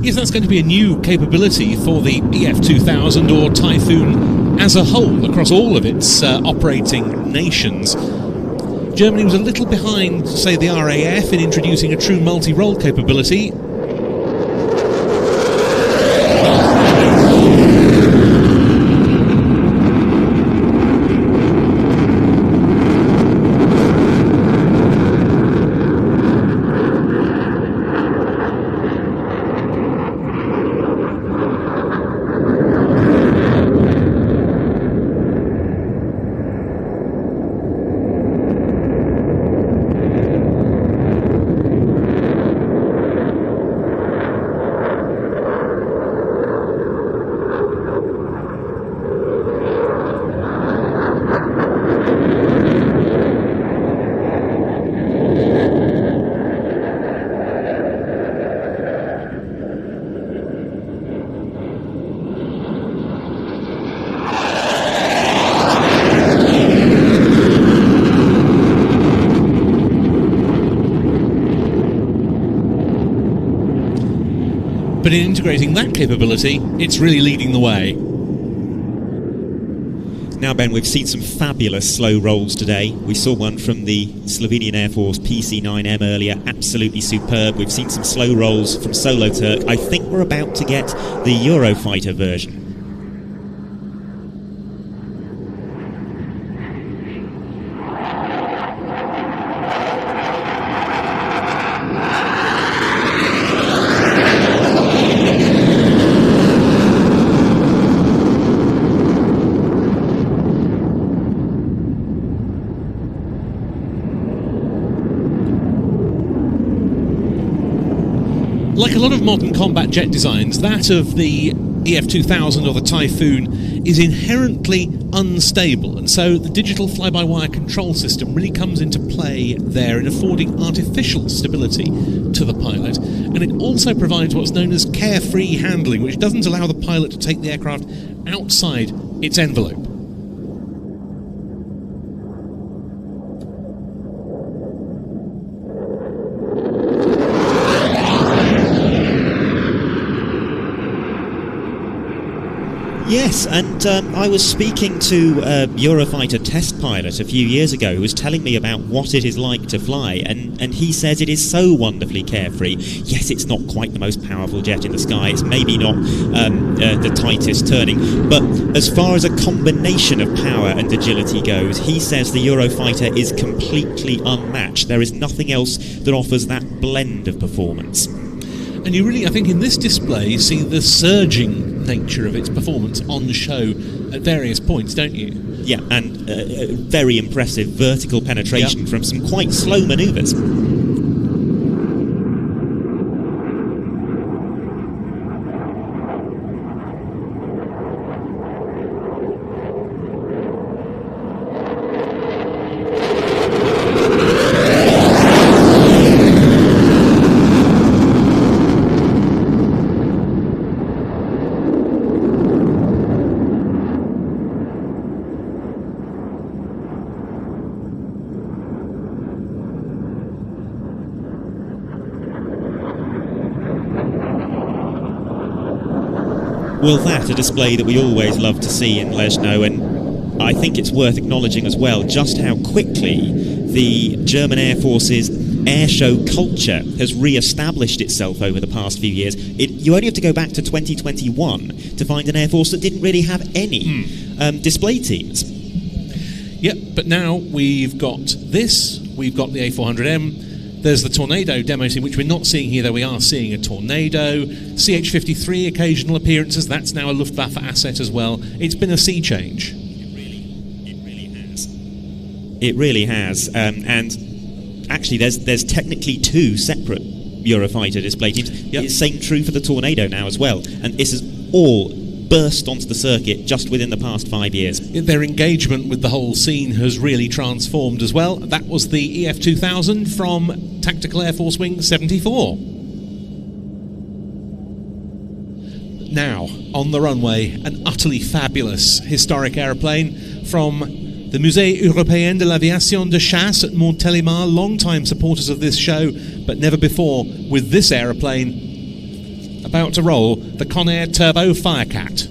Yes, that's going to be a new capability for the EF2000 or Typhoon as a whole across all of its operating nations. Germany was a little behind, say, the RAF in introducing a true multi-role capability. But in integrating that capability, it's really leading the way. Now, Ben, we've seen some fabulous slow rolls today. We saw one from the Slovenian Air Force PC-9M earlier, absolutely superb. We've seen some slow rolls from SoloTurk. I think we're about to get the Eurofighter version. Like a lot of modern combat jet designs, that of the EF2000 or the Typhoon is inherently unstable, and so the digital fly-by-wire control system really comes into play there in affording artificial stability to the pilot, and it also provides what's known as carefree handling, which doesn't allow the pilot to take the aircraft outside its envelope. Yes, and I was speaking to a Eurofighter test pilot a few years ago who was telling me about what it is like to fly, and he says it is so wonderfully carefree. Yes, it's not quite the most powerful jet in the sky, it's maybe not the tightest turning, but as far as a combination of power and agility goes, he says the Eurofighter is completely unmatched. There is nothing else that offers that blend of performance. And you really, I think, in this display see the surging nature of its performance on show at various points, don't you? Yeah, and very impressive vertical penetration from some quite slow manoeuvres. Well, that's a display that we always love to see in Leszno, and I think it's worth acknowledging as well just how quickly the German Air Force's airshow culture has re-established itself over the past few years. You only have to go back to 2021 to find an Air Force that didn't really have any display teams. Yep, but now we've got this, we've got the A400M, there's the Tornado demo scene, which we're not seeing here, though we are seeing a Tornado. CH-53 occasional appearances, that's now a Luftwaffe asset as well. It's been a sea change. It really has. And actually, there's technically two separate Eurofighter display teams. Yep. It's same true for the Tornado now as well. And this is all burst onto the circuit just within the past 5 years. Their engagement with the whole scene has really transformed as well. That was the EF2000 from Tactical Air Force Wing 74. Now, on the runway, an utterly fabulous historic aeroplane from the Musée Européen de l'Aviation de Chasse at Montélimar, long-time supporters of this show, but never before with this aeroplane about to roll, the Conair Turbo Firecat.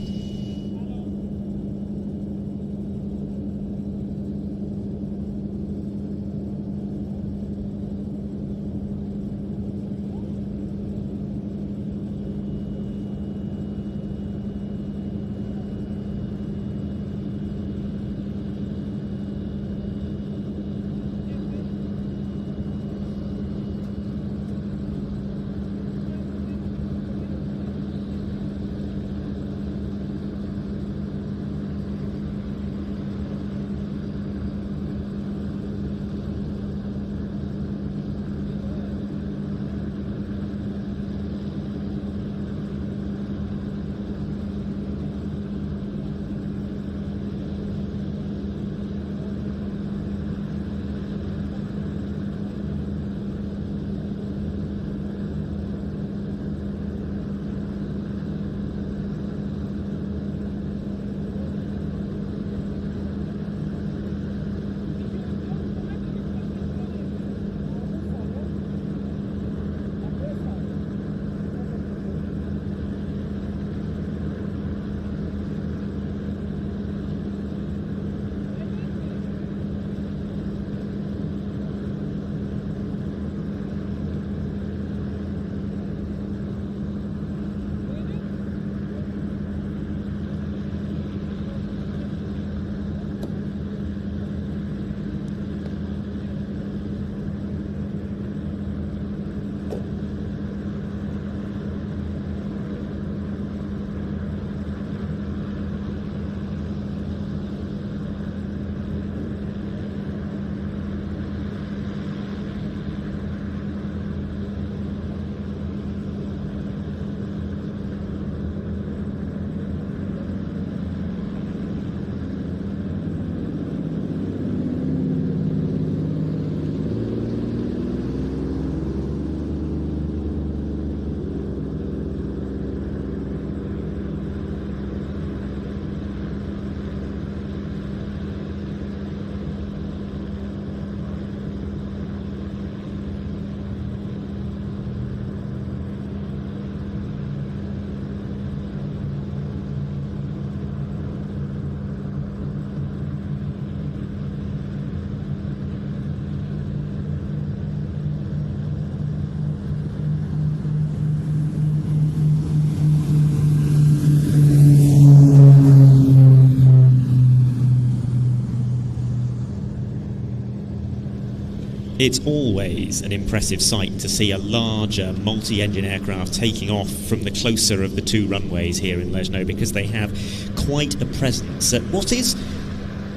It's always an impressive sight to see a larger multi-engine aircraft taking off from the closer of the two runways here in Leszno, because they have quite a presence at what is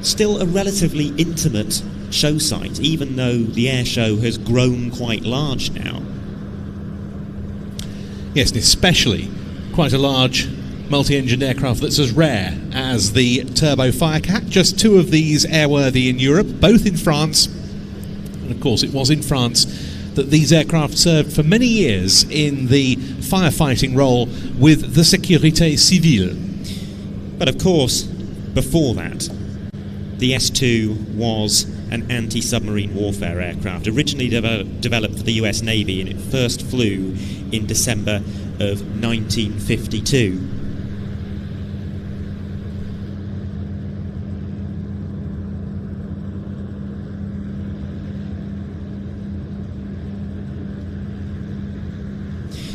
still a relatively intimate show site, even though the air show has grown quite large now. Yes, and especially quite a large multi-engine aircraft that's as rare as the Turbo Firecat. Just two of these airworthy in Europe, both in France. And of course it was in France that these aircraft served for many years in the firefighting role with the Sécurité Civile. But of course, before that, the S-2 was an anti-submarine warfare aircraft, originally developed for the US Navy, and it first flew in December of 1952.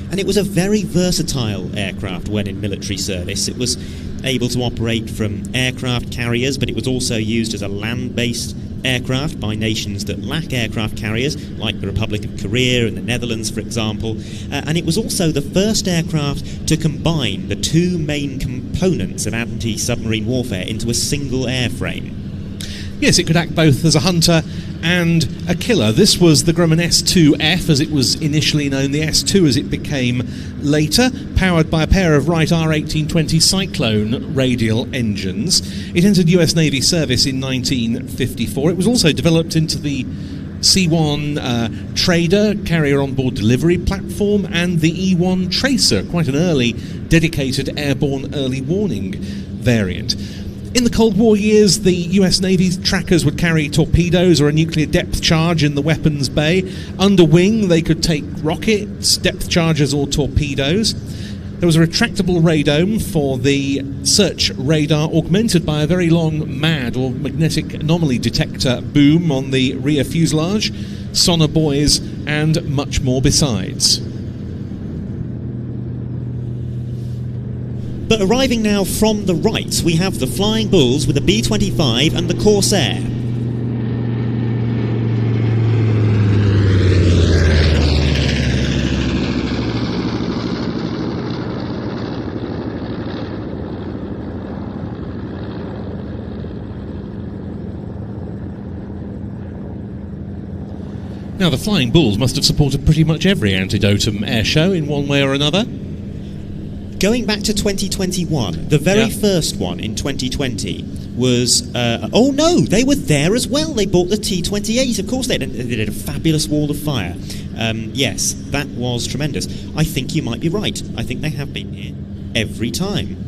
And it was a very versatile aircraft when in military service. It was able to operate from aircraft carriers, but it was also used as a land-based aircraft by nations that lack aircraft carriers, like the Republic of Korea and the Netherlands, for example. And it was also the first aircraft to combine the two main components of anti-submarine warfare into a single airframe. Yes, it could act both as a hunter and a killer. This was the Grumman S2F, as it was initially known, the S2 as it became later, powered by a pair of Wright R1820 Cyclone radial engines. It entered US Navy service in 1954. It was also developed into the C1 Trader carrier on-board delivery platform and the E1 Tracer, quite an early dedicated airborne early warning variant. In the Cold War years, the US Navy's trackers would carry torpedoes or a nuclear depth charge in the weapons bay. Under wing, they could take rockets, depth charges or torpedoes. There was a retractable radome for the search radar, augmented by a very long MAD or magnetic anomaly detector boom on the rear fuselage, sonar buoys and much more besides. But arriving now from the right, we have the Flying Bulls with the B-25 and the Corsair. Now, the Flying Bulls must have supported pretty much every Antidotum air show in one way or another. Going back to 2021, the very first one in 2020 was... oh no, they were there as well. They bought the T-28. Of course they did. They did a fabulous wall of fire. Yes, that was tremendous. I think you might be right. I think they have been here every time.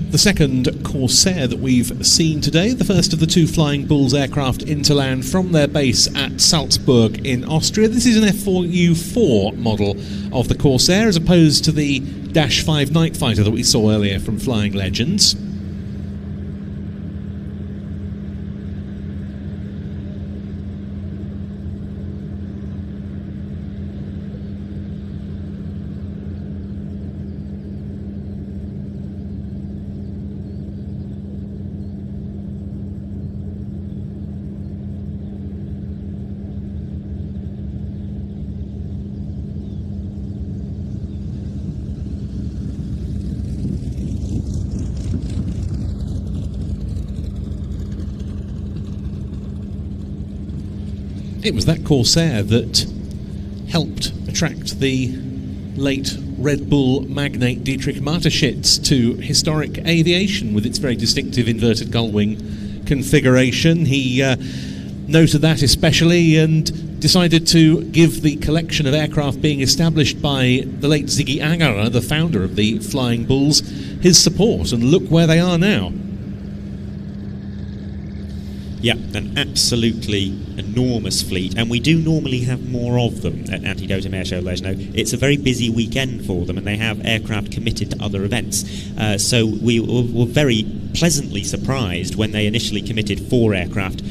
The second Corsair that we've seen today, the first of the two Flying Bulls aircraft into land from their base at Salzburg in Austria. This is an F4U4 model of the Corsair, as opposed to the Dash 5 Night Fighter that we saw earlier from Flying Legends. It was that Corsair that helped attract the late Red Bull magnate Dietrich Mateschitz to historic aviation with its very distinctive inverted gull-wing configuration. He noted that especially and decided to give the collection of aircraft being established by the late Ziggy Angerer, the founder of the Flying Bulls, his support, and look where they are now. Yeah, an absolutely enormous fleet, and we do normally have more of them at Antidotum Airshow Leszno. It's a very busy weekend for them, and they have aircraft committed to other events. So we were very pleasantly surprised when they initially committed 4 aircraft.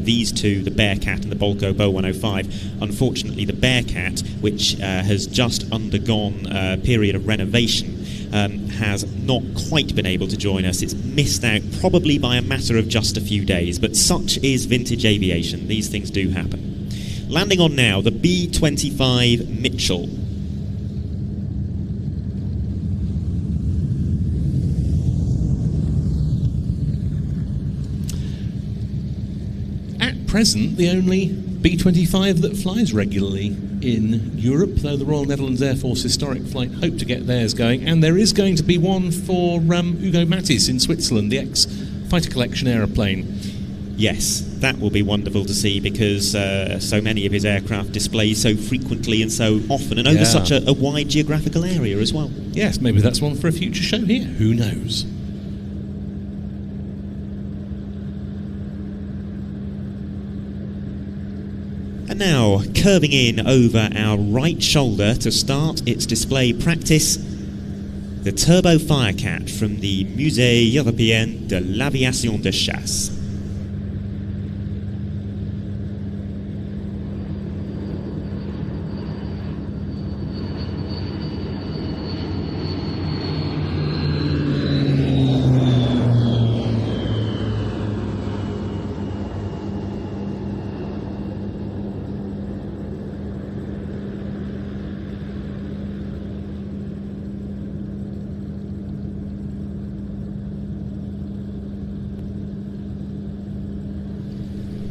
These two, the Bearcat and the Bolko Bo 105. Unfortunately, the Bearcat, which has just undergone a period of renovation, has not quite been able to join us. It's missed out probably by a matter of just a few days, but such is vintage aviation. These things do happen. Landing on now, the B-25 Mitchell. At present, the only B-25 that flies regularly in Europe, though the Royal Netherlands Air Force Historic Flight hope to get theirs going, and there is going to be one for Hugo Mattis in Switzerland, the ex-fighter collection aeroplane. Yes, that will be wonderful to see, because so many of his aircraft display so frequently and so often, and over such a wide geographical area as well. Yes, maybe that's one for a future show here, who knows. And now, curving in over our right shoulder to start its display practice, the Turbo Firecat from the Musée Européen de l'Aviation de Chasse.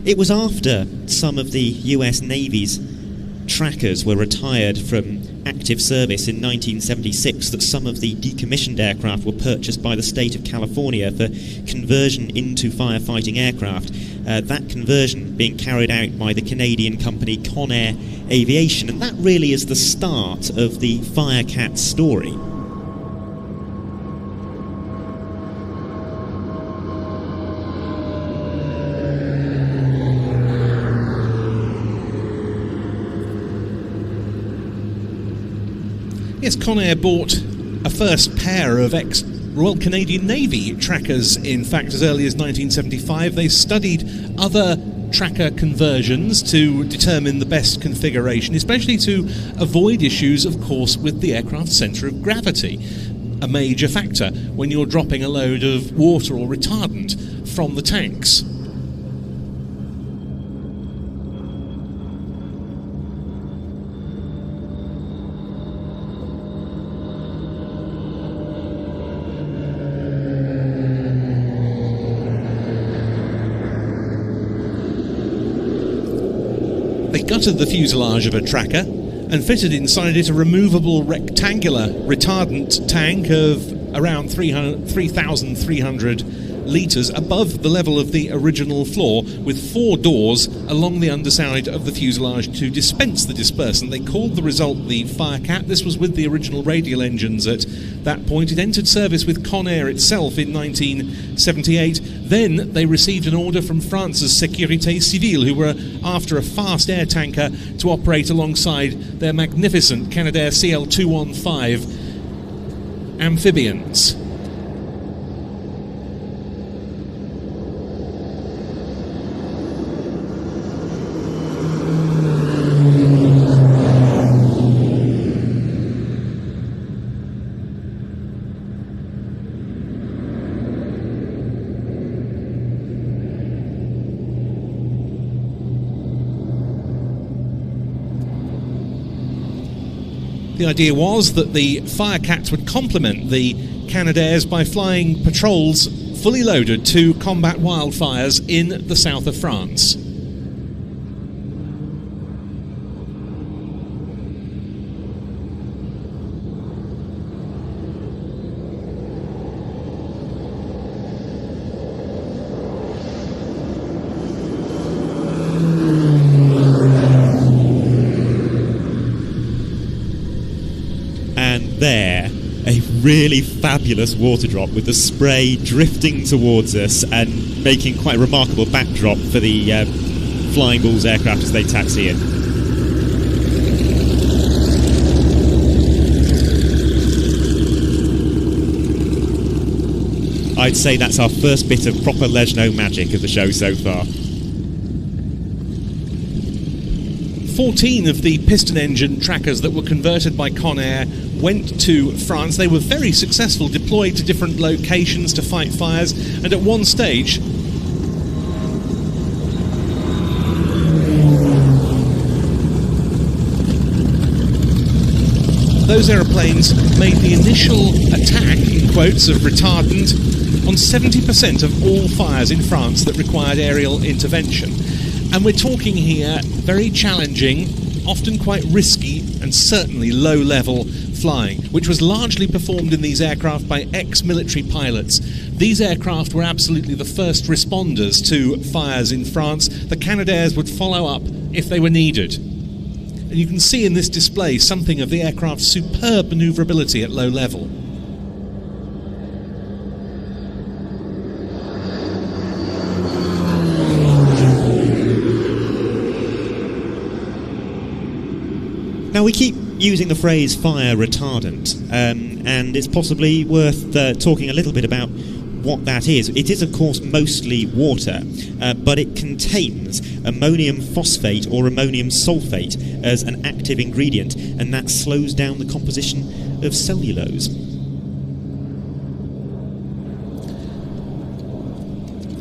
It was after some of the US Navy's trackers were retired from active service in 1976 that some of the decommissioned aircraft were purchased by the state of California for conversion into firefighting aircraft. That conversion being carried out by the Canadian company Conair Aviation, and that really is the start of the Firecat story. Yes, Conair bought a first pair of ex-Royal Canadian Navy trackers, in fact, as early as 1975. They studied other tracker conversions to determine the best configuration, especially to avoid issues, of course, with the aircraft's centre of gravity, a major factor when you're dropping a load of water or retardant from the tanks. They gutted the fuselage of a tracker and fitted inside it a removable rectangular retardant tank of around 3,300 litres above the level of the original floor, with 4 doors along the underside of the fuselage to dispense the dispersant. They called the result the Firecat. This was with the original radial engines at that point. It entered service with Conair itself in 1978. Then they received an order from France's Sécurité Civile, who were after a fast air tanker to operate alongside their magnificent Canadair CL-215 amphibians. The idea was that the Firecats would complement the Canadairs by flying patrols fully loaded to combat wildfires in the south of France. there a really fabulous water drop with the spray drifting towards us and making quite a remarkable backdrop for the Flying Bulls aircraft as they taxi in. I'd say that's our first bit of proper Leszno magic of the show so far. 14 of the piston engine trackers that were converted by Conair went to France. They were very successful, deployed to different locations to fight fires, and at one stage those aeroplanes made the initial attack, in quotes, of retardant on 70% of all fires in France that required aerial intervention. And we're talking here very challenging, often quite risky, and certainly low-level flying, which was largely performed in these aircraft by ex-military pilots. These aircraft were absolutely the first responders to fires in France. The Canadaires would follow up if they were needed. And you can see in this display something of the aircraft's superb manoeuvrability at low level. Now, we keep using the phrase fire retardant, and it's possibly worth talking a little bit about what that is. It is, of course, mostly water, but it contains ammonium phosphate or ammonium sulfate as an active ingredient, and that slows down the composition of cellulose.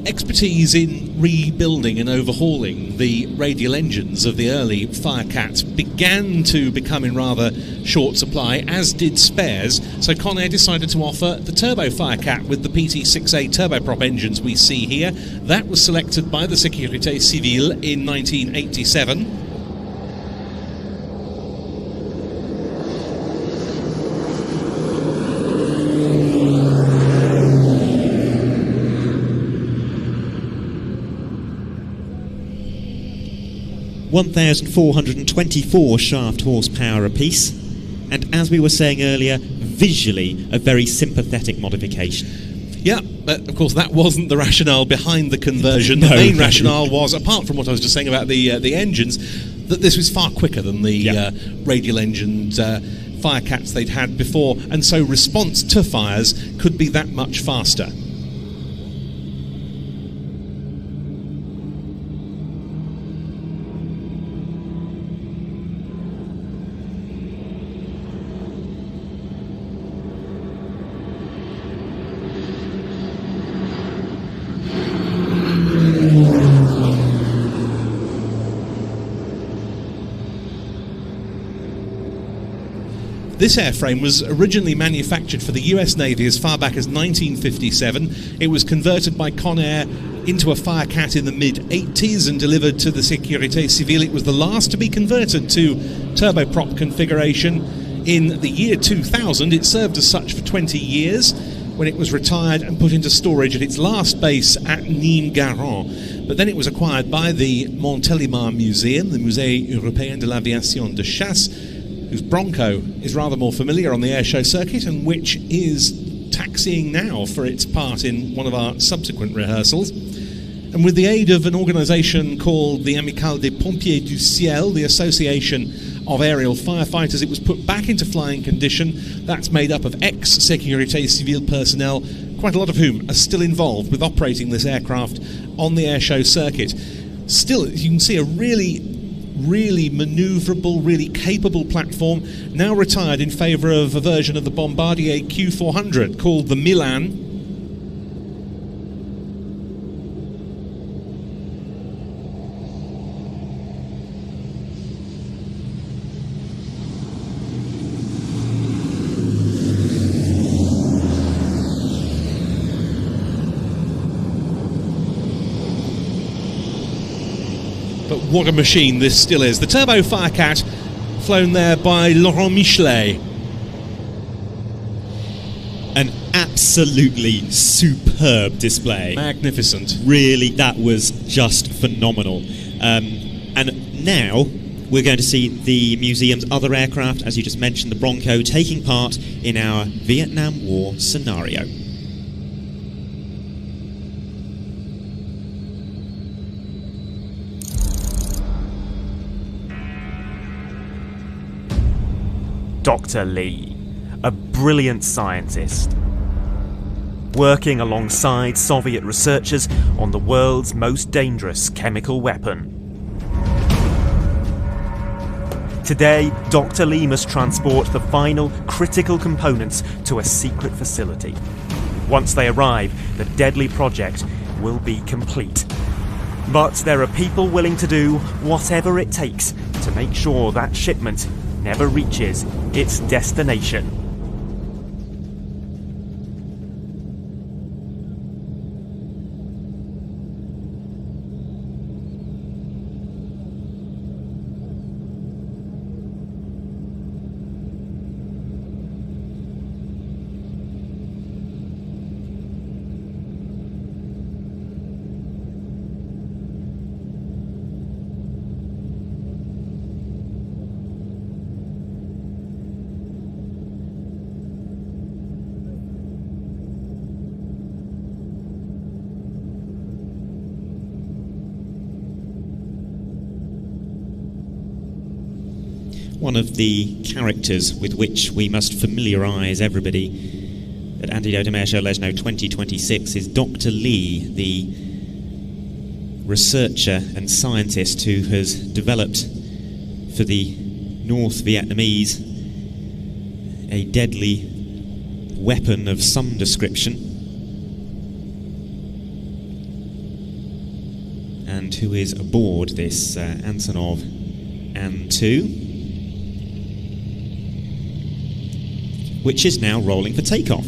Expertise in rebuilding and overhauling the radial engines of the early Firecats began to become in rather short supply, as did spares, so Conair decided to offer the turbo Firecat with the PT6A turboprop engines we see here. That was selected by the Sécurité Civile in 1987. 1,424 shaft horsepower apiece, and as we were saying earlier, visually a very sympathetic modification. Yeah, but of course that wasn't the rationale behind the conversion. No. The main rationale was, apart from what I was just saying about the engines, that this was far quicker than the radial engined Firecats they'd had before, and so response to fires could be that much faster. This airframe was originally manufactured for the US Navy as far back as 1957. It was converted by Conair into a Firecat in the mid-80s and delivered to the Sécurité Civile. It was the last to be converted to turboprop configuration in the year 2000. It served as such for 20 years when it was retired and put into storage at its last base at Nîmes-Garons. But then it was acquired by the Montélimar Museum, the Musée Européen de l'Aviation de Chasse, whose Bronco is rather more familiar on the airshow circuit and which is taxiing now for its part in one of our subsequent rehearsals. And with the aid of an organisation called the Amicale des Pompiers du Ciel, the Association of Aerial Firefighters, it was put back into flying condition. That's made up of ex-Sécurité Civile personnel, quite a lot of whom are still involved with operating this aircraft on the airshow circuit. Still, you can see a really manoeuvrable, really capable platform, now retired in favour of a version of the Bombardier Q400 called the Milan. But what a machine this still is. The Turbo Firecat, flown there by Laurent Michelet. An absolutely superb display. Magnificent. Really, that was just phenomenal. And now we're going to see the museum's other aircraft, as you just mentioned, the Bronco, taking part in our Vietnam War scenario. Dr. Lee, a brilliant scientist, working alongside Soviet researchers on the world's most dangerous chemical weapon. Today, Dr. Lee must transport the final critical components to a secret facility. Once they arrive, the deadly project will be complete. But there are people willing to do whatever it takes to make sure that shipment never reaches its destination. One of the characters with which we must familiarise everybody at Antidotum Airshow Leszno 2026 is Dr. Lee, the researcher and scientist who has developed for the North Vietnamese a deadly weapon of some description, and who is aboard this Antonov An-2, which is now rolling for takeoff.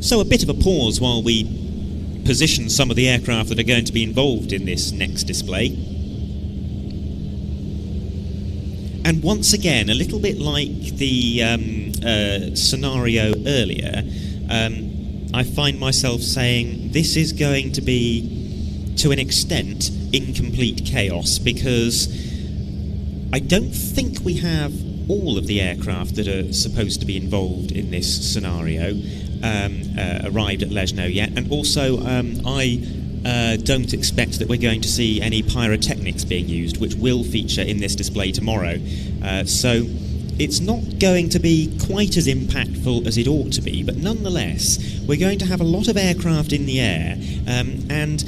So a bit of a pause while we position some of the aircraft that are going to be involved in this next display. And once again, a little bit like the scenario earlier, I find myself saying this is going to be, to an extent, incomplete chaos, because I don't think we have all of the aircraft that are supposed to be involved in this scenario arrived at Leszno yet, and also I don't expect that we're going to see any pyrotechnics being used, which will feature in this display tomorrow. So it's not going to be quite as impactful as it ought to be, but nonetheless we're going to have a lot of aircraft in the air, and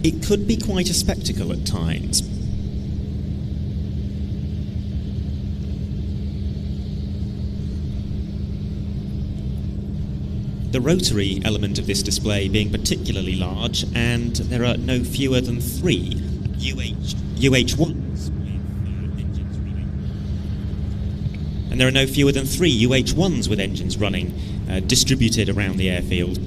it could be quite a spectacle at times. The rotary element of this display being particularly large, and there are no fewer than 3 UH-1s. And there are no fewer than 3 UH-1s with engines running, distributed around the airfield.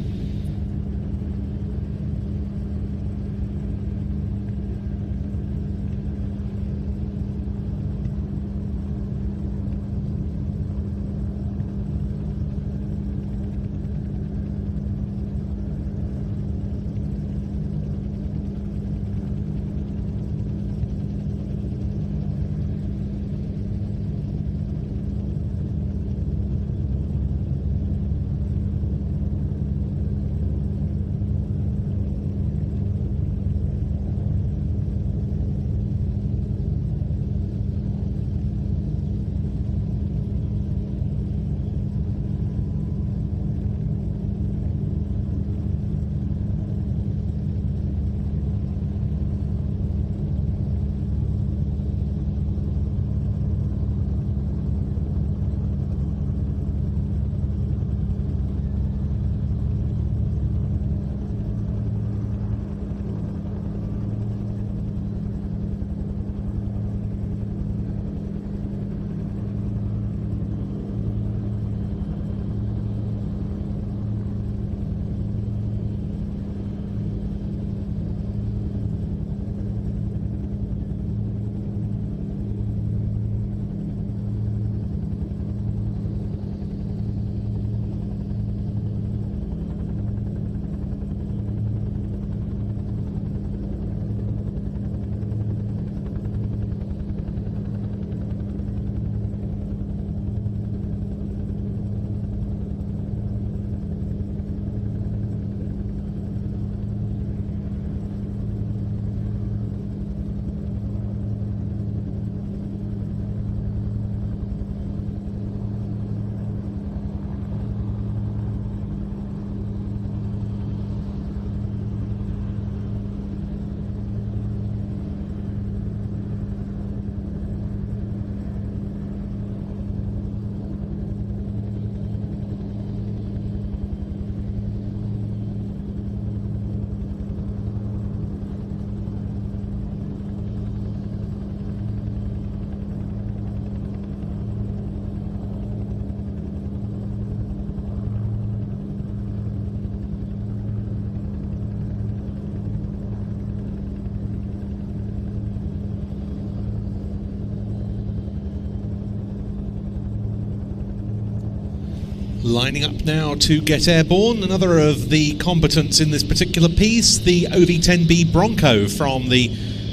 Lining up now to get airborne, another of the combatants in this particular piece, the OV-10B Bronco from the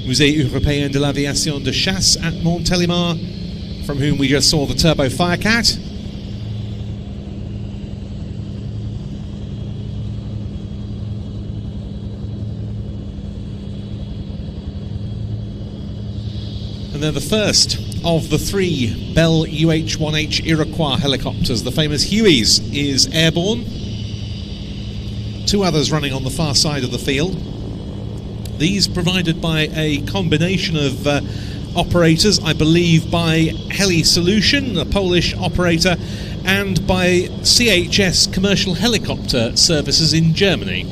Musée Européen de l'Aviation de Chasse at Montélimar, from whom we just saw the Turbo Firecat. And they're the first of the 3 Bell UH-1H Iroquois helicopters. The famous Hueys is airborne. 2 others running on the far side of the field. These provided by a combination of operators, I believe by Heli Solution, a Polish operator, and by CHS Commercial Helicopter Services in Germany.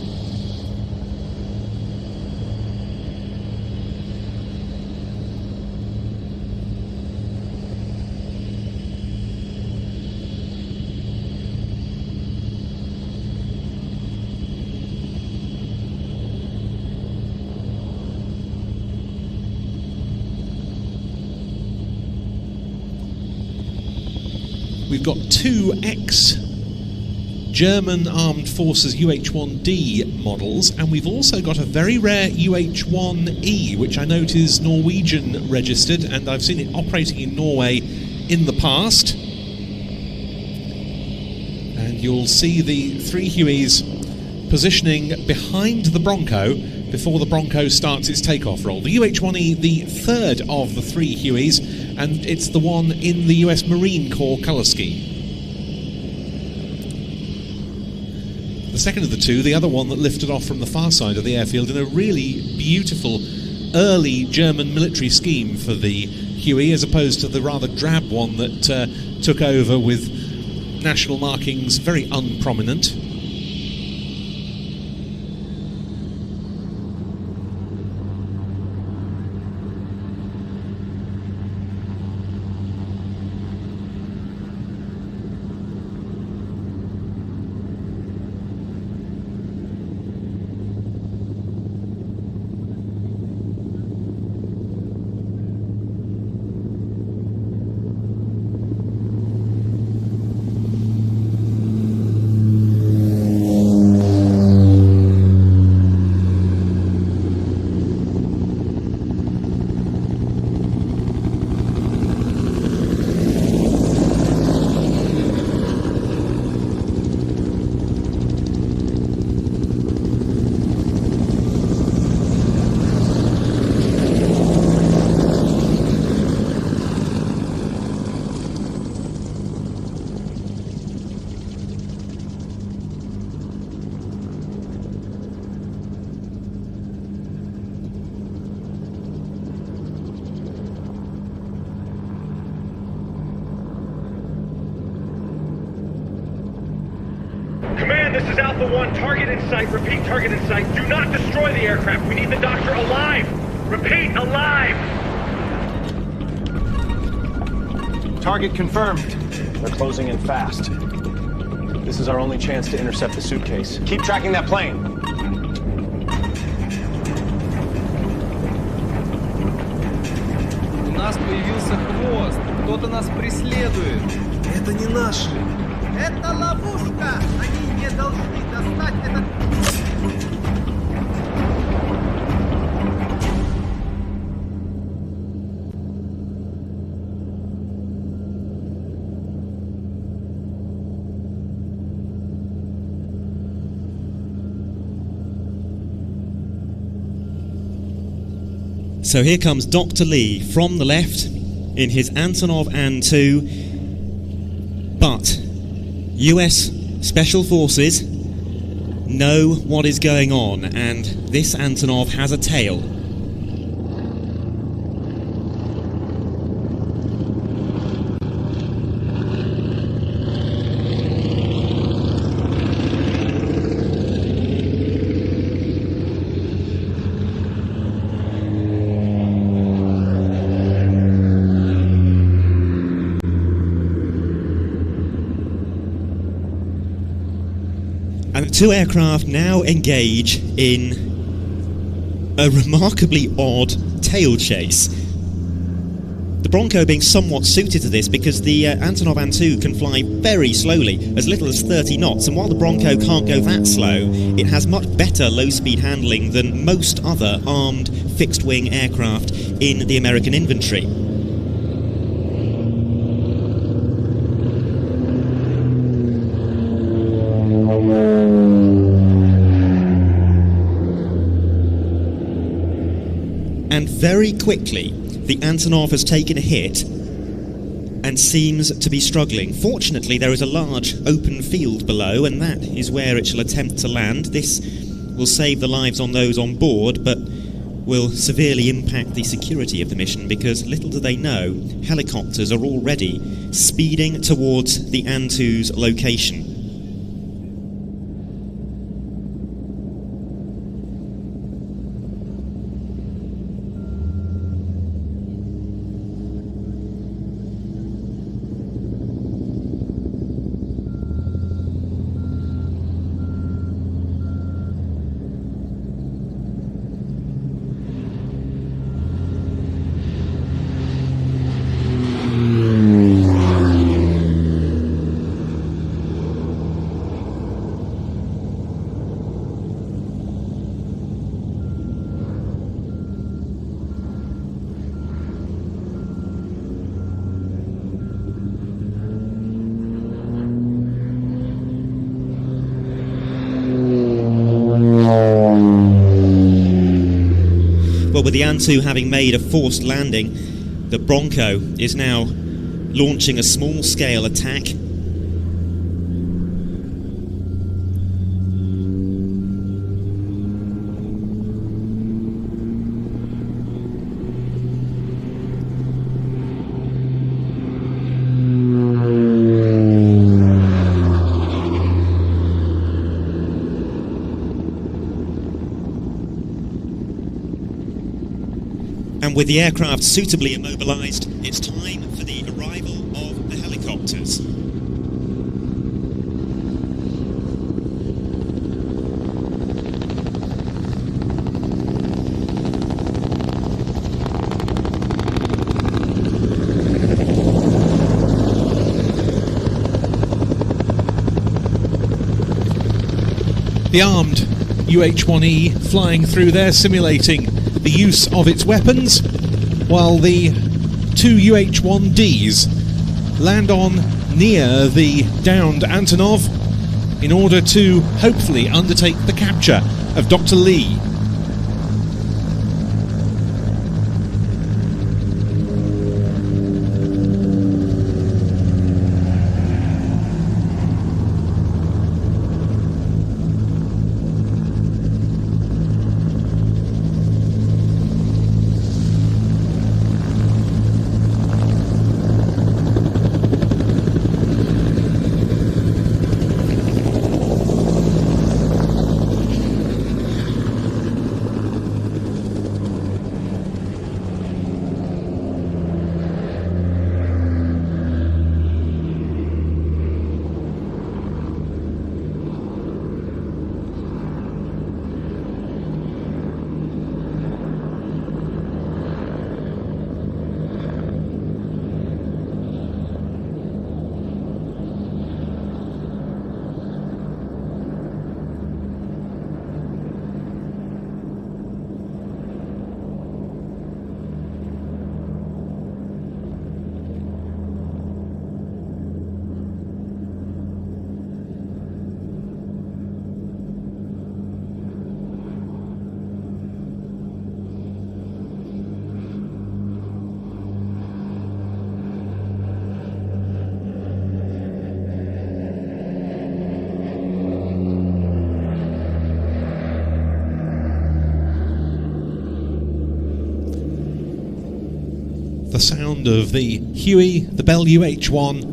We've got 2 ex-German Armed Forces UH-1D models, and we've also got a very rare UH-1E, which I note is Norwegian registered, and I've seen it operating in Norway in the past. And you'll see the 3 Hueys positioning behind the Bronco before the Bronco starts its takeoff roll. The UH-1E, the 3rd of the 3 Hueys, and it's the one in the US Marine Corps colour scheme. the second of the two, the other one that lifted off from the far side of the airfield in a really beautiful early German military scheme for the Huey, as opposed to the rather drab one that took over with national markings very unprominent. Command, this is Alpha 1. Target in sight. Repeat, target in sight. Do not destroy the aircraft. We need the doctor alive. Repeat, alive. Target confirmed. They're closing in fast. This is our only chance to intercept the suitcase. Keep tracking that plane. У нас появился хвост. Кто-то нас преследует. Это не наши. Это ловушка! Они не должны достать этот... So here comes Dr. Lee from the left in his Antonov An-2, but US Special Forces know what is going on, and this Antonov has a tail. And the two aircraft now engage in a remarkably odd tail chase. The Bronco being somewhat suited to this because the Antonov An-2 can fly very slowly, as little as 30 knots, and while the Bronco can't go that slow, it has much better low-speed handling than most other armed fixed-wing aircraft in the American inventory. And very quickly, the Antonov has taken a hit and seems to be struggling. Fortunately, there is a large open field below, and that is where it shall attempt to land. This will save the lives on those on board, but will severely impact the security of the mission, because little do they know, helicopters are already speeding towards the An-2's location. Well, with the An-2 having made a forced landing, the Bronco is now launching a small-scale attack. And with the aircraft suitably immobilised, it's time for the arrival of the helicopters. The armed UH-1E flying through there, simulating the use of its weapons, while the two UH-1Ds land on near the downed Antonov in order to hopefully undertake the capture of Dr. Lee. The sound of the Huey, the Bell UH-1,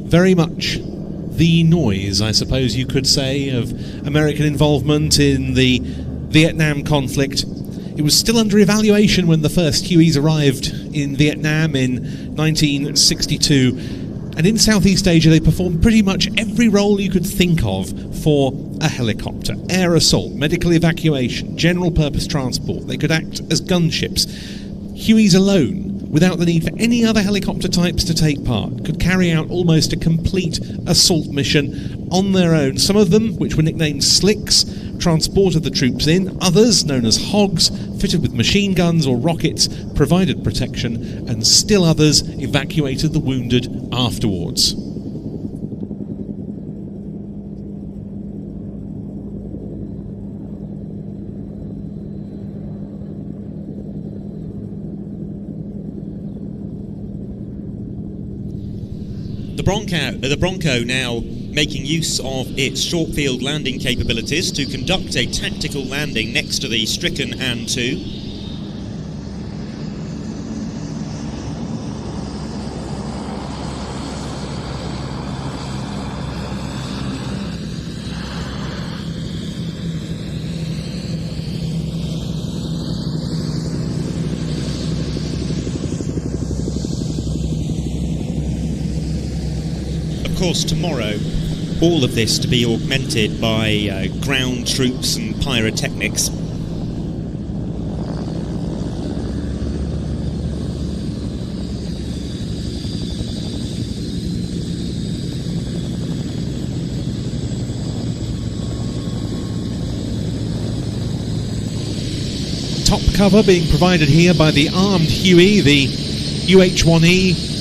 very much the noise, I suppose you could say, of American involvement in the Vietnam conflict. It was still under evaluation when the first Hueys arrived in Vietnam in 1962, and in Southeast Asia they performed pretty much every role you could think of for a helicopter: air assault, medical evacuation, general purpose transport. They could act as gunships. Hueys alone, without the need for any other helicopter types to take part, could carry out almost a complete assault mission on their own. Some of them, which were nicknamed Slicks, transported the troops in. Others, known as Hogs, fitted with machine guns or rockets, provided protection, and still others evacuated the wounded afterwards. The Bronco now making use of its short field landing capabilities to conduct a tactical landing next to the stricken An-2. Of course, tomorrow, all of this to be augmented by ground troops and pyrotechnics. Top cover being provided here by the armed Huey, the UH-1E.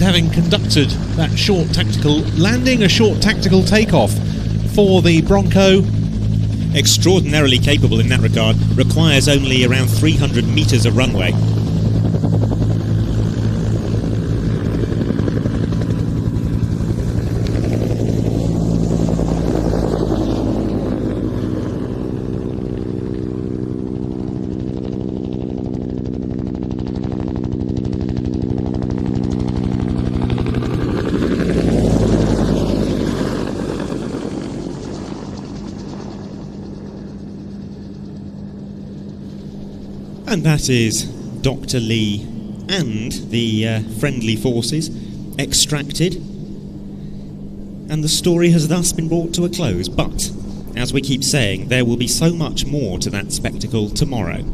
having conducted that short tactical landing, a short tactical takeoff for the Bronco. Extraordinarily capable in that regard, requires only around 300 metres of runway. And that is Dr. Lee and the friendly forces extracted, and the story has thus been brought to a close. But, as we keep saying, there will be so much more to that spectacle tomorrow.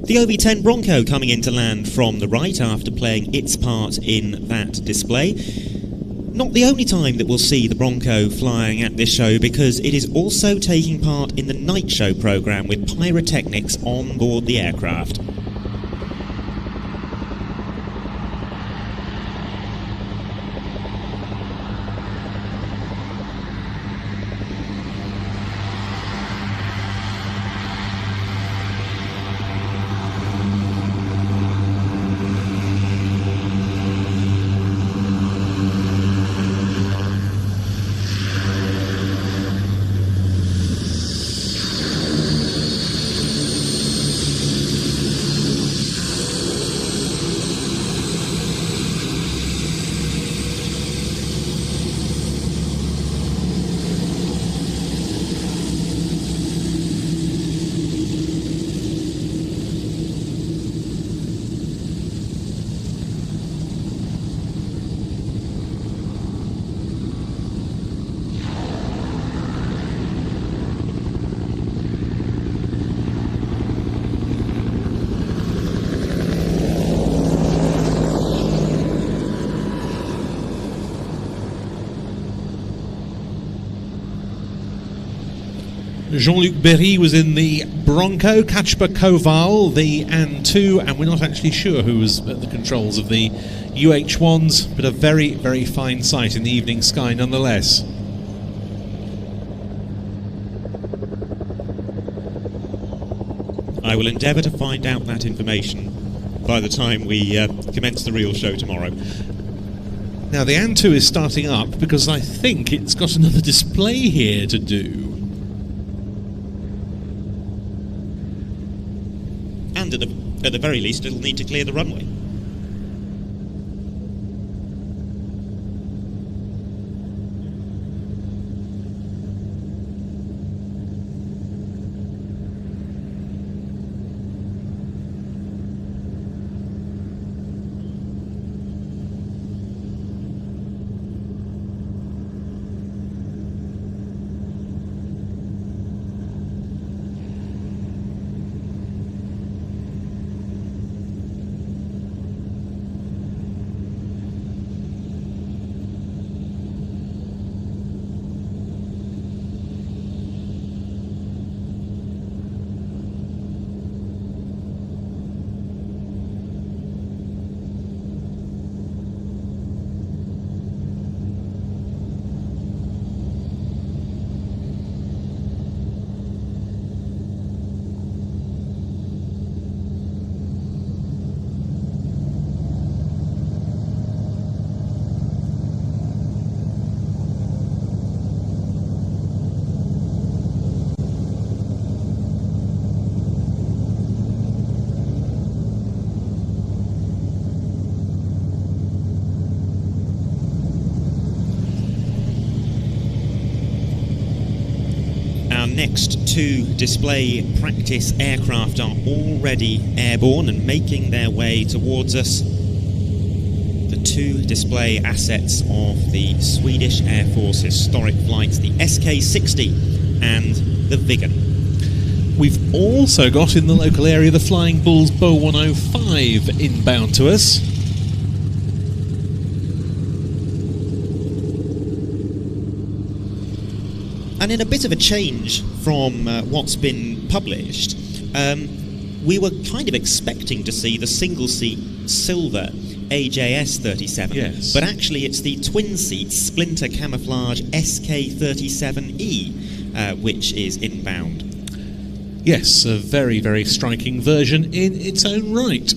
The OV-10 Bronco coming into land from the right after playing its part in that display. Not the only time that we'll see the Bronco flying at this show, because it is also taking part in the night show programme with pyrotechnics on board the aircraft. Jean-Luc Berry was in the Bronco, Kacper Koval, the An-2, and we're not actually sure who was at the controls of the UH-1s, but a very, very fine sight in the evening sky nonetheless. I will endeavour to find out that information by the time we commence the real show tomorrow. Now the An-2 is starting up because I think it's got another display here to do. And at the very least, it'll need to clear the runway. next two display practice aircraft are already airborne and making their way towards us. The two display assets of the Swedish Air Force historic flights, the SK-60 and the Viggen. We've also got in the local area the Flying Bull's Bo 105 inbound to us. And in a bit of a change from what's been published, we were kind of expecting to see the single-seat silver AJS-37, yes, but actually it's the twin-seat splinter camouflage SK-37E, which is inbound. Yes, a very, very striking version in its own right.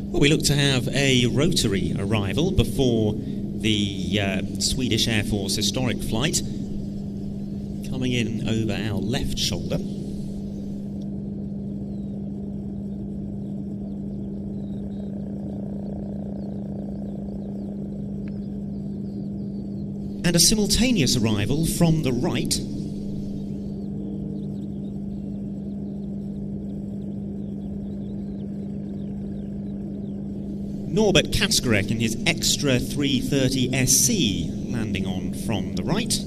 Well, we look to have a rotary arrival before the Swedish Air Force historic flight, coming in over our left shoulder. And a simultaneous arrival from the right. Norbert Katzgerek in his Extra 330 SC landing on from the right.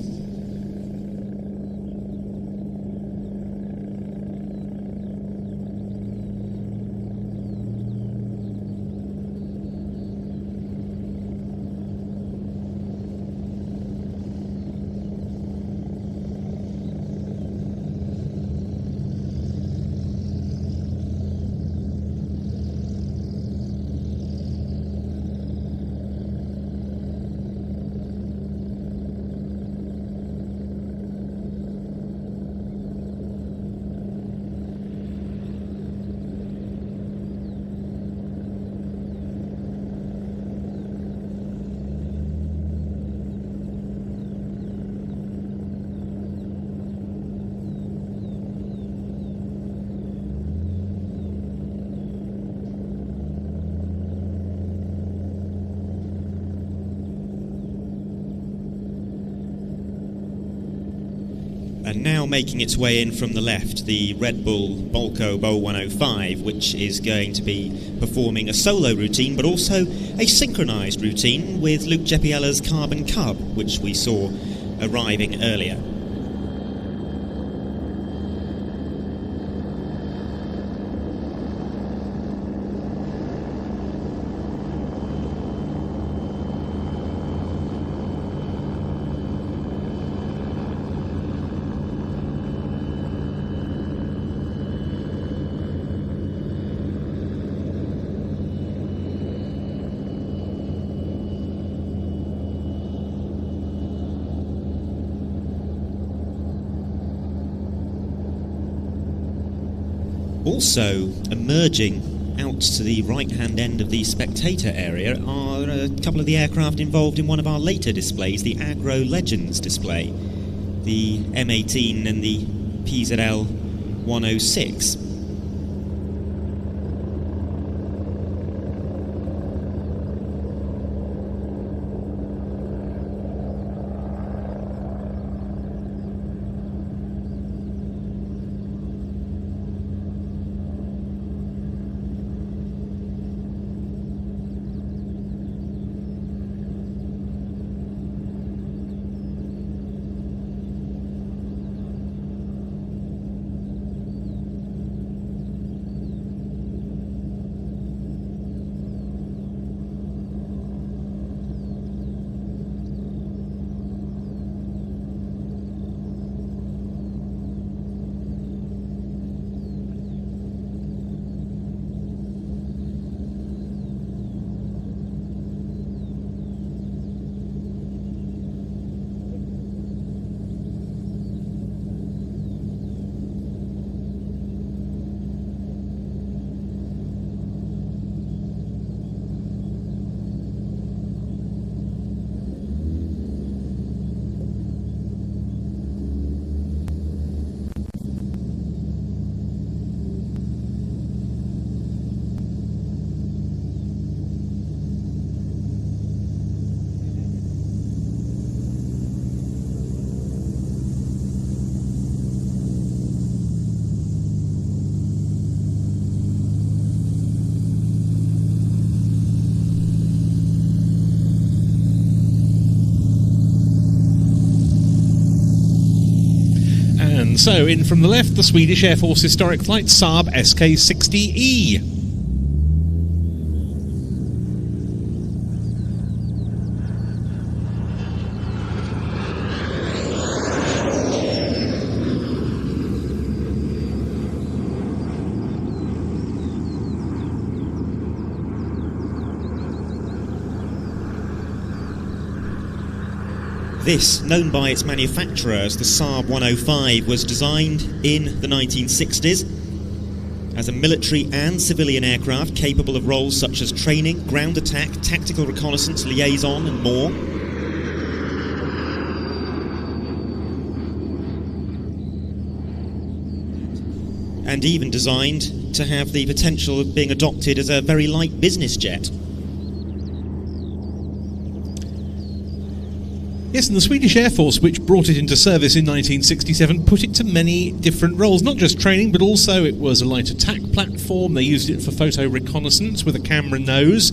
And now making its way in from the left, the Red Bull Bolko Bo 105, which is going to be performing a solo routine, but also a synchronised routine with Luke Gepiela's Carbon Cub, which we saw arriving earlier. Also emerging out to the right-hand end of the spectator area are a couple of the aircraft involved in one of our later displays, the Agro Legends display, the M18 and the PZL 106. So, in from the left, the Swedish Air Force historic flight Saab SK-60E. This, known by its manufacturer as the Saab 105, was designed in the 1960s as a military and civilian aircraft capable of roles such as training, ground attack, tactical reconnaissance, liaison and more. And even designed to have the potential of being adopted as a very light business jet. Yes, and the Swedish Air Force, which brought it into service in 1967, put it to many different roles, not just training, but also it was a light attack platform. They used it for photo reconnaissance with a camera nose,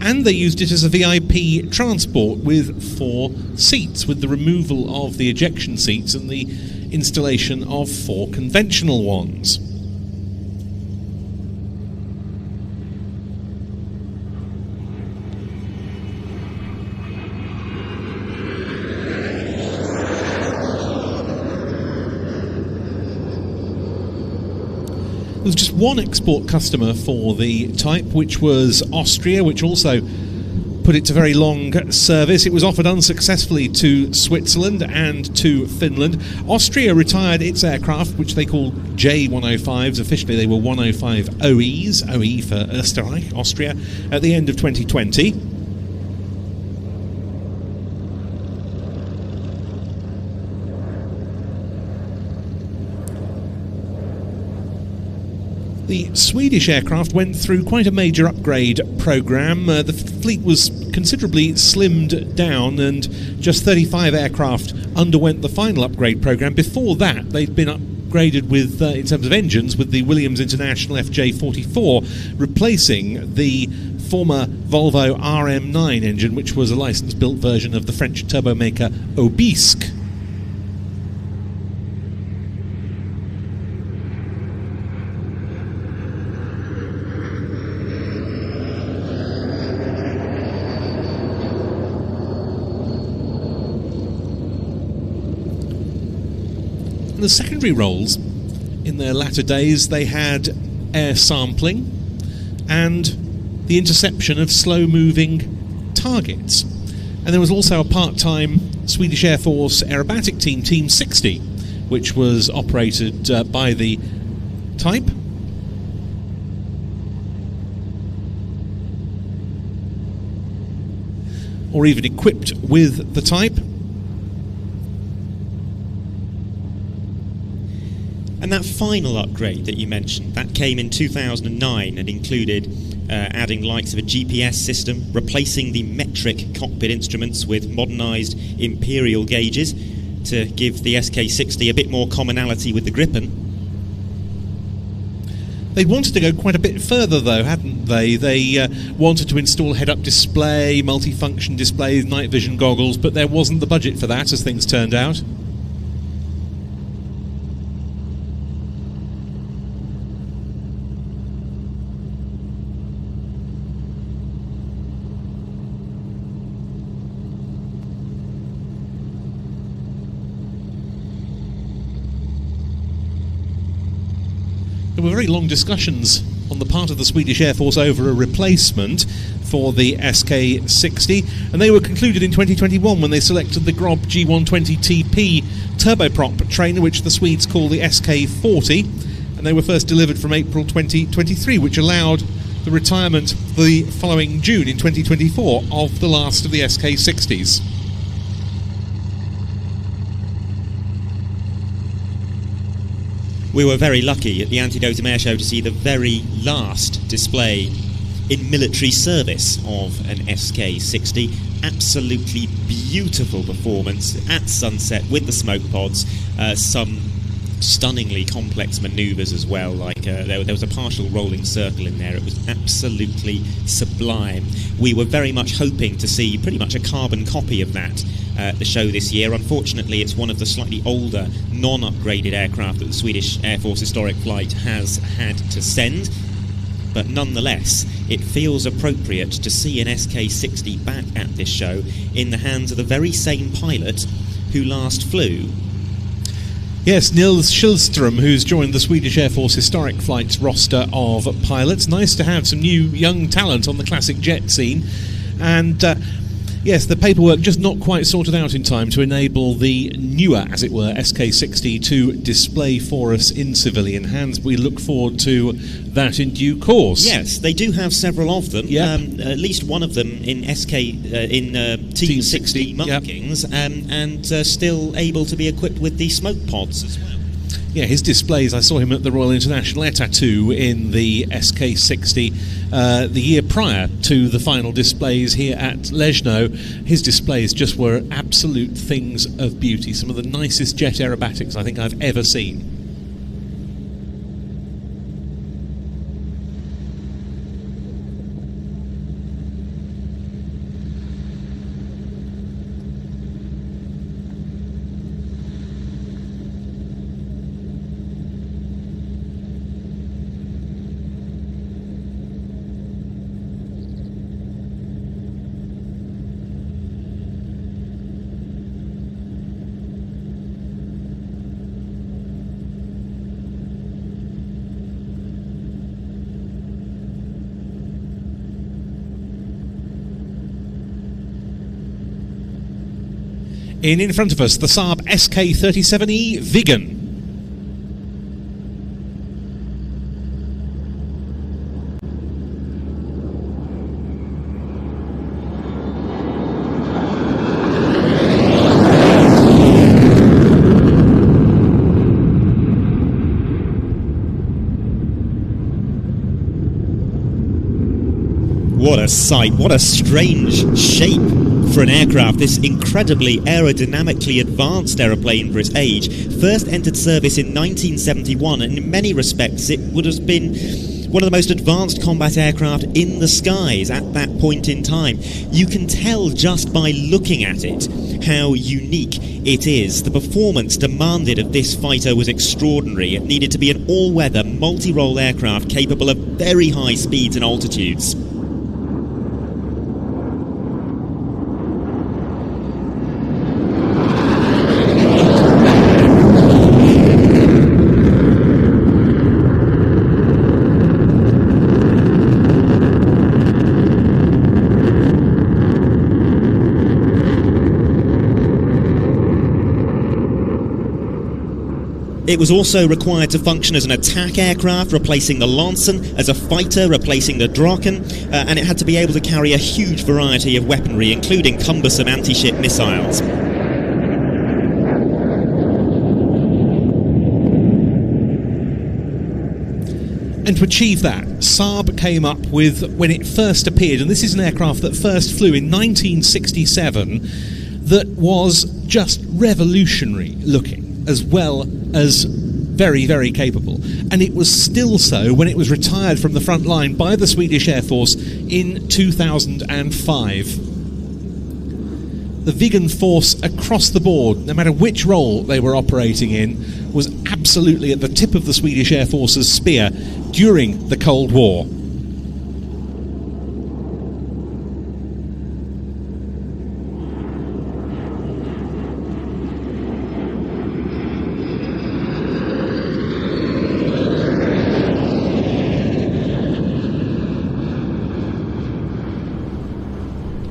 and they used it as a VIP transport with 4 seats, with the removal of the ejection seats and the installation of 4 conventional ones. There was just one export customer for the type, which was Austria, which also put it to very long service. It was offered unsuccessfully to Switzerland and to Finland. Austria retired its aircraft, which they call J105s. Officially they were 105 OEs, OE for Österreich, Austria, at the end of 2020. The Swedish aircraft went through quite a major upgrade programme. The fleet was considerably slimmed down, and just 35 aircraft underwent the final upgrade programme. Before that, they'd been upgraded with, in terms of engines, with the Williams International FJ44, replacing the former Volvo RM9 engine, which was a licence-built version of the French turbomaker Obisque. The secondary roles in their latter days, they had air sampling and the interception of slow-moving targets. And there was also a part-time Swedish Air Force aerobatic team, Team 60, which was operated by the type. or even equipped with the type. And that final upgrade that you mentioned, that came in 2009 and included adding likes of a GPS system, replacing the metric cockpit instruments with modernised imperial gauges to give the SK60 a bit more commonality with the Gripen. They wanted to go quite a bit further though, hadn't they? They wanted to install head-up display, multifunction displays, night vision goggles, but there wasn't the budget for that, as things turned out. There were very long discussions on the part of the Swedish Air Force over a replacement for the SK60, and they were concluded in 2021 when they selected the Grob G120TP turboprop trainer, which the Swedes call the SK40, and they were first delivered from April 2023, which allowed the retirement the following June in 2024 of the last of the SK60s. We were very lucky at the Antidotum Airshow to see the very last display in military service of an SK60. Absolutely beautiful performance at sunset with the smoke pods, some stunningly complex manoeuvres as well, like there was a partial rolling circle in there. It was absolutely sublime. We were very much hoping to see pretty much a carbon copy of that at the show this year. Unfortunately, it's one of the slightly older, non-upgraded aircraft that the Swedish Air Force Historic Flight has had to send. But nonetheless, it feels appropriate to see an SK60 back at this show in the hands of the very same pilot who last flew. Yes, Nils Schillström, who's joined the Swedish Air Force Historic Flight's roster of pilots. Nice to have some new young talent on the classic jet scene. And yes, the paperwork just not quite sorted out in time to enable the newer, as it were, SK60 to display for us in civilian hands. We look forward to that in due course. Yes, they do have several of them. Yep. At least one of them in Team 60 markings, yep. And still able to be equipped with the smoke pods as well. Yeah, his displays, I saw him at the Royal International Air Tattoo in the SK60 the year prior to the final displays here at Leszno. His displays just were absolute things of beauty, some of the nicest jet aerobatics I think I've ever seen. In front of us, the Saab SK37E Viggen. What a sight, what a strange shape for an aircraft, this incredibly aerodynamically advanced aeroplane for its age. First entered service in 1971, and in many respects it would have been one of the most advanced combat aircraft in the skies at that point in time. You can tell just by looking at it how unique it is. The performance demanded of this fighter was extraordinary. It needed to be an all-weather, multi-role aircraft capable of very high speeds and altitudes. It was also required to function as an attack aircraft, replacing the Lansen, as a fighter, replacing the Draken, and it had to be able to carry a huge variety of weaponry, including cumbersome anti-ship missiles. And to achieve that, Saab came up with, when it first appeared, and this is an aircraft that first flew in 1967, that was just revolutionary looking, as well as very, very capable. And it was still so when it was retired from the front line by the Swedish Air Force in 2005. The Viggen force across the board, no matter which role they were operating in, was absolutely at the tip of the Swedish Air Force's spear during the Cold War.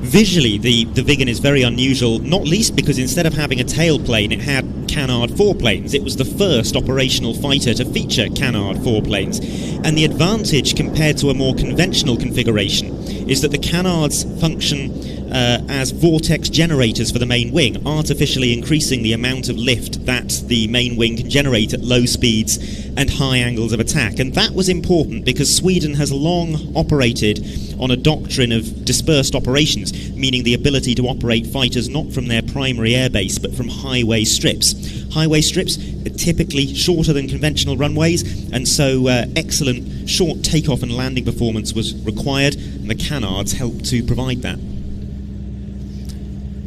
Visually, the Viggen is very unusual, not least because instead of having a tailplane, it had canard foreplanes. It was the first operational fighter to feature canard foreplanes. And the advantage compared to a more conventional configuration is that the canards function as vortex generators for the main wing, artificially increasing the amount of lift that the main wing can generate at low speeds and high angles of attack. And that was important because Sweden has long operated on a doctrine of dispersed operations, meaning the ability to operate fighters not from their primary airbase but from highway strips. Highway strips are typically shorter than conventional runways, and so excellent short takeoff and landing performance was required, and the canards helped to provide that.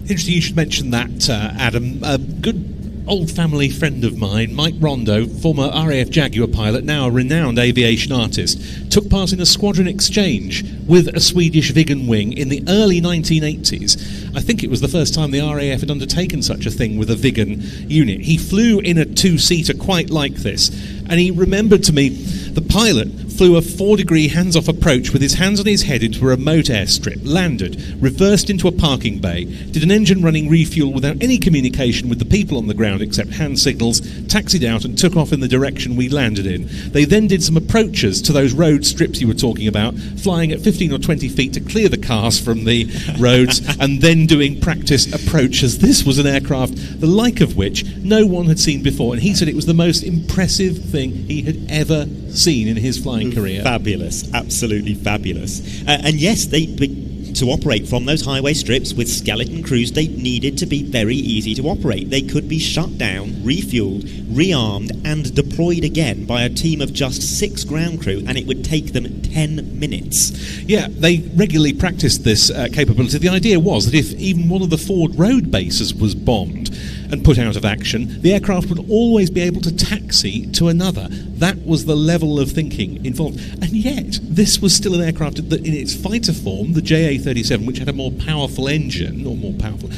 Interesting you should mention that, Adam. A good old family friend of mine, Mike Rondo, former RAF Jaguar pilot, now a renowned aviation artist, took part in a squadron exchange with a Swedish Viggen wing in the early 1980s. I think it was the first time the RAF had undertaken such a thing with a Viggen unit. He flew in a two-seater quite like this, and he remembered to me the pilot flew a 4-degree hands-off approach with his hands on his head into a remote airstrip, landed, reversed into a parking bay, did an engine-running refuel without any communication with the people on the ground except hand signals, taxied out and took off in the direction we landed in. They then did some approaches to those road strips you were talking about, flying at 15 or 20 feet to clear the cars from the roads, and then doing practice approaches. This was an aircraft the like of which no one had seen before, and he said it was the most impressive thing he had ever seen in his flying career. Fabulous, absolutely fabulous. And yes, to operate from those highway strips with skeleton crews, they needed to be very easy to operate. They could be shut down, refueled, rearmed and deployed again by a team of just 6 ground crew, and it would take them 10 minutes. Yeah, they regularly practiced this capability. The idea was that if even one of the forward road bases was bombed and put out of action, the aircraft would always be able to taxi to another. That was the level of thinking involved. And yet, this was still an aircraft that in its fighter form, the JA-37, which had a more powerful engine, or more powerful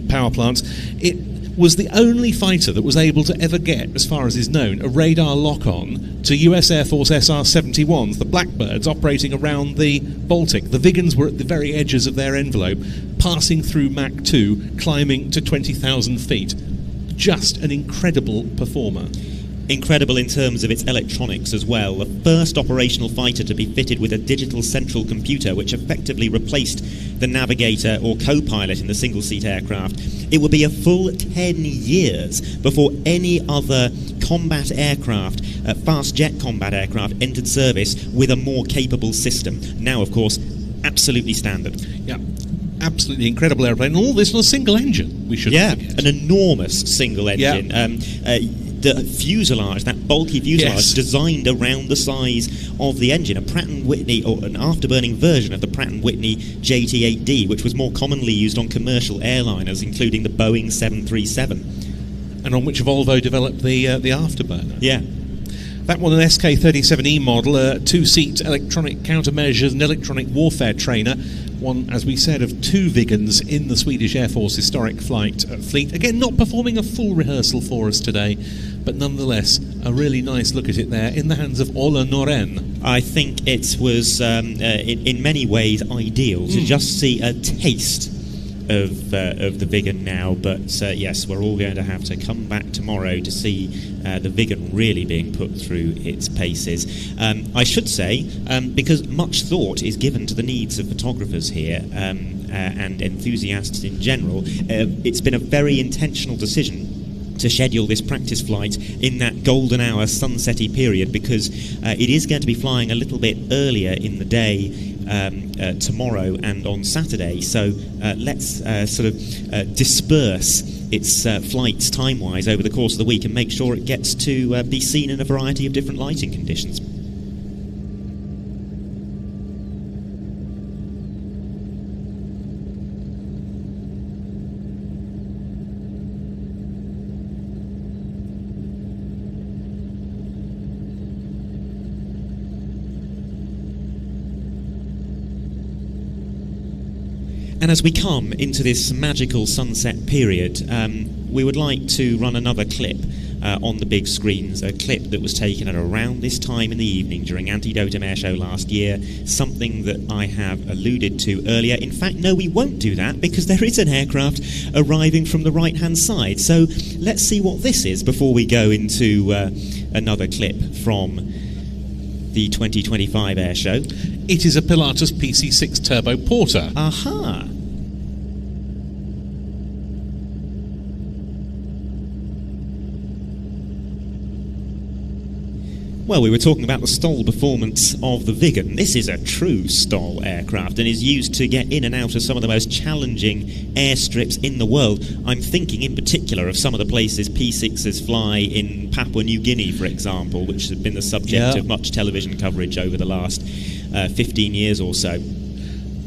power plants, it was the only fighter that was able to ever get, as far as is known, a radar lock-on to US Air Force SR-71s, the Blackbirds operating around the Baltic. The Viggens were at the very edges of their envelope, passing through Mach 2, climbing to 20,000 feet. Just an incredible performer. Incredible in terms of its electronics as well. The first operational fighter to be fitted with a digital central computer which effectively replaced the navigator or co-pilot in the single-seat aircraft. It would be a full 10 years before any other combat aircraft, fast jet combat aircraft, entered service with a more capable system. Now, of course, absolutely standard. Yeah. Absolutely incredible airplane, and all this on a single engine, we shouldn't forget. An enormous single engine. Yeah. The fuselage, that bulky fuselage, Yes. designed around the size of the engine, a Pratt & Whitney, or an afterburning version of the Pratt & Whitney JT8D, which was more commonly used on commercial airliners, including the Boeing 737. And on which Volvo developed the afterburner. Yeah. That one, an SK-37E model, a 2-seat electronic countermeasures and electronic warfare trainer. One, as we said, of 2 Viggens in the Swedish Air Force historic flight fleet. Again, not performing a full rehearsal for us today, but nonetheless, a really nice look at it there in the hands of Ola Norén. I think it was, in many ways, ideal to just see a taste of the Viggen now, but yes, we're all going to have to come back tomorrow to see the Viggen really being put through its paces. I should say, because much thought is given to the needs of photographers here and enthusiasts in general, it's been a very intentional decision to schedule this practice flight in that golden hour sunsetty period, because it is going to be flying a little bit earlier in the day tomorrow and on Saturday, so let's sort of disperse its flights time-wise over the course of the week and make sure it gets to be seen in a variety of different lighting conditions. And as we come into this magical sunset period, we would like to run another clip on the big screens, a clip that was taken at around this time in the evening during Antidotum Airshow last year, something that I have alluded to earlier. In fact, no, we won't do that because there is an aircraft arriving from the right-hand side. So let's see what this is before we go into another clip from the 2025 airshow. It is a Pilatus PC-6 Turbo Porter. Aha! Well, we were talking about the STOL performance of the Viggen. This is a true STOL aircraft and is used to get in and out of some of the most challenging airstrips in the world. I'm thinking in particular of some of the places P6s fly in Papua New Guinea, for example, which has been the subject of much television coverage over the last 15 years or so.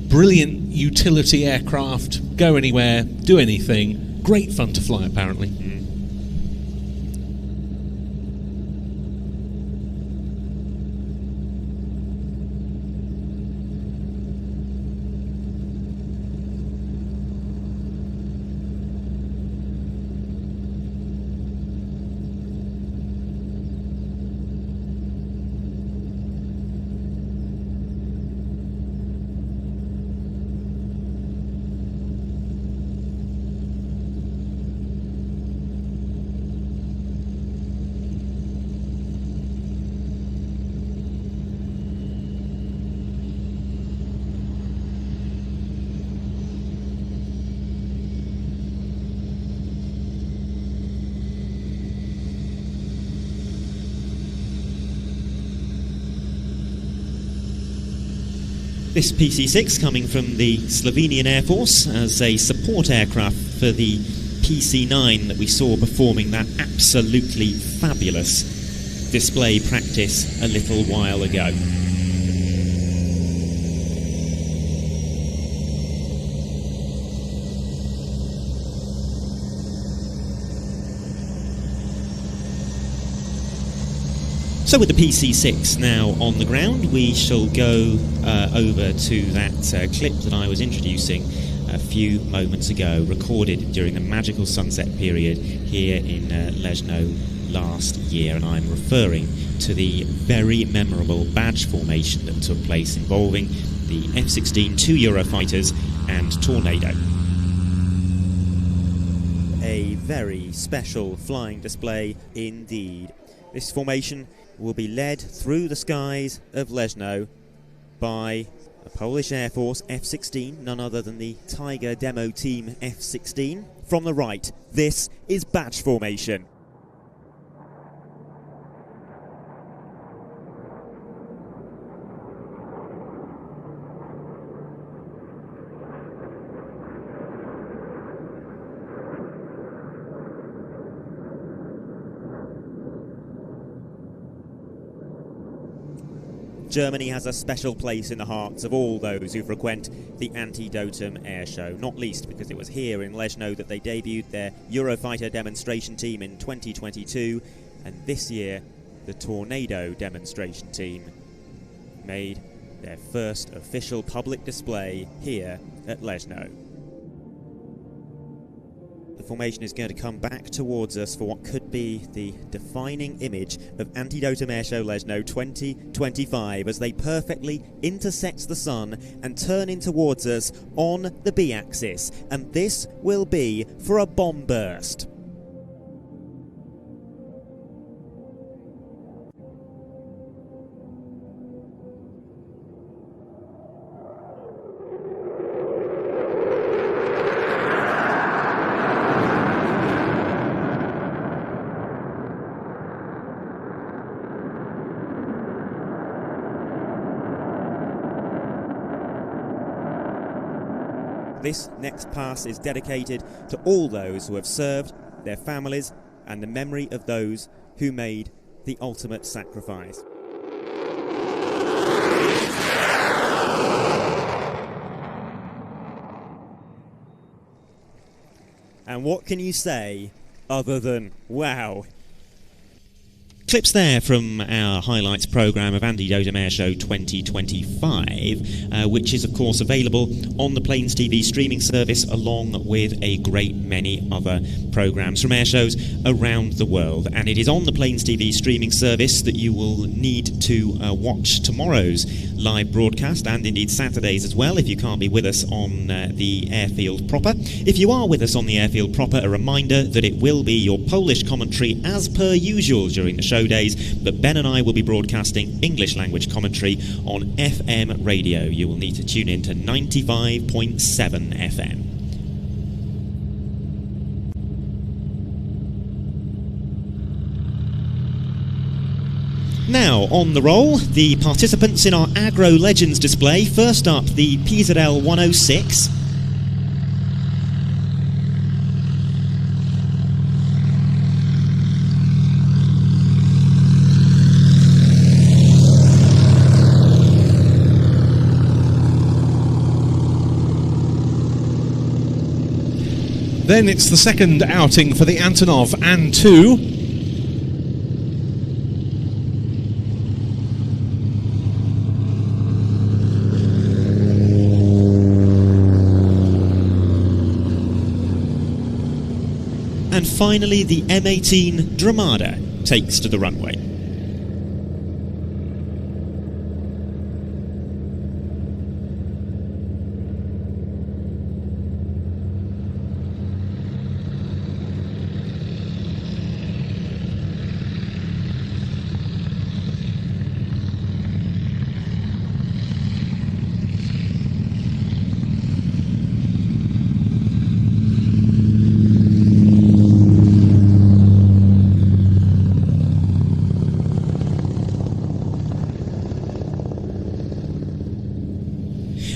Brilliant utility aircraft, go anywhere, do anything, great fun to fly apparently. This PC-6 coming from the Slovenian Air Force as a support aircraft for the PC-9 that we saw performing that absolutely fabulous display practice a little while ago. So with the PC-6 now on the ground, we shall go over to that clip that I was introducing a few moments ago, recorded during the magical sunset period here in Leszno last year, and I'm referring to the very memorable badge formation that took place involving the F-16 two Eurofighters and Tornado. A very special flying display indeed. This formation will be led through the skies of Leszno by a Polish Air Force F-16, none other than the Tiger demo team F-16. From the right, this is batch formation. Germany has a special place in the hearts of all those who frequent the Antidotum Airshow, not least because it was here in Leszno that they debuted their Eurofighter demonstration team in 2022, and this year the Tornado demonstration team made their first official public display here at Leszno. the formation is going to come back towards us for what could be the defining image of Antidotum Airshow Leszno 2025 as they perfectly intersect the sun and turn in towards us on the B-axis. And this will be for a bomb burst. This next pass is dedicated to all those who have served, their families, and the memory of those who made the ultimate sacrifice. And what can you say other than wow? Clips there from our highlights programme of Antidotum Airshow 2025, which is of course available on the Plains TV streaming service along with a great many other programmes from airshows around the world. And it is on the Plains TV streaming service that you will need to watch tomorrow's live broadcast, and indeed Saturdays as well if you can't be with us on the airfield proper. If you are with us on the airfield proper, a reminder that it will be your Polish commentary as per usual during the show days, but Ben and I will be broadcasting English language commentary on FM radio. You will need to tune in to 95.7 FM. Now, on the roll, the participants in our Agro Legends display. First up, the PZL 106. Then it's the second outing for the Antonov An-2. And finally, the M18 Dramada takes to the runway.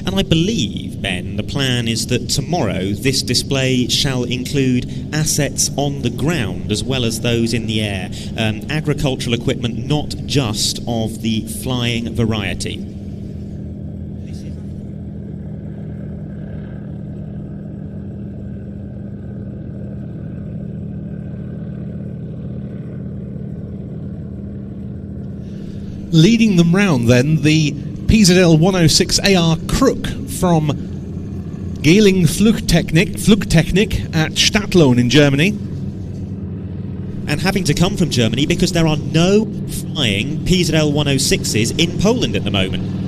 And I believe, Ben, the plan is that tomorrow this display shall include assets on the ground as well as those in the air. Agricultural equipment, not just of the flying variety. Leading them round then, the PZL 106AR Crook from Gehling Flugtechnik at Stadtlohn in Germany. And having to come from Germany because there are no flying PZL 106s in Poland at the moment.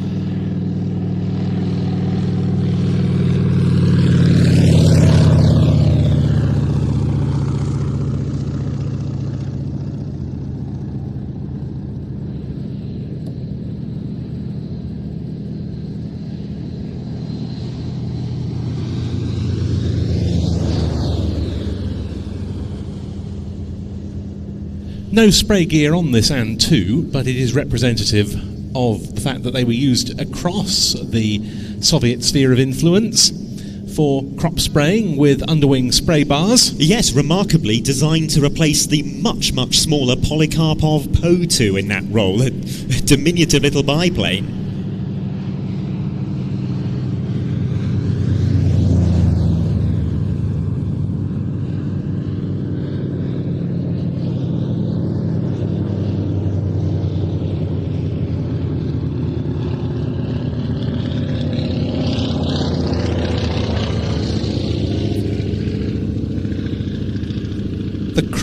No spray gear on this An-2, but it is representative of the fact that they were used across the Soviet sphere of influence for crop spraying with underwing spray bars. Yes, remarkably designed to replace the much, much smaller Polikarpov Po-2 in that role, a diminutive little biplane.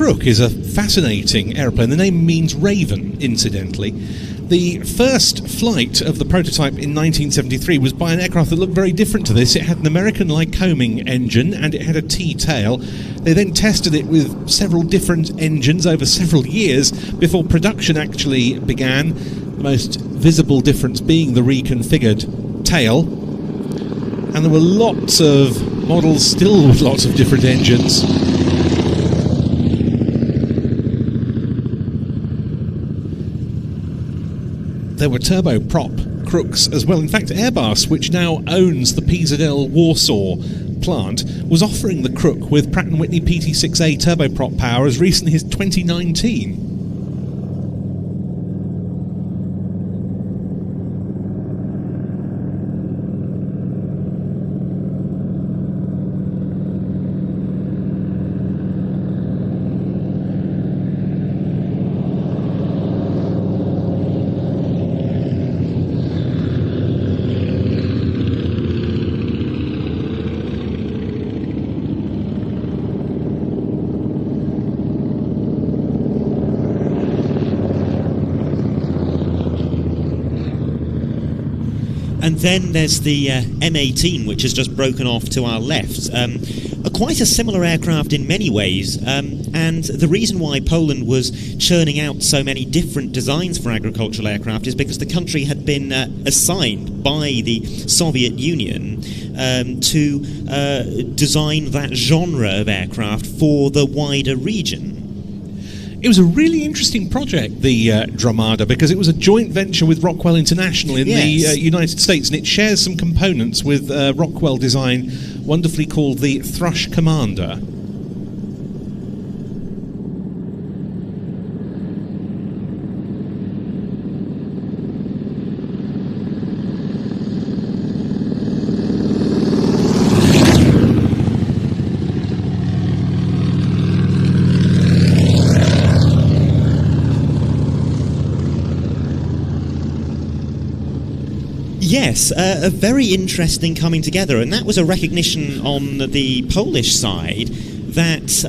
Kruk is a fascinating aeroplane. The name means raven, incidentally. The first flight of the prototype in 1973 was by an aircraft that looked very different to this. It had an American Lycoming engine and it had a T-tail. They then tested it with several different engines over several years before production actually began, the most visible difference being the reconfigured tail. And there were lots of models still with lots of different engines. There were turboprop Kruks as well. In fact, Airbus, which now owns the PZL Warsaw plant, was offering the Kruk with Pratt & Whitney PT6A turboprop power as recently as 2019. And then there's the M18, which has just broken off to our left. Quite a similar aircraft in many ways, and the reason why Poland was churning out so many different designs for agricultural aircraft is because the country had been assigned by the Soviet Union to design that genre of aircraft for the wider region. It was a really interesting project, the Dromada, because it was a joint venture with Rockwell International in the United States, and it shares some components with Rockwell design, wonderfully called the Thrush Commander. Yes, a very interesting coming together, and that was a recognition on the Polish side that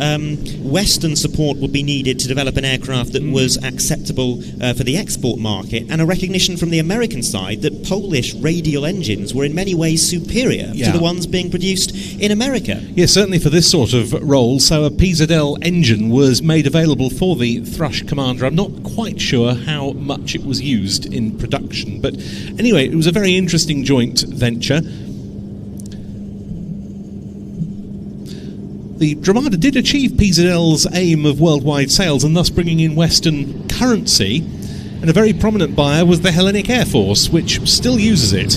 Western support would be needed to develop an aircraft that was acceptable for the export market, and a recognition from the American side that Polish radial engines were in many ways superior to the ones being produced in America. Yes, certainly for this sort of role. So a PZL engine was made available for the Thrush Commander. I'm not quite sure how much it was used in production, but anyway, it was a very interesting joint venture. The Dromada did achieve PZL's aim of worldwide sales and thus bringing in Western currency, and a very prominent buyer was the Hellenic Air Force, which still uses it.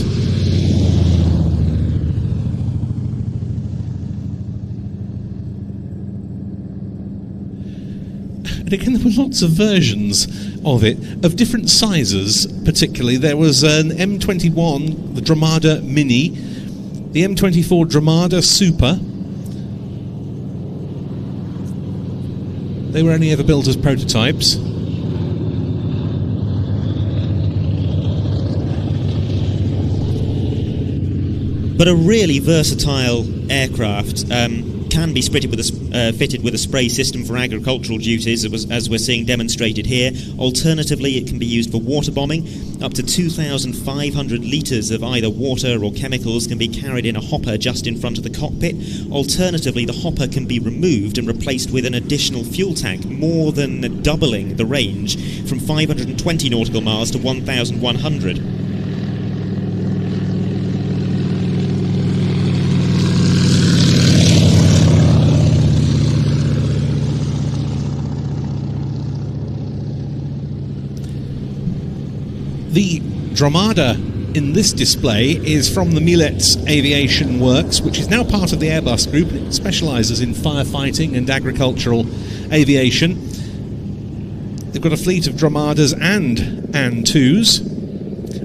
And again, there were lots of versions of it, of different sizes particularly. There was an M21, the Dromada Mini, the M24 Dromada Super. They were only ever built as prototypes. But a really versatile aircraft, can be fitted with a spray system for agricultural duties, as we're seeing demonstrated here. Alternatively, it can be used for water bombing. Up to 2,500 litres of either water or chemicals can be carried in a hopper just in front of the cockpit. Alternatively, the hopper can be removed and replaced with an additional fuel tank, more than doubling the range from 520 nautical miles to 1,100. The Dromada in this display is from the Mielec Aviation Works, which is now part of the Airbus Group, and it specialises in firefighting and agricultural aviation. They've got a fleet of Dromadas and An-2s,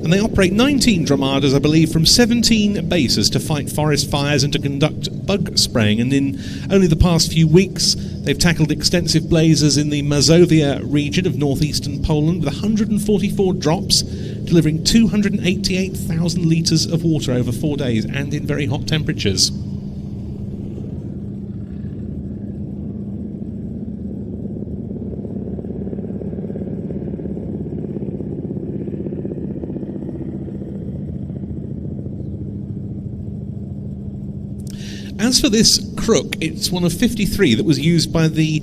and they operate 19 Dromadas, I believe, from 17 bases to fight forest fires and to conduct bug spraying. And in only the past few weeks, they've tackled extensive blazes in the Mazovia region of northeastern Poland with 144 drops, delivering 288,000 litres of water over 4 days and in very hot temperatures. As for this Crook, it's one of 53 that was used by the,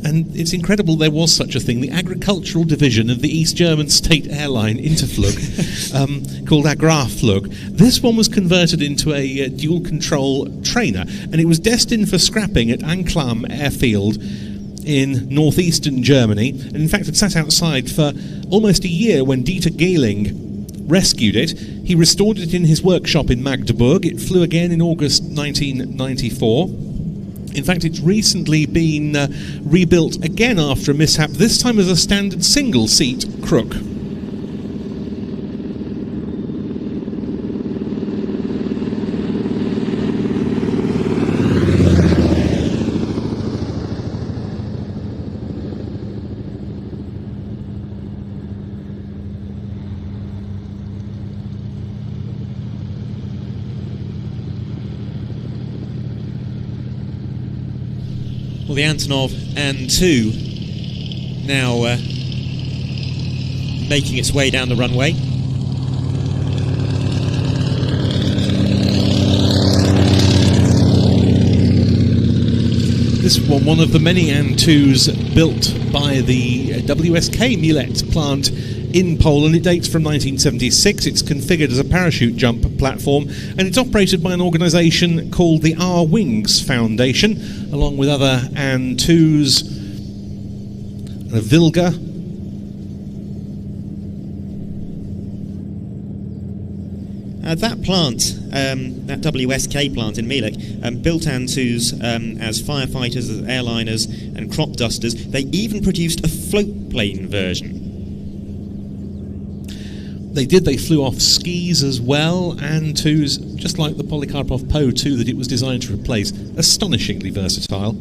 and it's incredible there was such a thing, the agricultural division of the East German state airline Interflug, called Agrarflug. This one was converted into a dual control trainer, and it was destined for scrapping at Anklam airfield in northeastern Germany, and in fact it sat outside for almost a year when Dieter Gehling rescued it. He restored it in his workshop in Magdeburg. It flew again in August 1994. In fact, it's recently been rebuilt again after a mishap, this time as a standard single-seat Crook. Well, the Antonov An-2 now making its way down the runway. This was one of the many An-2s built by the WSK Mielec plant in Poland. It dates from 1976. It's configured as a parachute jump platform, and it's operated by an organisation called the R Wings Foundation, along with other An-2s, a Vilga. That plant, that WSK plant in Mielec, built An-2s as firefighters, as airliners and crop dusters. They even produced a float plane version. They did. They flew off skis as well, An-2s, just like the Polikarpov Po-2 that it was designed to replace. Astonishingly versatile.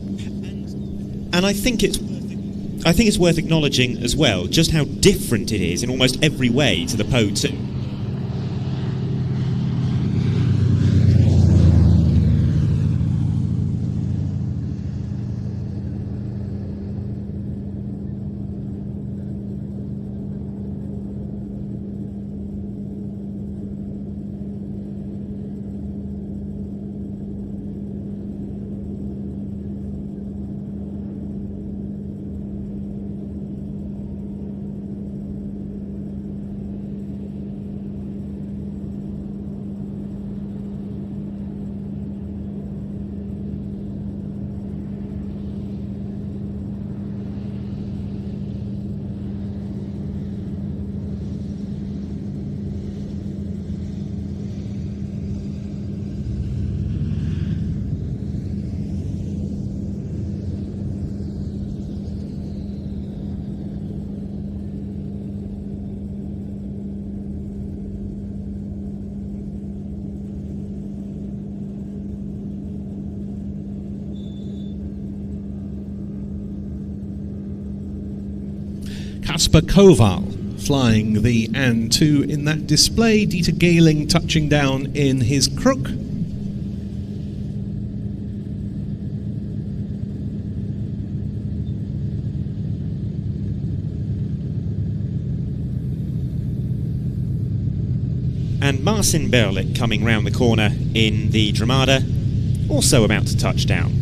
And I think it's worth acknowledging as well just how different it is in almost every way to the Po-2. Kasper Koval flying the An-2 in that display. Dieter Gehling touching down in his Crook. And Marcin Berlik coming round the corner in the Dramada, also about to touch down.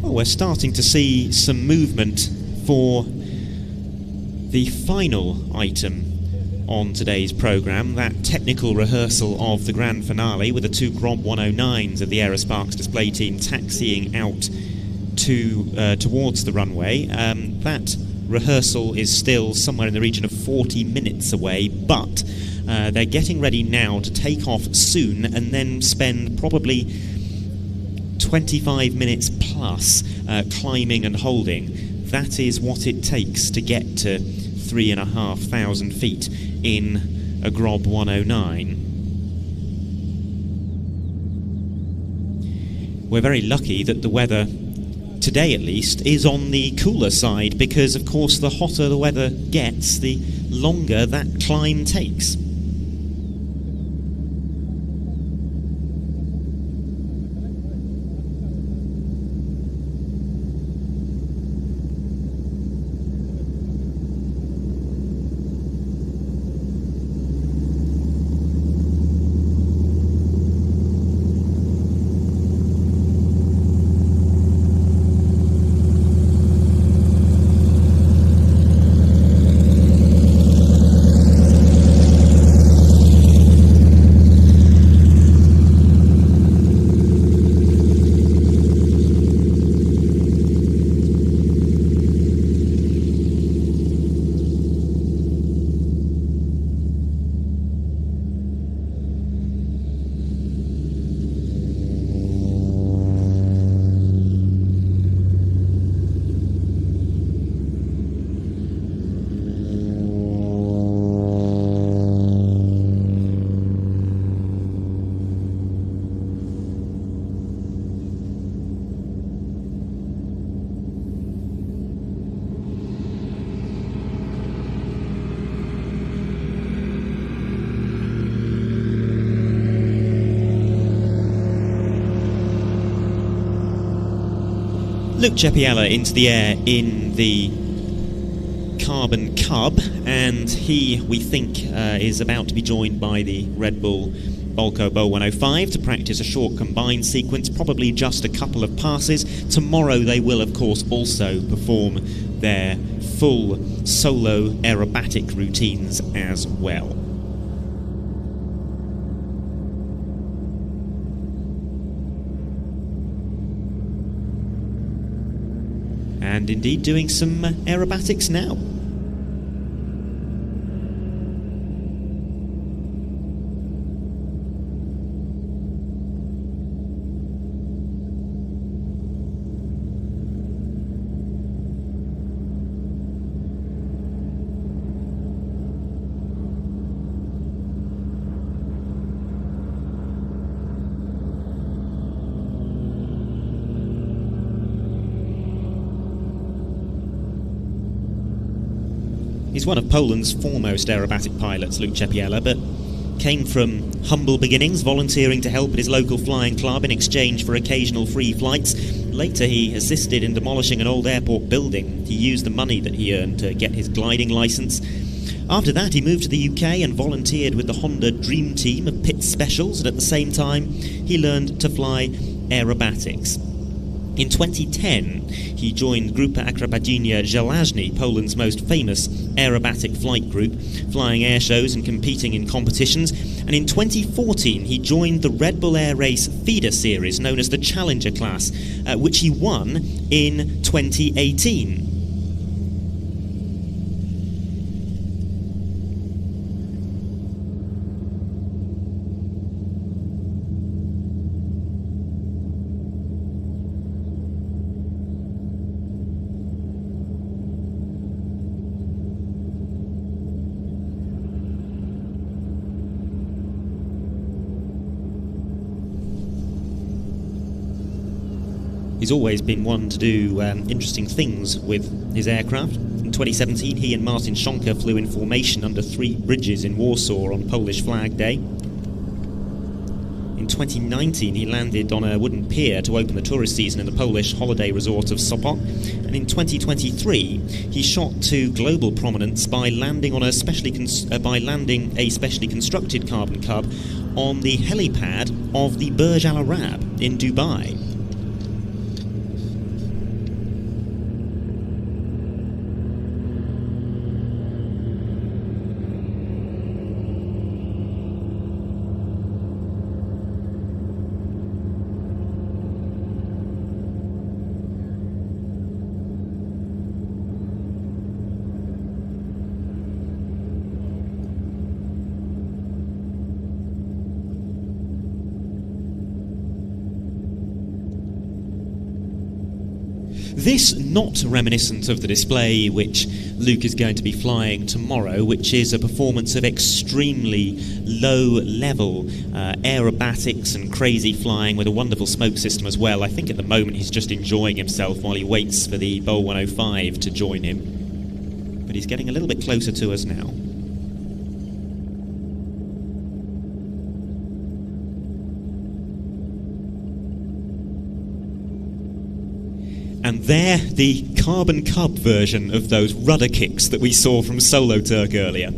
We're starting to see some movement for the final item on today's programme, that technical rehearsal of the grand finale with the two Grob 109s of the Aerosparks display team taxiing out towards the runway. That rehearsal is still somewhere in the region of 40 minutes away, but they're getting ready now to take off soon and then spend probably 25 minutes plus climbing and holding. That is what it takes to get to 3,500 feet in a Grob 109. We're very lucky that the weather, today at least, is on the cooler side, because of course the hotter the weather gets, the longer that climb takes. Luke Cepiella into the air in the Carbon Cub, and he, we think, is about to be joined by the Red Bull Volco Bo 105 to practice a short combined sequence, probably just a couple of passes. Tomorrow they will, of course, also perform their full solo aerobatic routines as well. And indeed doing some aerobatics now. He's one of Poland's foremost aerobatic pilots, Luke Cepiella, but came from humble beginnings, volunteering to help at his local flying club in exchange for occasional free flights. Later he assisted in demolishing an old airport building. He used the money that he earned to get his gliding licence. After that he moved to the UK and volunteered with the Honda Dream Team of Pit Specials, and at the same time he learned to fly aerobatics. In 2010, he joined Grupa Acrobacyjna Żelazny, Poland's most famous aerobatic flight group, flying air shows and competing in competitions. And in 2014, he joined the Red Bull Air Race feeder series, known as the Challenger class, which he won in 2018. He's always been one to do interesting things with his aircraft. In 2017, he and Martin Schonker flew in formation under 3 bridges in Warsaw on Polish Flag Day. In 2019, he landed on a wooden pier to open the tourist season in the Polish holiday resort of Sopot. And in 2023, he shot to global prominence by landing on a specially constructed Carbon Cub on the helipad of the Burj Al Arab in Dubai. This not reminiscent of the display which Luke is going to be flying tomorrow, which is a performance of extremely low-level aerobatics and crazy flying with a wonderful smoke system as well. I think at the moment he's just enjoying himself while he waits for the Bol 105 to join him. But he's getting a little bit closer to us now. And there, the Carbon Cub version of those rudder kicks that we saw from SoloTurk earlier.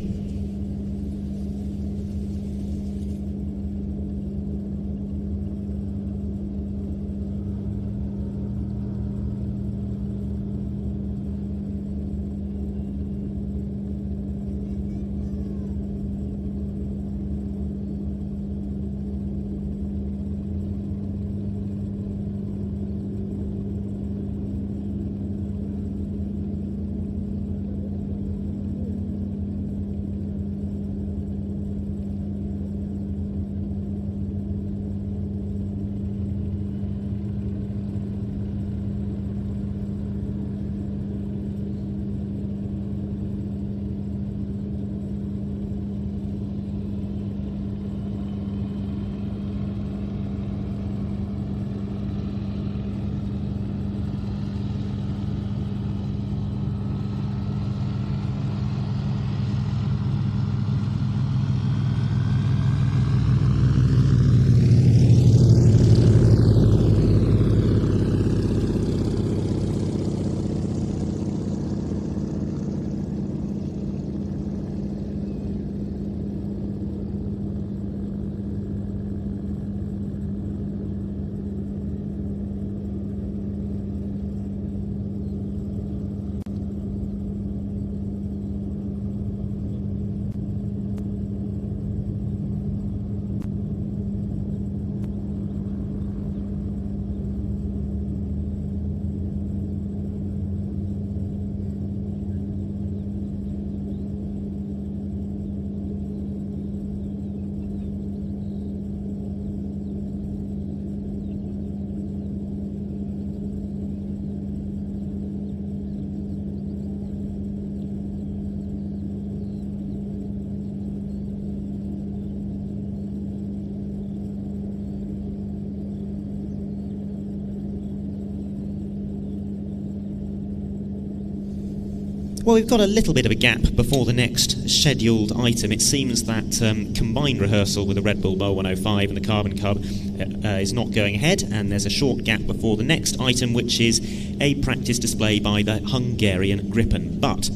Well, we've got a little bit of a gap before the next scheduled item. It seems that combined rehearsal with the Red Bull Bol 105 and the Carbon Cub is not going ahead, and there's a short gap before the next item, which is a practice display by the Hungarian Gripen. But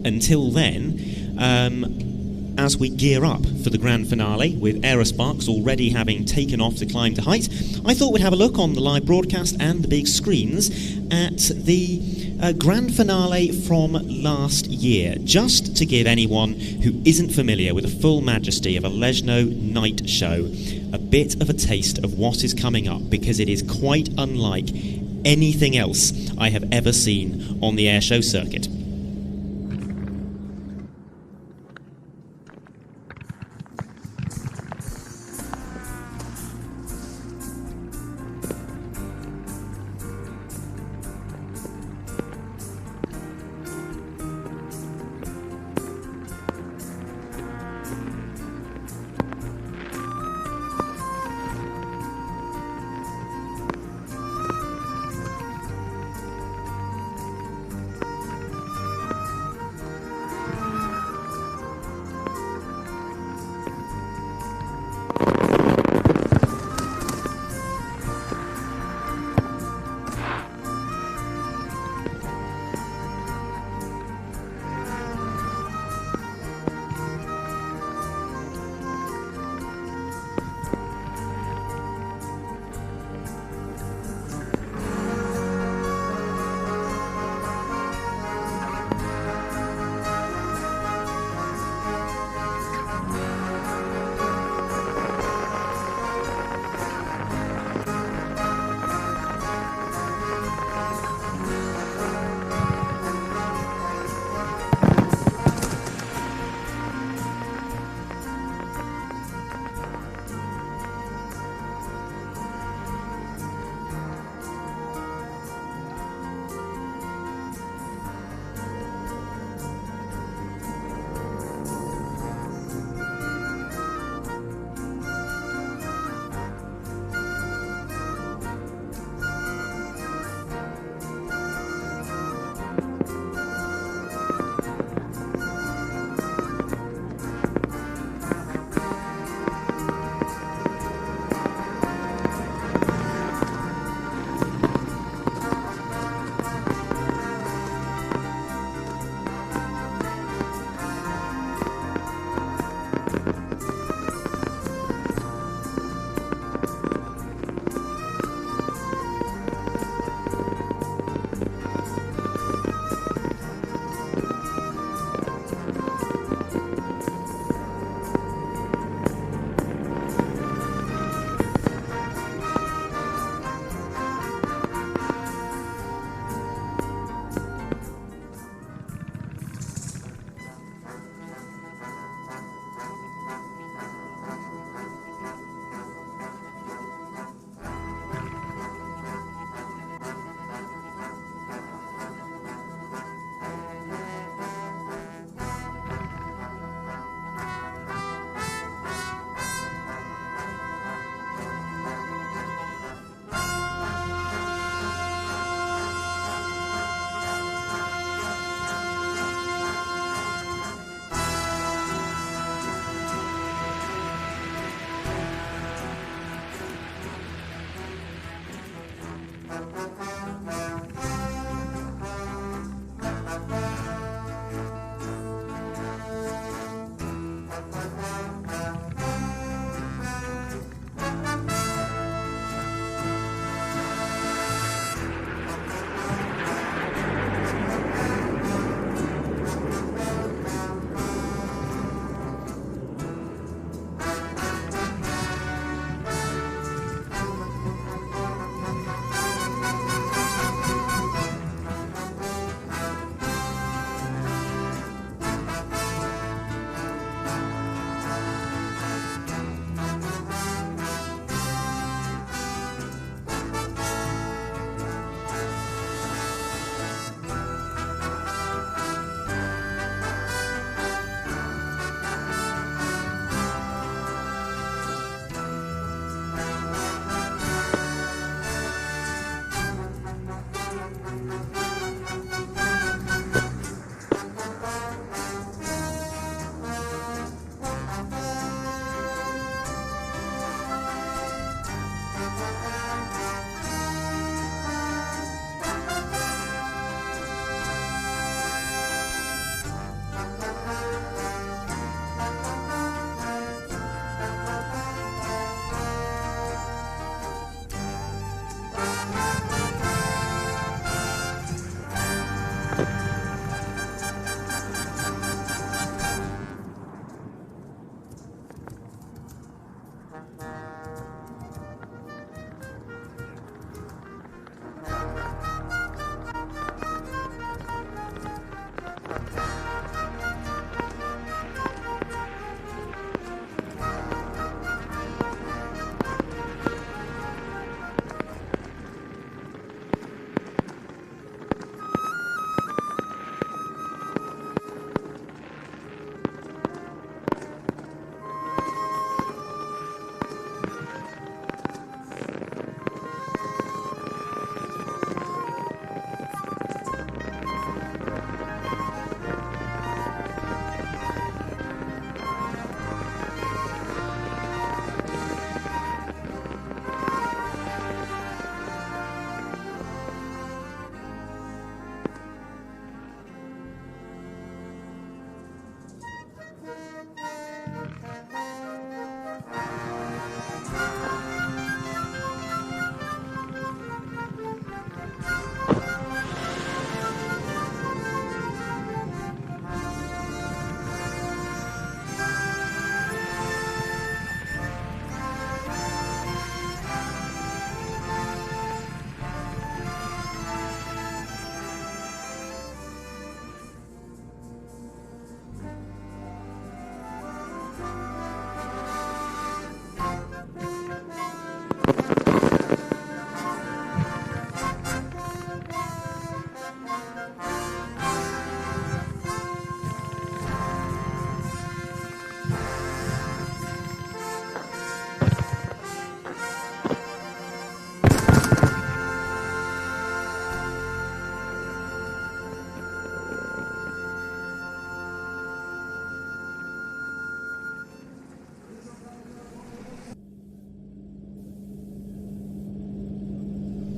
until then, as we gear up for the grand finale, with Aerosparks already having taken off to climb to height, I thought we'd have a look on the live broadcast and the big screens at the grand finale from last year, just to give anyone who isn't familiar with the full majesty of a Leszno night show a bit of a taste of what is coming up, because it is quite unlike anything else I have ever seen on the airshow circuit.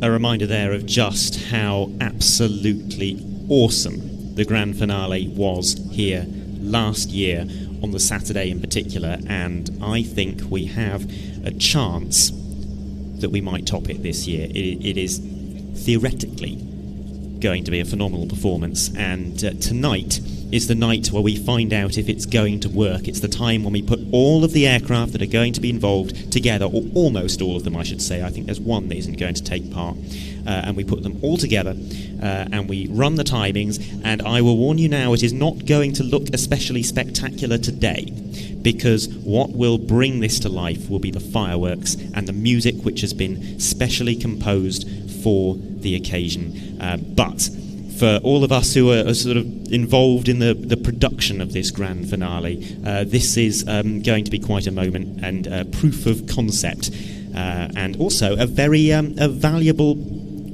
A reminder there of just how absolutely awesome the grand finale was here last year on the Saturday in particular, and I think we have a chance that we might top it this year. It is theoretically going to be a phenomenal performance, and tonight is the night where we find out if it's going to work. It's the time when we put all of the aircraft that are going to be involved together, or almost all of them I should say. I think there's one that isn't going to take part, and we put them all together and we run the timings, and I will warn you now, it is not going to look especially spectacular today, because what will bring this to life will be the fireworks and the music which has been specially composed for the occasion. But for all of us who are sort of involved in the production of this grand finale, this is going to be quite a moment and proof of concept, and also a very a valuable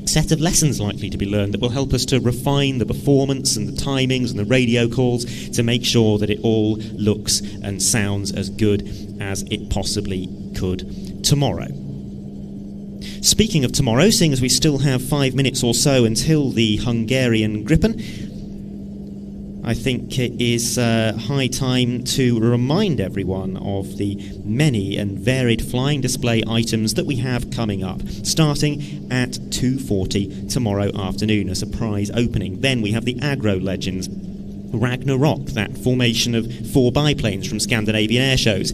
set of lessons likely to be learned that will help us to refine the performance and the timings and the radio calls to make sure that it all looks and sounds as good as it possibly could tomorrow. Speaking of tomorrow, seeing as we still have 5 minutes or so until the Hungarian Gripen, I think it is high time to remind everyone of the many and varied flying display items that we have coming up, starting at 2:40 tomorrow afternoon, a surprise opening. Then we have the Agro Legends, Ragnarok, that formation of 4 biplanes from Scandinavian air shows.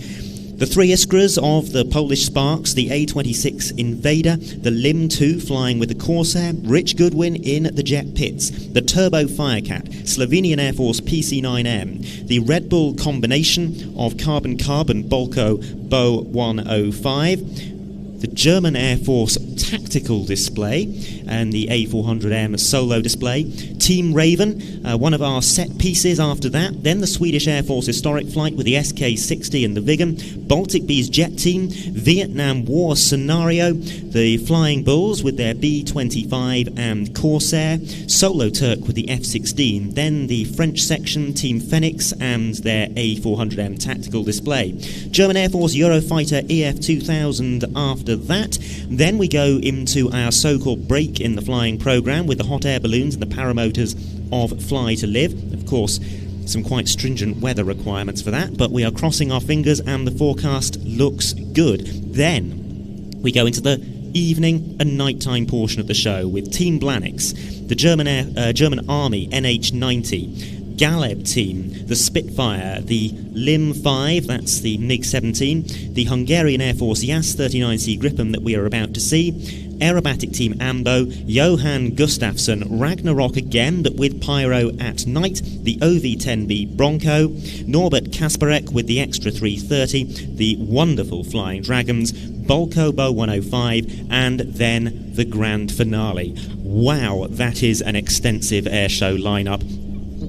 The 3 Iskras of the Polish Sparks, the A26 Invader, the Lim 2 flying with the Corsair, Rich Goodwin in the jet pits, the Turbo Firecat, Slovenian Air Force PC-9M, the Red Bull combination of carbon-carbon Balco Bo 105, the German Air Force tactical display and the A400M solo display, Team Raven, one of our set pieces after that, then the Swedish Air Force historic flight with the SK-60 and the Viggen, Baltic Bees jet team, Vietnam War scenario, the Flying Bulls with their B-25 and Corsair, SoloTurk with the F-16, then the French section, Team Phoenix and their A400M tactical display, German Air Force Eurofighter EF2000 after that. Then we go into our so-called break in the flying programme with the hot air balloons and the paramotors of Fly to Live. Of course, some quite stringent weather requirements for that, but we are crossing our fingers and the forecast looks good. Then we go into the evening and nighttime portion of the show with Team Blanix, the German Army NH90, Galeb team, the Spitfire, the Lim 5, that's the MiG-17, the Hungarian Air Force Jas-39C Gripen that we are about to see, Aerobatic Team Ambo, Johan Gustafsson, Ragnarok again, but with Pyro at night, the OV-10B Bronco, Norbert Kasparek with the Extra 330, the wonderful Flying Dragons, Balco Bo 105, and then the grand finale. Wow, that is an extensive airshow lineup,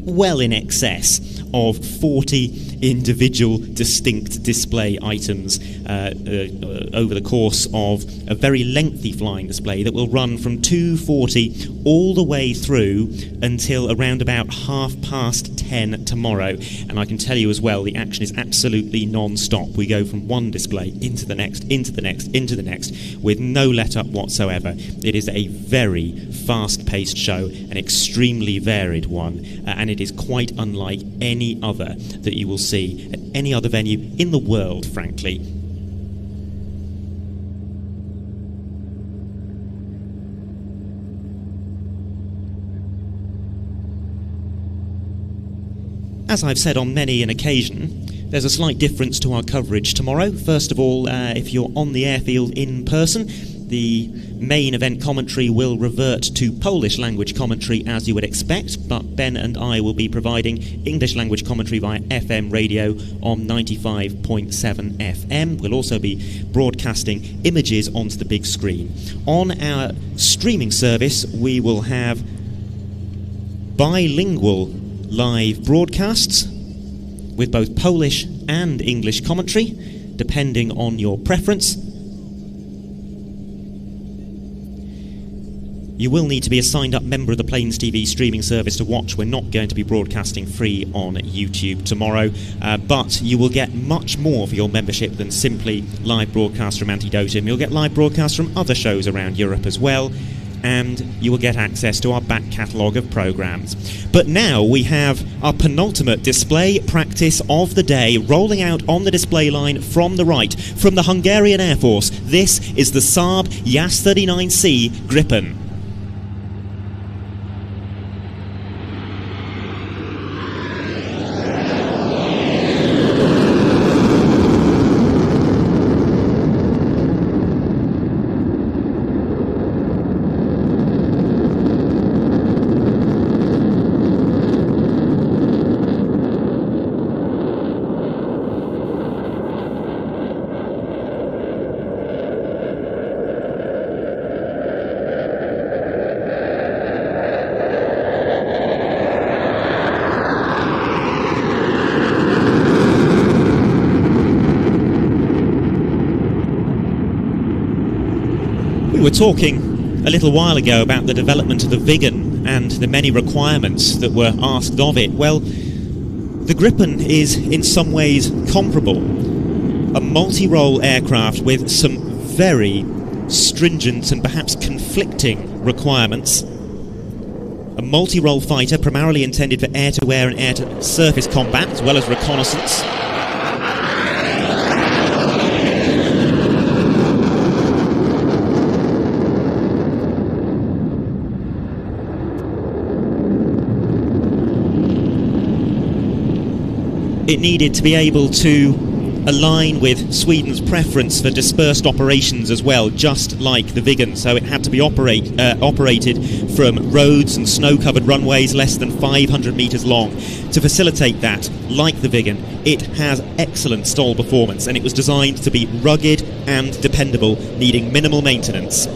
well in excess of 40 individual distinct display items over the course of a very lengthy flying display that will run from 2:40 all the way through until around about 10:30 tomorrow. And I can tell you as well, the action is absolutely non-stop. We go from one display into the next, into the next, into the next, with no let-up whatsoever. It is a very fast-paced show, an extremely varied one, and it is quite unlike any other that you will see at any other venue in the world, frankly. As I've said on many an occasion, there's a slight difference to our coverage tomorrow. First of all, if you're on the airfield in person, the main event commentary will revert to Polish language commentary as you would expect, but Ben and I will be providing English language commentary via FM radio on 95.7 FM. We'll also be broadcasting images onto the big screen. On our streaming service, we will have bilingual live broadcasts with both Polish and English commentary, depending on your preference. You will need to be a signed-up member of the Plains TV streaming service to watch. We're not going to be broadcasting free on YouTube tomorrow, but you will get much more for your membership than simply live broadcasts from Antidotum. You'll get live broadcasts from other shows around Europe as well, and you will get access to our back catalogue of programmes. But now we have our penultimate display practice of the day rolling out on the display line from the right, from the Hungarian Air Force. This is the Saab Jas-39C Gripen. We were talking a little while ago about the development of the Viggen and the many requirements that were asked of it. Well, the Gripen is in some ways comparable. A multi-role aircraft with some very stringent and perhaps conflicting requirements. A multi-role fighter primarily intended for air-to-air and air-to-surface combat, as well as reconnaissance. It needed to be able to align with Sweden's preference for dispersed operations as well, just like the Viggen, so it had to be operated from roads and snow-covered runways less than 500 metres long. To facilitate that, like the Viggen, it has excellent stall performance, and it was designed to be rugged and dependable, needing minimal maintenance.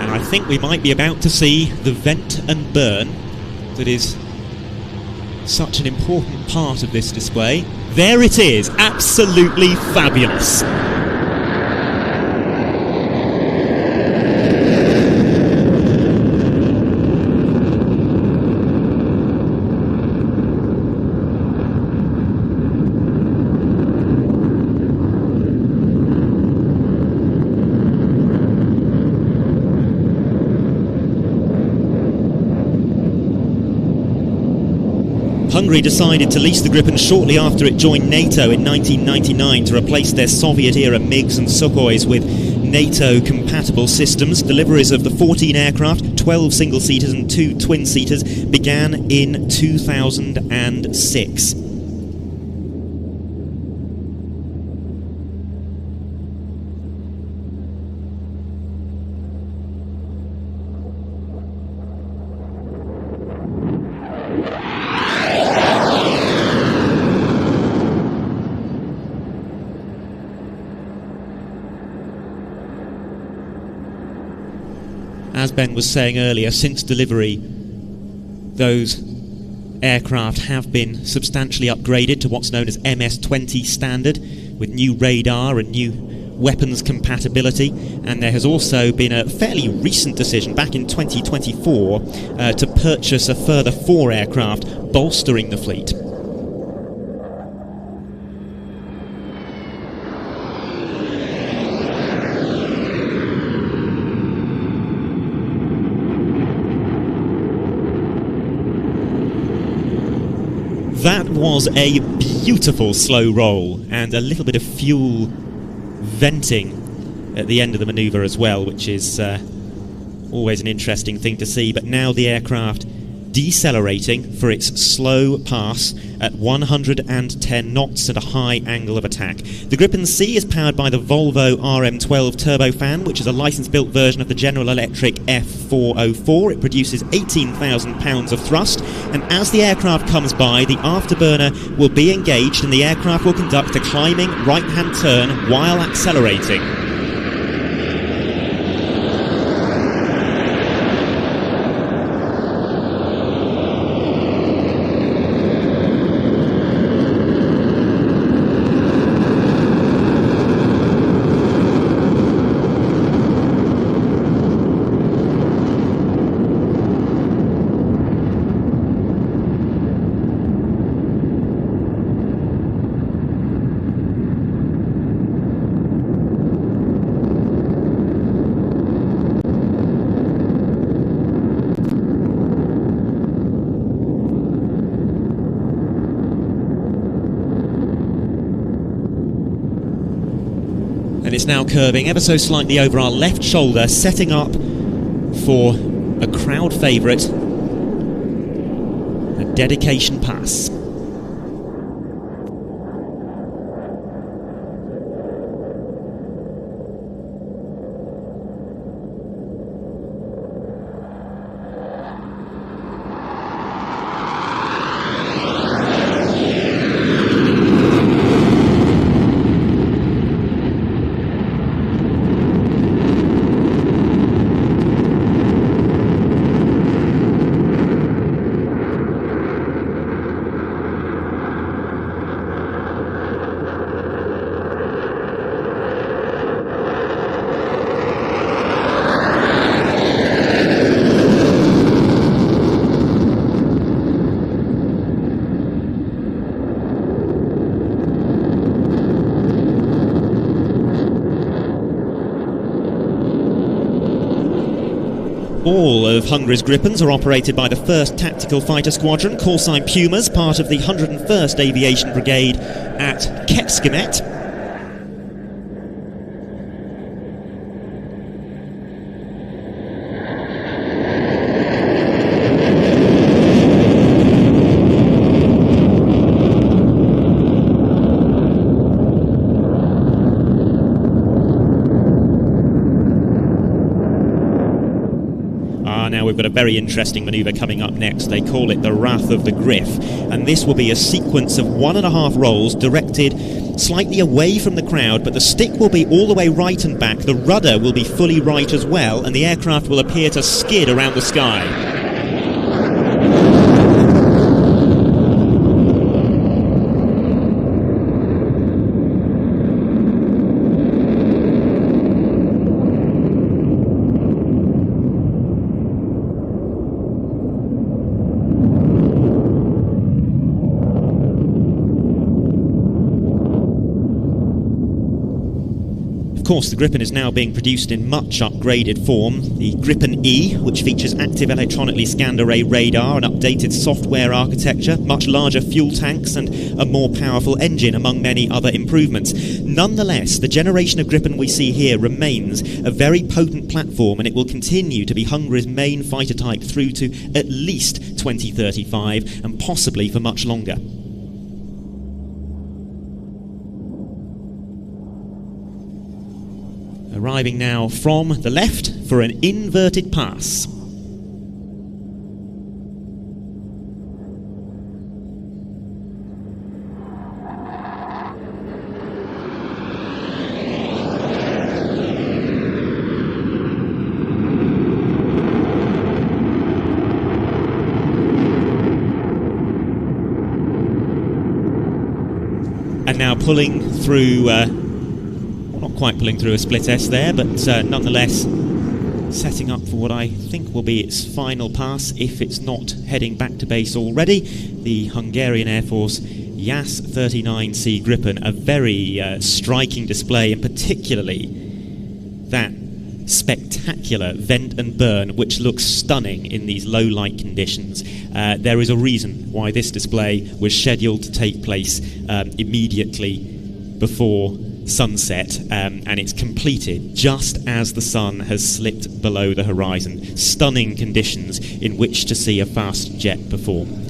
I think we might be about to see the vent and burn that is such an important part of this display. There it is, absolutely fabulous. Hungary decided to lease the Gripen shortly after it joined NATO in 1999 to replace their Soviet-era MiGs and Sukhois with NATO-compatible systems. Deliveries of the 14 aircraft, 12 single-seaters and 2 twin-seaters, began in 2006. As Ben was saying earlier, since delivery, those aircraft have been substantially upgraded to what's known as MS-20 standard, with new radar and new weapons compatibility, and there has also been a fairly recent decision back in 2024 to purchase a further 4 aircraft, bolstering the fleet. That was a beautiful slow roll and a little bit of fuel venting at the end of the manoeuvre as well, which is always an interesting thing to see. But now the aircraft decelerating for its slow pass at 110 knots at a high angle of attack. The Gripen C is powered by the Volvo RM12 turbofan, which is a license-built version of the General Electric F404. It produces 18,000 pounds of thrust, and as the aircraft comes by, the afterburner will be engaged and the aircraft will conduct a climbing right-hand turn while accelerating. And it's now curving ever so slightly over our left shoulder, setting up for a crowd favourite, a dedication pass. of Hungary's Gripens are operated by the 1st Tactical Fighter Squadron, callsign Pumas, part of the 101st Aviation Brigade at Kecskemet. Now we've got a very interesting manoeuvre coming up next. They call it the Wrath of the Griff, and this will be a sequence of 1.5 rolls directed slightly away from the crowd, but the stick will be all the way right and back, the rudder will be fully right as well, and the aircraft will appear to skid around the sky. Of course, the Gripen is now being produced in much upgraded form. The Gripen E, which features active electronically scanned array radar, an updated software architecture, much larger fuel tanks and a more powerful engine, among many other improvements. Nonetheless, the generation of Gripen we see here remains a very potent platform, and it will continue to be Hungary's main fighter type through to at least 2035 and possibly for much longer. Arriving now from the left for an inverted pass. And now pulling through not quite pulling through a split S there, but nonetheless setting up for what I think will be its final pass, if it's not heading back to base already. The Hungarian Air Force JAS-39C Gripen, a very striking display, and particularly that spectacular vent and burn, which looks stunning in these low light conditions. There is a reason why this display was scheduled to take place immediately before sunset, and it's completed just as the sun has slipped below the horizon. Stunning conditions in which to see a fast jet perform.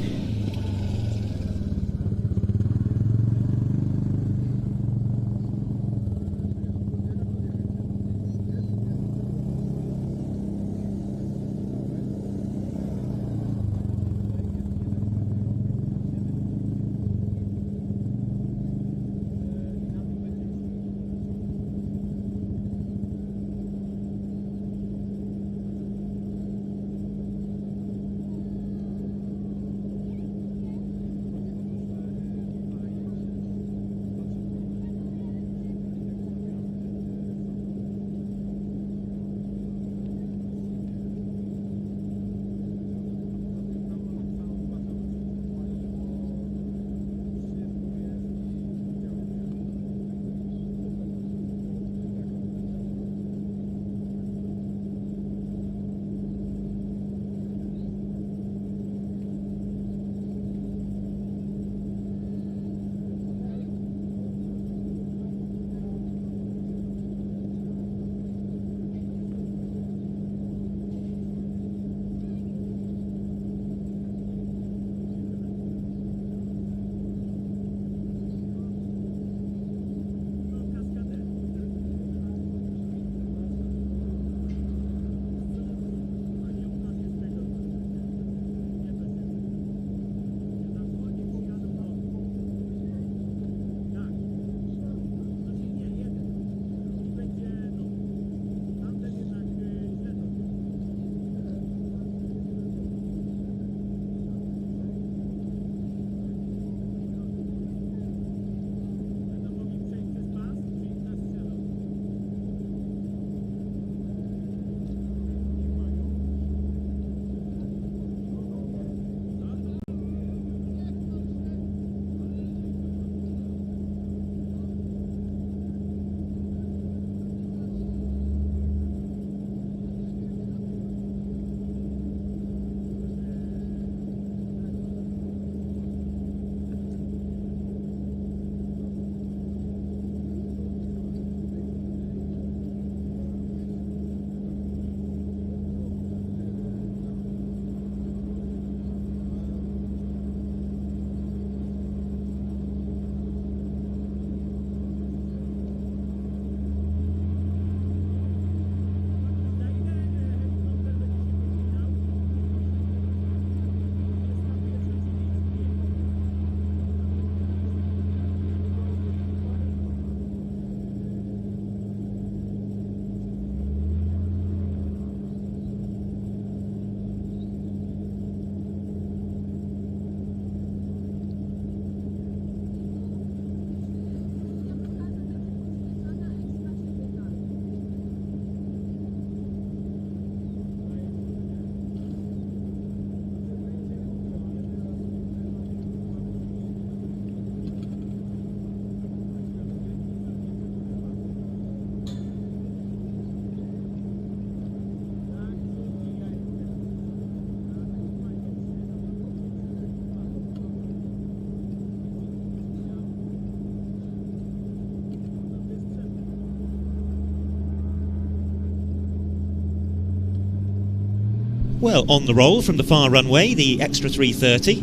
Well, on the roll from the far runway, the extra 330.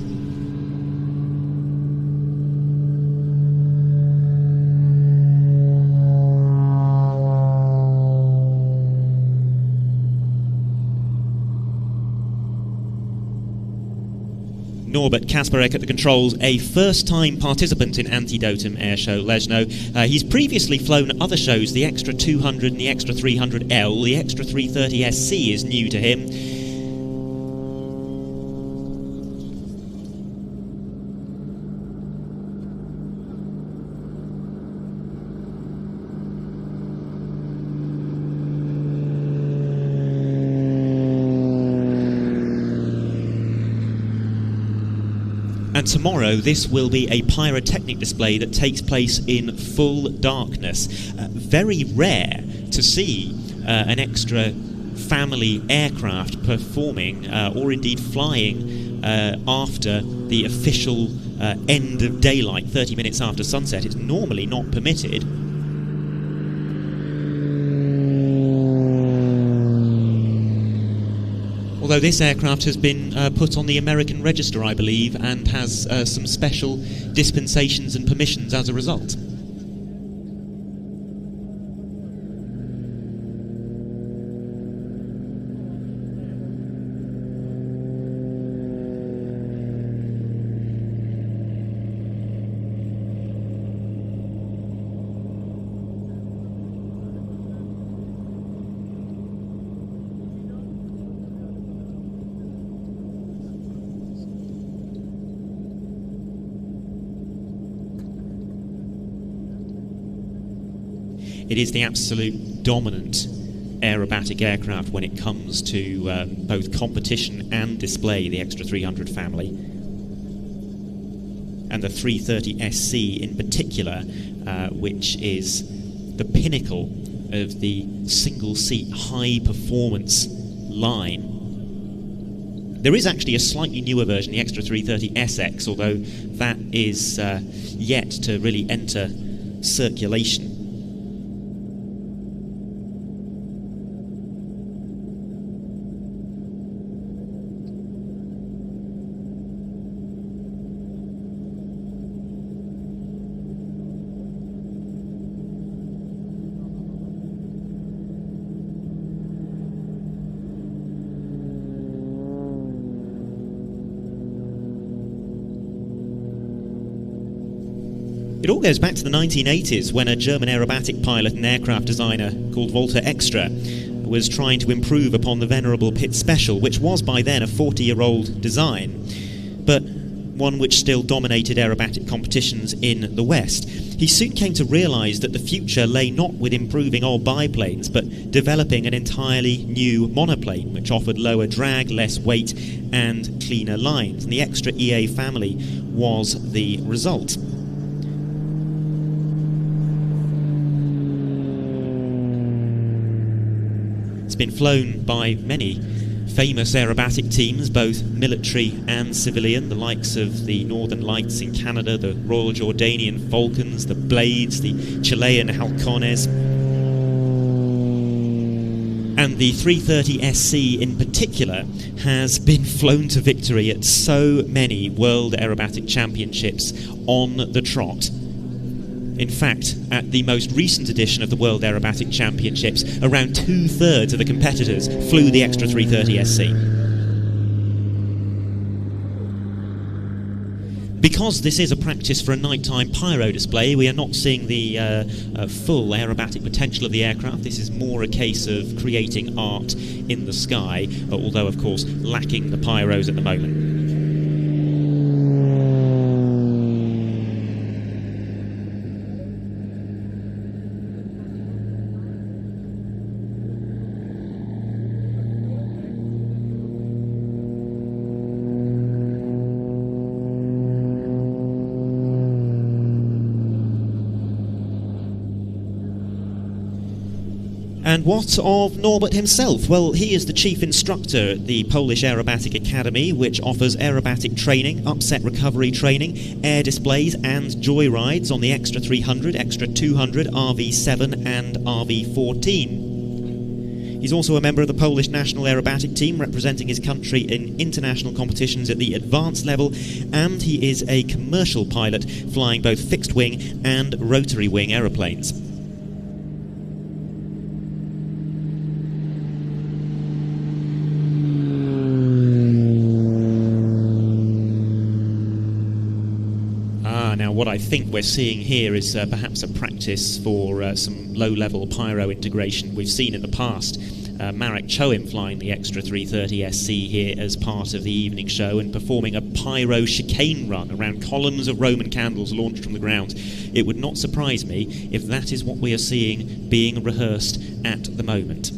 Norbert Kasparek at the controls, a first-time participant in Antidotum Airshow Leszno. He's previously flown other shows, the Extra 200 and the Extra 300L. The Extra 330 SC is new to him. And tomorrow this will be a pyrotechnic display that takes place in full darkness. Very rare to see an extra family aircraft performing or indeed flying after the official end of daylight, 30 minutes after sunset. It's normally not permitted. Although this aircraft has been put on the American register, I believe, and has some special dispensations and permissions as a result. It is the absolute dominant aerobatic aircraft when it comes to both competition and display, the Extra 300 family. And the 330 SC in particular, which is the pinnacle of the single-seat high-performance line. There is actually a slightly newer version, the Extra 330 SX, although that is yet to really enter circulation. It all goes back to the 1980s when a German aerobatic pilot and aircraft designer called Walter Extra was trying to improve upon the venerable Pitt Special, which was by then a 40-year-old design, but one which still dominated aerobatic competitions in the West. He soon came to realise that the future lay not with improving old biplanes, but developing an entirely new monoplane, which offered lower drag, less weight, and cleaner lines. And the Extra EA family was the result. It's been flown by many famous aerobatic teams, both military and civilian, the likes of the Northern Lights in Canada, the Royal Jordanian Falcons, the Blades, the Chilean Halcones, and the 330 SC in particular has been flown to victory at so many World Aerobatic Championships on the trot. In fact, at the most recent edition of the World Aerobatic Championships, around 2/3 of the competitors flew the Extra 330 SC. Because this is a practice for a nighttime pyro display, we are not seeing the full aerobatic potential of the aircraft. This is more a case of creating art in the sky, although of course lacking the pyros at the moment. And what of Norbert himself? Well, he is the chief instructor at the Polish Aerobatic Academy, which offers aerobatic training, upset recovery training, air displays and joyrides on the Extra 300, Extra 200, RV7 and RV14. He's also a member of the Polish national aerobatic team, representing his country in international competitions at the advanced level, and he is a commercial pilot flying both fixed-wing and rotary-wing aeroplanes. Now, what I think we're seeing here is perhaps a practice for some low-level pyro integration. We've seen in the past Marek Choim flying the Extra 330 SC here as part of the evening show and performing a pyro chicane run around columns of Roman candles launched from the ground. It would not surprise me if that is what we are seeing being rehearsed at the moment.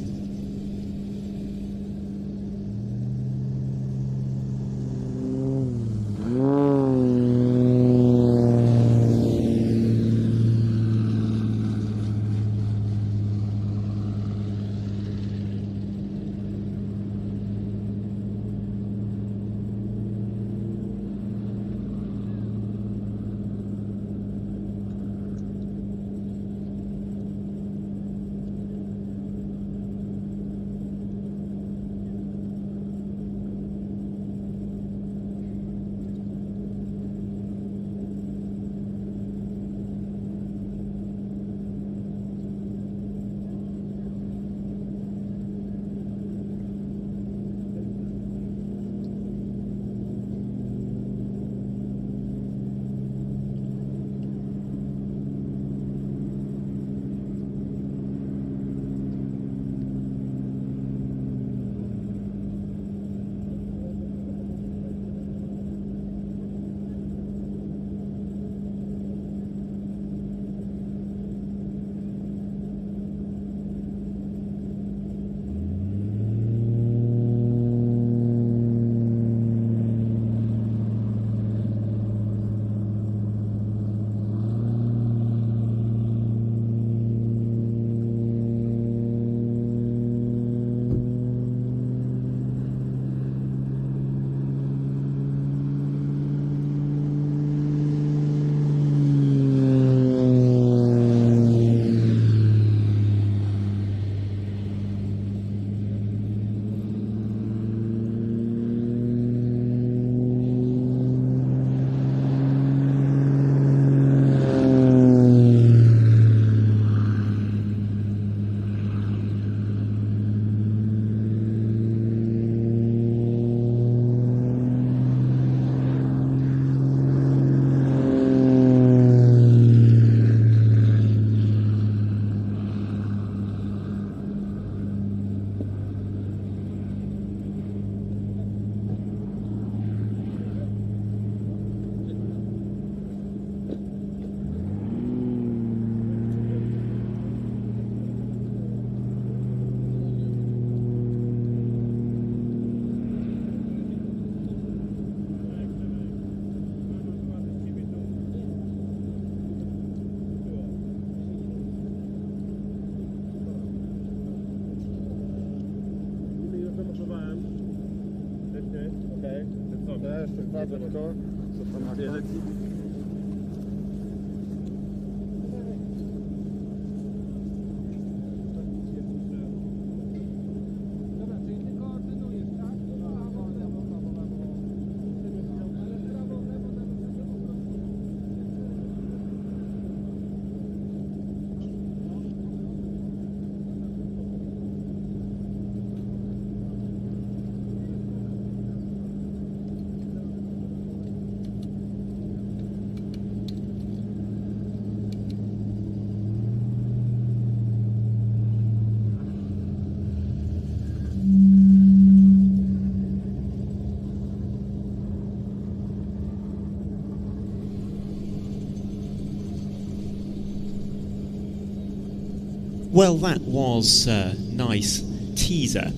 Well, that was a nice teaser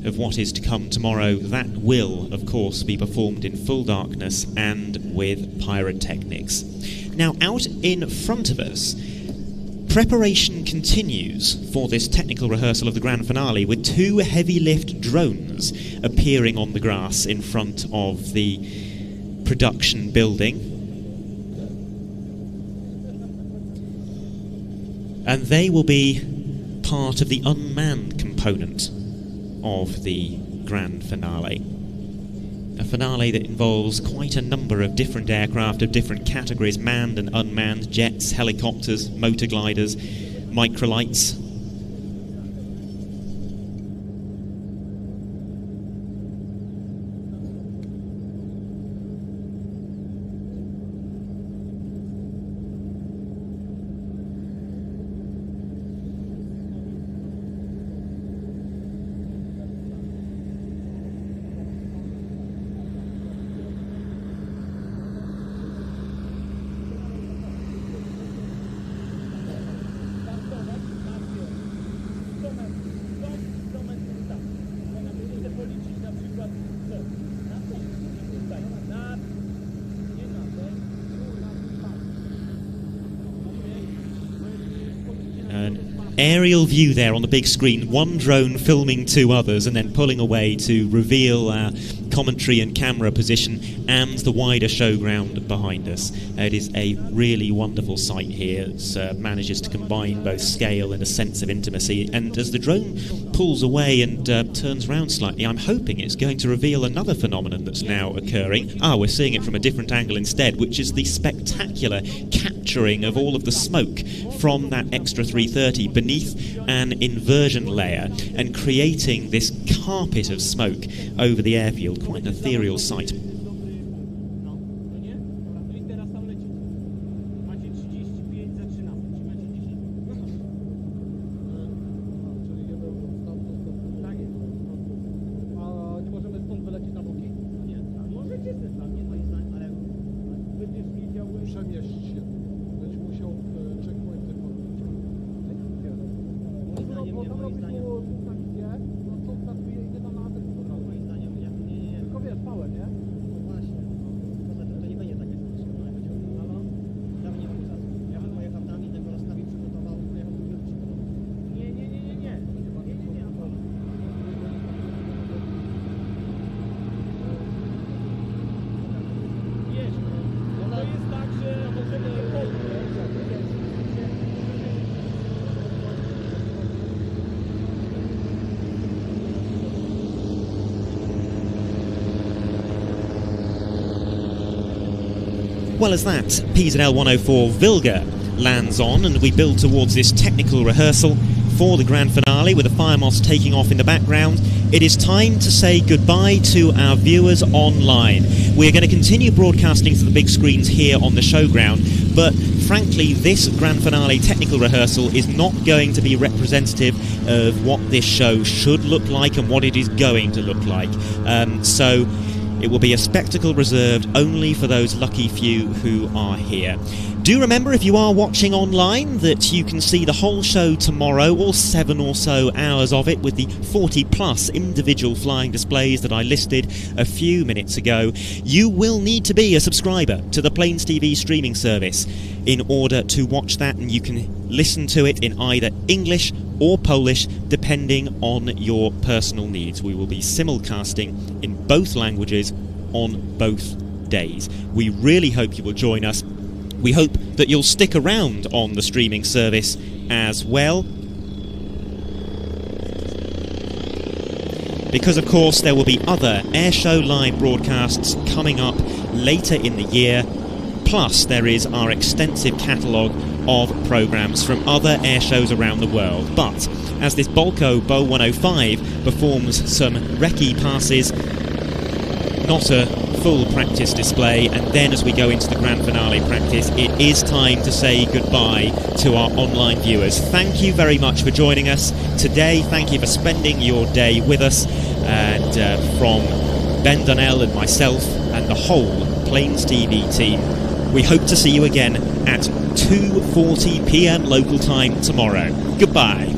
of what is to come tomorrow. That will, of course, be performed in full darkness and with pyrotechnics. Now, out in front of us, preparation continues for this technical rehearsal of the grand finale, with two heavy lift drones appearing on the grass in front of the production building. And they will be part of the unmanned component component of the grand finale. A finale that involves quite a number of different aircraft of different categories, manned and unmanned, jets, helicopters, motor gliders, microlights. Aerial view there on the big screen, one drone filming two others and then pulling away to reveal our commentary and camera position and the wider showground behind us. It is a really wonderful sight here. It manages to combine both scale and a sense of intimacy, and as the drone pulls away and turns round slightly, I'm hoping it's going to reveal another phenomenon that's now occurring. We're seeing it from a different angle instead, which is the spectacular capturing of all of the smoke from that extra 330 beneath an inversion layer and creating this carpet of smoke over the airfield. Quite an ethereal sight. Well, as that PZL 104 Vilga lands on and we build towards this technical rehearsal for the grand finale with the fire moths taking off in the background, it is time to say goodbye to our viewers online. We're going to continue broadcasting to the big screens here on the showground, but frankly this grand finale technical rehearsal is not going to be representative of what this show should look like and what it is going to look like. So it will be a spectacle reserved only for those lucky few who are here. Do remember, if you are watching online, that you can see the whole show tomorrow, all 7 or so hours of it, with the 40+ individual flying displays that I listed a few minutes ago. You will need to be a subscriber to the Plains TV streaming service in order to watch that, and you can listen to it in either English or Polish, depending on your personal needs. We will be simulcasting in both languages on both days. We really hope you will join us. We hope that you'll stick around on the streaming service as well, because of course there will be other airshow live broadcasts coming up later in the year. Plus there is our extensive catalogue of programmes from other airshows around the world. But as this Bolko Bo 105 performs some recce passes, not a full practice display, and then as we go into the grand finale practice, it is time to say goodbye to our online viewers. Thank you very much for joining us today. Thank you for spending your day with us, and from Ben Donnell and myself and the whole Plains TV team, we hope to see you again at 2:40 PM local time tomorrow. Goodbye.